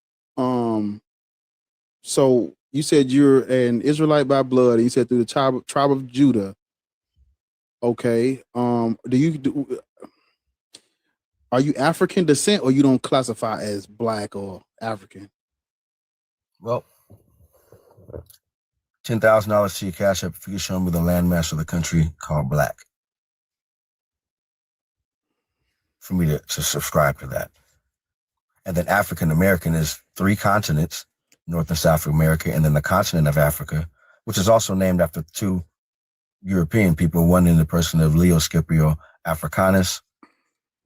So you said you're an Israelite by blood, and you said through the tribe of Judah. Okay. Are you African descent, or you don't classify as black or African? Well, $10,000 to your cash app if you show me the landmass of the country called Black. For me to subscribe to that. And then African American is 3 continents, North and South America, and then the continent of Africa, which is also named after 2 European people, one in the person of Leo Scipio Africanus,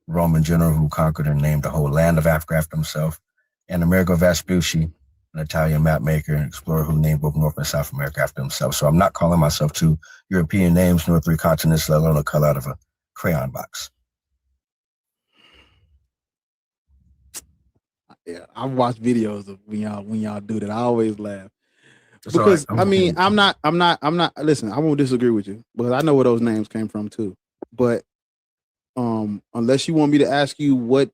Roman general who conquered and named the whole land of Africa after himself, and Amerigo Vespucci, an Italian map maker and explorer who named both North and South America after himself. So I'm not calling myself 2 European names nor 3 continents, let alone a color out of a crayon box. Yeah, I've watched videos of when y'all do that. I always laugh That's because all right. I mean I'm not. Listen, I won't disagree with you because I know where those names came from too. But unless you want me to ask you what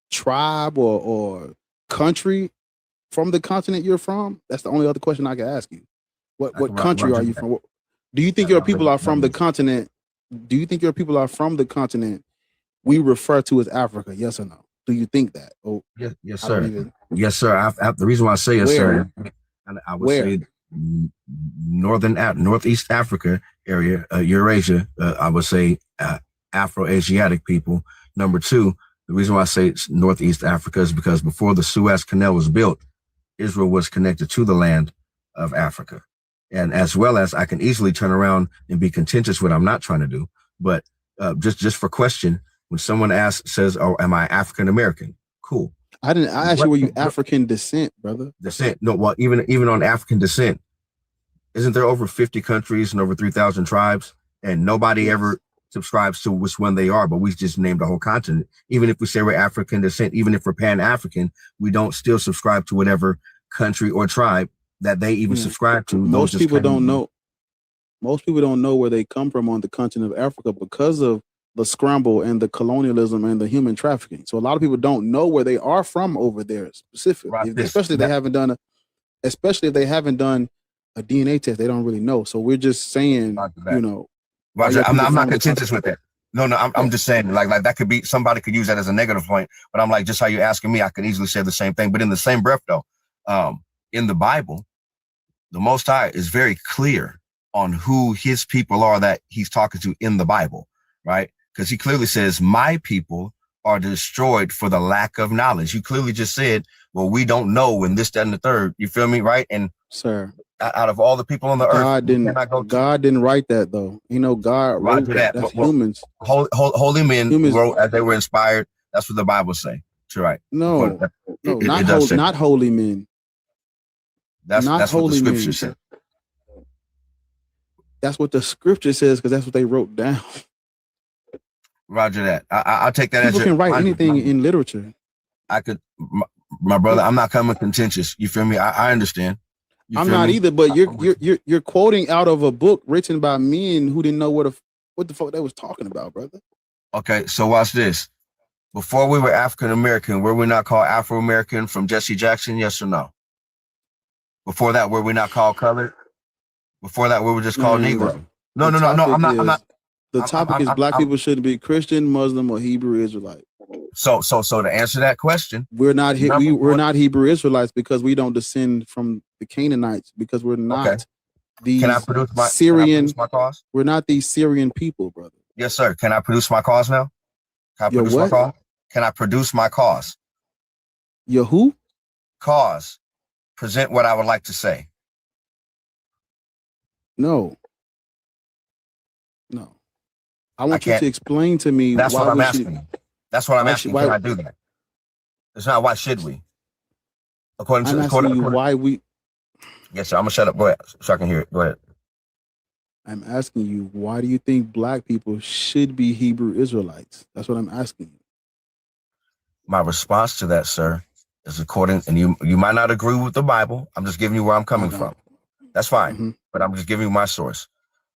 tribe or country from the continent you're from, that's the only other question I can ask you. What country are you from? Do you think your people are from the continent? Do you think your people are from the continent we refer to as Africa? Yes or no? Do you think that? Oh, yes, sir. Yes, sir. The reason why I say yes, sir, I would say Northeast Africa area, Eurasia. I would say Afro-Asiatic people. Number 2, the reason why I say it's Northeast Africa is because before the Suez Canal was built, Israel was connected to the land of Africa. And as well as I can easily turn around and be contentious with what I'm not trying to do. But just for question, when someone says, "Oh, am I African American?" Cool. I asked you, were you African descent, brother? Descent. No, well, even on African descent, isn't there over 50 countries and over 3,000 tribes, and nobody ever subscribes to which one they are, but we just named the whole continent. Even if we say we're African descent, even if we're Pan-African, we don't still subscribe to whatever country or tribe that they even subscribe to. Most people don't know. Most people don't know where they come from on the continent of Africa because of the scramble and the colonialism and the human trafficking. So a lot of people don't know where they are from over there specifically, especially if they haven't done a DNA test. They don't really know. So we're just saying, you know, Roger, I'm not contentious with that. No, I'm just saying like that could be, somebody could use that as a negative point, but I'm like, just how you're asking me, I could easily say the same thing. But in the same breath though, in the Bible, the Most High is very clear on who his people are that he's talking to in the Bible, right? Because he clearly says, my people are destroyed for the lack of knowledge. You clearly just said, well, we don't know, and this, that, and the third. You feel me, right? And sir, out of all the people on the earth, God didn't write that though. You know, God wrote that. That's humans. Holy men wrote as they were inspired. That's what the Bible say. That's right. No, not holy men. That's what the scripture men. said. That's what the scripture says, because that's what they wrote down. Roger that. I'll take that. People can write anything in literature. I could, my brother. I'm not coming contentious. You feel me? I understand. I'm not either, but you're quoting out of a book written by men who didn't know what the fuck they was talking about, brother. Okay, so watch this. Before we were African American, were we not called Afro American from Jesse Jackson? Yes or no? Before that, were we not called colored? Before that, we were just called Negro. No. I'm not. The topic is black people shouldn't be Christian, Muslim, or Hebrew Israelite. So to answer that question, we're not Hebrew Israelites because we don't descend from the Canaanites, because we're not these Syrian. We're not these Syrian people, brother. Yes, sir. Can I produce my cause now? Can I produce my cause? Can I produce my cause? Your who? Cause. Present what I would like to say. No. I want you to explain to me. That's what I'm asking. That's what I'm asking. Can I do that? It's not why should we? According to why we. Yes, sir. I'm gonna shut up. Go ahead, so I can hear it. Go ahead. I'm asking you, why do you think black people should be Hebrew Israelites? That's what I'm asking you. My response to that, sir, is according, and you might not agree with the Bible. I'm just giving you where I'm coming from. That's fine, but I'm just giving you my source.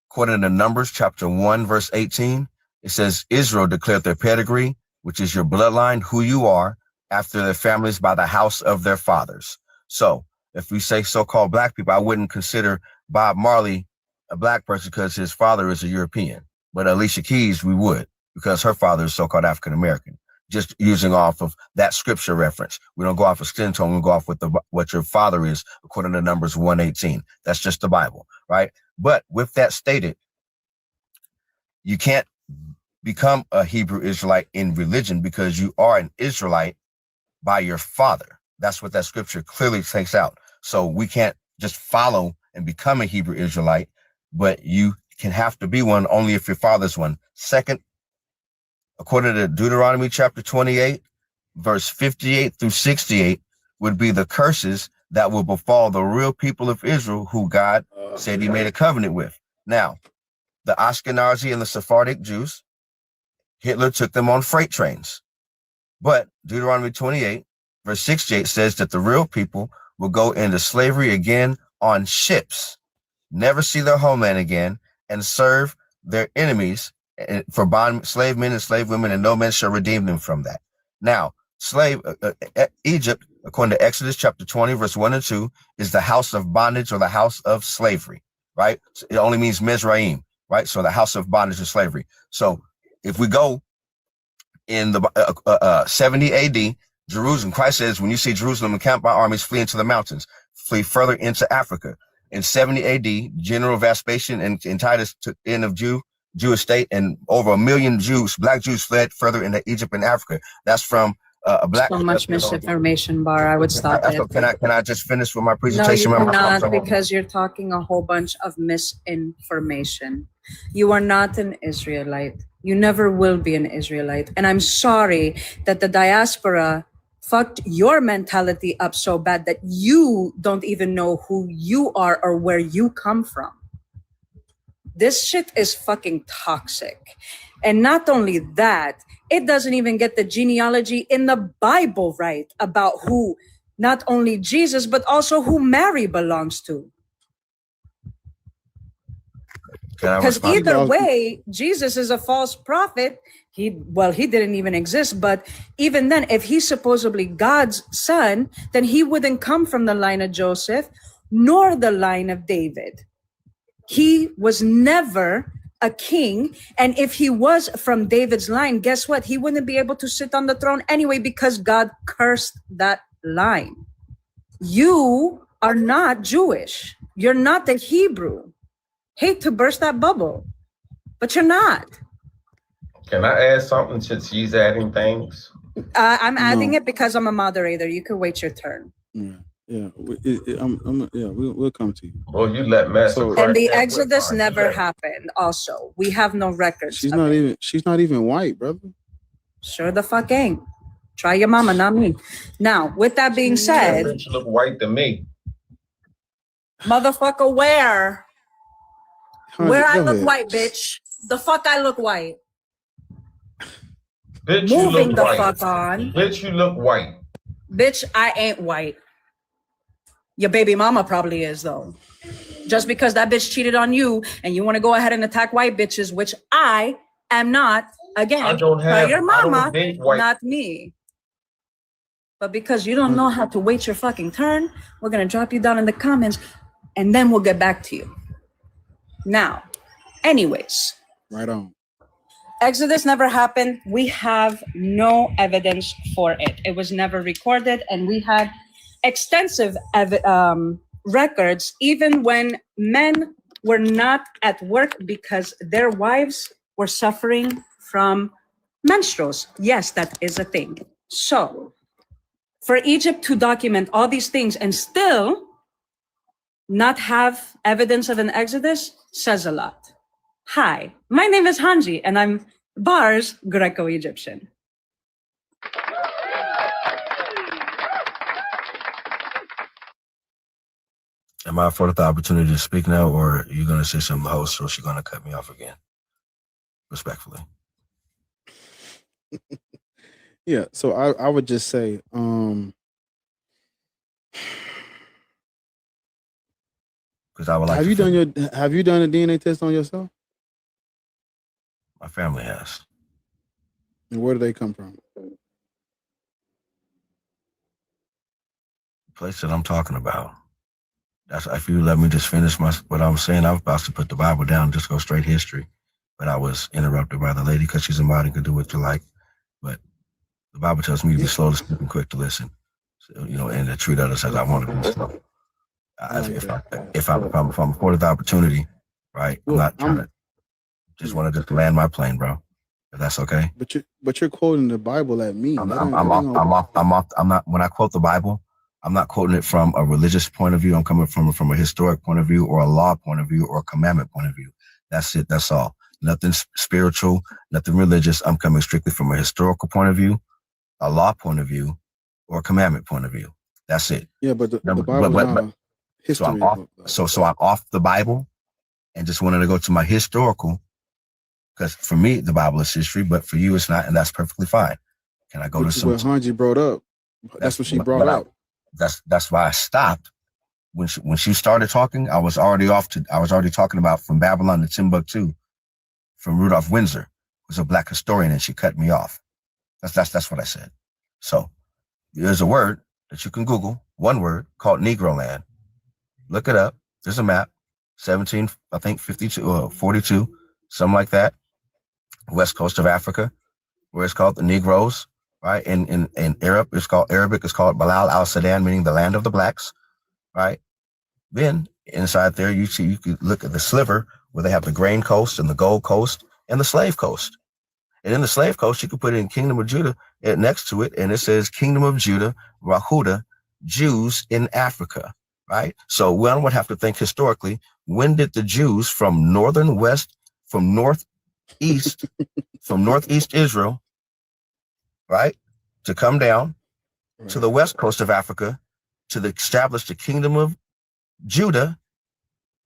According to Numbers chapter 1, verse 18, it says, Israel declared their pedigree, which is your bloodline, who you are, after their families by the house of their fathers. So if we say so-called black people, I wouldn't consider Bob Marley a black person because his father is a European. But Alicia Keys, we would, because her father is so-called African-American. Just using off of that scripture reference. We don't go off of skin tone, we go off with what your father is, according to Numbers 1:18. That's just the Bible, right? But with that stated, you can't become a Hebrew Israelite in religion because you are an Israelite by your father. That's what that scripture clearly takes out. So we can't just follow and become a Hebrew Israelite, but you can have to be one only if your father's one. Second, according to Deuteronomy chapter 28, verse 58 through 68, would be the curses that will befall the real people of Israel who God said he made a covenant with. Now, the Ashkenazi and the Sephardic Jews, Hitler took them on freight trains. But Deuteronomy 28, verse 68 says that the real people will go into slavery again on ships, never see their homeland again, and serve their enemies for slave men and slave women, and no man shall redeem them from that. Now, Egypt, according to Exodus chapter 20, verse 1 and 2, is the house of bondage or the house of slavery, right? So it only means Mizraim, right? So the house of bondage and slavery. So if we go in the 70 AD, Jerusalem, Christ says, when you see Jerusalem encamped by armies, flee into the mountains, flee further into Africa. In 70 AD, General Vespasian and Titus took end of Jewish state, and over 1 million black Jews fled further into Egypt and Africa. That's from a black. So much misinformation, Bar. I would stop it. Can I just finish with my presentation? No, you cannot, because you're talking a whole bunch of misinformation. You are not an Israelite. You never will be an Israelite. And I'm sorry that the diaspora fucked your mentality up so bad that you don't even know who you are or where you come from. This shit is fucking toxic. And not only that, it doesn't even get the genealogy in the Bible right about who, not only Jesus, but also who Mary belongs to. Because either way, Jesus is a false prophet. He didn't even exist. But even then, if he's supposedly God's son, then he wouldn't come from the line of Joseph, nor the line of David. He was never a king. And if he was from David's line, guess what? He wouldn't be able to sit on the throne anyway, because God cursed that line. You are not Jewish. You're not a Hebrew. Hate to burst that bubble, but you're not. Can I add something since she's adding things? I'm adding it because I'm a moderator. You can wait your turn. Yeah, we'll come to you. Well, you let Master And the Exodus never happened. Also, we have no records. She's not even white, brother. Sure the fuck ain't. Try your mama, not me. Now, with that being said, That bitch look white to me. motherfucker, where Honey, I go look ahead. white, bitch. The fuck I look white. Bitch, you Moving look the white. fuck on. Bitch, you look white. Bitch, I ain't white. Your baby mama probably is, though. Just because that bitch cheated on you and you want to go ahead and attack white bitches, which I am not, again, I don't have, your mama, I don't date white. not me. But because you don't know how to wait your fucking turn, we're going to drop you down in the comments and then we'll get back to you. Now, anyways. Right on. Exodus never happened. We have no evidence for it. It was never recorded, and we had extensive records, even when men were not at work because their wives were suffering from menstruals. Yes, that is a thing. So, for Egypt to document all these things and still not have evidence of an Exodus says a lot. Hi, my name is Hanji, and I'm Bars Greco-Egyptian. Am I afforded the opportunity to speak now, or are you going to say something to the host, or is she going to cut me off again? Respectfully. Yeah, so I would just say, because I would like have you done a DNA test on yourself? My family has. And where do they come from? The place that I'm talking about. That's if you let me just finish what I'm saying. I was about to put the Bible down and just go straight history, but I was interrupted by the lady because she's a mod and can do what you like. But the Bible tells me to be slow to speak and quick to listen. So, and to treat others as I want to be slow. If I'm afforded the opportunity, right? I'm not trying to. Just want to just land my plane, bro. If that's okay. But you're quoting the Bible at me. I'm not. When I quote the Bible, I'm not quoting it from a religious point of view. I'm coming from a historic point of view, or a law point of view, or a commandment point of view. That's it. That's all. Nothing spiritual, nothing religious. I'm coming strictly from a historical point of view, a law point of view, or a commandment point of view. That's it. Yeah, but the Bible is not a history. So I'm off the Bible, and just wanted to go to my historical. Because for me, the Bible is history, but for you, it's not, and that's perfectly fine. Can I go to some? What Hanji brought up. That's what she brought up. That's why I stopped when she started talking. I was already talking about from Babylon to Timbuktu, from Rudolph Windsor, who's a black historian, and she cut me off. That's what I said. So there's a word that you can Google, one word called Negro Land. Look it up. There's a map, 52 or 42, something like that. West coast of Africa, where it's called the Negroes, right? In Arabic, it's called Balal al-Sudan, meaning the land of the blacks, right? Then inside there, you could look at the sliver where they have the grain coast and the gold coast and the slave coast. And in the slave coast, you could put in Kingdom of Judah next to it, and it says Kingdom of Judah, Rahuda, Jews in Africa, right? So one would have to think historically, when did the Jews from northeast Israel, right, to come down to the west coast of Africa to establish the Kingdom of Judah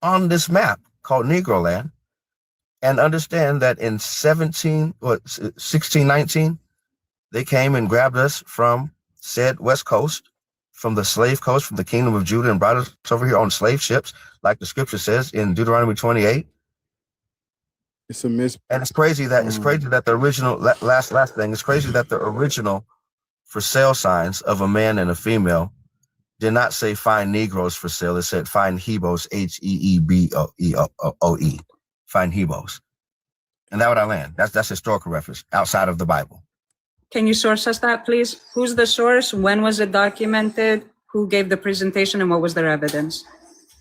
on this map called Negro Land, and understand that in 1619, they came and grabbed us from said west coast, from the slave coast, from the Kingdom of Judah, and brought us over here on slave ships, like the scripture says in Deuteronomy 28. It's a miss. And it's crazy that the original last thing. It's crazy that the original for sale signs of a man and a female did not say "find Negroes for sale." It said "find Hebos," Heeboe, find Hebos. And that would I land. That's historical reference outside of the Bible. Can you source us that, please? Who's the source? When was it documented? Who gave the presentation, and what was their evidence?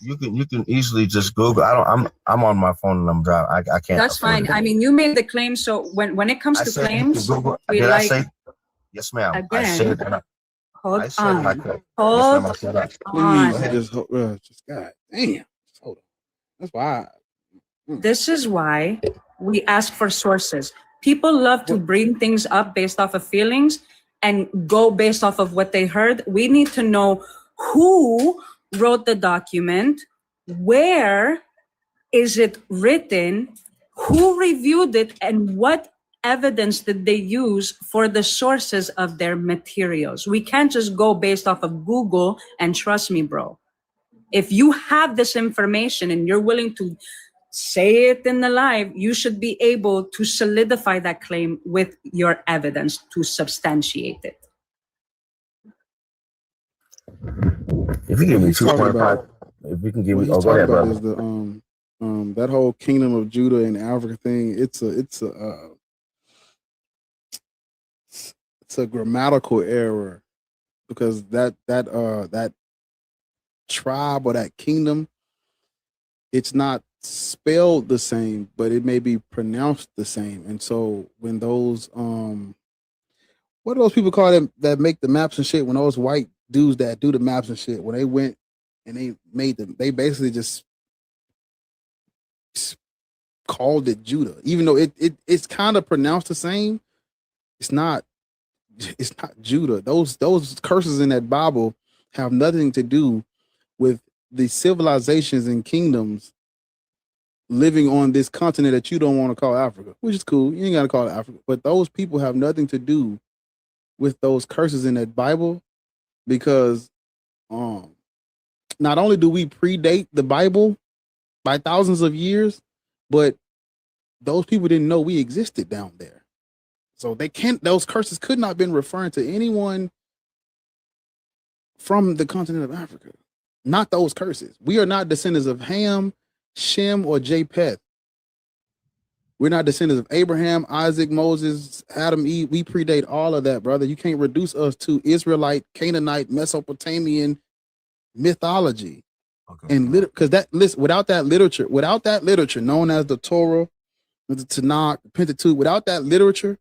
You can easily just Google. I'm on my phone and I'm driving. I can't. That's fine. I mean, you made the claim. So when it comes to claims, we Did like. I say? Yes, ma'am. Again, I said. Hold I said on. I could. Hold yes, ma'am, on. Just God damn. Hold on. That's why. This is why we ask for sources. People love to bring things up based off of feelings and go based off of what they heard. We need to know who wrote the document, where is it written, who reviewed it, and what evidence did they use for the sources of their materials. We can't just go based off of Google, and trust me, bro. If you have this information and you're willing to say it in the live, you should be able to solidify that claim with your evidence to substantiate it. If you give me He's talking 2.5, about, if you can give what me, he's go talking ahead, about brother. is the that whole kingdom of Judah and Africa thing. It's a grammatical error, because that tribe or that kingdom, it's not spelled the same, but it may be pronounced the same. And so when those what do those people call them that make the maps and shit, when those white dudes that do the maps and shit, when they went and they made them, they basically just called it Judah, even though it's kind of pronounced the same. It's not Judah. Those curses in that Bible have nothing to do with the civilizations and kingdoms living on this continent that you don't want to call Africa, which is cool. You ain't got to call it Africa. But those people have nothing to do with those curses in that Bible, because not only do we predate the Bible by thousands of years, but those people didn't know we existed down there. So those curses could not have been referring to anyone from the continent of Africa. Not those curses. We are not descendants of Ham, Shem, or Japheth. We're not descendants of Abraham, Isaac, Moses, Adam, Eve. We predate all of that, brother. You can't reduce us to Israelite, Canaanite, Mesopotamian mythology. Okay. And because without that literature known as the Torah, the Tanakh, the Pentateuch, without that literature,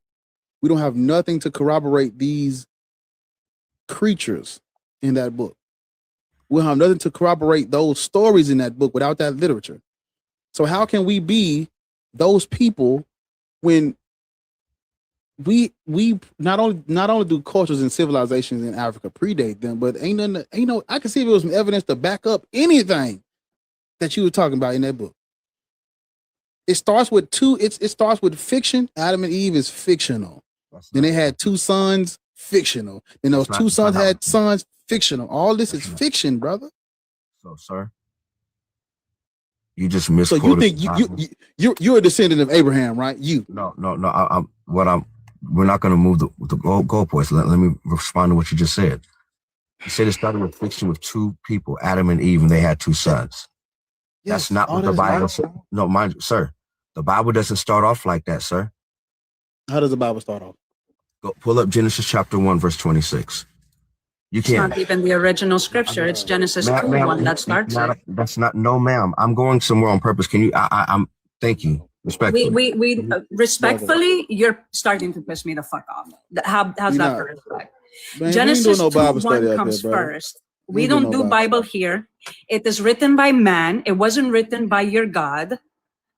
we don't have nothing to corroborate these creatures in that book. We'll have nothing to corroborate those stories in that book without that literature. So how can we be those people when we not only do cultures and civilizations in Africa predate them, but ain't no, I can see if it was some evidence to back up anything that you were talking about in that book. It starts with it starts with fiction. Adam and Eve is fictional. Then they had two sons, fictional. Then those two sons had sons, fictional. All this is fiction, brother. So, sir, you just misquoted. So you think you're a descendant of Abraham, right? You? No. We're not going to move the goalposts. Let me respond to what you just said. You said it started with fiction with two people, Adam and Eve, and they had two sons. Yes, that's not what the Bible said. No, mind you, sir. The Bible doesn't start off like that, sir. How does the Bible start off? Go pull up Genesis chapter 1, verse 26. You can't. It's not even the original scripture. It's Genesis 2:1 that starts it. That's not. No, ma'am. I'm going somewhere on purpose. Can you? I'm. Thank you. Respectfully. We respectfully, you're starting to piss me the fuck off. How's that for respect? Man, Genesis no 2:1 comes first. We don't do Bible here. It is written by man. It wasn't written by your God.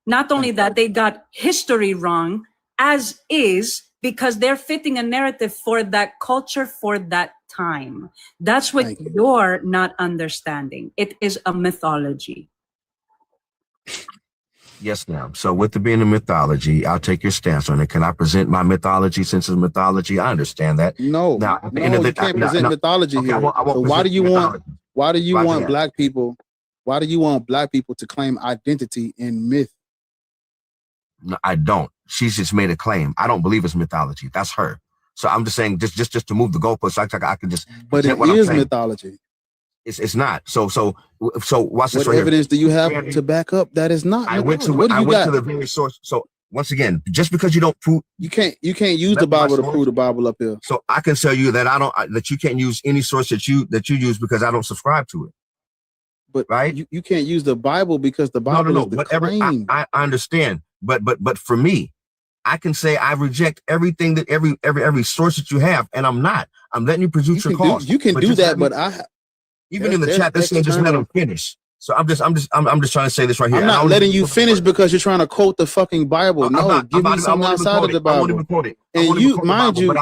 Not only that, they got history wrong as is, because they're fitting a narrative for that culture, for that time. That's what you're not understanding. It is a mythology. Yes, ma'am. So with it being a mythology, I'll take your stance on it. Can I present my mythology since it's mythology? I understand that. No, now, you can't present mythology here. So why do you want black people? Why do you want black people to claim identity in myth? No, I don't. She's just made a claim. I don't believe it's mythology. That's her. So I'm just saying, just to move the goalposts, I can just. But it is mythology. It's not. So watch this. What evidence do you have to back up that is not? I went to the very source. So once again, just because you don't prove, you can't use the Bible to prove the Bible up here. So I can tell you that that you can't use any source that you use because I don't subscribe to it. But right? you can't use the Bible because the Bible is the Whatever. claim. I understand, but for me, I can say I reject everything that every source that you have, and I'm not. I'm letting you produce your cause. You can do that, but even in the chat, they're saying just let them finish. So I'm just trying to say this right here. I'm not letting you finish because you're trying to quote the fucking Bible. No, give me something outside of the Bible. I won't even quote it. And you, mind you,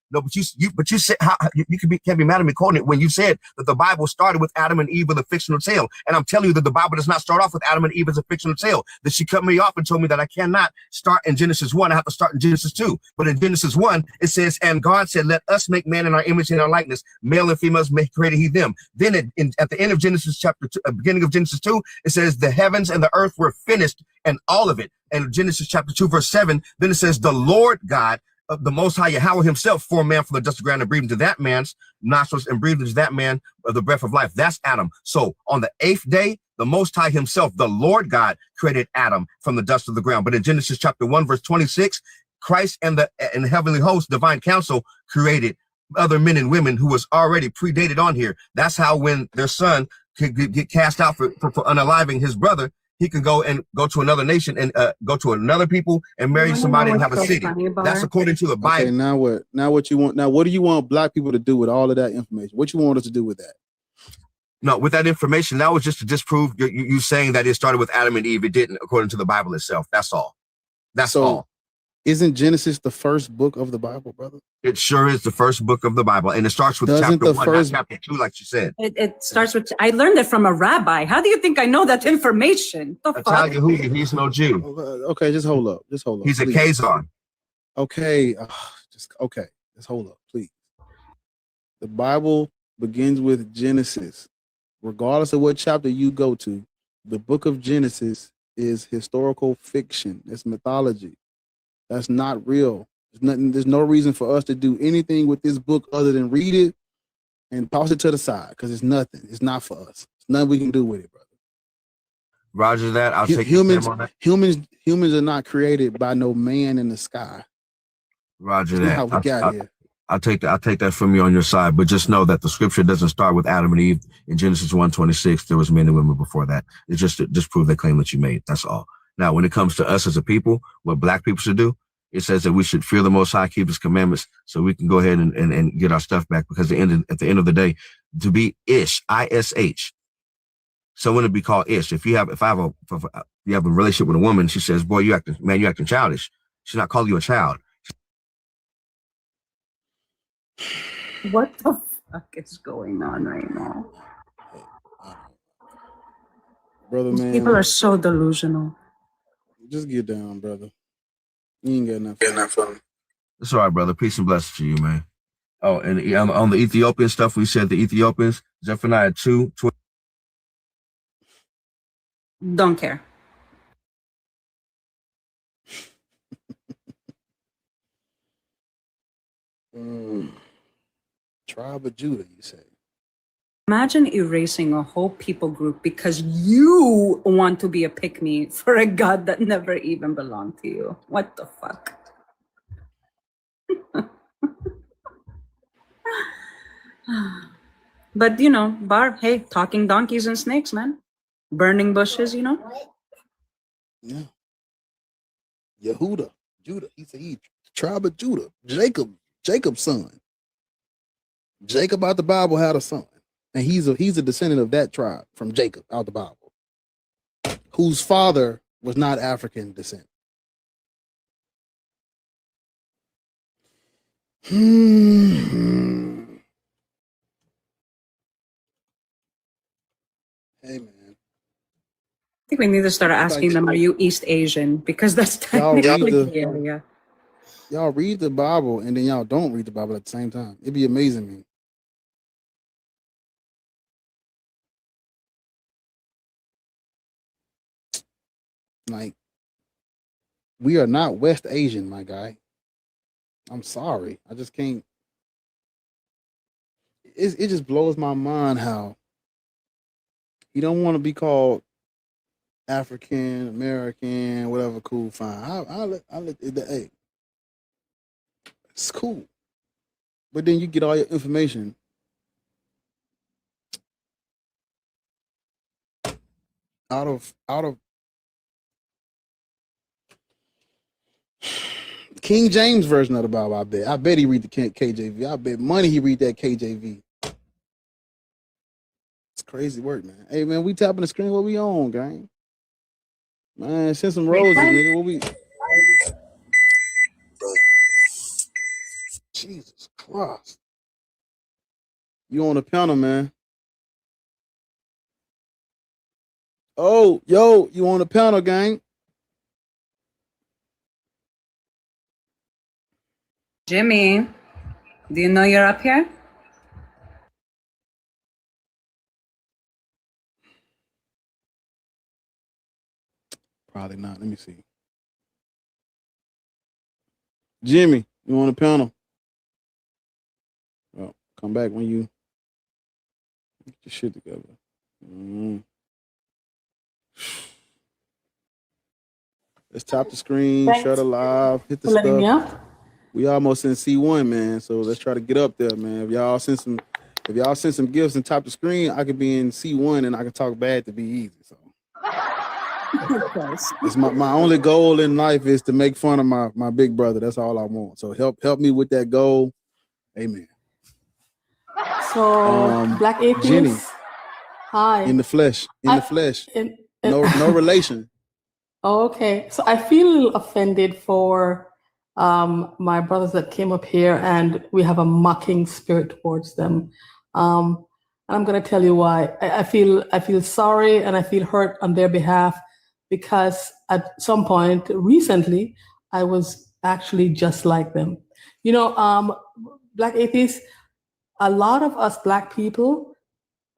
but you said you can't be mad at me quoting it when you said that the Bible started with Adam and Eve with a fictional tale, and I'm telling you that the Bible does not start off with Adam and Eve as a fictional tale. That she cut me off and told me that I cannot start in Genesis 1. I have to start in Genesis 2. But in Genesis 1, it says, "And God said, let us make man in our image and our likeness, male and females created He them." Then at the end of Genesis chapter 2, beginning of Genesis 2, it says, "The heavens and the earth were finished, and all of it." And Genesis chapter 2, verse 7, then it says, "The Lord God, the Most High Yahweh Himself formed man from the dust of the ground and breathed into that man's nostrils and breathed into that man of the breath of life." That's Adam. So on the 8th day, the Most High Himself, the Lord God, created Adam from the dust of the ground. But in Genesis chapter 1, verse 26, Christ and the heavenly host, divine council, created other men and women who was already predated on here. That's how when their son could get cast out for unaliving his brother, he can go to another nation and go to another people and marry somebody and have a city. That's according to the Bible. Okay, now what? Now what you want? Now what do you want black people to do with all of that information? What you want us to do with that? No, with that information, that was just to disprove you saying that it started with Adam and Eve. It didn't, according to the Bible itself. That's all. That's all. Isn't Genesis the first book of the Bible, brother? It sure is the first book of the Bible, and it starts with chapter 1, not chapter 2, like you said. It starts with, I learned it from a rabbi. How do you think I know that information? The fuck? Italian Hootie, he's no Jew. Okay, just hold up. He's a Khazar. Okay, just hold up, please. The Bible begins with Genesis. Regardless of what chapter you go to, the book of Genesis is historical fiction. It's mythology. That's not real. There's no reason for us to do anything with this book other than read it and toss it to the side because it's nothing. It's not for us. There's nothing we can do with it, brother. Roger that. I'll take humans. on that. Humans are not created by no man in the sky. Roger That's that. how we got here. I'll take that from you on your side, but just know that the scripture doesn't start with Adam and Eve. In Genesis 1:26, there was men and women before that. It's just to disprove the claim that you made. That's all. Now, when it comes to us as a people, what black people should do, it says that we should fear the Most High, keep His commandments, so we can go ahead and get our stuff back. Because at the end of the day, to be ish, ISH, someone to be called ish. If you have a relationship with a woman, she says, "Boy, you acting childish." She's not calling you a child. What the fuck is going on right now? Brother, These man. people are so delusional. Just get down, brother. You ain't got nothing for me. It's all right, brother. Peace and blessings to you, man. Oh, and on the Ethiopian stuff, we said the Ethiopians, Zephaniah 2:20. Don't care. Tribe of Judah, you say? Imagine erasing a whole people group because you want to be a pick-me for a God that never even belonged to you. What the fuck? But Barb, hey, talking donkeys and snakes, man. Burning bushes, Yeah. Yehuda, Judah. He tribe of Judah. Jacob's son. Jacob out the Bible had a son. And he's a descendant of that tribe from Jacob out the Bible, whose father was not African descent. Hey, man. I think we need to start asking them, are you East Asian? Because that's technically the area. Y'all read the Bible and then y'all don't read the Bible at the same time. It'd be amazing me. Like, we are not West Asian, my guy. I'm sorry. I just can't. It just blows my mind how you don't want to be called African, American, whatever, cool, fine. Hey, it's cool. But then you get all your information out of King James version of the Bible. I bet he read the KJV. I bet money he read that KJV. It's crazy work, man. Hey, man, we tapping the screen. What we on, gang? Man, send some roses, nigga. What we? Jesus Christ. You on the panel, man. Oh, yo, you on the panel, gang. Jimmy, do you know you're up here? Probably not. Let me see. Jimmy, you on the panel? Oh, come back when you get your shit together. Let's tap the screen, Thanks share the live, hit the for letting me stuff. up. We almost in C1, man. So let's try to get up there, man. If y'all send some gifts and tap the screen, I could be in C1 and I can talk bad to be easy. So it's my only goal in life is to make fun of my big brother. That's all I want. So help me with that goal. Amen. So, Black Atheist. Jenny, Hi. in the flesh. No relation. Oh, okay. So I feel offended for my brothers that came up here and we have a mocking spirit towards them. And I'm going to tell you why. I feel sorry and I feel hurt on their behalf because at some point recently, I was actually just like them. You know, Black Atheists, a lot of us Black people,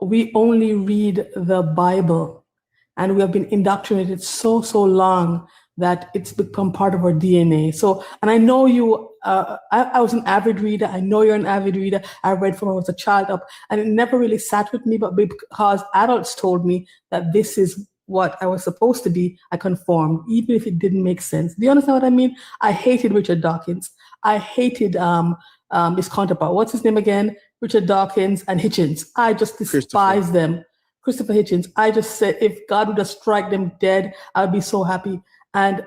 we only read the Bible. And we have been indoctrinated so long that it's become part of our DNA. So, and I know you, I was an avid reader. I know you're an avid reader. I read from when I was a child up, and it never really sat with me, but because adults told me that this is what I was supposed to be, I conformed, even if it didn't make sense. Do you understand what I mean? I hated Richard Dawkins. I hated his counterpart. What's his name again? Richard Dawkins and Hitchens. I just despise them. Christopher Hitchens. I just said, if God would just strike them dead, I'd be so happy. And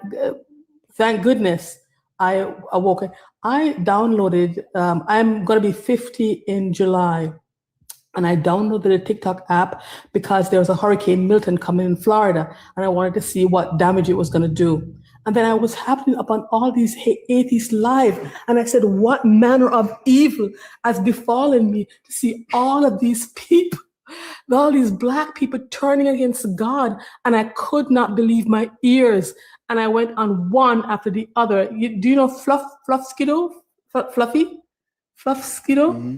thank goodness I awoke. I downloaded, I'm going to be 50 in July. And I downloaded a TikTok app because there was a Hurricane Milton coming in Florida. And I wanted to see what damage it was going to do. And then I was happening upon all these atheists live. And I said, what manner of evil has befallen me to see all of these people, all these Black people turning against God, and I could not believe my ears. And I went on one after the other. Do you know Fluffy? Mm-hmm.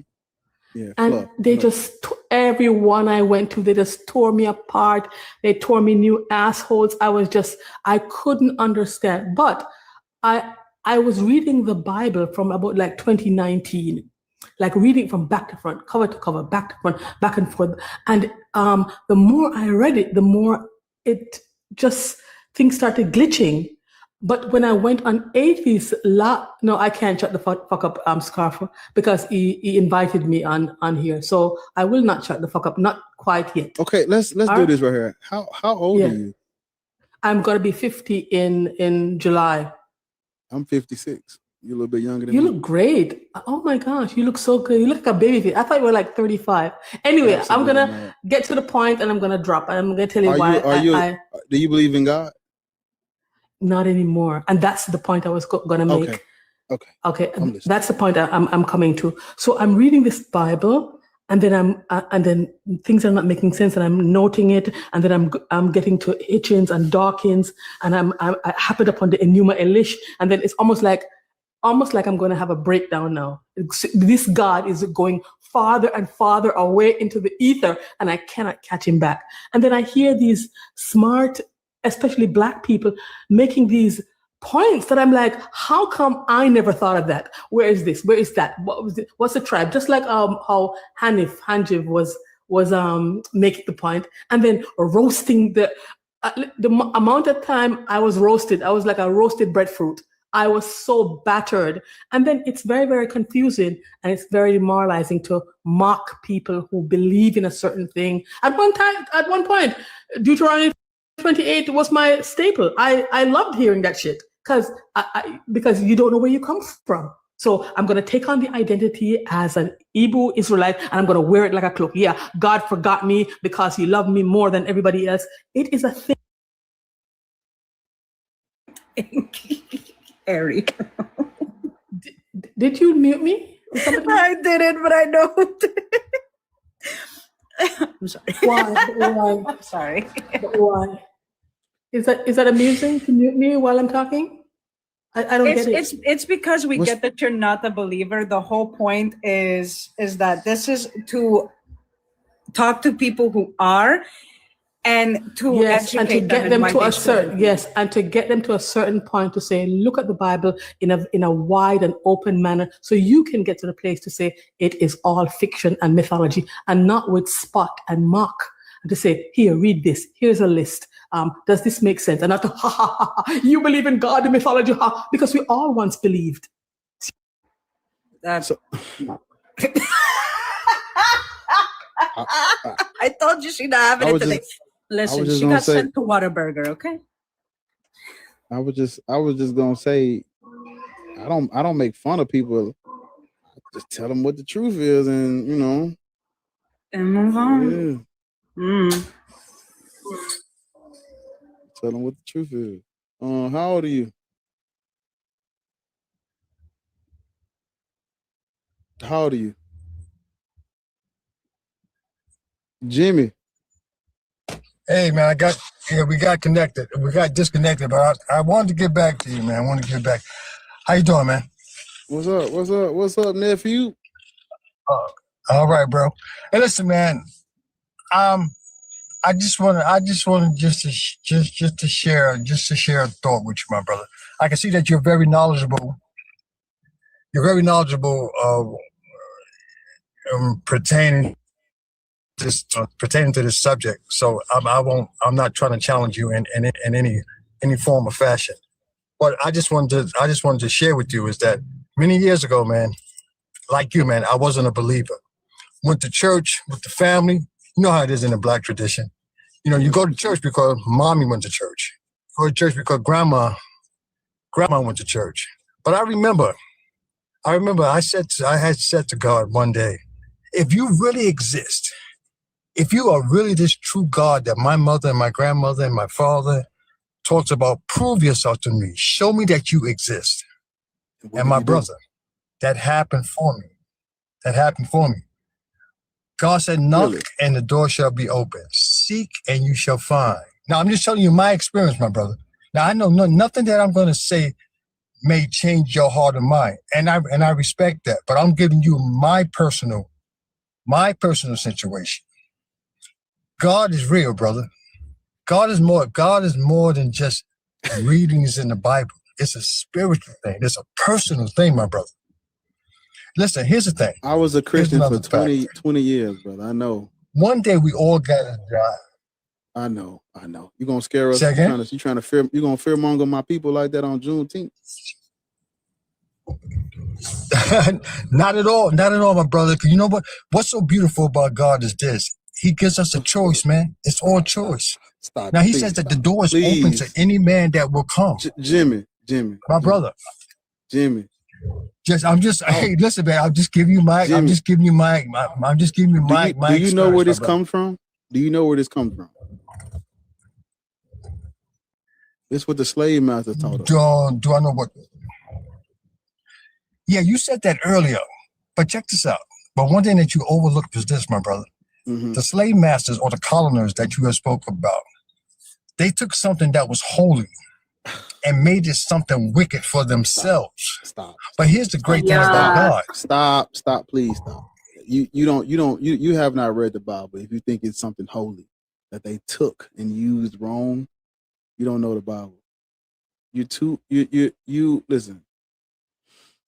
Yeah, and Fluff. they just, everyone I went to, they just tore me apart. They tore me new assholes. I couldn't understand. But I was reading the Bible from about like 2019. Like reading from back to front, cover to cover, back to front, back and forth. And the more I read it, the more it just, things started glitching. But when I went on Atheist, no, I can't shut the fuck up, Scarf, because he invited me on here. So I will not shut the fuck up, not quite yet. Okay, let's do this right here. How old are you? I'm gonna be 50 in July. I'm 56. You're a little bit younger than me. You look great. Oh my gosh, you look so good. You look like a baby. I thought you were like 35. Anyway, Absolutely I'm gonna not. get to the point and I'm gonna drop. And I'm gonna tell you why. Do you believe in God? Not anymore. And that's the point I was gonna make. Okay. That's the point I'm coming to. So I'm reading this Bible, and then things are not making sense, and I'm noting it, and then I'm getting to Hitchens and Dawkins, and I happened upon the Enuma Elish, and then it's almost like I'm going to have a breakdown now. This God is going farther and farther away into the ether, and I cannot catch him back. And then I hear these smart, especially Black people, making these points that I'm like, how come I never thought of that? Where is this? Where is that? What was it? What's the tribe? Just like how Hanjiv was making the point, and then roasting the amount of time I was roasted. I was like a roasted breadfruit. I was so battered. And then it's very, very confusing, and it's very demoralizing to mock people who believe in a certain thing. At one point, Deuteronomy 28 was my staple. I loved hearing that shit because you don't know where you come from. So I'm going to take on the identity as an Hebrew Israelite and I'm going to wear it like a cloak. Yeah, God forgot me because he loved me more than everybody else. It is a thing. Harry. Did you mute me? I didn't, but I know. I'm sorry. Why? I'm sorry. Why? Is that amusing to mute me while I'm talking? I don't get it. It's because we get that you're not a believer. The whole point is that this is to talk to people who are and to educate them and why they shouldn't. And to get them to a certain point to say, look at the Bible in a wide and open manner, so you can get to the place to say it is all fiction and mythology, and not with spot and mock, and to say, here, read this. Here's a list. Does this make sense? And not to ha ha ha ha. You believe in God and mythology, ha? Because we all once believed. I told you she'd have it today. Listen, she got sent to Whataburger, okay? I was just gonna say, I don't make fun of people. I just tell them what the truth is, and and move on. Yeah. Tell them what the truth is. How old are you? How old are you? Jimmy. Hey man, we got connected. We got disconnected, but I wanted to get back to you, man. I wanted to get back. How you doing, man? What's up? What's up, nephew? All right, bro. Hey, listen, man. I just want to share a thought with you, my brother. I can see that you're very knowledgeable. You're very knowledgeable pertaining to this subject. So I'm not trying to challenge you in any form or fashion. But I just wanted to share with you is that many years ago, man, like you, man, I wasn't a believer. Went to church with the family. You know how it is in the Black tradition. You go to church because mommy went to church. Go to church because grandma went to church. But I remember I had said to God one day, if you really exist, if you are really this true God that my mother and my grandmother and my father talks about, prove yourself to me. Show me that you exist. And my brother, that happened for me. God said, knock and the door shall be open. Seek and you shall find. Now, I'm just telling you my experience, my brother. Now, I know nothing that I'm going to say may change your heart or mind. And I respect that. But I'm giving you my personal situation. God is real, brother. God is more than just readings in the Bible. It's a spiritual thing. It's a personal thing, my brother. Listen, here's the thing. I was a Christian for 20 years, brother. I know. One day we all gotta die. I know. You gonna scare us? You trying to fear? You gonna fearmonger my people like that on Juneteenth? Not at all, my brother. Because you know what? What's so beautiful about God is this. He gives us a choice, man. It's all choice. Stop. Now, he says that the door is open to any man that will come. Jimmy. My brother. Jimmy. Hey, listen, man. I'm just giving you my. Jimmy. I'm just giving you my. Do you know where this comes from? Do you know where this comes from? This is what the slave master taught us. Do I know what? Yeah, you said that earlier, but check this out. But one thing that you overlooked was this, my brother. Mm-hmm. The slave masters or the coloners that you have spoke about, they took something that was holy and made it something wicked for themselves. Stop. But here's the great thing about God. Stop, please stop. You have not read the Bible. If you think it's something holy that they took and used wrong, you don't know the Bible. You listen.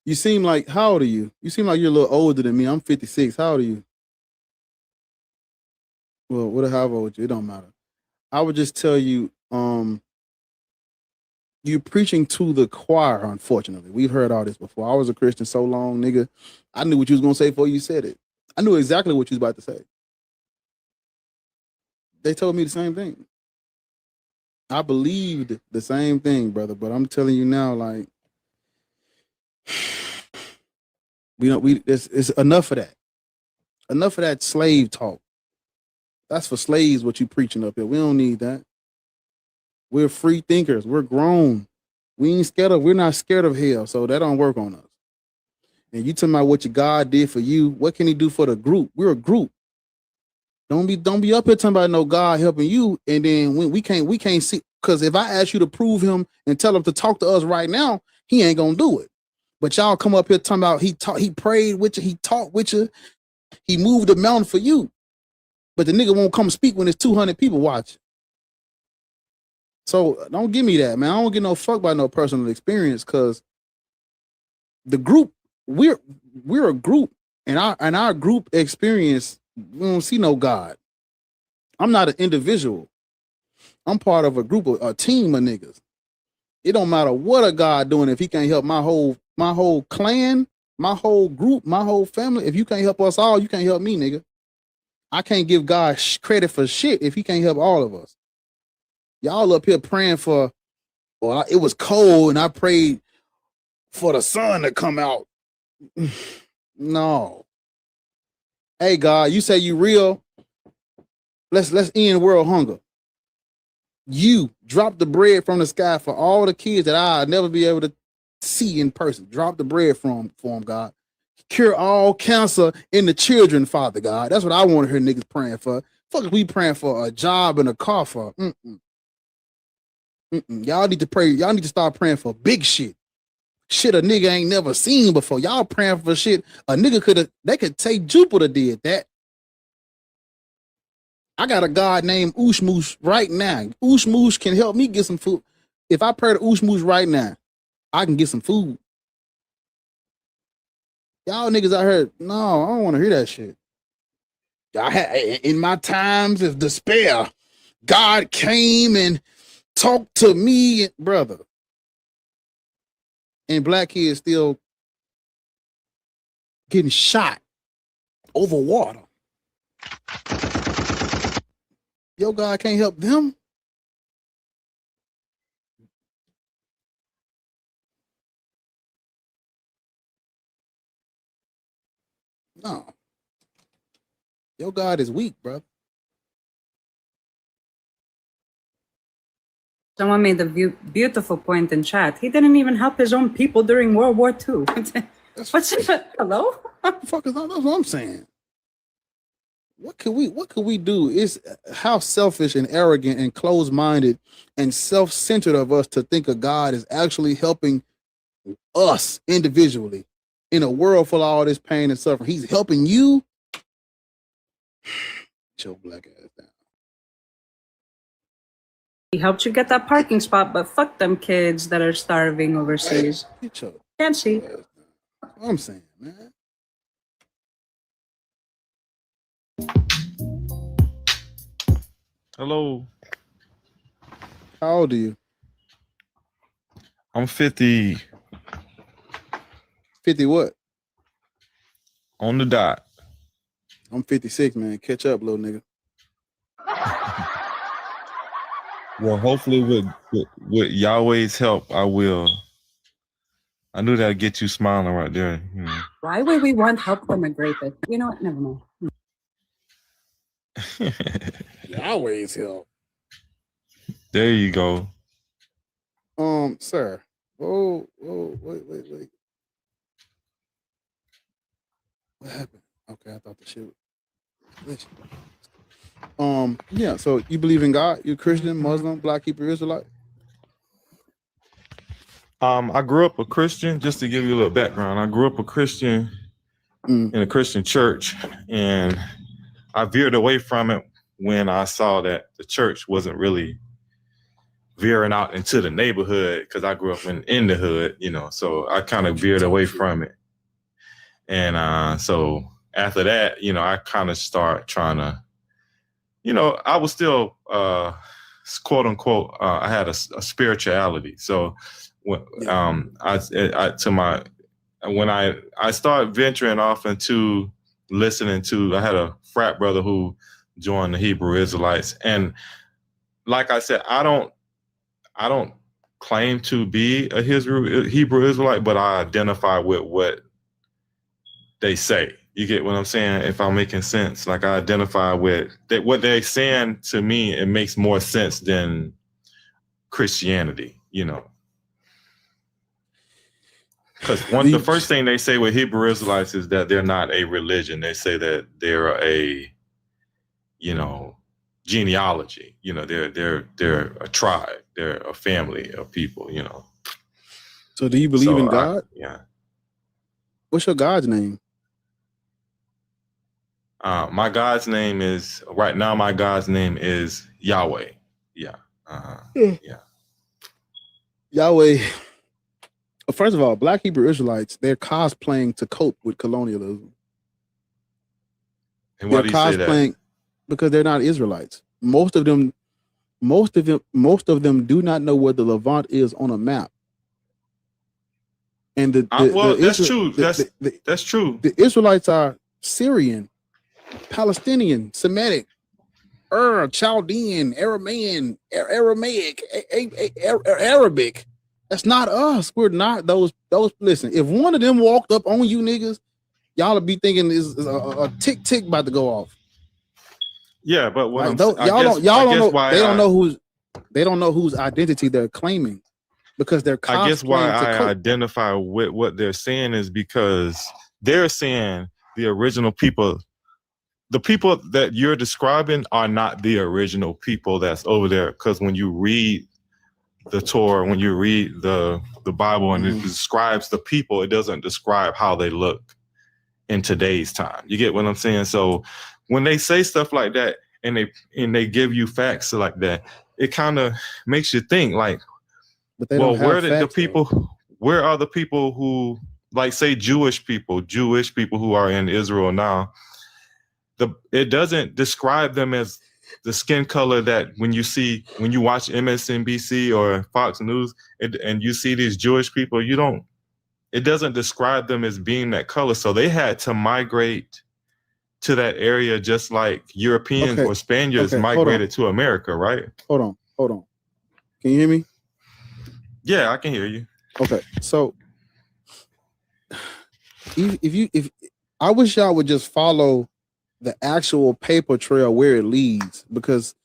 You seem like, how old are you? You seem like you're a little older than me. I'm 56. How old are you? Well, whatever, how old you, it don't matter. I would just tell you, you're preaching to the choir, unfortunately. We've heard all this before. I was a Christian so long, nigga. I knew what you was going to say before you said it. I knew exactly what you was about to say. They told me the same thing. I believed the same thing, brother, but I'm telling you now, like, it's enough of that. Enough of that slave talk. That's for slaves, what you preaching up here. We don't need that. We're free thinkers. We're grown. We're not scared of hell, so that don't work on us. And you talking about what your God did for you, what can he do for the group? We're a group. Don't be up here talking about no God helping you, and then when we can't see, because if I ask you to prove him and tell him to talk to us right now, he ain't gonna do it. But y'all come up here talking about he prayed with you, he talked with you, he moved the mountain for you. But the nigga won't come speak when there's 200 people watching. So don't give me that, man. I don't get no fuck by no personal experience, because the group, we're a group, and our group experience, we don't see no God. I'm not an individual. I'm part of a group of a team of niggas. It don't matter what a God doing if he can't help my whole clan, my whole group, my whole family. If you can't help us all, you can't help me, nigga. I can't give God credit for shit if he can't help all of us. Y'all up here praying for, well, it was cold and I prayed for the sun to come out. No. Hey, God, you say you real. Let's end world hunger. You drop the bread from the sky for all the kids that I'll never be able to see in person. Drop the bread for them, God. Cure all cancer in the children, Father God. That's what I want to hear niggas praying for. Fuck, we praying for a job and a car for. Y'all need to pray. Y'all need to start praying for big shit. Shit a nigga ain't never seen before. Y'all praying for shit a nigga they could take Jupiter did that. I got a God named Ushmoosh right now. Ushmoosh can help me get some food. If I pray to Ushmoosh right now, I can get some food. Y'all niggas out here, no, I don't want to hear that shit. In my times of despair, God came and talked to me, brother. And black kids still getting shot over water. Your God can't help them. No. Your God is weak, bro. Someone made the beautiful point in chat. He didn't even help his own people during World War II. What's it? Hello? Fuck is that? That's what I'm saying. What could we do? It's how selfish and arrogant and closed-minded and self-centered of us to think a God is actually helping us individually in a world full of all this pain and suffering. He's helping you. Your black ass down. He helped you get that parking spot, but fuck them kids that are starving overseas. Can't see. That's what I'm saying, man. Hello. How old are you? I'm 50. 50 what? On the dot. I'm 56, man. Catch up, little nigga. Well, hopefully with Yahweh's help, I will. I knew that'd get you smiling right there. You know. Why would we want help from a rapist? You know what? Never mind. Always help. There you go. Sir. Wait. What happened? Okay, I thought the shit was... Yeah, so you believe in God? You're Christian, Muslim, Black Hebrew Israelite? I grew up a Christian, just to give you a little background. I grew up a Christian in a Christian church, and I veered away from it when I saw that the church wasn't really veering out into the neighborhood, because I grew up in the hood, you know, so I kind of veered away from it. And so after that, you know, I kind of start trying to, you know, I was still, quote unquote, I had a spirituality. So when I started venturing off into listening to, I had a frat brother who joined the Hebrew Israelites. And like I said, I don't I don't claim to be a Hebrew Israelite, but I identify with what they say. You get what I'm saying? If I'm making sense, like I identify with that, what they're saying to me, it makes more sense than Christianity, you know. Because the first thing they say with Hebrew Israelites is that they're not a religion. They say that they're a, you know, genealogy. You know, they're a tribe. They're a family of people. You know. So, do you believe in God? Yeah. What's your God's name? My God's name is right now. My God's name is Yahweh. Yeah. Yeah. Yahweh. First of all, Black Hebrew Israelites, they're cosplaying to cope with colonialism. And why do you say that? Because they're not Israelites. Most of them do not know where the Levant is on a map. And that's true. That's true. The Israelites are Syrian, Palestinian, Semitic, Chaldean, Aramaic, Arabic. That's not us. We're not those. Listen, if one of them walked up on you niggas, y'all would be thinking is a tick about to go off. Yeah, but what like, they don't know whose identity they're claiming because they're cosplaying. I guess why I identify with what they're saying is because they're saying the original people. The people that you're describing are not the original people that's over there. Because when you read the Torah, when you read the Bible and it describes the people, it doesn't describe how they look in today's time. You get what I'm saying? So when they say stuff like that and they give you facts like that, it kind of makes you think like, well, where did the people, where are the people who, like, say Jewish people who are in Israel now? It doesn't describe them as the skin color that when you watch MSNBC or Fox News and you see these Jewish people, it doesn't describe them as being that color. So they had to migrate to that area just like Europeans or Spaniards migrated to America, right? Hold on. Can you hear me? Yeah, I can hear you. Okay. So if I wish y'all would just follow the actual paper trail where it leads, because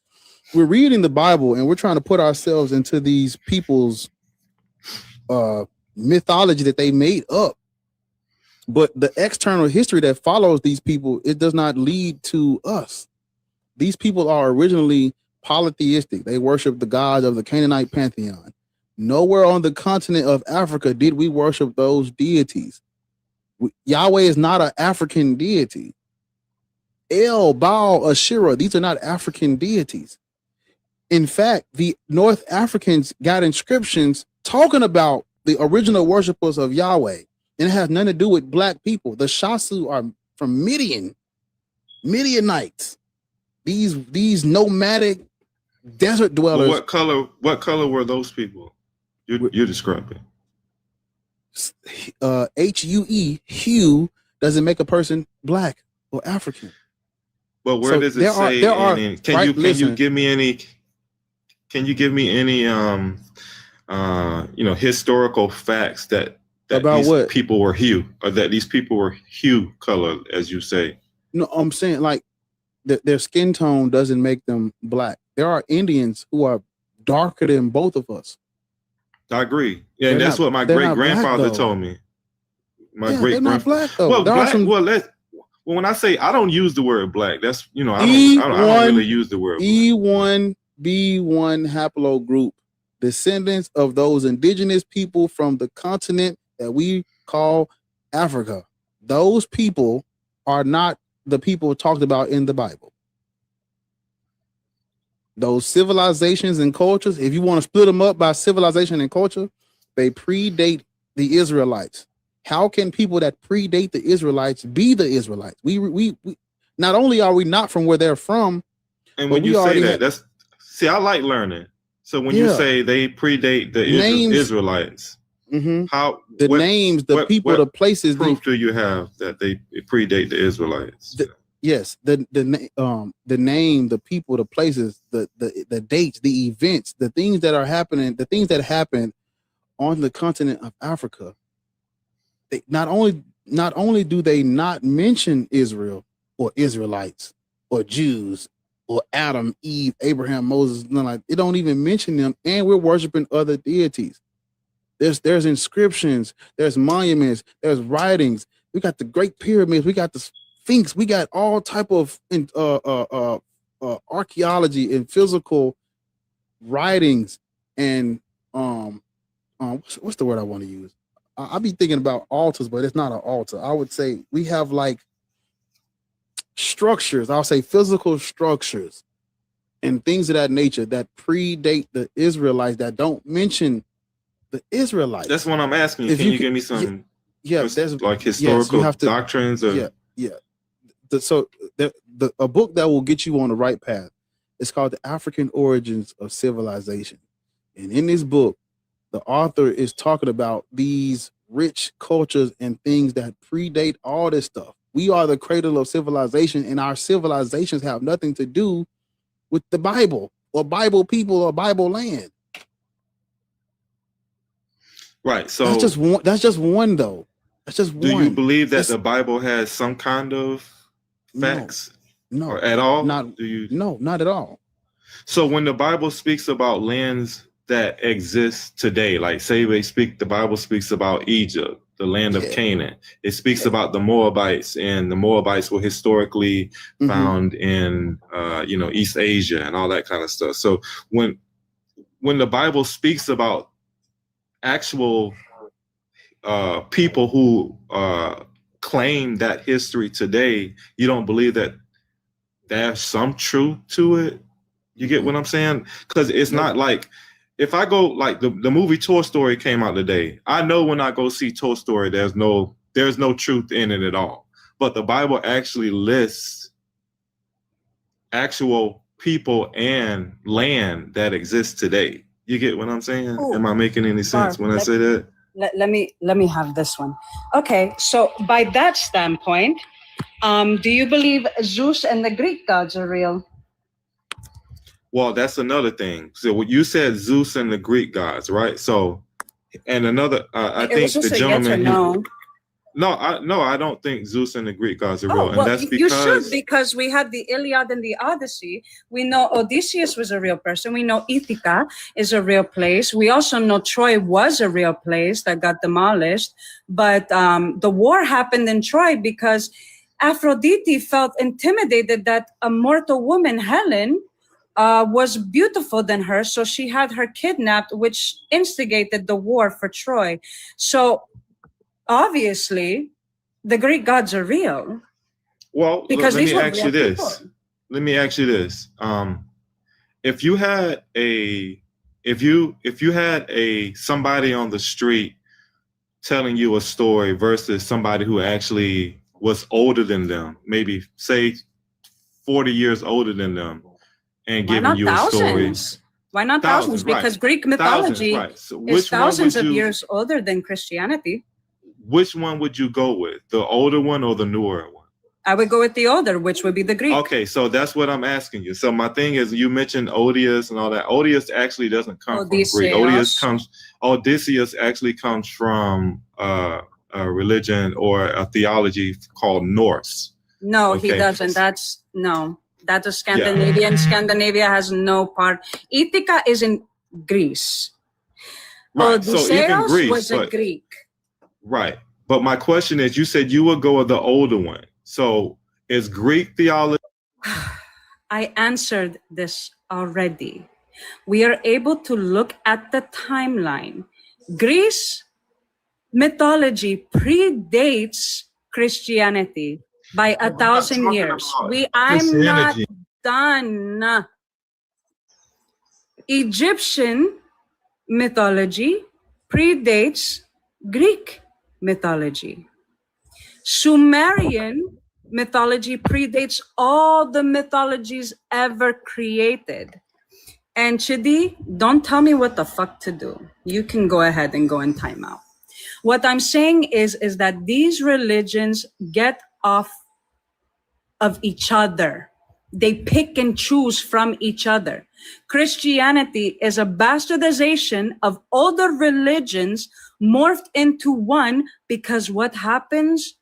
we're reading the Bible and we're trying to put ourselves into these people's mythology that they made up. But the external history that follows these people, it does not lead to us. These people are originally polytheistic. They worship the gods of the Canaanite pantheon. Nowhere on the continent of Africa did we worship those deities. Yahweh is not an African deity. El, Baal, Asherah, these are not African deities. In fact, the North Africans got inscriptions talking about the original worshipers of Yahweh, and it has nothing to do with Black people. The Shasu are from Midianites. These nomadic desert dwellers. Well, what color were those people you're describing? HUE, hue, doesn't make a person Black or African. But where does it say? Can you give me any historical facts that about these what? People were hue, or that these people were hue color, as you say? No, I'm saying like their skin tone doesn't make them Black. There are Indians who are darker than both of us. I agree. Yeah, and that's what my great grandfather told me. They're not Black though. Well, when I say I don't use the word Black, that's I don't really use the word E1B1 haplogroup, descendants of those indigenous people from the continent that we call Africa. Those people are not the people talked about in the Bible. Those civilizations and cultures, if you want to split them up by civilization and culture, they predate the Israelites. How can people that predate the Israelites be the Israelites? We not only are we not from where they're from, and when you say that, I like learning. So when you say they predate the Israelites, how names, the people, the places. Proof do you have that they predate the Israelites? Yes, the name, the people, the places, the dates, the events, the things that are happening, the things that happen on the continent of Africa. They not only do they not mention Israel or Israelites or Jews or Adam, Eve, Abraham, Moses, none like it don't even mention them, and we're worshiping other deities. There's inscriptions, there's monuments, there's writings. We got the Great Pyramids, we got the Sphinx, we got all type of archaeology and physical writings and what's the word I want to use? I be thinking about altars, but it's not an altar. I would say we have like structures. I'll say physical structures and things of that nature that predate the Israelites that don't mention the Israelites. That's what I'm asking you. Can you give me some there's like historical doctrines or a book that will get you on the right path. It's called The African Origins of Civilization. And in this book, the author is talking about these rich cultures and things that predate all this stuff. We are the cradle of civilization, and our civilizations have nothing to do with the Bible or Bible people or Bible land. Right. So that's just one though. That's just one. Do you believe that the Bible has some kind of facts? No. Or at all? No, not at all. So when the Bible speaks about lands that exist today, like say the Bible speaks about Egypt, the land of Canaan. It speaks about the Moabites, and the Moabites were historically found in East Asia and all that kind of stuff. So when the Bible speaks about actual people who claim that history today, you don't believe that there's some truth to it? You get what I'm saying? Because it's not like, if I go, like the movie Toy Story came out today, I know when I go see Toy Story, there's no truth in it at all. But the Bible actually lists actual people and land that exists today. You get what I'm saying? Ooh. Am I making any sense when I say that? Let me have this one. Okay, so by that standpoint, do you believe Zeus and the Greek gods are real? Well, that's another thing. So what you said, Zeus and the Greek gods, right? So, and another, I think the gentleman. No, I don't think Zeus and the Greek gods are real, and that's because you should, because we have the Iliad and the Odyssey. We know Odysseus was a real person. We know Ithaca is a real place. We also know Troy was a real place that got demolished. But the war happened in Troy because Aphrodite felt intimidated that a mortal woman, Helen, was beautiful than her, so she had her kidnapped, which instigated the war for Troy. So obviously, the Greek gods are real. Well, because let me ask you this. Let me ask you this. If you had somebody on the street telling you a story versus somebody who actually was older than them, maybe say 40 years older than them, and giving you a story. Why not thousands? Because Greek mythology is thousands of years older than Christianity. Which one would you go with? The older one or the newer one? I would go with the older, which would be the Greek. Okay, so that's what I'm asking you. So my thing is, you mentioned Odious and all that. Odious actually doesn't come from Greek. Odysseus actually comes from a religion or a theology called Norse. No, he doesn't. That's a Scandinavian. Yeah. Scandinavia has no part. Ithaca is in Greece. Right. Odysseus so even Greece was a Greek. Right. But my question is, you said you would go with the older one. So is Greek theology? I answered this already. We are able to look at the timeline. Greece mythology predates Christianity by 1,000 years. I'm not done. Egyptian mythology predates Greek mythology. Sumerian mythology predates all the mythologies ever created. And Chidi, don't tell me what the fuck to do. You can go ahead and go in timeout. What I'm saying is that these religions get off of each other. They pick and choose from each other. Christianity is a bastardization of other religions morphed into one, because what happens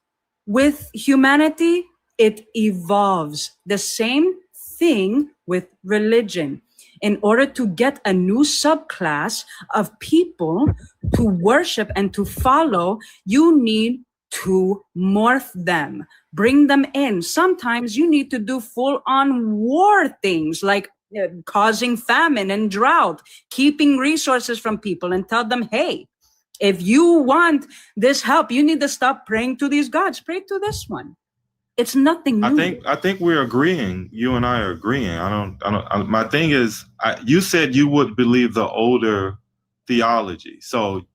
with humanity? It evolves. The same thing with religion. In order to get a new subclass of people to worship and to follow, you need to morph them, bring them in. Sometimes you need to do full-on war things like causing famine and drought, keeping resources from people, and tell them, hey, if you want this help, you need to stop praying to these gods. Pray to this one. It's nothing new. I think we're agreeing. You and I are agreeing. My thing is, you said you would believe the older theology. So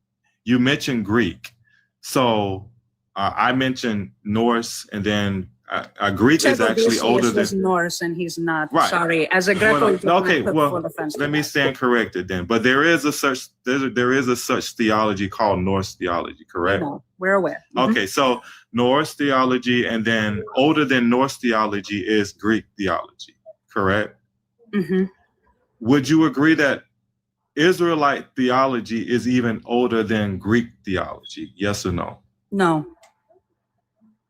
you mentioned Greek. So I mentioned Norse, and then Greek is actually older than Norse, and he's not. Right. Sorry, as a Greco. Let me stand corrected then. But there is a such theology called Norse theology, correct? No, we're aware. Okay, so Norse theology, and then older than Norse theology is Greek theology, correct? Mm-hmm. Would you agree that Israelite theology is even older than Greek theology? Yes or no? No.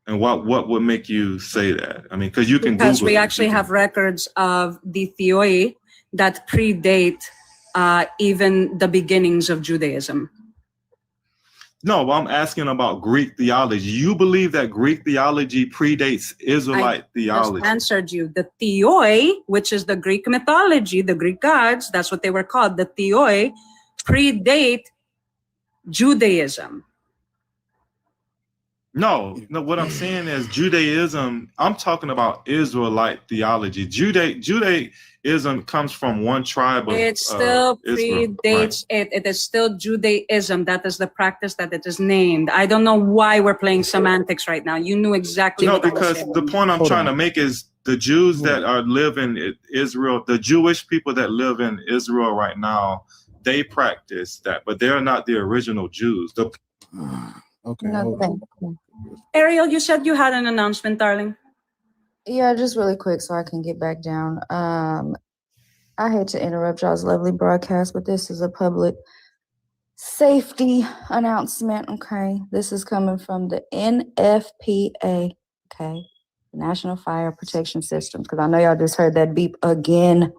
And what would make you say that? I mean, because you can Because Google we it. actually have records of the theoi that predate even the beginnings of Judaism. No, I'm asking about Greek theology. You believe that Greek theology predates Israelite theology? I just answered you. The theoi, which is the Greek mythology, the Greek gods, that's what they were called. The theoi predate Judaism. No, what I'm saying is Judaism, I'm talking about Israelite theology. Judaism comes from one tribe of It still Israel. predates it. It is still Judaism. That is the practice that it is named. I don't know why we're playing semantics right now. You knew exactly No, what I was because saying. the point I'm trying to make is the Jews that are living in Israel, the Jewish people that live in Israel right now, they practice that, but they're not the original Jews. Okay. Ariel, you said you had an announcement, darling. Yeah, just really quick so I can get back down. I hate to interrupt y'all's lovely broadcast, but this is a public safety announcement, okay? This is coming from the NFPA, okay? The National Fire Protection System, because I know y'all just heard that beep again.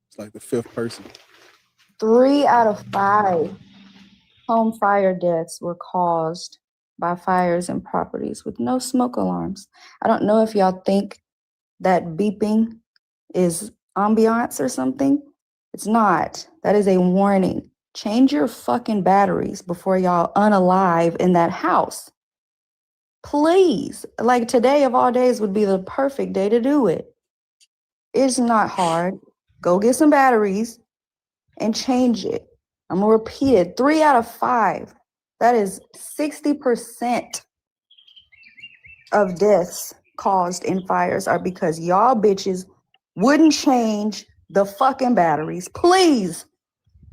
It's like the fifth person. 3 out of 5 home fire deaths were caused by fires in properties with no smoke alarms. I don't know if y'all think that beeping is ambiance or something. It's not. That is a warning. Change your fucking batteries before y'all unalive in that house. Please. Like today of all days would be the perfect day to do it. It's not hard. Go get some batteries and change it. I'm gonna repeat it. 3 out of 5. That is 60% of deaths caused in fires are because y'all bitches wouldn't change the fucking batteries. Please,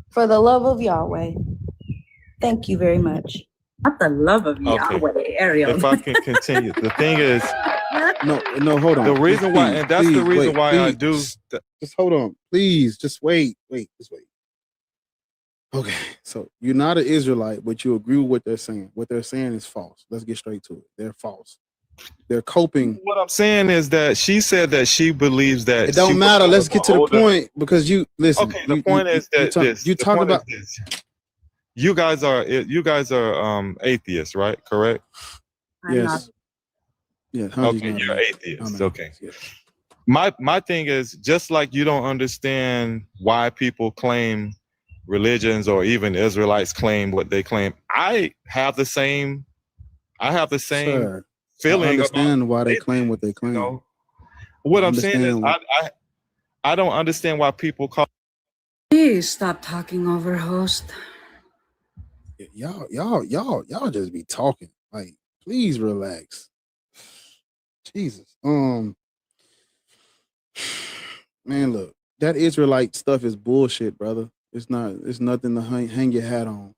for the love of Yahweh. Thank you very much. Not the love of Yahweh, Ariel. If I can continue, the thing is, no, hold on. The reason why, and that's the reason why I do. Just hold on, please. Just wait. Just wait. Okay, so you're not an Israelite, but you agree with what they're saying. What they're saying is false. Let's get straight to it. They're false. They're coping. What I'm saying is that she said that she believes that it don't matter. Let's get to the point because you listen. Okay, the point is that you talk about. You guys are atheists, right? Correct? Yes. Yeah. Okay, you're atheists. Okay. Yes. My thing is just like you don't understand why people claim religions or even Israelites claim what they claim. I have the same Sir, feeling. I understand why they claim what they claim. You know? What I'm saying is I don't understand why people call. Please stop talking over host. Y'all just be talking. Like, please relax. Jesus. Man, look, that Israelite stuff is bullshit, brother. It's nothing to hang your hat on.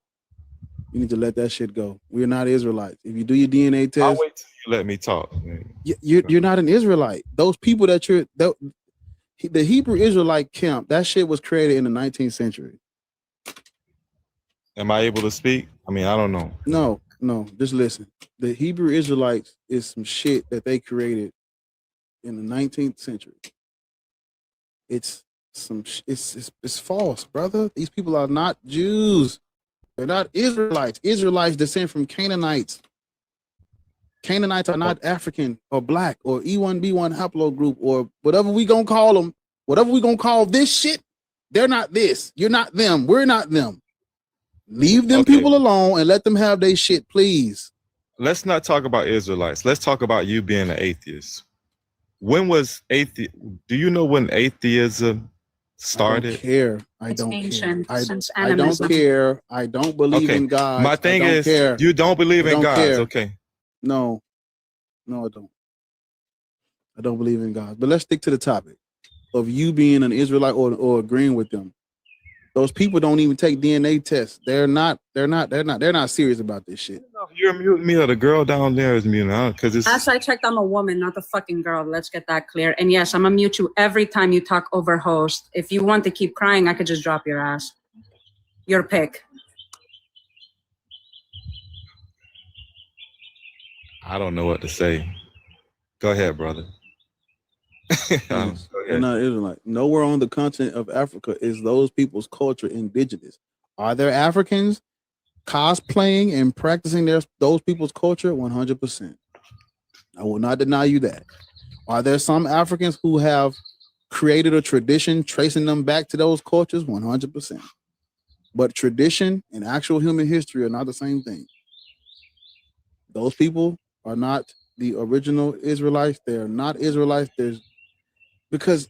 You need to let that shit go. We're not Israelites. If you do your DNA test, let me talk. You're not an Israelite. Those people that the Hebrew Israelite camp, that shit was created in the 19th century. Am I able to speak? I mean, I don't know. No, just listen. The Hebrew Israelites is some shit that they created in the 19th century. It's false, brother. These people are not Jews. They're not Israelites. Israelites descend from Canaanites. Canaanites are not African or black or E1B1 haplogroup or whatever we gonna call them. Whatever we gonna call this shit, they're not this. You're not them. We're not them. Leave them people alone and let them have their shit, please. Let's not talk about Israelites. Let's talk about you being an atheist. When was do you know when atheism started? I don't care. I It's don't ancient, care. since I don't animism. care. I don't believe in God. My thing is, you don't believe in God. Okay. No, I don't. I don't believe in God. But let's stick to the topic of you being an Israelite or agreeing with them. Those people don't even take DNA tests. They're not serious about this shit. You're muting me or the girl down there is muting because it's As I checked, I'm a woman, not a fucking girl. Let's get that clear. And yes, I'm gonna mute you every time you talk over host. If you want to keep crying, I could just drop your ass. Your pick. I don't know what to say. Go ahead, brother. They're not Israelite. Nowhere on the continent of Africa is those people's culture indigenous. Are there Africans cosplaying and practicing those people's culture? 100%. I will not deny you that. Are there some Africans who have created a tradition tracing them back to those cultures? 100%. But tradition and actual human history are not the same thing. Those people are not the original Israelites. They're not Israelites. Because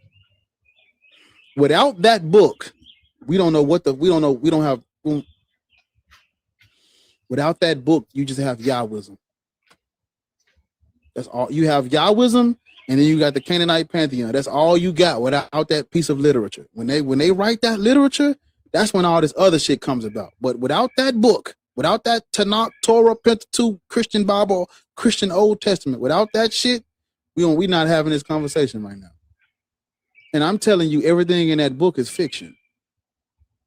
without that book, without that book, you just have Yahwism. That's all you have, Yahwism, and then you got the Canaanite pantheon. That's all you got without that piece of literature. When they write that literature, that's when all this other shit comes about. But without that book, without that Tanakh, Torah, Pentateuch, Christian Bible, Christian Old Testament, without that shit, we're not having this conversation right now. And I'm telling you, everything in that book is fiction.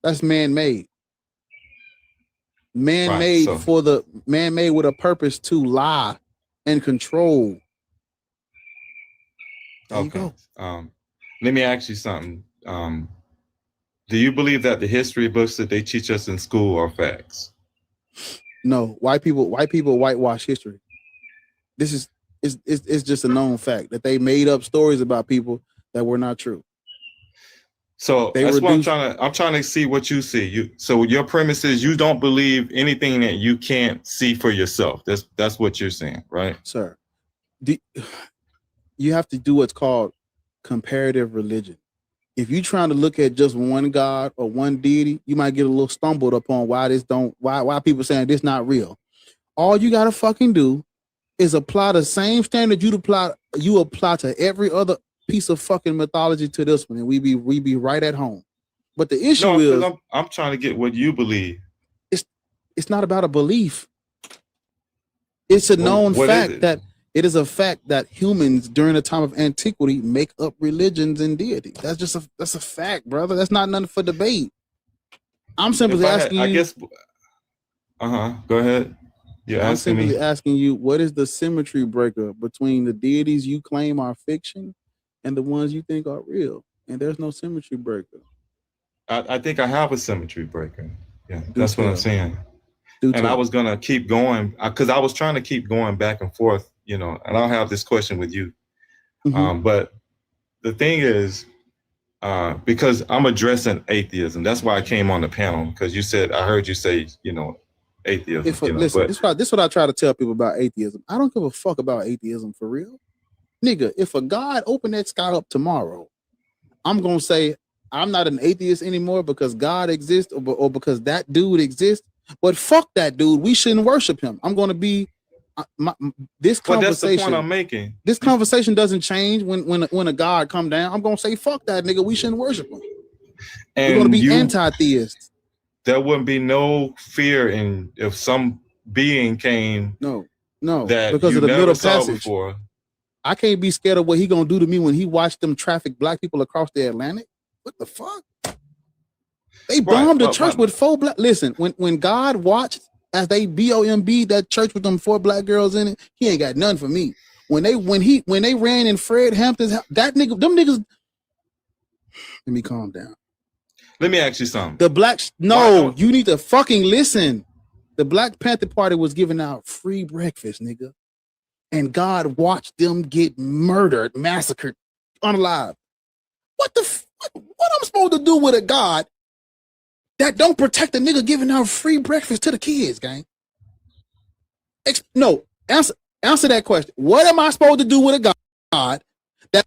That's man-made. Man-made man-made with a purpose to lie and control. There you go. Let me ask you something. Do you believe that the history books that they teach us in school are facts? No, white people whitewash history. It's just a known fact that they made up stories about people that were not true. So that's what I'm trying to see what you see. So your premise is you don't believe anything that you can't see for yourself. That's what you're saying, right? Sir. You have to do what's called comparative religion. If you're trying to look at just one God or one deity, you might get a little stumbled upon why people saying this not real. All you gotta fucking do is apply the same standard you apply to every other piece of fucking mythology to this one, and we be right at home. But the issue is I'm trying to get what you believe. It's not about a belief. It's a known fact that it is a fact that humans during the time of antiquity make up religions and deities. That's a fact, brother. That's not nothing for debate. I'm simply asking you. Go ahead. I'm simply asking you, what is the symmetry breaker between the deities you claim are fiction and the ones you think are real? And there's no symmetry breaker. I think I have a symmetry breaker. Yeah, that's what I'm saying. I was gonna keep going because I was trying to keep going back and forth, and I'll have this question with you. But the thing is, because I'm addressing atheism, that's why I came on the panel, because I heard you say, atheism. Listen, this is what I try to tell people about atheism. I don't give a fuck about atheism for real. Nigga, if a God opened that sky up tomorrow, I'm gonna say I'm not an atheist anymore because God exists or because that dude exists. But fuck that dude. We shouldn't worship him. I'm gonna be this conversation. That's the point I'm making. This conversation doesn't change when a God come down. I'm gonna say fuck that nigga. We shouldn't worship him. And we're gonna be anti-theists. There wouldn't be no fear if some being came. No. No, that because you of the never middle saw passage. before. I can't be scared of what he gonna do to me when he watched them traffic black people across the Atlantic. What the fuck? They bombed the church with 4 black. Listen, when God watched as they BOMB that church with them 4 black girls in it, he ain't got none for me. When they ran in Fred Hampton's house, that nigga, them niggas. Let me calm down. Let me ask you something. The blacks, no, you need to fucking listen. The Black Panther Party was giving out free breakfast, nigga. And God watched them get murdered, massacred, unalive. What I'm supposed to do with a God that don't protect a nigga giving out free breakfast to the kids, gang? No, answer that question. What am I supposed to do with a God that?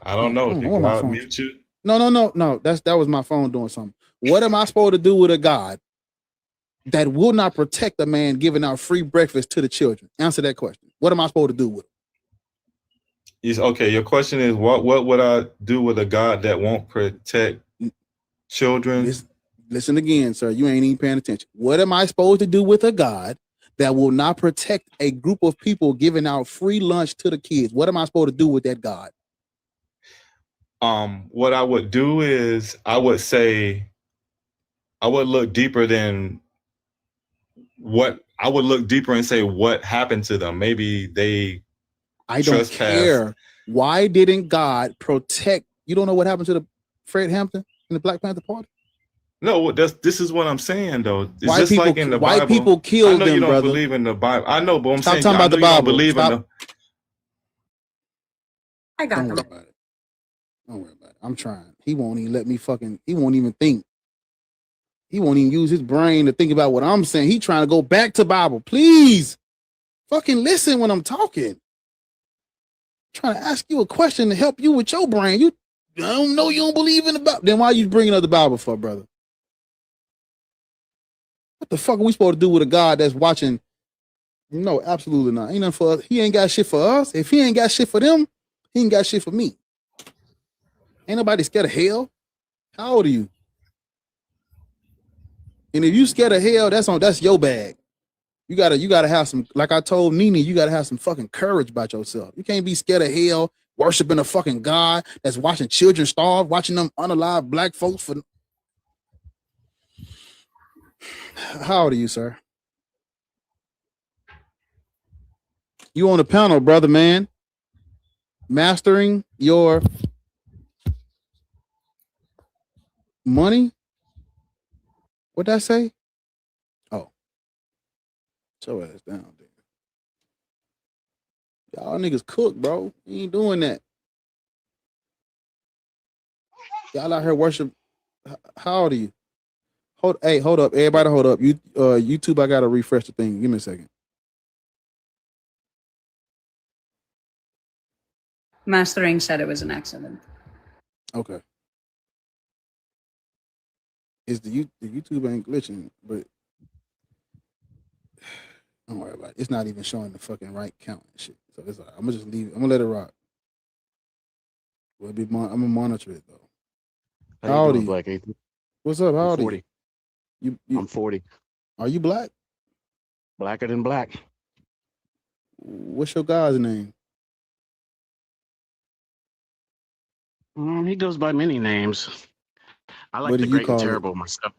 I don't know. Did God mute you? No. That was my phone doing something. What am I supposed to do with a God that will not protect a man giving out free breakfast to the children? Answer that question. What am I supposed to do with it? Okay, your question is what would I do with a God that won't protect children? Listen again, sir. You ain't even paying attention. What am I supposed to do with a God that will not protect a group of people giving out free lunch to the kids? What am I supposed to do with that God? What I would do is I would say I would look deeper than what I would look deeper and say what happened to them. Maybe they I don't care. Why didn't God protect? You don't know what happened to the Fred Hampton and the Black Panther Party? No, this is what I'm saying though. It's white just people, like in the white Bible. people killed I know them, you don't brother. believe in the Bible. I know, but I'm Stop saying talking I about know the you don't Bible. believe in the. I got Don't worry about it. Don't worry about it. I'm trying. He won't even let me fucking. He won't even think. He won't even use his brain to think about what I'm saying. He trying to go back to Bible. Please, fucking listen when I'm talking. I'm trying to ask you a question to help you with your brain. I don't know you don't believe in the Bible. Then why are you bringing up the Bible for, brother? What the fuck are we supposed to do with a God that's watching? No, absolutely not. Ain't nothing for us. He ain't got shit for us. If he ain't got shit for them, he ain't got shit for me. Ain't nobody scared of hell. How old are you? And if you scared of hell, that's your bag. You gotta have some, like I told Nene, you gotta have some fucking courage about yourself. You can't be scared of hell, worshiping a fucking God that's watching children starve, watching them unalive black folks for. How old are you, sir? You on the panel, brother, man. Mastering your money? What'd that say? Oh. Show ass down there. Y'all niggas cook, bro. You ain't doing that. Y'all out here worship. How old are you? Hold up. Everybody hold up. YouTube, I gotta refresh the thing. Give me a second. Mastering said it was an accident. Okay. It's the YouTube ain't glitching, but don't worry about it. It's not even showing the fucking right count and shit. So it's all right. I'm gonna just leave it. I'm gonna let it rock. I'm gonna monitor it though. How you doing, Black Atheist? What's up? How I'm old are 40. you? I'm 40. Are you black? Blacker than black. What's your God's name? He goes by many names. I like What do the you Great and call it? Terrible myself.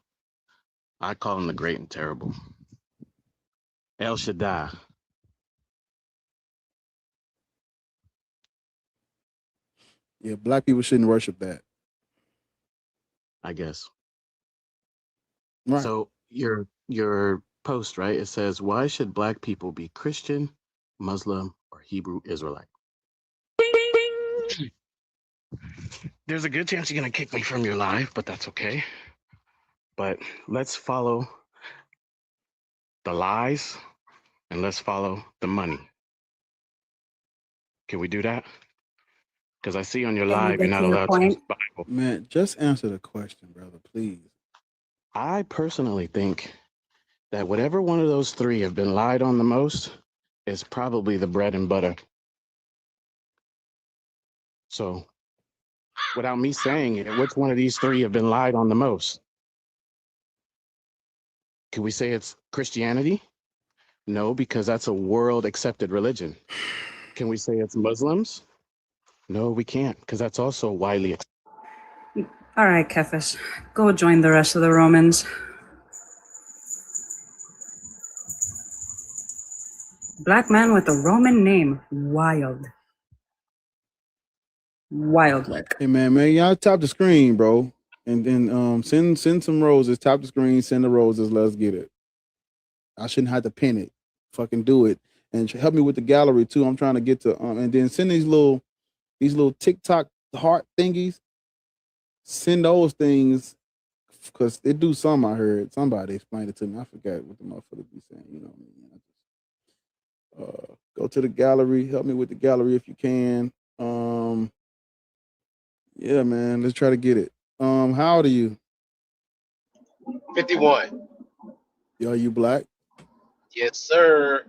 I call him the Great and Terrible. El Shaddai. Yeah, black people shouldn't worship that. I guess. Right. So your post, right? It says, why should black people be Christian, Muslim, or Hebrew Israelite? There's a good chance you're gonna kick me from your live, but that's okay. But let's follow the lies and let's follow the money. Can we do that? Because I see on your Can we live you're get not to your allowed to use point? the Bible. Man, just answer the question, brother, please. I personally think that whatever one of those three have been lied on the most is probably the bread and butter. So, without me saying it, which one of these three have been lied on the most? Can we say it's Christianity? No, because that's a world accepted religion. Can we say it's Muslims? No, we can't, because that's also widely accepted. All right, Cephas, go join the rest of the Romans. Black man with a Roman name. Wild. Wild look. Hey man, y'all tap the screen, bro. And then send some roses. Tap the screen, send the roses. Let's get it. I shouldn't have to pin it. Fucking do it. And help me with the gallery too. I'm trying to get to and then send these little TikTok heart thingies. Send those things because they do some. I heard somebody explained it to me. I forgot what the motherfucker be saying. You know what I mean? Go to the gallery. Help me with the gallery if you can. Yeah, man. Let's try to get it. How old are you? 51. Yo, are you black? Yes, sir.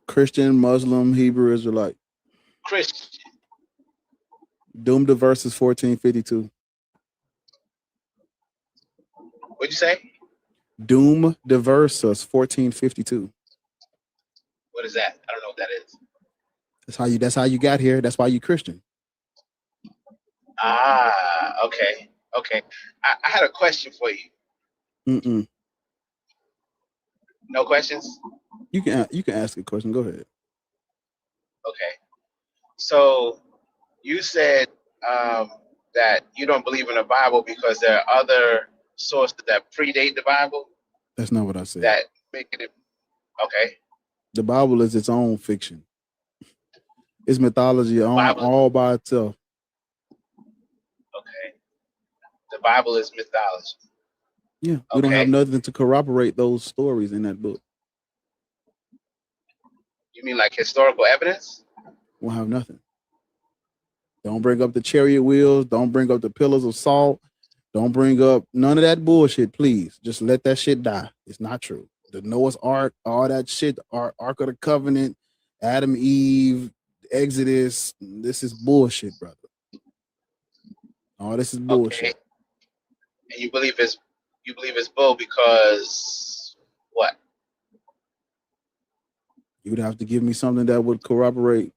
Christian, Muslim, Hebrew, Israelite. Christian. Doom to verses 1452. What'd you say? Doom the verses 1452. What is that? I don't know what that is. That's how you got here. That's why you Christian. Ah, okay. Okay. I had a question for you. Mm-mm. No questions? You can ask a question. Go ahead. Okay. So you said that you don't believe in the Bible because there are other sources that predate the Bible That's not what I said. that make it okay. The Bible is its own fiction. It's mythology all by itself. Okay. The Bible is mythology. Yeah, we don't have nothing to corroborate those stories in that book. You mean like historical evidence? We'll have nothing. Don't bring up the chariot wheels. Don't bring up the pillars of salt. Don't bring up none of that bullshit, please. Just let that shit die. It's not true. The Noah's Ark, all that shit, Ark of the Covenant, Adam, Eve, Exodus. This is bullshit, brother. All this is bullshit. Okay. And you believe it's bull because what? You would have to give me something that would corroborate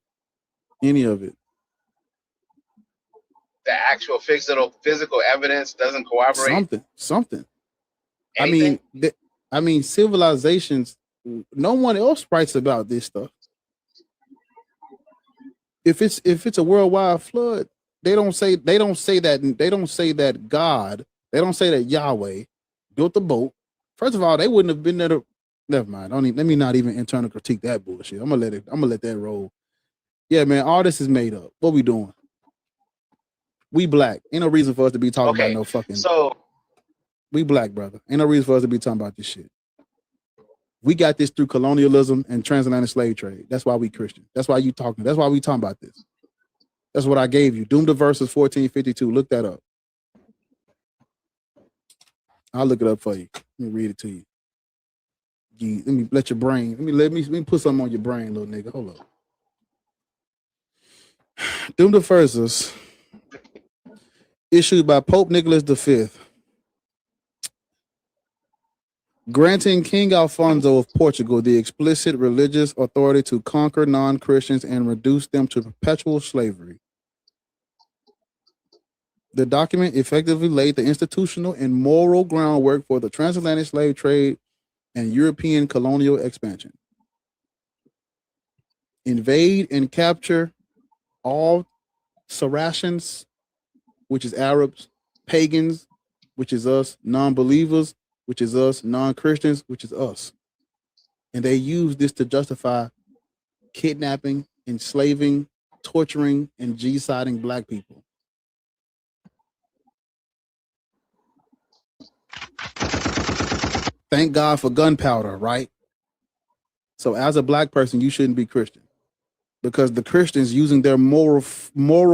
any of it. The actual physical evidence doesn't corroborate Something. anything? I mean, civilizations. No one else writes about this stuff. If it's a worldwide flood, they don't say that God, they don't say that Yahweh built the boat. First of all, they wouldn't have been there to. Never mind. Let me not even internal critique that bullshit. I'm gonna let that roll. Yeah, man. All this is made up. What we doing? We black. Ain't no reason for us to be talking about no fucking. So we black, brother. Ain't no reason for us to be talking about this shit. We got this through colonialism and transatlantic slave trade. That's why we Christian. That's why you talking. That's why we talking about this. That's what I gave you. Doom to verses 1452. Look that up. I'll look it up for you. Let me read it to you. Let me let your brain. Let me put something on your brain, little nigga. Hold up. Doom to verses issued by Pope Nicholas V, granting King Alfonso of Portugal the explicit religious authority to conquer non-Christians and reduce them to perpetual slavery. The document effectively laid the institutional and moral groundwork for the transatlantic slave trade and European colonial expansion. Invade and capture all Saracens, which is Arabs, pagans, which is us, non-believers, which is us, non-Christians, which is us. And they use this to justify kidnapping, enslaving, torturing, and genociding black people. Thank God for gunpowder, right? So as a black person, you shouldn't be Christian because the Christians using their moral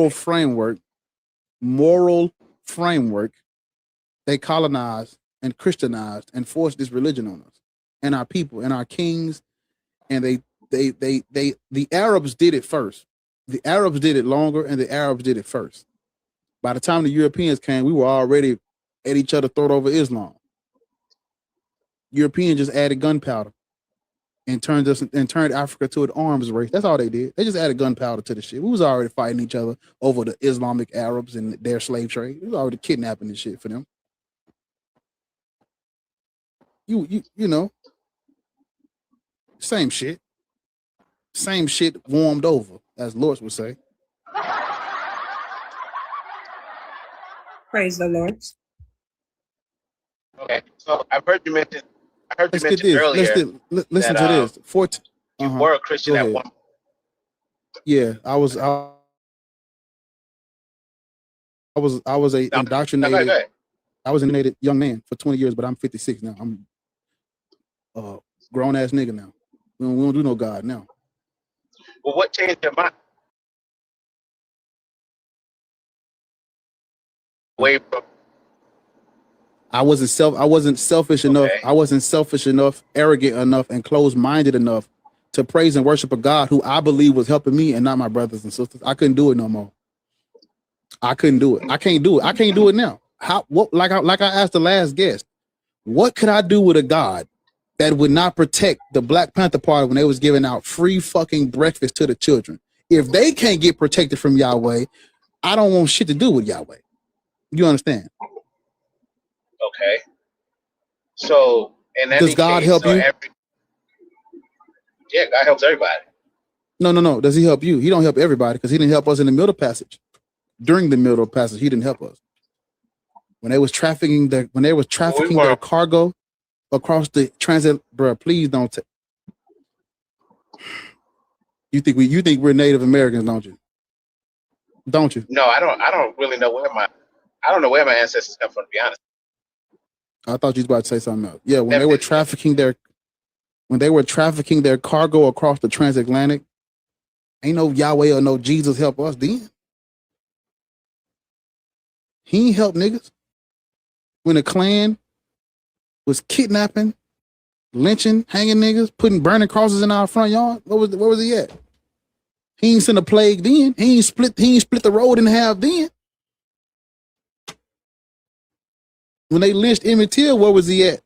framework, they colonized and Christianized and forced this religion on us and our people and our kings. And the Arabs did it first. The Arabs did it longer and the Arabs did it first. By the time the Europeans came, we were already at each other's throat over Islam. Europeans just added gunpowder and turned Africa to an arms race. That's all they did. They just added gunpowder to the shit. We was already fighting each other over the Islamic Arabs and their slave trade. We was already kidnapping and shit for them. You know, same shit. Same shit warmed over, as Lords would say. Praise the Lord. Okay, so I've heard you mention. I heard you Let's get mention this. earlier Listen that to this. you were a Christian Go at ahead. one. Yeah, I was a indoctrinated. Go ahead. I was an indoctrinated young man for 20 years, but I'm 56 now. I'm a grown ass nigga now. We don't do no God now. Well, what changed your mind? Away from. I wasn't selfish enough. I wasn't selfish enough, arrogant enough, and closed-minded enough to praise and worship a God who I believe was helping me and not my brothers and sisters. I couldn't do it no more. I couldn't do it. I can't do it. I can't do it now. Like I asked the last guest, what could I do with a God that would not protect the Black Panther Party when they was giving out free fucking breakfast to the children? If they can't get protected from Yahweh, I don't want shit to do with Yahweh. You understand? Okay. So, and Does God help you? Yeah, God helps everybody. No. Does he help you? He don't help everybody because he didn't help us in the Middle Passage. During the Middle Passage, he didn't help us. When they was trafficking their cargo across the transit, bro, please don't. You think we're Native Americans, don't you? Don't you? No, I don't really know where my ancestors come from, to be honest. I thought you was about to say something else. Yeah, when they were trafficking their cargo across the transatlantic, ain't no Yahweh or no Jesus help us then. He ain't help niggas. When the Klan was kidnapping, lynching, hanging niggas, burning crosses in our front yard, where was he at? He ain't sent a plague then. He ain't split the road in half then. When they lynched Emmett Till, where was he at?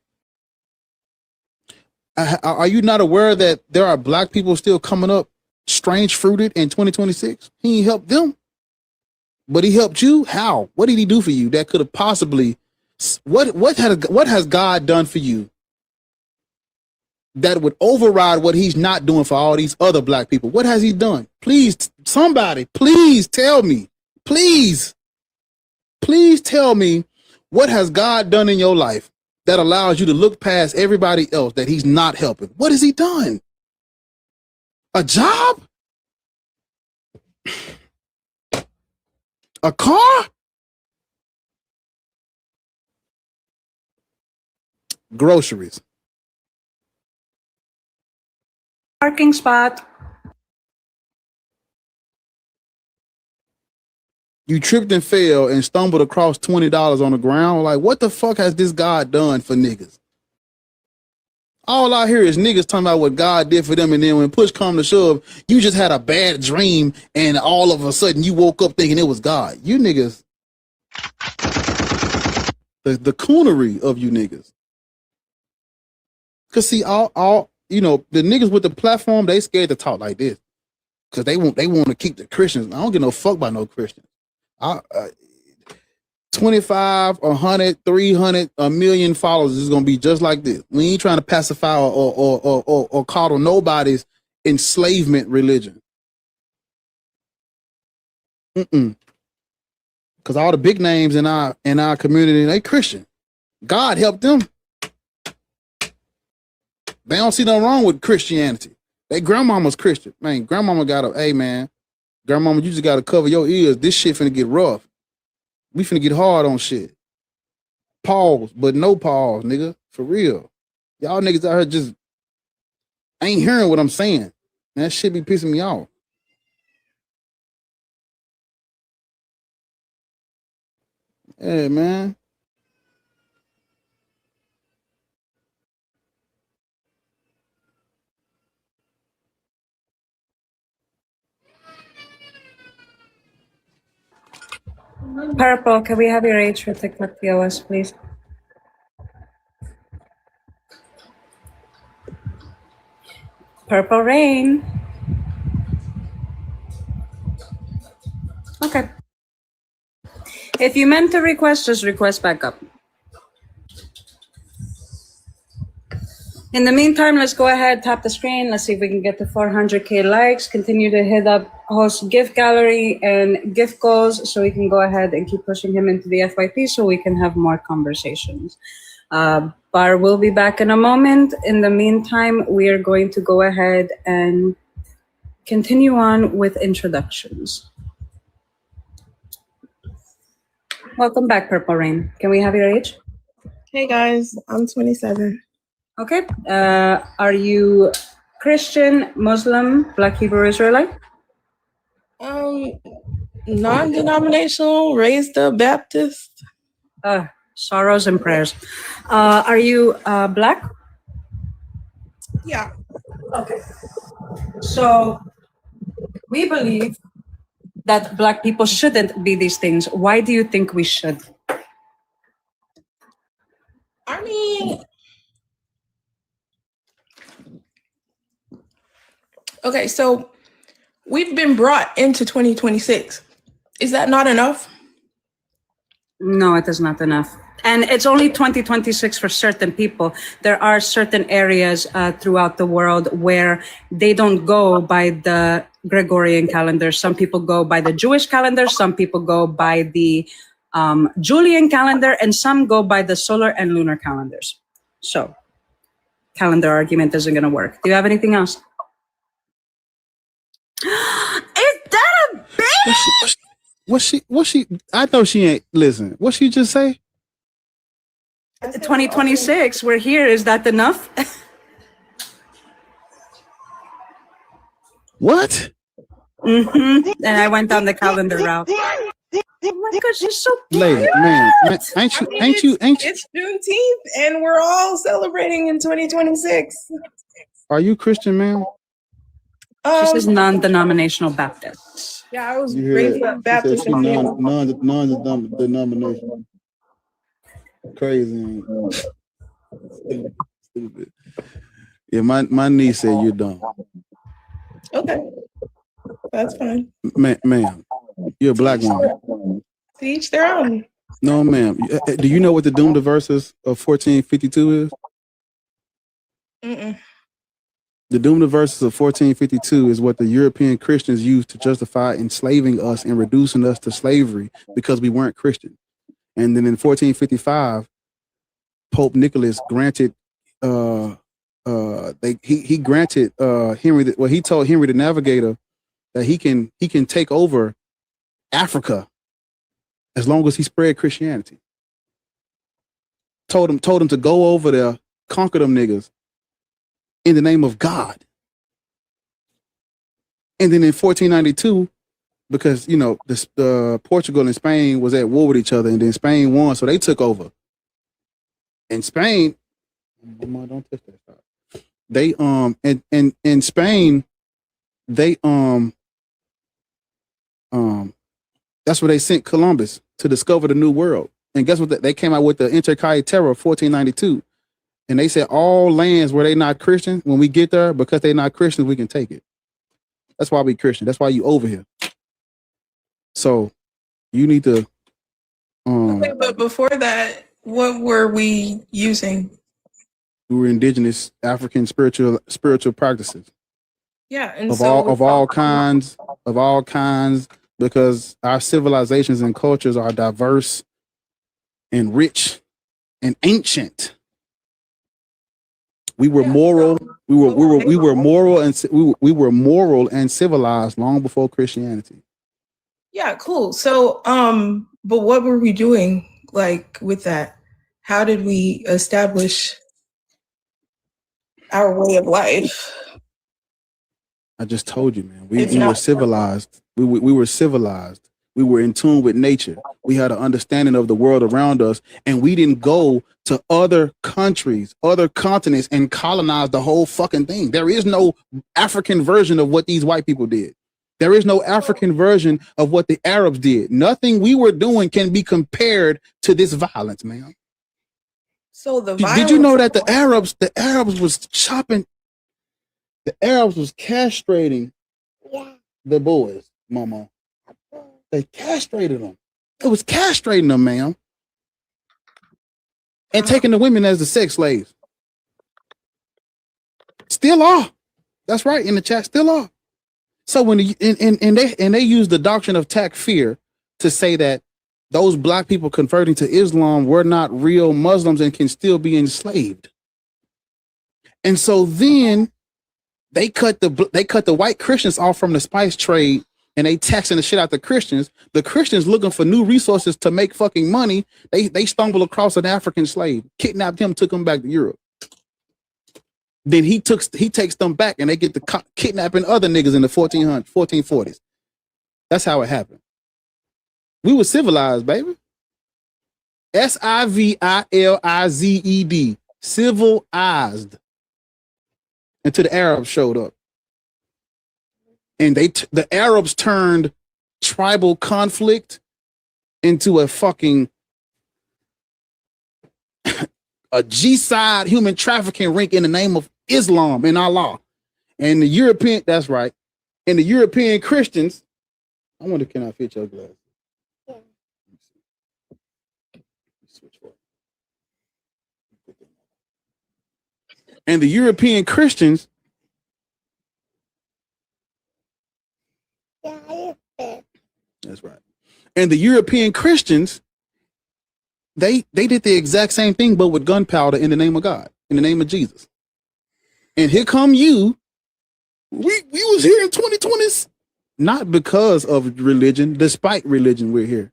Are you not aware that there are Black people still coming up strange fruited in 2026? He ain't helped them. But he helped you? How? What did he do for you that could have possibly what has God done for you that would override what he's not doing for all these other Black people? What has he done? Please, somebody, please tell me. Please tell me, what has God done in your life that allows you to look past everybody else that he's not helping? What has he done? A job? A car? Groceries. Parking spot. You tripped and fell and stumbled across $20 on the ground. Like, what the fuck has this God done for niggas? All I hear is niggas talking about what God did for them, and then when push come to shove, you just had a bad dream, and all of a sudden you woke up thinking it was God. You niggas, the coonery of you niggas. Cause see, all you know, the niggas with the platform, they scared to talk like this, cause they want to keep the Christians. I don't give no fuck about no Christians. 25, 100, 300, a million followers is gonna be just like this. We ain't trying to pacify or coddle nobody's enslavement religion. Cause all the big names in our community, they Christian. God helped them. They don't see nothing wrong with Christianity. They grandmama's Christian. Man, grandmama hey man, grandmama, you just gotta cover your ears. This shit finna get rough. We finna get hard on shit. Pause, but no pause, nigga. For real. Y'all niggas out here just ain't hearing what I'm saying. That shit be pissing me off. Hey, man. Purple, can we have your age for TikTok POS, please? Purple Rain. Okay. If you meant to request, just request back up. In the meantime, let's go ahead, tap the screen. Let's see if we can get to 400K likes. Continue to hit up host gift gallery and gift goals so we can go ahead and keep pushing him into the FYP so we can have more conversations. Bar will be back in a moment. In the meantime, we are going to go ahead and continue on with introductions. Welcome back, Purple Rain. Can we have your age? Hey guys, I'm 27. Okay. Are you Christian, Muslim, Black Hebrew Israelite? Non-denominational, raised up Baptist. Sorrows and prayers. Are you Black? Yeah. Okay. So we believe that Black people shouldn't be these things. Why do you think we should? I mean, okay, so we've been brought into 2026. Is that not enough? No, it is not enough. And it's only 2026 for certain people. There are certain areas throughout the world where they don't go by the Gregorian calendar. Some people go by the Jewish calendar. Some people go by the Julian calendar, and some go by the solar and lunar calendars. So, calendar argument isn't going to work. Do you have anything else? Is that a bitch? What she? I know she ain't. Listen, what she just say? 2026, we're here. Is that enough? What? Mm-hmm. And I went down the calendar route. Oh my gosh, you're so cute. Lady, man, ain't you? It's Juneteenth, and we're all celebrating in 2026. Are you Christian, man? She says non-denominational Baptist. Yeah, I was You hear raised that? up Baptist. She said she non-denominational. Crazy. Stupid. Yeah, my niece said you're dumb. Okay, that's fine. Ma'am, you're a Black woman. To each their own. No, ma'am. Do you know what the Doom verses of 1452 is? Mm-mm. The Doom verses of 1452 is what the European Christians used to justify enslaving us and reducing us to slavery because we weren't Christian. And then in 1455, Pope Nicholas granted he granted Henry he told Henry the Navigator that he can take over Africa as long as he spread Christianity. Told him to go over there, conquer them niggas in the name of God. And then in 1492, because you know Portugal and Spain was at war with each other, and then Spain won, so they took over. And Spain, don't touch that stuff. They in Spain, they that's where they sent Columbus to discover the New World. And guess what? They came out with the Inter-Cae Terror of 1492, and they said all lands where they not Christian, when we get there, because they not Christians, we can take it. That's why we Christian. That's why you over here. So you need to. Okay, but before that, what were we using? We were indigenous African spiritual practices. Yeah, and of all kinds, because our civilizations and cultures are diverse and rich and ancient. We were moral. We were moral and civilized long before Christianity. Yeah, cool. So, but what were we doing like with that? How did we establish our way of life? I just told you, man. We were civilized. We were civilized. We were in tune with nature. We had an understanding of the world around us, and we didn't go to other countries, other continents, and colonize the whole fucking thing. There is no African version of what these white people did. There is no African version of what the Arabs did. Nothing we were doing can be compared to this violence, man. So the Did you know that the Arabs was chopping? The Arabs was castrating the boys, mama. They castrated them. It was castrating them, ma'am. And taking the women as the sex slaves. Still are. That's right, in the chat, still are. So when they use the doctrine of takfir to say that those black people converting to Islam were not real Muslims and can still be enslaved. And so then they cut the white Christians off from the spice trade and they taxing the shit out the Christians. The Christians looking for new resources to make fucking money. They stumble across an African slave, kidnapped him, took him back to Europe. Then he takes them back and they get to kidnapping other niggas in the 1440s. That's how it happened. We were civilized, baby. Civilized. Civilized. Until the Arabs showed up. And the Arabs turned tribal conflict into a fucking a G-side human trafficking rink in the name of Islam and Allah. And the European, that's right. And the European Christians, I wonder, can I fit your glass? Yeah. Switch for it. And the European Christians, that's right. And the European Christians, they did the exact same thing, but with gunpowder in the name of God, in the name of Jesus. And here come you. We was here in 2020s, not because of religion, despite religion, we're here.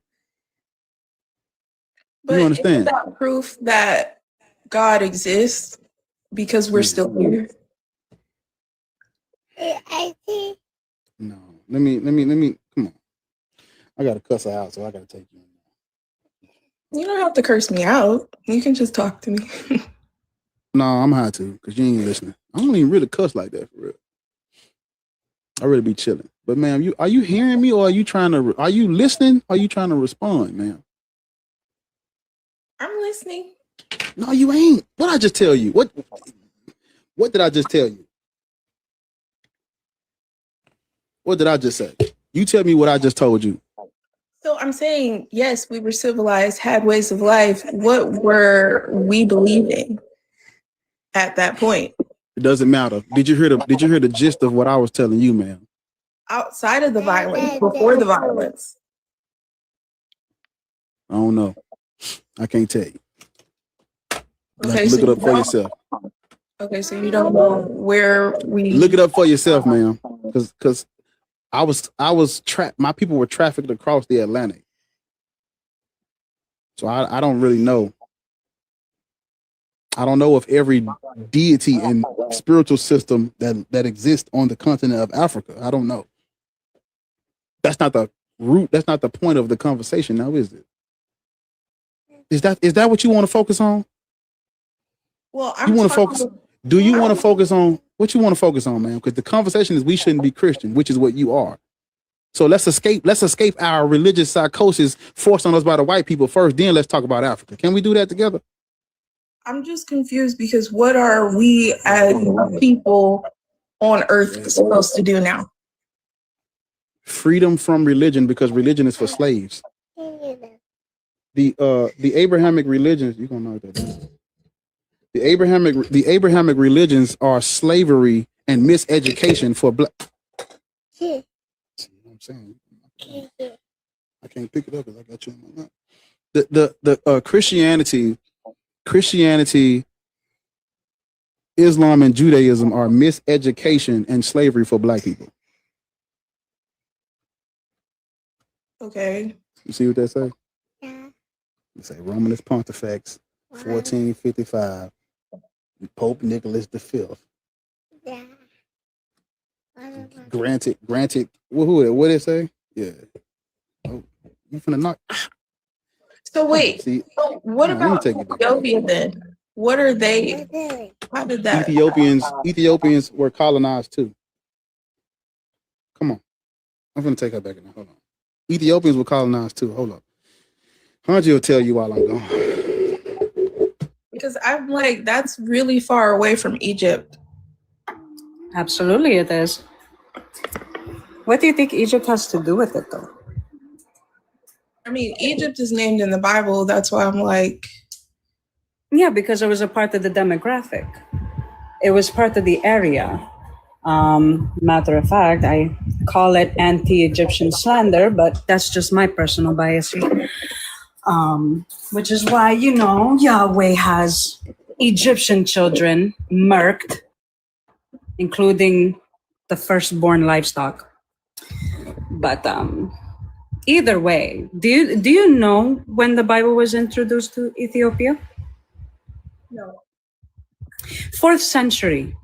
But you understand? Isn't that proof that God exists because we're still here? No. Let me come on. I gotta cuss her out, so I gotta take you. You don't have to curse me out. You can just talk to me. No, I'm high too, because you ain't listening. I don't even really cuss like that for real. I really be chilling. But ma'am, are you hearing me or are you listening? Or are you trying to respond, ma'am? I'm listening. No, you ain't. What I just tell you? What did I just tell you? What did I just say? You tell me what I just told you. So I'm saying, yes, we were civilized, had ways of life. What were we believing at that point? It doesn't matter. Did you hear the gist of what I was telling you, ma'am? Outside of the violence, before the violence. I don't know. I can't tell you. Okay, look it up for yourself. Okay, so you don't know where we look it up for yourself, ma'am. Because I was trapped. My people were trafficked across the Atlantic. So I don't really know. I don't know if every deity and spiritual system that exists on the continent of Africa. I don't know. That's not the root. That's not the point of the conversation now, is it? Is that what you want to focus on? Well, you want to focus. Do you want to focus on what you want to focus on, man? Because the conversation is we shouldn't be Christian, which is what you are. So let's escape our religious psychosis forced on us by the white people first. Then let's talk about Africa. Can we do that together? I'm just confused because what are we as people on earth supposed to do now? Freedom from religion, because religion is for slaves. The Abrahamic religions, you're gonna know that. The Abrahamic religions are slavery and miseducation for black. You know what I'm saying? I can't pick it up because I got you in my mouth. The Christianity, Islam, and Judaism are miseducation and slavery for black people. Okay. You see what they say? Yeah. They say Romanus Pontifex, 1455, Pope Nicholas V. Yeah. Granted. What did it say? Yeah. Oh, you finna knock. So wait. What about Ethiopia then? What are they? How did that? Ethiopians were colonized too. Come on. I'm gonna take her back in there. Hold on. Ethiopians were colonized too. Hold up. Hanji will tell you while I'm gone. Because I'm like, that's really far away from Egypt. Absolutely, it is. What do you think Egypt has to do with it, though? I mean, Egypt is named in the Bible. That's why I'm like. Yeah, because it was a part of the demographic. It was part of the area. Matter of fact, I call it anti-Egyptian slander, but that's just my personal bias here. Which is why, Yahweh has Egyptian children murked, including the firstborn livestock. But either way, do you know when the Bible was introduced to Ethiopia? No. 4th century.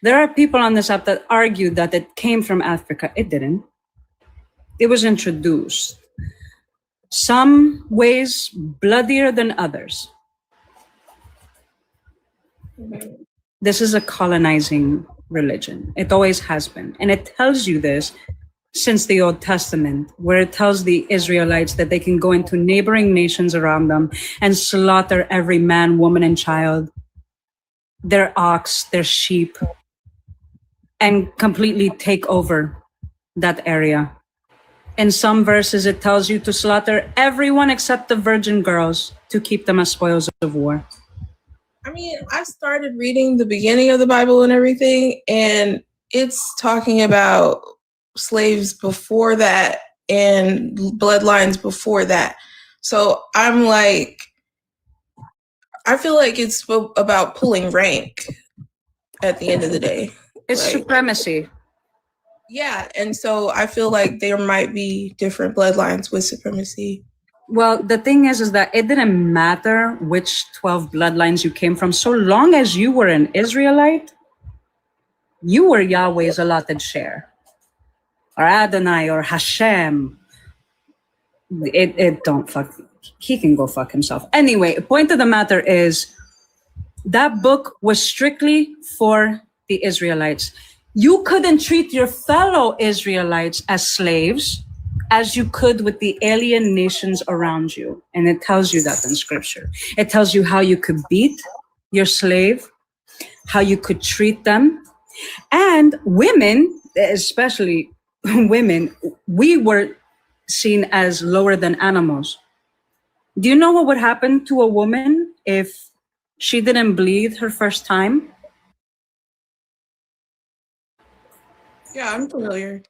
There are people on this app that argue that it came from Africa. It didn't. It was introduced. Some ways bloodier than others. This is a colonizing religion. It always has been. And it tells you this since the Old Testament, where it tells the Israelites that they can go into neighboring nations around them and slaughter every man, woman, and child, their ox, their sheep, and completely take over that area. In some verses, it tells you to slaughter everyone except the virgin girls to keep them as spoils of war. I mean, I started reading the beginning of the Bible and everything, and it's talking about slaves before that and bloodlines before that. So I'm like, I feel like it's about pulling rank at the end of the day. It's supremacy. Yeah, and so I feel like there might be different bloodlines with supremacy. Well, the thing is that it didn't matter which 12 bloodlines you came from. So long as you were an Israelite, you were Yahweh's allotted share. Or Adonai or Hashem. It don't fuck. He can go fuck himself. Anyway, point of the matter is that book was strictly for the Israelites. You couldn't treat your fellow Israelites as slaves as you could with the alien nations around you. And it tells you that in scripture. It tells you how you could beat your slave, how you could treat them. And women, especially women, we were seen as lower than animals. Do you know what would happen to a woman if she didn't bleed her first time? Yeah, I'm familiar.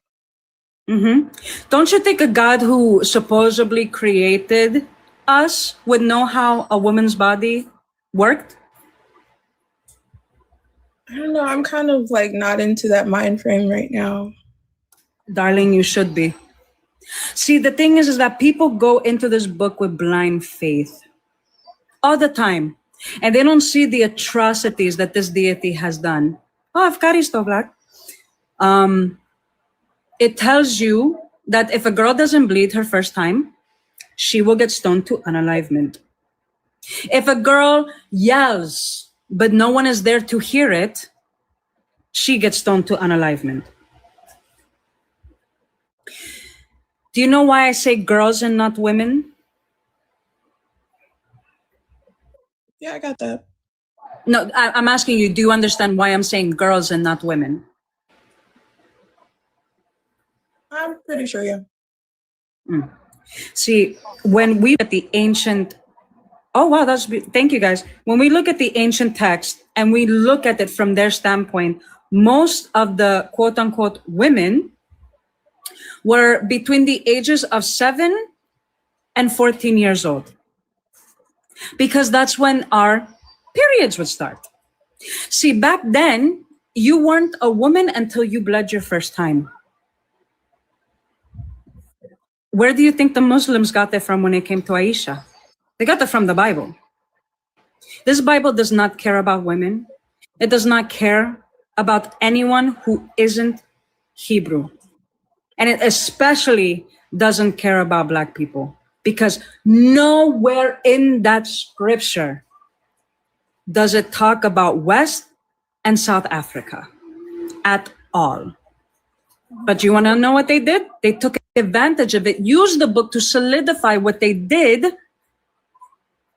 Mm-hmm. Don't you think a God who supposedly created us would know how a woman's body worked? I don't know. I'm kind of like not into that mind frame right now. Darling, you should be. See, the thing is that people go into this book with blind faith all the time, and they don't see the atrocities that this deity has done. Oh, I've got it, Black. It tells you that if a girl doesn't bleed her first time, she will get stoned to unalivement. If a girl yells, but no one is there to hear it, she gets stoned to unalivement. Do you know why I say girls and not women? Yeah, I got that. No, I'm asking you, do you understand why I'm saying girls and not women? I'm pretty sure, yeah. See, when we at the ancient, thank you guys. When we look at the ancient text and we look at it from their standpoint, most of the quote unquote women were between the ages of 7 and 14 years old. Because that's when our periods would start. See, back then, you weren't a woman until you bled your first time. Where do you think the Muslims got that from when it came to Aisha? They got that from the Bible. This Bible does not care about women. It does not care about anyone who isn't Hebrew. And it especially doesn't care about Black people, because nowhere in that scripture does it talk about West and South Africa at all. But you want to know what they did? They took advantage of it, used the book to solidify what they did,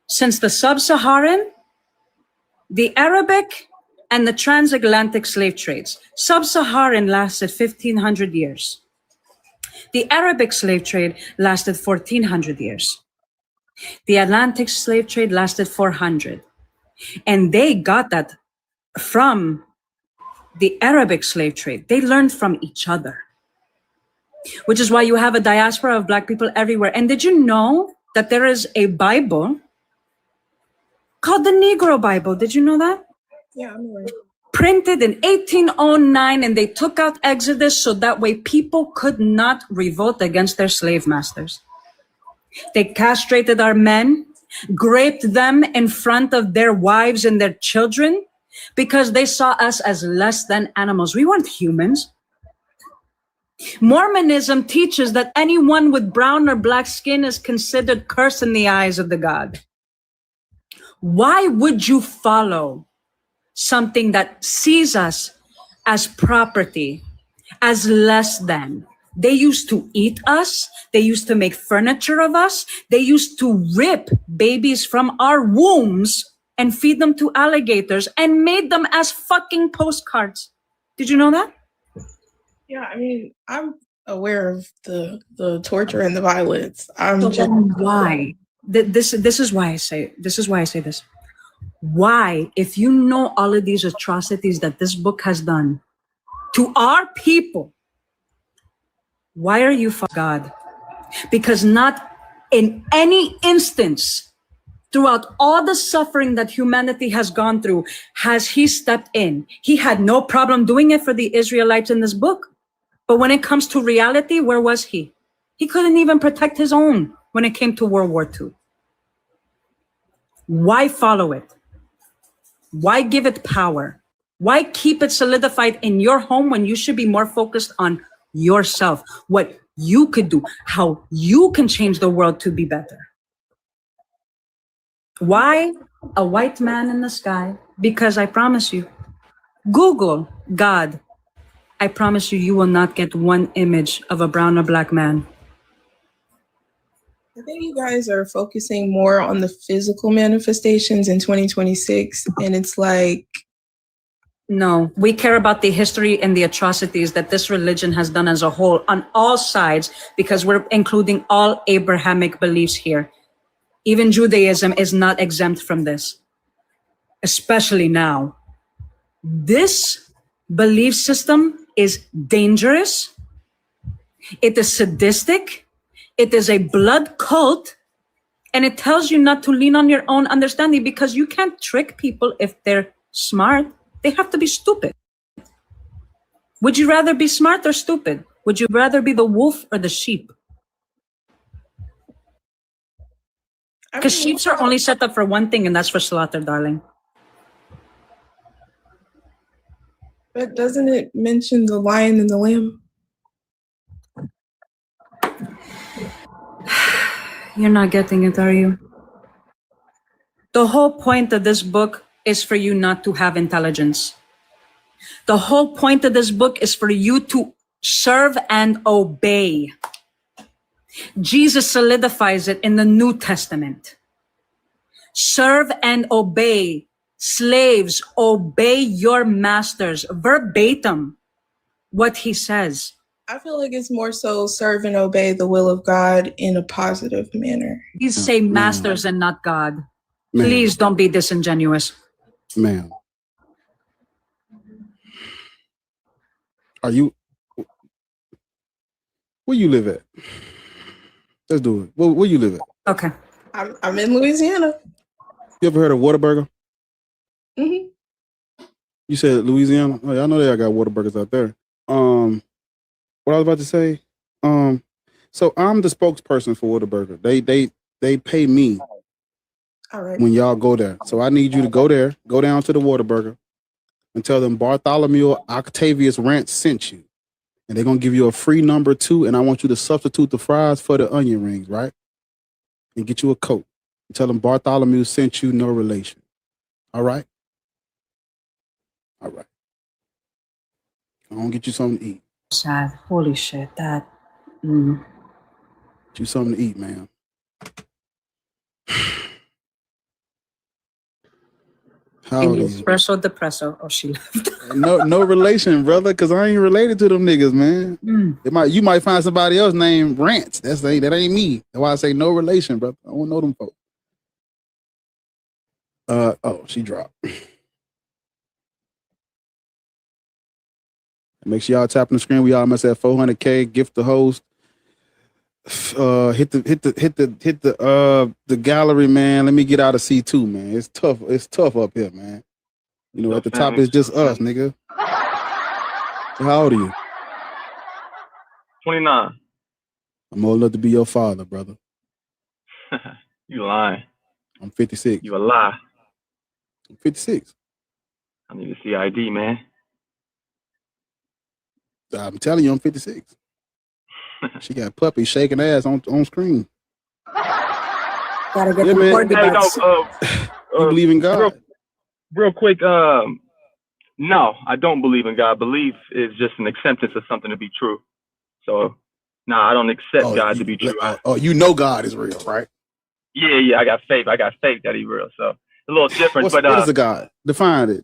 since the Sub-Saharan, the Arabic, and the transatlantic slave trades. Sub-Saharan lasted 1,500 years. The Arabic slave trade lasted 1,400 years. The Atlantic slave trade lasted 400. And they got that from the Arabic slave trade. They learned from each other, which is why you have a diaspora of Black people everywhere. And did you know that there is a Bible called the Negro Bible? Did you know that? Yeah, I'm aware. Printed in 1809, and they took out Exodus so that way people could not revolt against their slave masters. They castrated our men, raped them in front of their wives and their children because they saw us as less than animals. We weren't humans. Mormonism teaches that anyone with brown or black skin is considered cursed in the eyes of the God. Why would you follow something that sees us as property, as less than? They used to eat us. They used to make furniture of us. They used to rip babies from our wombs and feed them to alligators and made them as fucking postcards. Did you know that? Yeah, I mean, I'm aware of the torture and the violence. So then why? This is why I say this. Why, if you know all of these atrocities that this book has done to our people, why are you for God? Because not in any instance throughout all the suffering that humanity has gone through has he stepped in. He had no problem doing it for the Israelites in this book. But when it comes to reality, where was he? He couldn't even protect his own when it came to World War II. Why follow it? Why give it power? Why keep it solidified in your home when you should be more focused on yourself, what you could do, how you can change the world to be better? Why a white man in the sky? Because I promise you, Google God. I promise you, you will not get one image of a brown or black man. I think you guys are focusing more on the physical manifestations in 2026, and it's like... No, we care about the history and the atrocities that this religion has done as a whole on all sides, because we're including all Abrahamic beliefs here. Even Judaism is not exempt from this, especially now. This belief system is dangerous. It is sadistic. It is a blood cult. And it tells you not to lean on your own understanding, because you can't trick people if they're smart. They have to be stupid. Would you rather be smart or stupid? Would you rather be the wolf or the sheep? Because sheep are only set up for one thing, and that's for slaughter, darling. But doesn't it mention the lion and the lamb? You're not getting it, are you? The whole point of this book is for you not to have intelligence. The whole point of this book is for you to serve and obey. Jesus solidifies it in the New Testament. Serve and obey. Slaves, obey your masters. Verbatim, what he says. I feel like it's more so serve and obey the will of God in a positive manner. Please say masters and not God. Please don't be disingenuous. Ma'am. Are you, where you live at? Let's do it. Where you live at? Okay. I'm in Louisiana. You ever heard of Whataburger? Mm-hmm. You said Louisiana? Oh, yeah, I know they got Whataburgers out there. What I was about to say, so I'm the spokesperson for Whataburger. They pay me when y'all go there. So I need you to go there, go down to the Whataburger and tell them Bartholomew Octavius Ranch sent you. And they're going to give you a free number 2. And I want you to substitute the fries for the onion rings, right? And get you a Coke. And tell them Bartholomew sent you, no relation. All right? All right. I'm going to get you something to eat. Sad. Holy shit. That. Get you something to eat, man. How In old the are you? espresso depresso. Oh, she left. No relation, brother, because I ain't related to them niggas, man. You might find somebody else named Rance. That ain't me. That's why I say no relation, brother. I don't know them folks. Oh, she dropped. Make sure y'all tap on the screen. We almost at 400K. Gift the host. Hit the gallery, man. Let me get out of C2, man. It's tough. It's tough up here, man. You know, at the top is just us, nigga. How old are you? 29. I'm old enough to be your father, brother. You lying. I'm 56. You a lie. I'm 56. I need to see ID, man. I'm telling you, I'm 56. She got puppies shaking ass on screen. Gotta get Yeah, the man. corgi Hey, butts. You believe in God? Real quick, no, I don't believe in God. Belief is just an acceptance of something to be true. So, I don't accept God to be true. You know God is real, right? Yeah, I got faith. I got faith that He's real. So a little different. What is a God? Define it.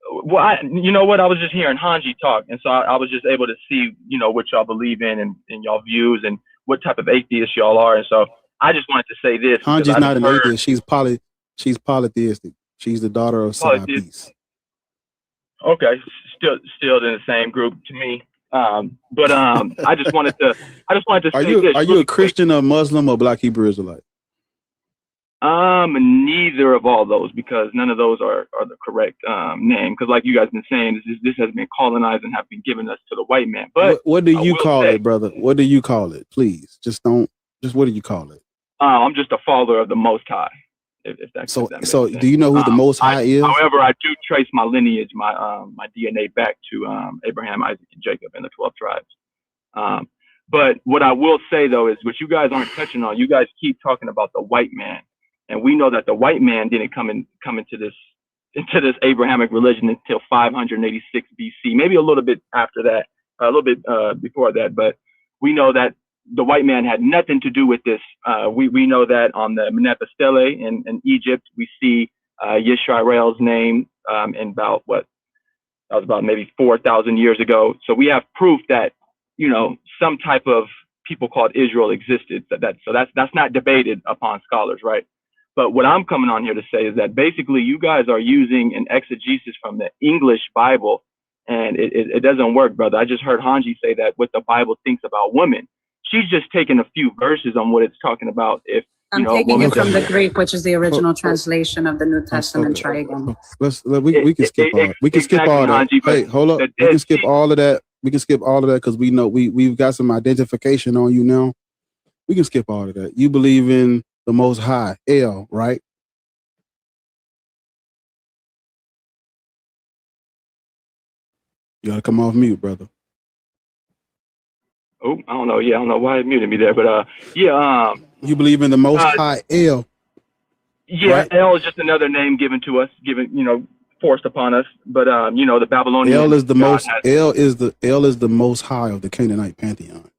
Well, you know what? I was just hearing Hanji talk, and so I was just able to see, what y'all believe in and y'all views and what type of atheists y'all are. And so I just wanted to say this. Hanji's not an atheist. She's polytheistic. She's the daughter of Peace. Okay, still in the same group to me. But I just wanted to say this. Are you a Christian or Muslim or Black Hebrew Israelite? Neither of all those, because none of those are the correct name. Because like you guys been saying, this has been colonized and have been given us to the white man. But what do you call it, brother? What do you call it? Please, what do you call it? I'm just a follower of the Most High. If that makes so sense. do you know who the Most High is? However, I do trace my lineage, my DNA back to Abraham, Isaac, and Jacob, and the 12 tribes. But what I will say though is, what you guys aren't touching on, you guys keep talking about the white man. And we know that the white man didn't come into this Abrahamic religion until 586 BC, maybe a little bit after that, a little bit before that. But we know that the white man had nothing to do with this. We know that on the Menephtah Stele in Egypt, we see Yisrael's name in about that was about maybe 4,000 years ago. So we have proof that some type of people called Israel existed. So that's not debated upon scholars, right? But what I'm coming on here to say is that basically you guys are using an exegesis from the English Bible, and it doesn't work, brother. I just heard Hanji say that what the Bible thinks about women. She's just taking a few verses on what it's talking about. I'm taking it from the Greek, which is the original translation of the New Testament. Try again. We can skip all. We can skip all that. Hey, hold up. We can skip all of that. We can skip all of that because we know we've got some identification on you now. We can skip all of that. You believe in the Most High, El, right? You gotta come off mute, brother. Oh, I don't know. Yeah, I don't know why it muted me there, but yeah. You believe in the Most High, El? Yeah, right? El is just another name given to us, forced upon us. But the Babylonian El is the most. El is the Most High of the Canaanite pantheon.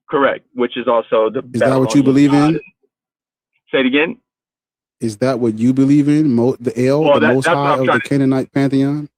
Correct, which is also the. Is that what you believe in? Say it again. Is that what you believe in? The El, the Most High of the Canaanite pantheon?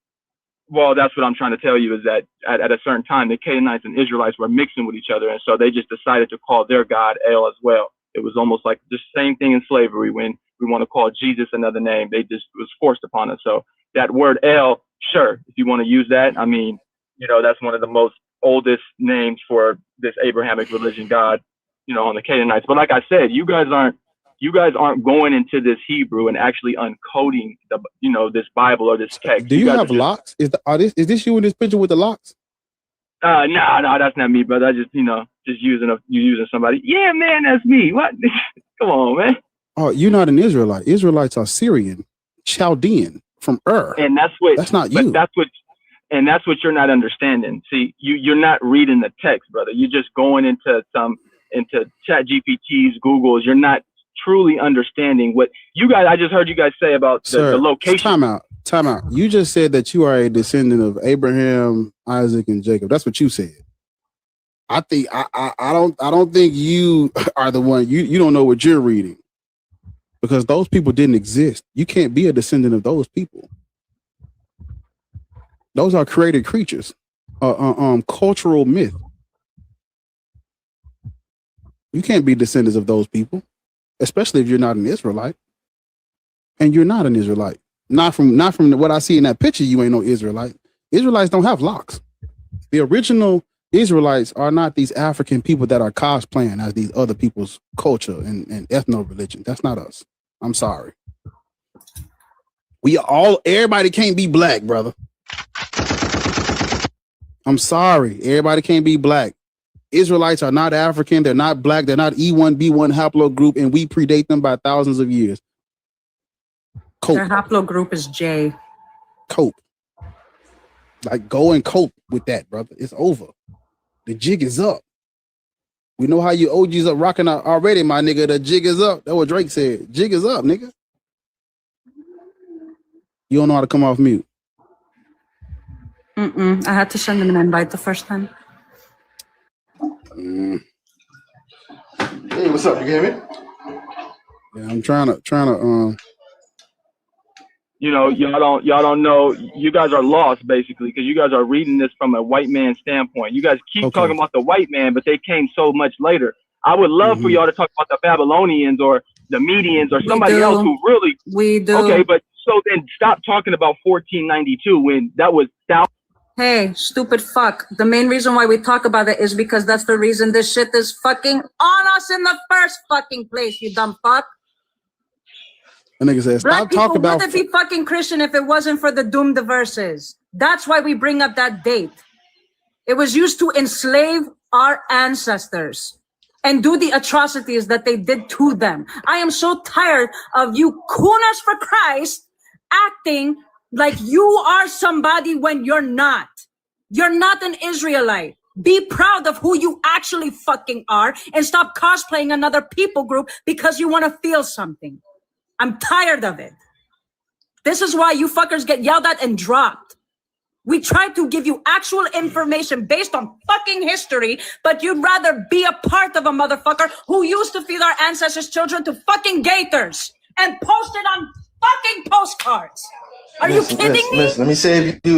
Well, that's what I'm trying to tell you is that at a certain time, the Canaanites and Israelites were mixing with each other. And so they just decided to call their God El as well. It was almost like the same thing in slavery. When we want to call Jesus another name, it was forced upon us. So that word El, sure, if you want to use that, I mean, that's one of the most oldest names for this Abrahamic religion God, on the Canaanites. But like I said, you guys aren't going into this Hebrew and actually uncoding this Bible or this text. Do you have locks? Is this you in this picture with the locks? No, that's not me, brother. I just using somebody. Yeah, man, that's me. What? Come on, man. Oh, you're not an Israelite. Israelites are Syrian, Chaldean from Ur. And that's not you. That's what you're not understanding. See, you're not reading the text, brother. You're just going into Chat GPTs, Googles. You're not truly understanding what you guys. I just heard you guys say about the location. Time out. You just said that you are a descendant of Abraham, Isaac, and Jacob. That's what you said. I think I don't think you are the one. You don't know what you're reading. because those people didn't exist. You can't be a descendant of those people. Those are created creatures, cultural myth. You can't be descendants of those people, especially if you're not an Israelite. And you're not an Israelite. Not from what I see in that picture, you ain't no Israelite. Israelites don't have locks. The original Israelites are not these African people that are cosplaying as these other people's culture and ethno-religion. That's not us. I'm sorry. Everybody can't be black, brother. I'm sorry. Everybody can't be black. Israelites are not African. They're not black. They're not E1B1 haplogroup, and we predate them by thousands of years. Cope. Their haplogroup is J. Cope. Like, go and cope with that, brother. It's over. The jig is up. We know how you OGs are rocking out already, my nigga. The jig is up. That's what Drake said. Jig is up, nigga. You don't know how to come off mute. I had to send him an invite the first time. Hey, what's up? You hear me? Yeah, I'm trying to. You know, y'all don't know. You guys are lost basically because you guys are reading this from a white man standpoint. You guys keep talking about the white man, but they came so much later. I would love for y'all to talk about the Babylonians or the Medians or somebody else who really. We do. Okay, but so then stop talking about 1492 when that was thousands. Hey, stupid fuck. The main reason why we talk about it is because that's the reason this shit is fucking on us in the first fucking place, you dumb fuck. A nigga says, Black people wouldn't be fucking Christian if it wasn't for the doomed verses. That's why we bring up that date. It was used to enslave our ancestors and do the atrocities that they did to them. I am so tired of you kunas for Christ acting like you are somebody when you're not. You're not an Israelite. Be proud of who you actually fucking are and stop cosplaying another people group because you want to feel something. I'm tired of it. This is why you fuckers get yelled at and dropped. We try to give you actual information based on fucking history, but you'd rather be a part of a motherfucker who used to feed our ancestors' children to fucking gators and post it on fucking postcards. Are you kidding me? Listen,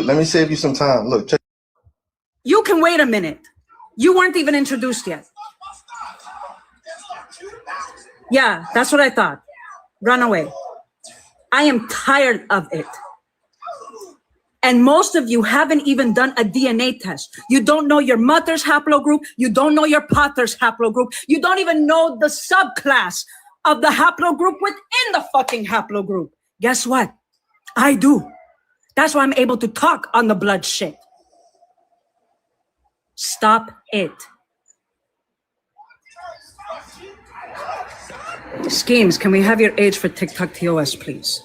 let me save you some time. Look, check. You can wait a minute. You weren't even introduced yet. Yeah, that's what I thought. Run away. I am tired of it. And most of you haven't even done a DNA test. You don't know your mother's haplogroup. You don't know your father's haplogroup. You don't even know the subclass of the haplogroup within the fucking haplogroup. Guess what? I do. That's why I'm able to talk on the blood shit. Stop it. Schemes, can we have your age for TikTok TOS, please?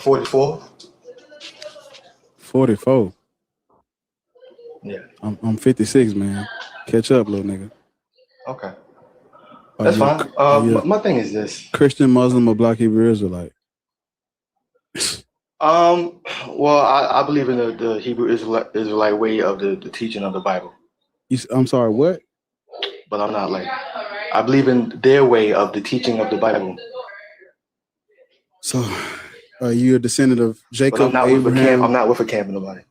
44. 44. Yeah. I'm 56, man. Catch up, little nigga. Okay. That's fine. My thing is this. Christian, Muslim, or Black Hebrew Israelite? Well, I believe in the Hebrew Israelite way of the teaching of the Bible. I'm sorry, what? But I'm not like, I believe in their way of the teaching of the Bible. So, are you a descendant of Jacob, But I'm not Abraham? with a camp. I'm not with a camp in nobody.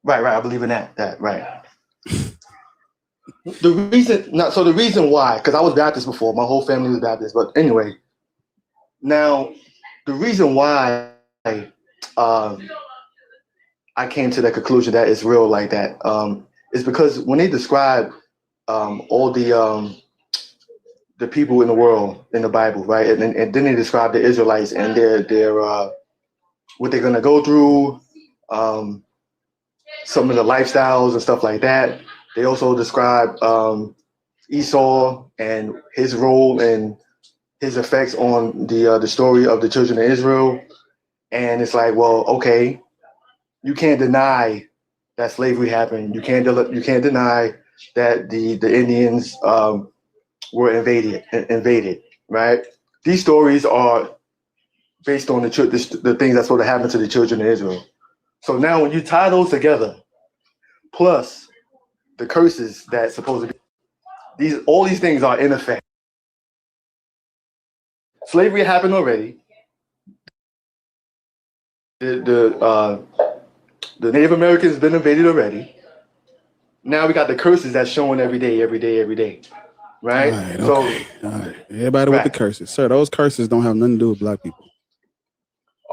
Right. I believe in that. Right. The reason why, because I was Baptist before, my whole family was Baptist. But anyway, now the reason why I came to that conclusion that it's real like that is because when they describe all the people in the world in the Bible, right, and then they describe the Israelites and their what they're gonna go through, some of the lifestyles and stuff like that. They also describe Esau and his role and his effects on the story of the children of Israel. And it's like, well, okay, you can't deny that slavery happened. You can't deny that the Indians were invaded, right? These stories are based on the things that's supposed to happen to the children of Israel. So now when you tie those together, plus the curses that's supposed to be All these things are in effect. Slavery happened already. The Native Americans been invaded already. Now we got the curses that's showing every day, right? All right, okay. All right. Everybody with the curses, sir. Those curses don't have nothing to do with black people.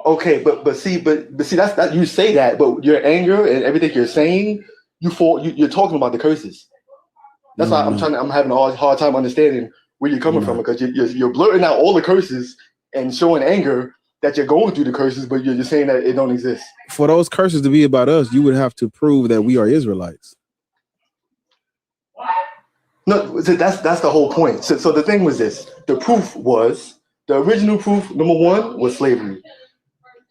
Okay, but see, that's that you say that, but your anger and everything you're saying, you're talking about the curses. That's why I'm having a hard time understanding where you're coming from, because you're blurting out all the curses and showing anger that you're going through the curses, but you're just saying that it don't exist. For those curses to be about us, you would have to prove that we are Israelites. No, that's the whole point. So the thing was this: the original proof. Number one was slavery.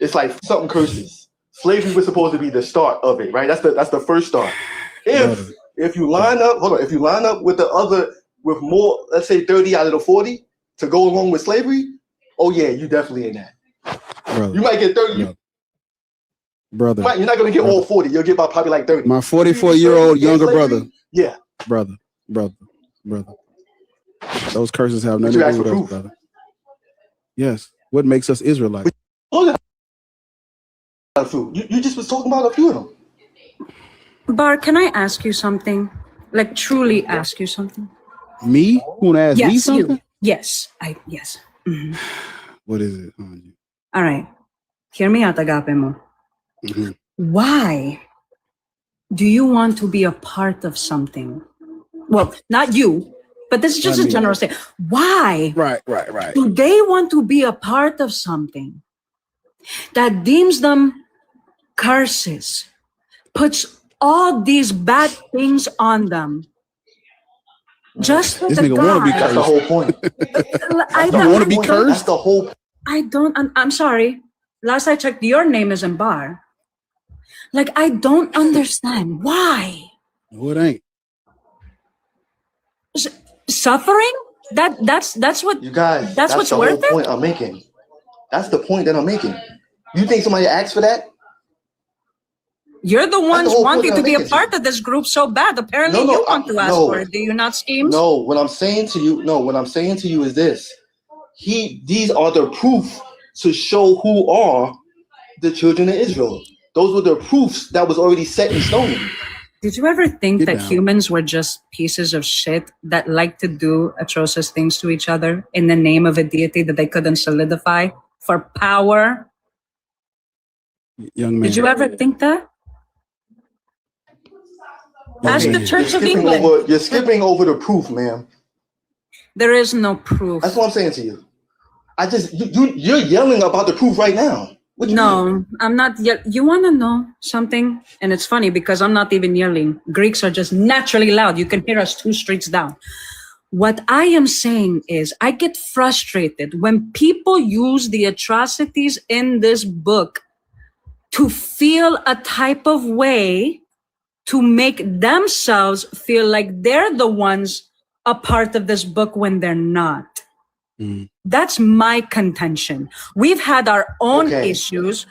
It's like something curses. Slavery was supposed to be the start of it, right? That's the first start. If you line up, with more, let's say 30 out of the 40 to go along with slavery, oh yeah, you definitely in that. Brother, you might get 30. Brother, you're not gonna get all 40. You'll get about probably like 30. My 44-year-old younger brother. Yeah. Brother. Those curses have nothing to do with us, brother. Yes. What makes us Israelites? You just was talking about a few of them. Bar, can I ask you something? Like truly ask you something? Me? You want to ask me something? Yes. Yes. Mm-hmm. What is it? All right. Hear me out, agape mo. Mm-hmm. Why do you want to be a part of something? Well, not you, but this is just a general statement. Why? Right. Do they want to be a part of something that deems them curses, puts all these bad things on them? Just for this the nigga want to be That's cursed. the whole point. I don't want to be cursed. That's the whole. I'm sorry. Last I checked, your name isn't Bar. Like, I don't understand why. No, it ain't. Suffering? That's what you guys. That's what's the worth whole point it. I'm making. That's the point that I'm making. You think somebody asked for that? You're the ones whole point wanting that to I'm be a making. part of this group so bad. Apparently, No, you want to ask no. for it. Do you not, Schemes? No, what I'm saying to you is this. These are the proof to show who are the children of Israel. Those were the proofs that was already set in stone. Did you ever think that humans were just pieces of shit that like to do atrocious things to each other in the name of a deity that they couldn't solidify for power? Young man. Did you ever think that? Ask the Church of England. You're skipping over the proof, ma'am. There is no proof. That's what I'm saying to you. You're yelling about the proof right now. No, I'm not. You want to know something? And it's funny because I'm not even yelling. Greeks are just naturally loud. You can hear us 2 streets down. What I am saying is I get frustrated when people use the atrocities in this book to feel a type of way to make themselves feel like they're the ones a part of this book when they're not. That's my contention. We've had our own issues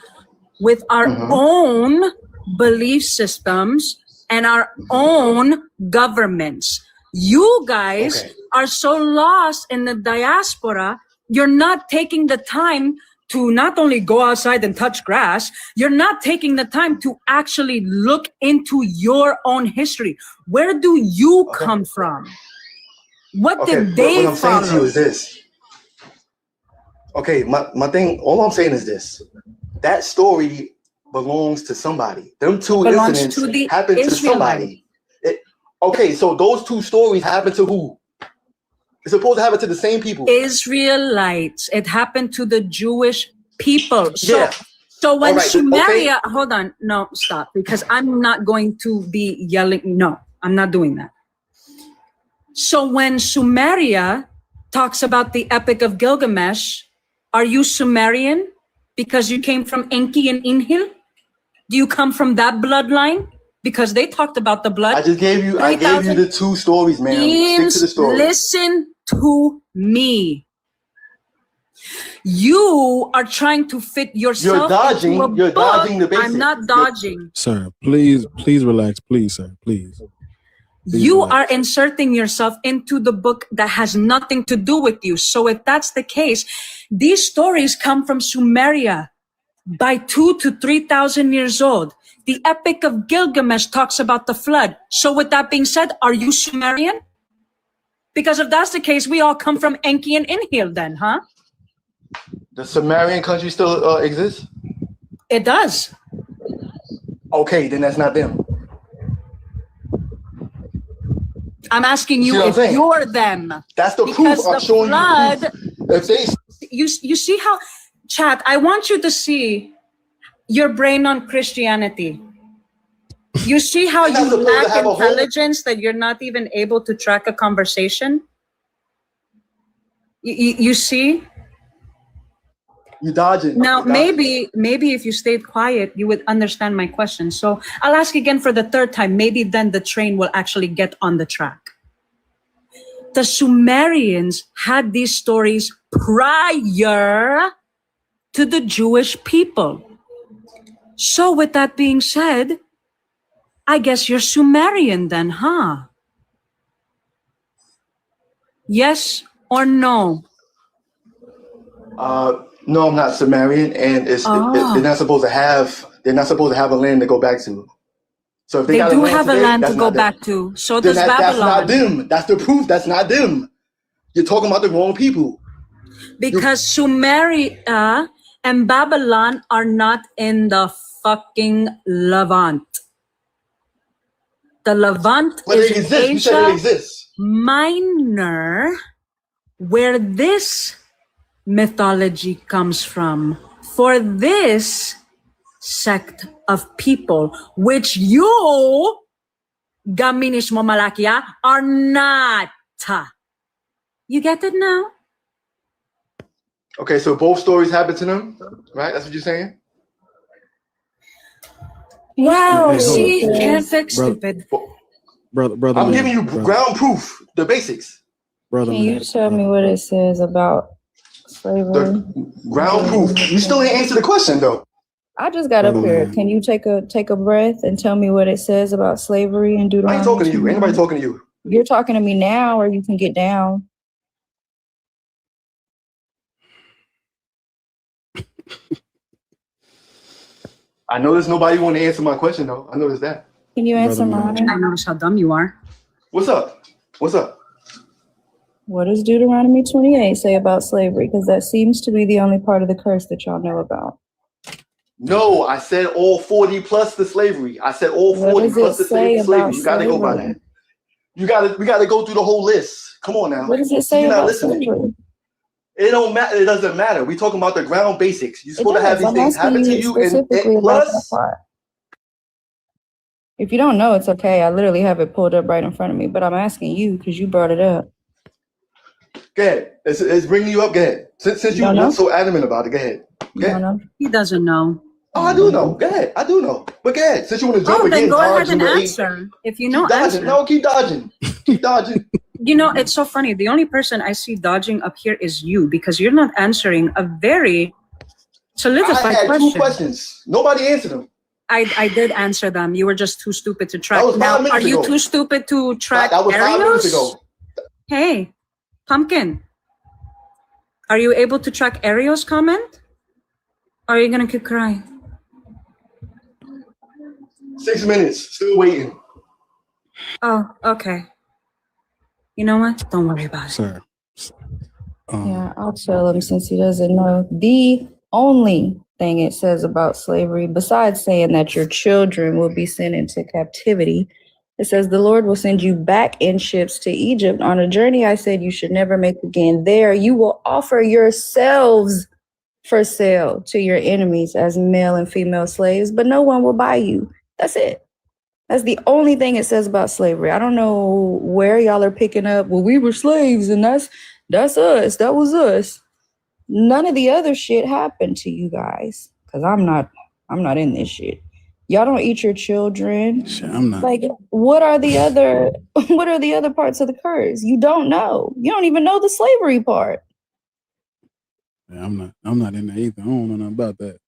with our own belief systems and our own governments. You guys are so lost in the diaspora, you're not taking the time to not only go outside and touch grass, you're not taking the time to actually look into your own history. Where do you come from? What did they What I'm follow? saying to you is this. Okay, my thing, all I'm saying is this. That story belongs to somebody. Them 2 incidents happened to somebody. So those 2 stories happened to who? It's supposed to happen to the same people. Israelites. It happened to the Jewish people. So when Sumeria, hold on, no, stop, because I'm not going to be yelling. No, I'm not doing that. So when Sumeria talks about the Epic of Gilgamesh, are you Sumerian because you came from Enki and Inhil? Do you come from that bloodline? Because they talked about the blood. I gave you the 2 stories, man. Stick to the story. Listen to me. You are trying to fit yourself. You're dodging the basics. I'm not dodging. Sir, please relax. Please, sir, please. You are inserting yourself into the book that has nothing to do with you. So if that's the case, these stories come from Sumeria, by 2,000 to 3,000 years old. The Epic of Gilgamesh talks about the flood. So with that being said, are you Sumerian? Because if that's the case, we all come from Enki and Inhil then, huh? The Sumerian country still exists? It does. Okay, then that's not them. I'm asking you if you're them. That's the because proof. I'm showing flood, you the proof. If they... you see how, chat, I want you to see your brain on Christianity. You see how you lack intelligence that you're not even able to track a conversation? You see? You dodging. Now, maybe if you stayed quiet, you would understand my question. So I'll ask again for the third time. Maybe then the train will actually get on the track. The Sumerians had these stories prior to the Jewish people. So with that being said, I guess you're Sumerian then, huh? Yes or no? No, I'm not Sumerian, and they're not supposed to have. They're not supposed to have a land to go back to. So if they got do a land have today, a land that's to go not them. back to. So does Babylon. That's not them. That's the proof. That's not them. You're talking about the wrong people. Because Sumeria and Babylon are not in the fucking Levant. The Levant is in Asia Minor, where this mythology comes from. For this sect of people, which you, Gaminis Momalakia, are not. You get it now? Okay, so both stories happened to them, right? That's what you're saying? Wow, see, can't fix stupid. Brother, I'm giving you ground proof, the basics. Can you tell me what it says about slavery? Ground proof. You still didn't answer the question though. I just got up here. Can you take a breath and tell me what it says about slavery and Deuteronomy? I ain't talking to you. Anybody talking to you? You're talking to me now, or you can get down. I noticed nobody want to answer my question though. I noticed that. Can you answer mine? I notice how dumb you are. What's up? What's up? What does Deuteronomy 28 say about slavery? Because that seems to be the only part of the curse that y'all know about. No, I said all 40 plus the slavery. I said all 40 plus the slavery. You gotta go by that. We gotta go through the whole list. Come on now. What does it say about slavery? It don't matter. It doesn't matter. We're talking about the ground basics. You're supposed to have these things happen to you, and plus. If you don't know, it's okay. I literally have it pulled up right in front of me, but I'm asking you because you brought it up. Go ahead. It's bringing you up. Go ahead. Since you were so adamant about it, go ahead. Go ahead. He doesn't know. Oh, I do know. Go ahead. I do know. But go ahead. Since you want to jump again, then go ahead and answer. If you know, answer. No, keep dodging. Keep dodging. You know, it's so funny. The only person I see dodging up here is you, because you're not answering a very solidified question. I had 2 questions. Nobody answered them. I did answer them. You were just too stupid to track. That was 5 now, minutes are you ago. too stupid to track That was 5 minutes areas? ago. Hey, Pumpkin. Are you able to track Ariel's comment? Or are you going to keep crying? 6 minutes. Still waiting. Oh, okay. You know what? Don't worry about it. Sir. Yeah, I'll tell him since he doesn't know. The only thing it says about slavery, besides saying that your children will be sent into captivity, it says the Lord will send you back in ships to Egypt on a journey I said you should never make again. There you will offer yourselves for sale to your enemies as male and female slaves, but no one will buy you. That's it. That's the only thing it says about slavery. I don't know where y'all are picking up. Well, we were slaves and that's us. That was us. None of the other shit happened to you guys. Cause I'm not in this shit. Y'all don't eat your children. Shit, I'm not. Like, what are the other parts of the curse? You don't know. You don't even know the slavery part. Yeah, I'm not in there either. I don't know nothing about that.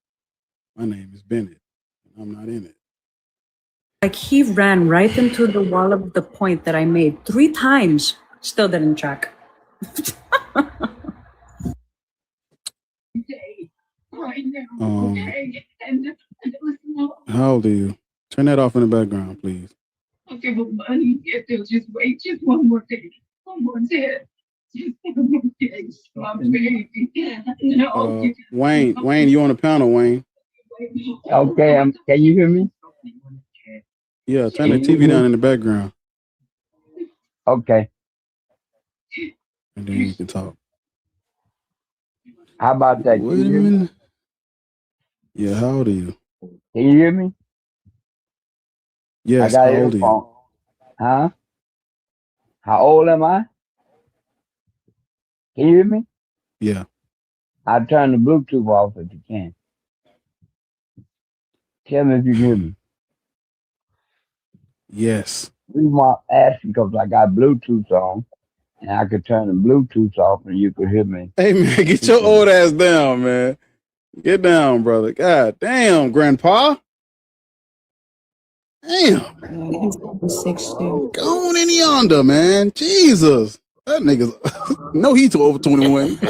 My name is Bennett. I'm not in it. Like he ran right into the wall of the point that I made 3 times. Still didn't track. How old are you? Turn that off in the background, please. Okay, but money, if they'll just wait just one more day. One more day. Just one more day. My baby. No. Wayne, you on the panel, Wayne? Okay, can you hear me? Yeah, turn the TV down in the background. Okay. And then you can talk. How about that? Wait a minute. Yeah, how old are you? Can you hear me? Yes, I got how old are you? earphone. Huh? How old am I? Can you hear me? Yeah. I'll turn the Bluetooth off if you can. Tell me if you can hear me. Yes. The reason why I'm asking because I got Bluetooth on and I could turn the Bluetooth off and you could hear me. Hey man, get your old ass down, man. Get down, brother. God damn, grandpa. Damn. He's 6 too. Go on in yonder, man. Jesus. That nigga's no, he's over 21.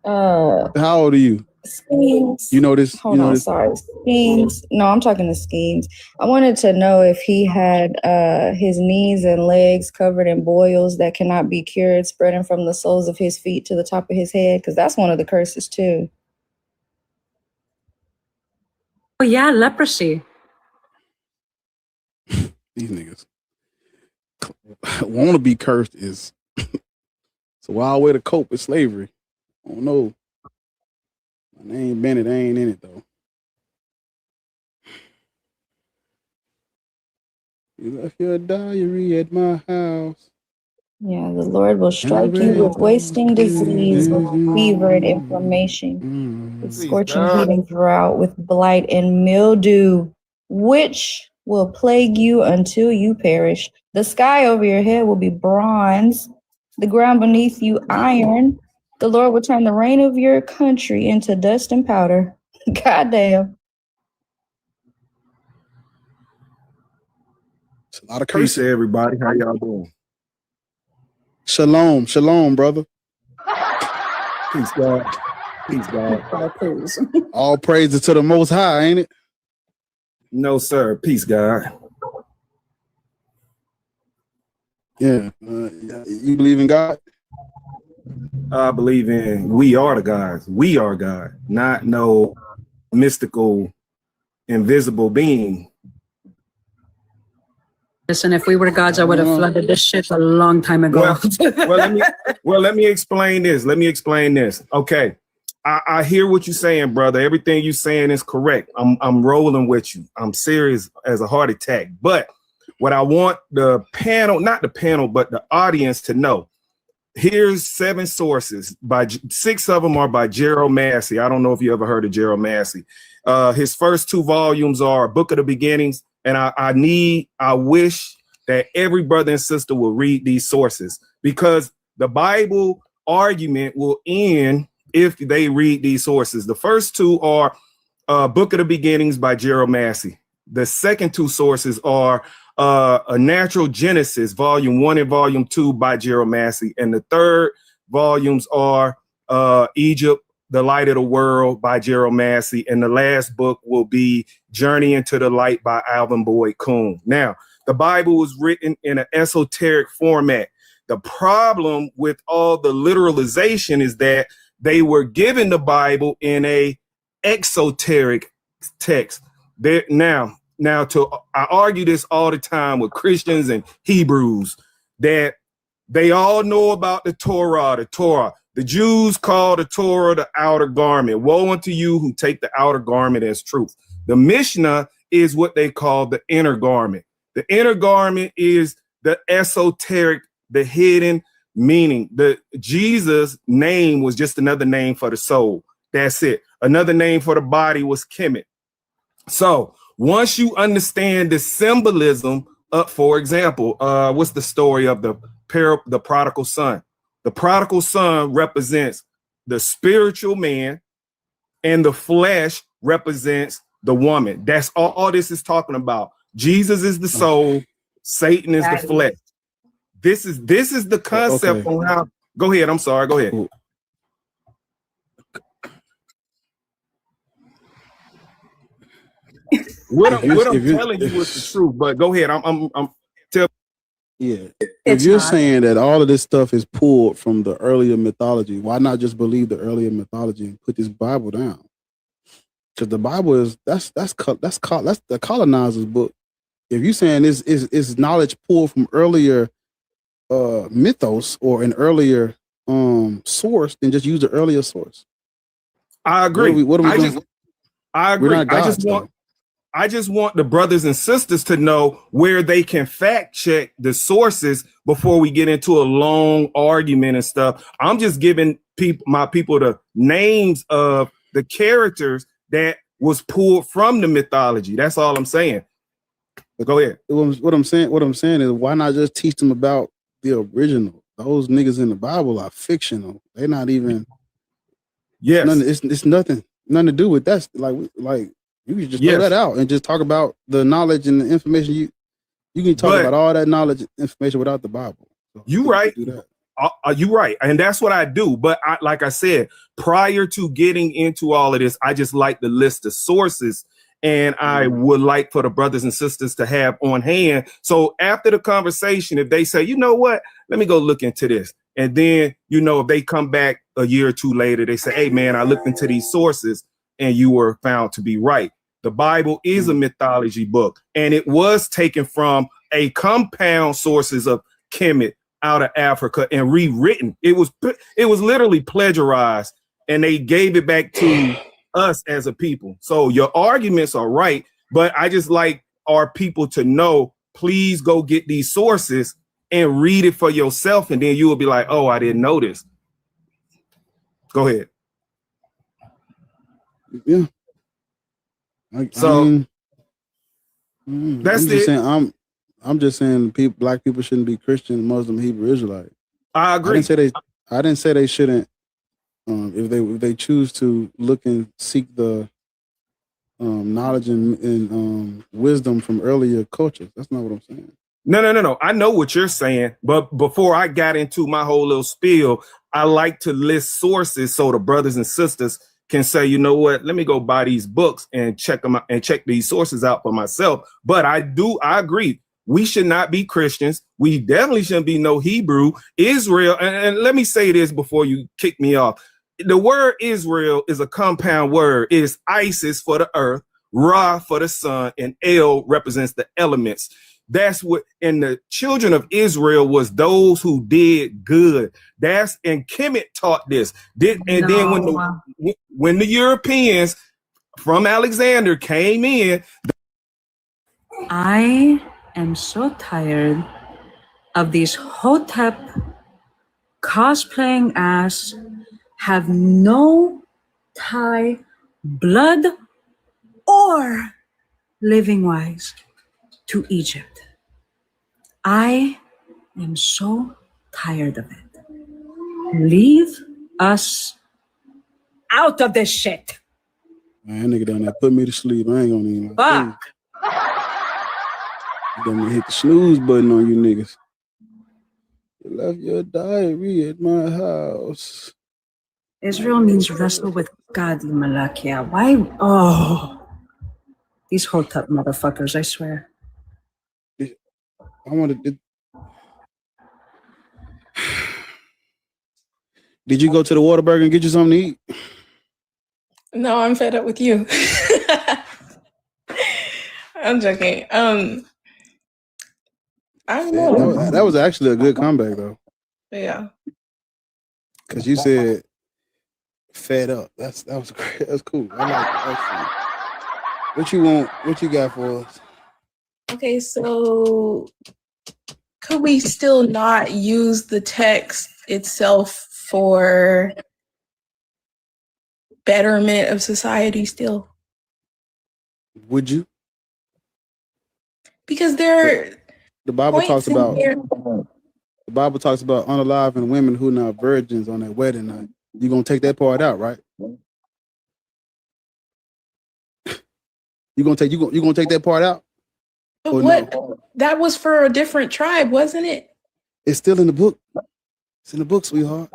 How old are you? Schemes. You know this? Hold on, sorry. Schemes. No, I'm talking to Schemes. I wanted to know if he had his knees and legs covered in boils that cannot be cured, spreading from the soles of his feet to the top of his head, because that's one of the curses too. Oh yeah, leprosy. These niggas want to be cursed is it's a wild way to cope with slavery. I don't know. My name Bennett, I ain't in it though. You left your diary at my house. Yeah, the Lord will strike you with wasting disease, with fever and inflammation, with scorching heat and drought, with blight and mildew, which will plague you until you perish. The sky over your head will be bronze, the ground beneath you iron. The Lord will turn the rain of your country into dust and powder. Goddamn. It's a lot of Peace cursing. to everybody. How y'all doing? Shalom, shalom, brother. Peace, God. Peace, God. All praises to the Most High, ain't it? No, sir. Peace, God. Yeah. You believe in God? I believe in we are the gods. We are God, not no mystical, invisible being. Listen, if we were gods, I would have flooded this shit a long time ago. Let me explain this. Okay. I hear what you're saying, brother. Everything you're saying is correct. I'm rolling with you. I'm serious as a heart attack. But what I want the panel, not the panel, but the audience to know, here's 7 sources. 6 of them are by Gerald Massey. I don't know if you ever heard of Gerald Massey. His first 2 volumes are Book of the Beginnings, and I wish that every brother and sister will read these sources, because the Bible argument will end if they read these sources. The first 2 are Book of the Beginnings by Gerald Massey. The second 2 sources are A Natural Genesis, Volume 1 and Volume 2 by Gerald Massey. And the third volumes are Egypt, the Light of the World by Gerald Massey. And the last book will be Journey into the Light by Alvin Boyd Kuhn. Now, the Bible was written in an esoteric format. The problem with all the literalization is that they were given the Bible in a exoteric text. Now, I argue this all the time with Christians and Hebrews, that they all know about the Torah. The Jews call the Torah the outer garment. Woe unto you who take the outer garment as truth. The Mishnah is what they call the inner garment. The inner garment is the esoteric, the hidden meaning. The Jesus name was just another name for the soul. That's it. Another name for the body was Kemet. So once you understand the symbolism of, for example, what's the story of the prodigal son? The prodigal son represents the spiritual man, and the flesh represents the woman. That's all this is talking about. Jesus is the soul, Satan is the flesh. This is the concept on how. Go ahead. I'm sorry. Go ahead. What I'm telling you is the truth, but go ahead. I'm tell. Yeah. If you're saying that all of this stuff is pulled from the earlier mythology, why not just believe the earlier mythology and put this Bible down? Because the Bible is that's the colonizer's book. If you're saying is knowledge pulled from earlier mythos or an earlier source, then just use the earlier source. I agree. What are we doing? I agree. I just want the brothers and sisters to know where they can fact check the sources before we get into a long argument and stuff. I'm just giving my people the names of the characters that was pulled from the mythology. That's all I'm saying. But go ahead. What I'm saying is, why not just teach them about the original? Those niggas in the Bible are fictional. They're not even. Yes. It's nothing to do with that. Like you can just throw that out and just talk about the knowledge and the information. You can talk about all that knowledge and information without the Bible. So you right. You right. And that's what I do. But like I said, prior to getting into all of this, I just like to list the sources. And I would like for the brothers and sisters to have on hand. So after the conversation, if they say, you know what, let me go look into this. And then, if they come back a year or two later, they say, hey, man, I looked into these sources and you were found to be right. The Bible is a mythology book, and it was taken from a compound sources of Kemet out of Africa and rewritten. It was literally plagiarized, and they gave it back to us as a people. So your arguments are right, but I just like our people to know, please go get these sources and read it for yourself, and then you will be like, oh, I didn't know this. Go ahead. Yeah. That's I'm just it. saying, I'm just saying black people shouldn't be Christian, Muslim, Hebrew, Israelite. I agree. I didn't say they shouldn't. If they choose to look and seek the knowledge and wisdom from earlier cultures, that's not what I'm saying. No. I know what you're saying, but before I got into my whole little spiel, I like to list sources so the brothers and sisters can say, you know what, let me go buy these books and check them out and check these sources out for myself. But I agree. We should not be Christians. We definitely shouldn't be no Hebrew, Israel. And let me say this before you kick me off. The word Israel is a compound word. It is Isis for the earth, Ra for the sun, and El represents the elements. That's what, and the children of Israel was those who did good. And Kemet taught this. Then when the Europeans from Alexander came in, I am so tired of these Hotep cosplaying as have no tie, blood, or living wise to Egypt. I am so tired of it. Leave us out of this shit. Man, that nigga down there put me to sleep. I ain't gonna even. Fuck. You got me hit the snooze button on you niggas. You left your diary at my house. Israel means wrestle with God, Malakia. Why? Oh, these Hotep motherfuckers, I swear. Did you go to the Whataburger and get you something to eat? No, I'm fed up with you. I'm joking. I don't know. That was actually a good comeback though. Yeah. Cause you said fed up. That was great. That's cool. I like that. What you want? What you got for us? Okay, so could we still not use the text itself for betterment of society still? Would you? Because the Bible talks about unaliving women who are not virgins on their wedding night. You gonna take that part out, right? You gonna take that part out? But Or what? no? That was for a different tribe, wasn't it? It's still in the book. It's in the book, sweetheart.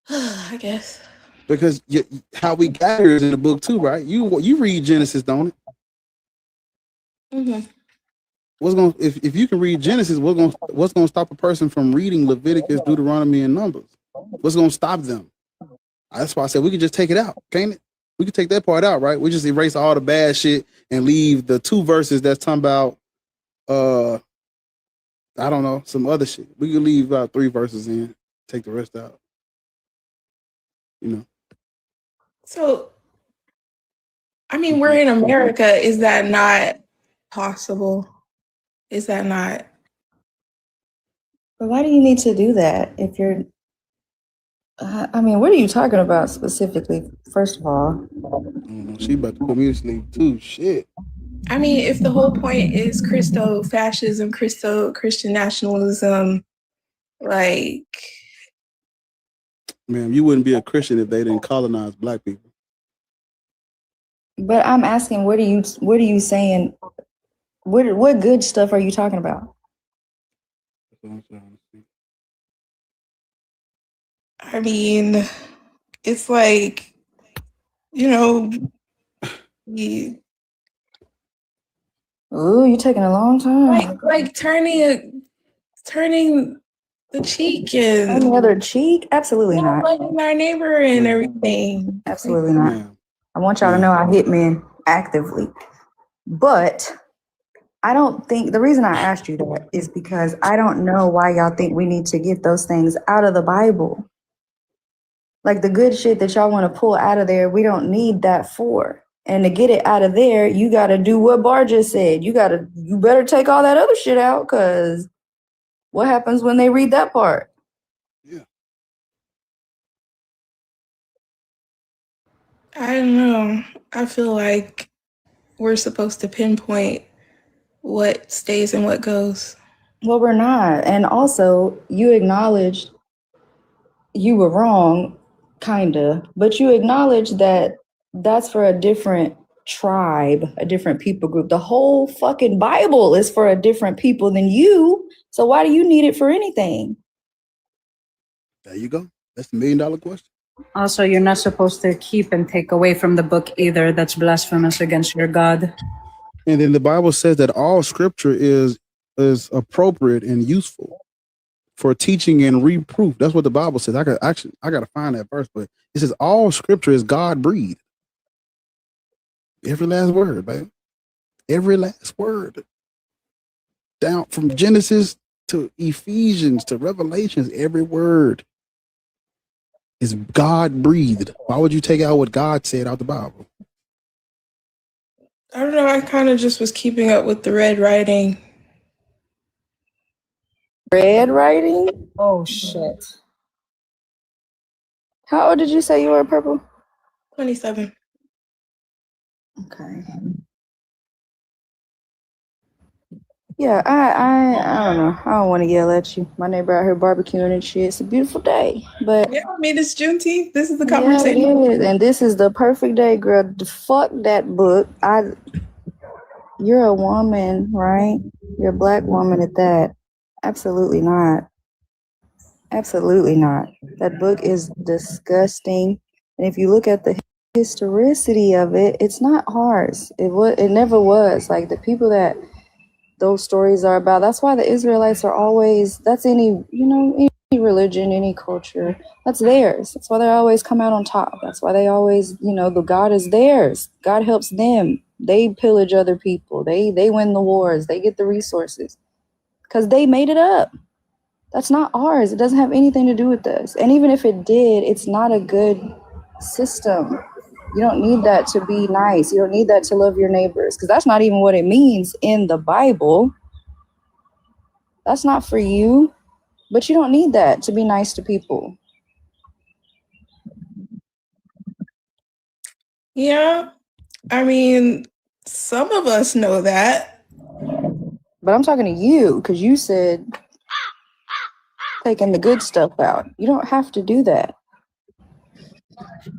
I guess. Because how we got here is in the book too, right? You read Genesis, don't it? Mm-hmm. What's gonna if you can read Genesis, what's gonna stop a person from reading Leviticus, Deuteronomy, and Numbers? What's gonna stop them? That's why I said we could just take it out, can't it? We could take that part out, right? We just erase all the bad shit and leave the 2 verses that's talking about I don't know, some other shit. We could leave about 3 verses in, take the rest out. You know. So, I mean, we're in America. Is that not possible? Is that not? But why do you need to do that if you're? I mean, what are you talking about specifically? First of all, she about to put me to sleep too. Shit. I mean, if the whole point is Christo-fascism, Christian nationalism, like, Man, you wouldn't be a Christian if they didn't colonize black people. but I'm asking, what are you saying? What good stuff are you talking about? I mean, it's like, you know, Ooh, you're taking a long time. like turning the cheek and Turn the other cheek? Absolutely not. loving our neighbor and everything. Absolutely not. I want y'all to know I hit men actively. But I don't think the reason I asked you that is because I don't know why y'all think we need to get those things out of the Bible. Like the good shit that y'all want to pull out of there, we don't need that for. And to get it out of there, you got to do what Bar just said. You better take all that other shit out, because what happens when they read that part? I don't know. I feel like we're supposed to pinpoint what stays and what goes. Well, we're not. And also, you acknowledged you were wrong, kinda, but you acknowledged that that's for a different tribe, a different people group. The whole fucking Bible is for a different people than you. So why do you need it for anything? There you go. That's the $1 million question. Also, you're not supposed to keep and take away from the book either. That's blasphemous against your God. And then the Bible says that all scripture is appropriate and useful for teaching and reproof. That's what the Bible says. I got to find that verse, but it says all scripture is God breathed. Every last word, baby. Every last word. Down from Genesis to Ephesians to Revelations, every word is God breathed. Why would you take out what God said out the Bible? I don't know. I kind of just was keeping up with the red writing. Red writing? Oh, shit. How old did you say you were, Purple? 27. Okay. Yeah, I don't know. I don't want to yell at you. My neighbor out here barbecuing and shit. It's a beautiful day, but Yeah, I mean, it's Juneteenth. This is the yeah, conversation. it is. And this is the perfect day, girl. Fuck that book. You're a woman, right? You're a black woman at that. Absolutely not. Absolutely not. That book is disgusting. And if you look at the historicity of it, it's not ours. It never was. Like the people that those stories are about, that's why the Israelites are always, that's any religion, any culture, that's theirs. That's why they always come out on top. That's why they always, the God is theirs. God helps them. They pillage other people. They win the wars. They get the resources because they made it up. That's not ours. It doesn't have anything to do with us. And even if it did, it's not a good system. You don't need that to be nice. You don't need that to love your neighbors, because that's not even what it means in the Bible. That's not for you. But you don't need that to be nice to people. Yeah. I mean, some of us know that. But I'm talking to you, because you said taking the good stuff out. You don't have to do that.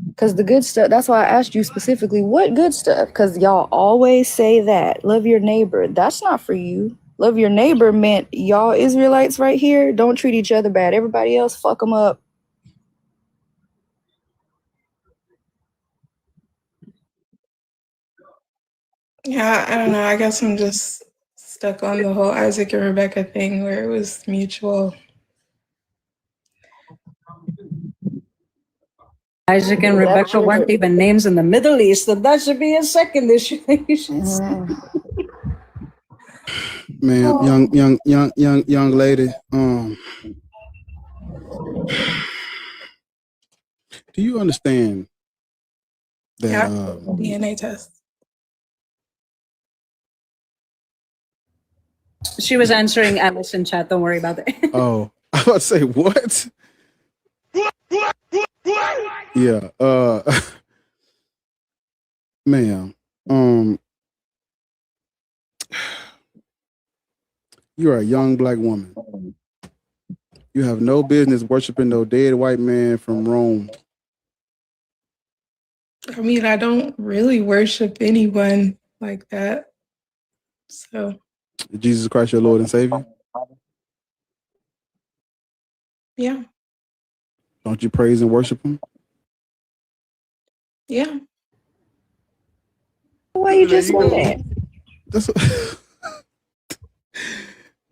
Because the good stuff, that's why I asked you specifically, what good stuff? Because y'all always say that. Love your neighbor. That's not for you. Love your neighbor meant y'all Israelites right here, don't treat each other bad. Everybody else, fuck them up. Yeah, I don't know. I guess I'm just stuck on the whole Isaac and Rebecca thing where it was mutual. Isaac and Rebecca weren't even names in the Middle East, so that should be a second issue. Man, young lady. Do you understand that? Yeah, DNA test. She was answering Alice in chat. Don't worry about it. Oh, I was about to say what? Yeah. Ma'am. You are a young black woman. You have no business worshiping no dead white man from Rome. I mean, I don't really worship anyone like that. So, Jesus Christ, your Lord and Savior. yeah. Don't you praise and worship him? Yeah. Why you just say that?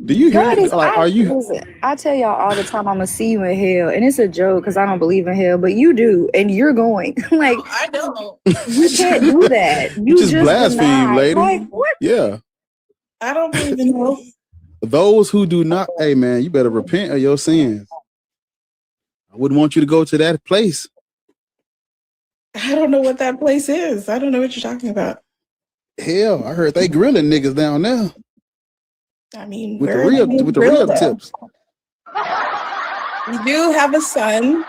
Do you hear it? Like, are you? Listen, I tell y'all all the time I'm gonna see you in hell, and it's a joke because I don't believe in hell, but you do, and you're going. Like, I don't. You can't do that. You just blaspheme, deny. lady. Like, what? Yeah. I don't believe in hell. Those who do not, hey man, you better repent of your sins. I wouldn't want you to go to that place. I don't know what that place is. I don't know what you're talking about. Hell, I heard they grilling niggas down there. I mean, With the where real, are you with the real grilled at? tips. We do have a sun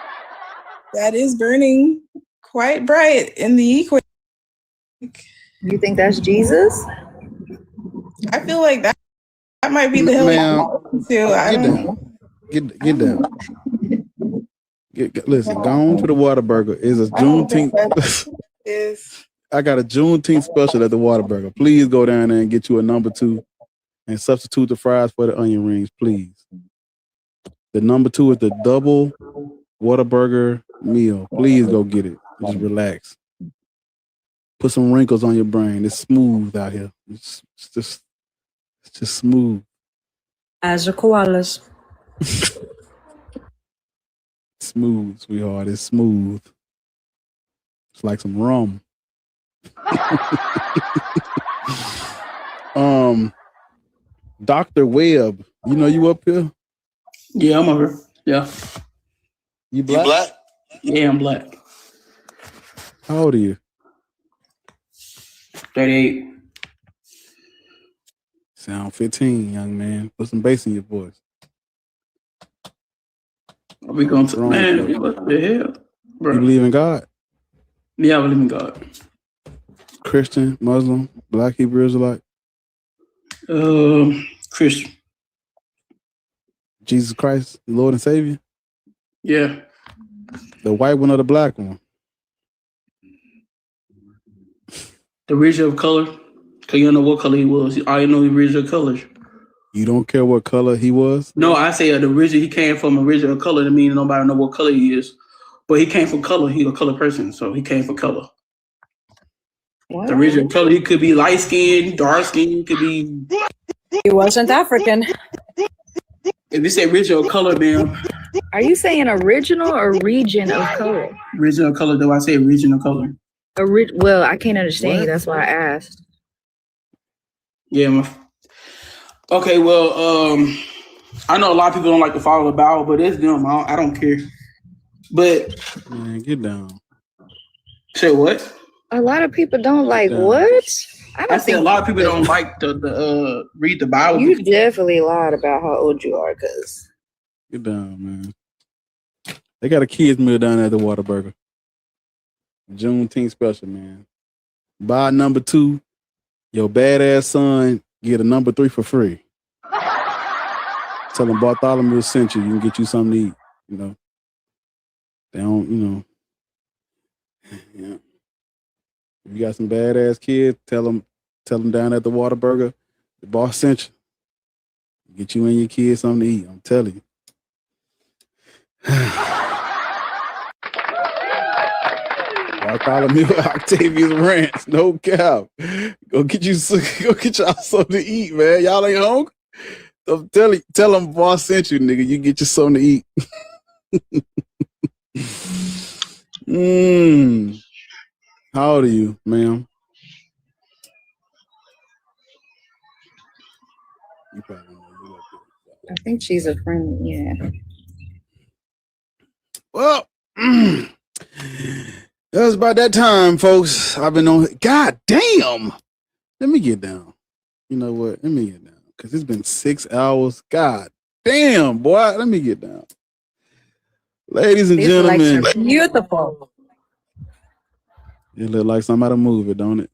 that is burning quite bright in the equator. You think that's Jesus? I feel like that might be the hell Ma'am, too. I get don't down. know. Get down. Listen, go on to the Whataburger. It's a Juneteenth. Is I got a Juneteenth special at the Whataburger. Please go down there and get you a number 2 and substitute the fries for the onion rings, please. The number 2 is the double Whataburger meal. Please go get it. Just relax. Put some wrinkles on your brain. It's smooth out here. It's just smooth. As are koalas. Smooth, sweetheart. It's smooth. It's like some rum. Dr. Webb, you know you up here? Yeah, I'm over. Yeah. You black? Yeah, I'm black. How old are you? 38. Sound 15, young man. Put some bass in your voice. Are we going to, Wrong, man, bro. what the hell? Bro. You believe in God? Yeah, I believe in God. Christian, Muslim, Black, Hebrew, Israelite? Christian. Jesus Christ, Lord and Savior? Yeah. The white one or the black one? The region of color. Because you don't know what color he was. I know the region of colors. You don't care what color he was? No, I say the region he came from, a region of color. That means nobody know what color he is. But he came from color. He's a color person, so he came from color. What? The region of color, he could be light skinned, dark skinned, he could be. He wasn't African. If you say region of color, man. Are you saying original or region of color? Region of color, though I say region of color. Well, I can't understand you. That's why I asked. Yeah. Okay, well, I know a lot of people don't like to follow the Bible, but it's them. I don't care. But man, get down. Say what? A lot of people don't like what? I said a lot of people don't like to read the Bible. You definitely lied about how old you are, cuz. Get down, man. They got a kids meal down there at the Whataburger. Juneteenth special, man. Buy number 2. Your badass son get a number 3 for free. Tell them Bartholomew sent you. You can get you something to eat. You know. They don't, you know. Yeah. If you got some badass kids, tell them down at the Whataburger, the boss sent you. Get you and your kids something to eat. I'm telling you. Y'all calling me Octavius Rants, no cap. Go get y'all something to eat, man. Y'all ain't hungry? Tell them boss sent you, nigga. You get you something to eat. How old are you, ma'am? You probably don't know. I think she's a friend. Yeah. Well, it was about that time, folks. I've been on. God damn. Let me get down. You know what? Let me get down. Because it's been 6 hours. God damn, boy. Let me get down. Ladies and These gentlemen. legs are beautiful. It look like something out of a movie, don't it?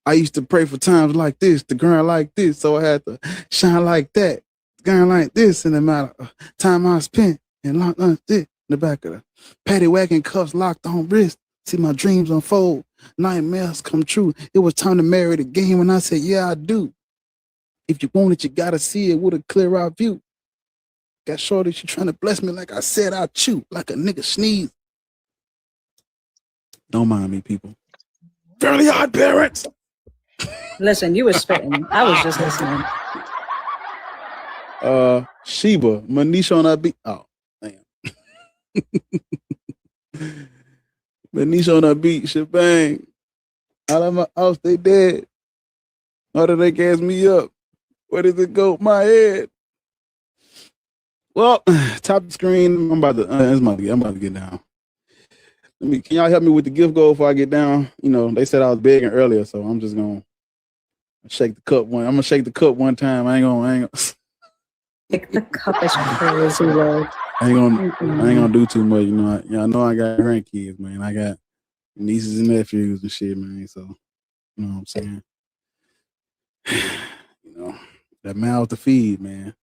I used to pray for times like this, the ground like this, so I had to shine like that, the ground like this, in the amount of time I spent and locked on this in the back of the paddy wagon, cuffs locked on wrist. See my dreams unfold, nightmares come true. It was time to marry the game when I said, yeah, I do. If you want it, you gotta see it with a clear eye view. Got shorty, she trying to bless me like I said I chew, like a nigga sneeze. Don't mind me, people. Fairly Odd Parents. Listen, you were spitting. I was just listening. Sheba, Manisha on that beat. Oh, damn. Manisha on that beat, shebang. Out of my house, they dead. How did they gas me up? Where does it go? My head. Well, top of the screen. I'm about to get down. Can y'all help me with the gift goal before I get down? You know, they said I was begging earlier, so I'm just gonna shake the cup one. I'm gonna shake the cup one time. I ain't gonna. Shake the cup is crazy, Lord. I ain't gonna do too much. You know, I know I got grandkids, man. I got nieces and nephews and shit, man. So, you know what I'm saying? You know, that mouth to feed, man.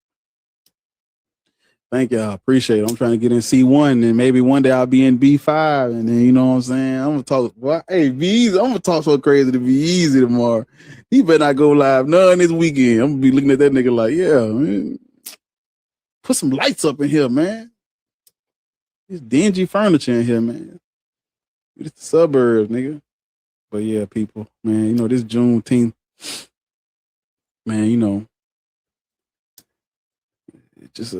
Thank y'all. Appreciate it. I'm trying to get in C1 and maybe one day I'll be in B5. And then, you know what I'm saying? I'm going to talk. Hey, B-Easy, I'm going to talk so crazy to B-Easy tomorrow. He better not go live none this weekend. I'm going to be looking at that nigga like, yeah, man. Put some lights up in here, man. It's dingy furniture in here, man. It's the suburbs, nigga. But yeah, people, man, you know, this Juneteenth, man, you know, it's just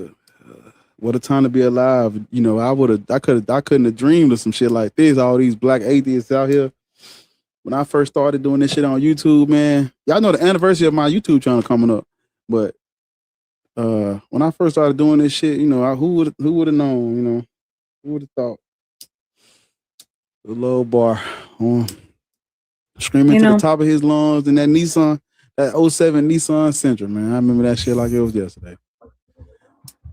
what a time to be alive. You know, I couldn't have dreamed of some shit like this. All these black atheists out here. When I first started doing this shit on YouTube, man, y'all know the anniversary of my YouTube channel coming up. But when I first started doing this shit, you know, who would have known, you know, who would have thought? The little bar on screaming to the top of his lungs in that Nissan, that 07 Nissan Sentra, man. I remember that shit like it was yesterday.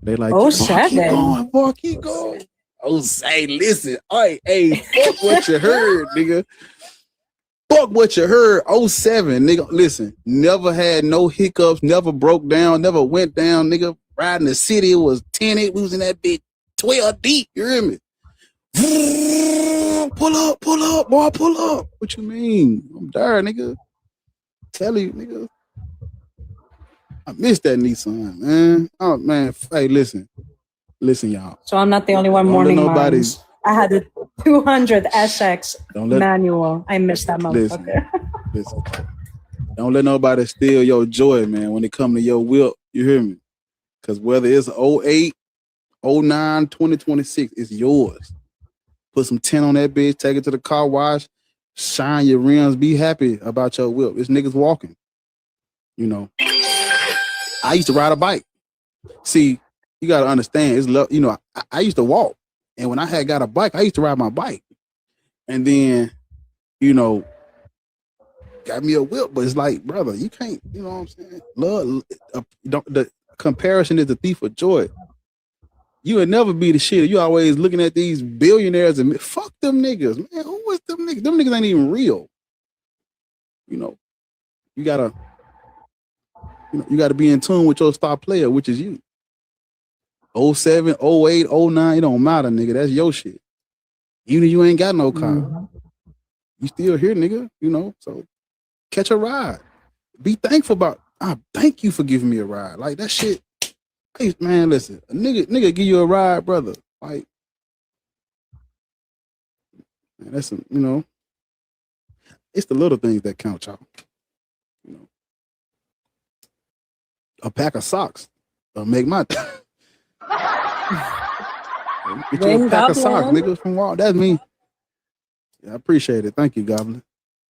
They like, keep going, boy, keep going. Oh, say, listen, hey, fuck what you heard, nigga. Fuck what you heard. 07, nigga. Listen, never had no hiccups, never broke down, never went down, nigga. Riding the city, it was 10, we was in that bitch 12 deep, you hear me? Pull up, boy, pull up. What you mean? I'm there, nigga. Tell you, nigga. I miss that Nissan, man. Oh, man. Hey, listen, y'all. So I'm not the only one mourning mines. I had a 200 SX manual. I missed that motherfucker. Listen. Don't let nobody steal your joy, man, when it come to your whip. You hear me? Because whether it's 08, 09, 2026, it's yours. Put some tint on that bitch, take it to the car wash, shine your rims, be happy about your whip. It's niggas walking. You know. I used to ride a bike. See, you got to understand, it's love. You know, I used to walk. And when I had got a bike, I used to ride my bike. And then, you know, got me a whip, but it's like, brother, you can't, you know what I'm saying? Love, the comparison is the thief of joy. You would never be the shit. You always looking at these billionaires and fuck them niggas, man. Who was them niggas? Them niggas ain't even real. You know, you gotta be in tune with your star player, which is you. 07, 08, 09, it don't matter, nigga. That's your shit. Even if you ain't got no car, you still here, nigga. You know, so catch a ride. Be thankful about. Thank you for giving me a ride. Like that shit. Hey, man, listen, a nigga give you a ride, brother. Like, man, that's you know, it's the little things that count, y'all. You know, a pack of socks make my. Get you a pack of socks, nigga, from Walmart. That's me. Yeah, I appreciate it. Thank you, Goblin.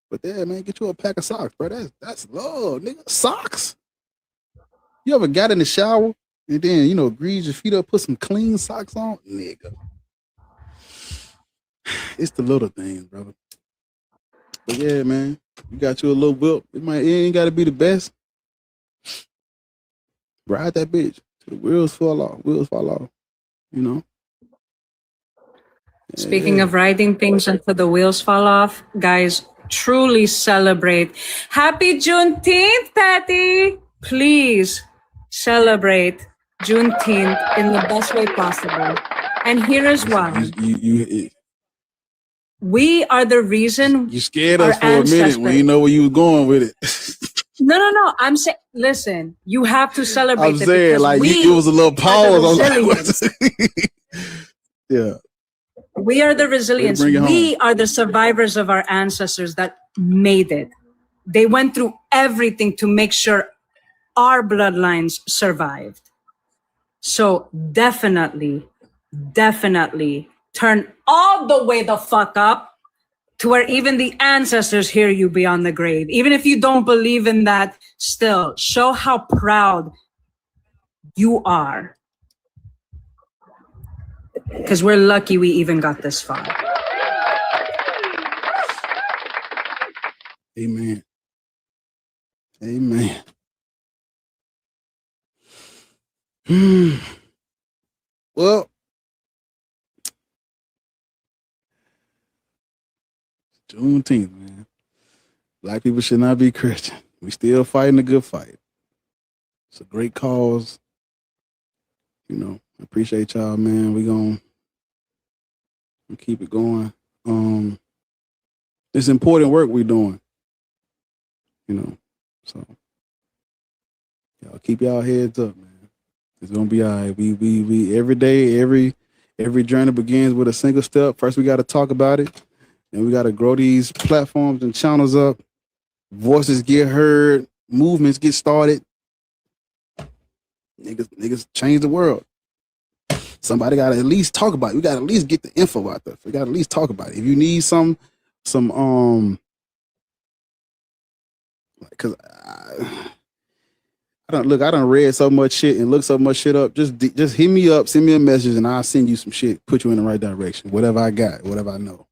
But yeah, man, get you a pack of socks, bro. That's love, nigga. Socks. You ever got in the shower and then, you know, grease your feet up, put some clean socks on? Nigga. It's the little things, brother. But yeah, man, you got you a little whip. It ain't got to be the best. Ride that bitch till the wheels fall off. You know. Speaking of riding things until the wheels fall off, guys, truly celebrate. Happy Juneteenth, Patty! Please celebrate Juneteenth in the best way possible. And here is why. We are the reason. You scared us for a minute. We didn't know where you was going with it. No. I'm saying, listen, you have to celebrate. I'm saying, like, it was a little pause. Yeah. We are the resilience. We are the survivors of our ancestors that made it. They went through everything to make sure our bloodlines survived. So definitely turn all the way the fuck up to where even the ancestors hear you beyond the grave. Even if you don't believe in that, still show how proud you are. Because we're lucky we even got this far. Amen. Well, Juneteenth, man. Black people should not be Christian. We still fighting a good fight. It's a great cause. You know, I appreciate y'all, man. We gonna keep it going. It's important work we're doing. You know, so y'all keep y'all heads up, man. It's gonna be all right. We every day, every journey begins with a single step. First, we got to talk about it, and we got to grow these platforms and channels up. Voices get heard, movements get started. Niggas change the world. Somebody got to at least talk about it. We got to at least get the info out there. We got to at least talk about it. If you need some because I done read so much shit and looked so much shit up. Just hit me up, send me a message, and I'll send you some shit, put you in the right direction. Whatever I got, whatever I know.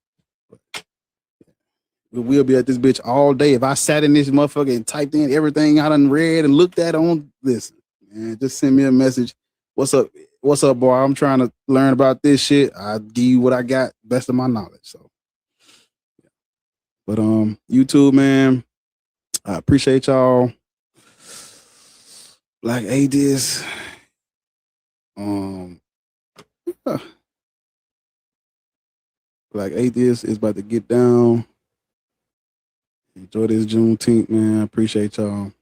We'll be at this bitch all day. If I sat in this motherfucker and typed in everything I done read and looked at on this, man, just send me a message. What's up? What's up, boy? I'm trying to learn about this shit. I'll give you what I got, best of my knowledge. So, but YouTube, man, I appreciate y'all. Black atheists. Black atheists is about to get down. Enjoy this Juneteenth, man. I appreciate y'all.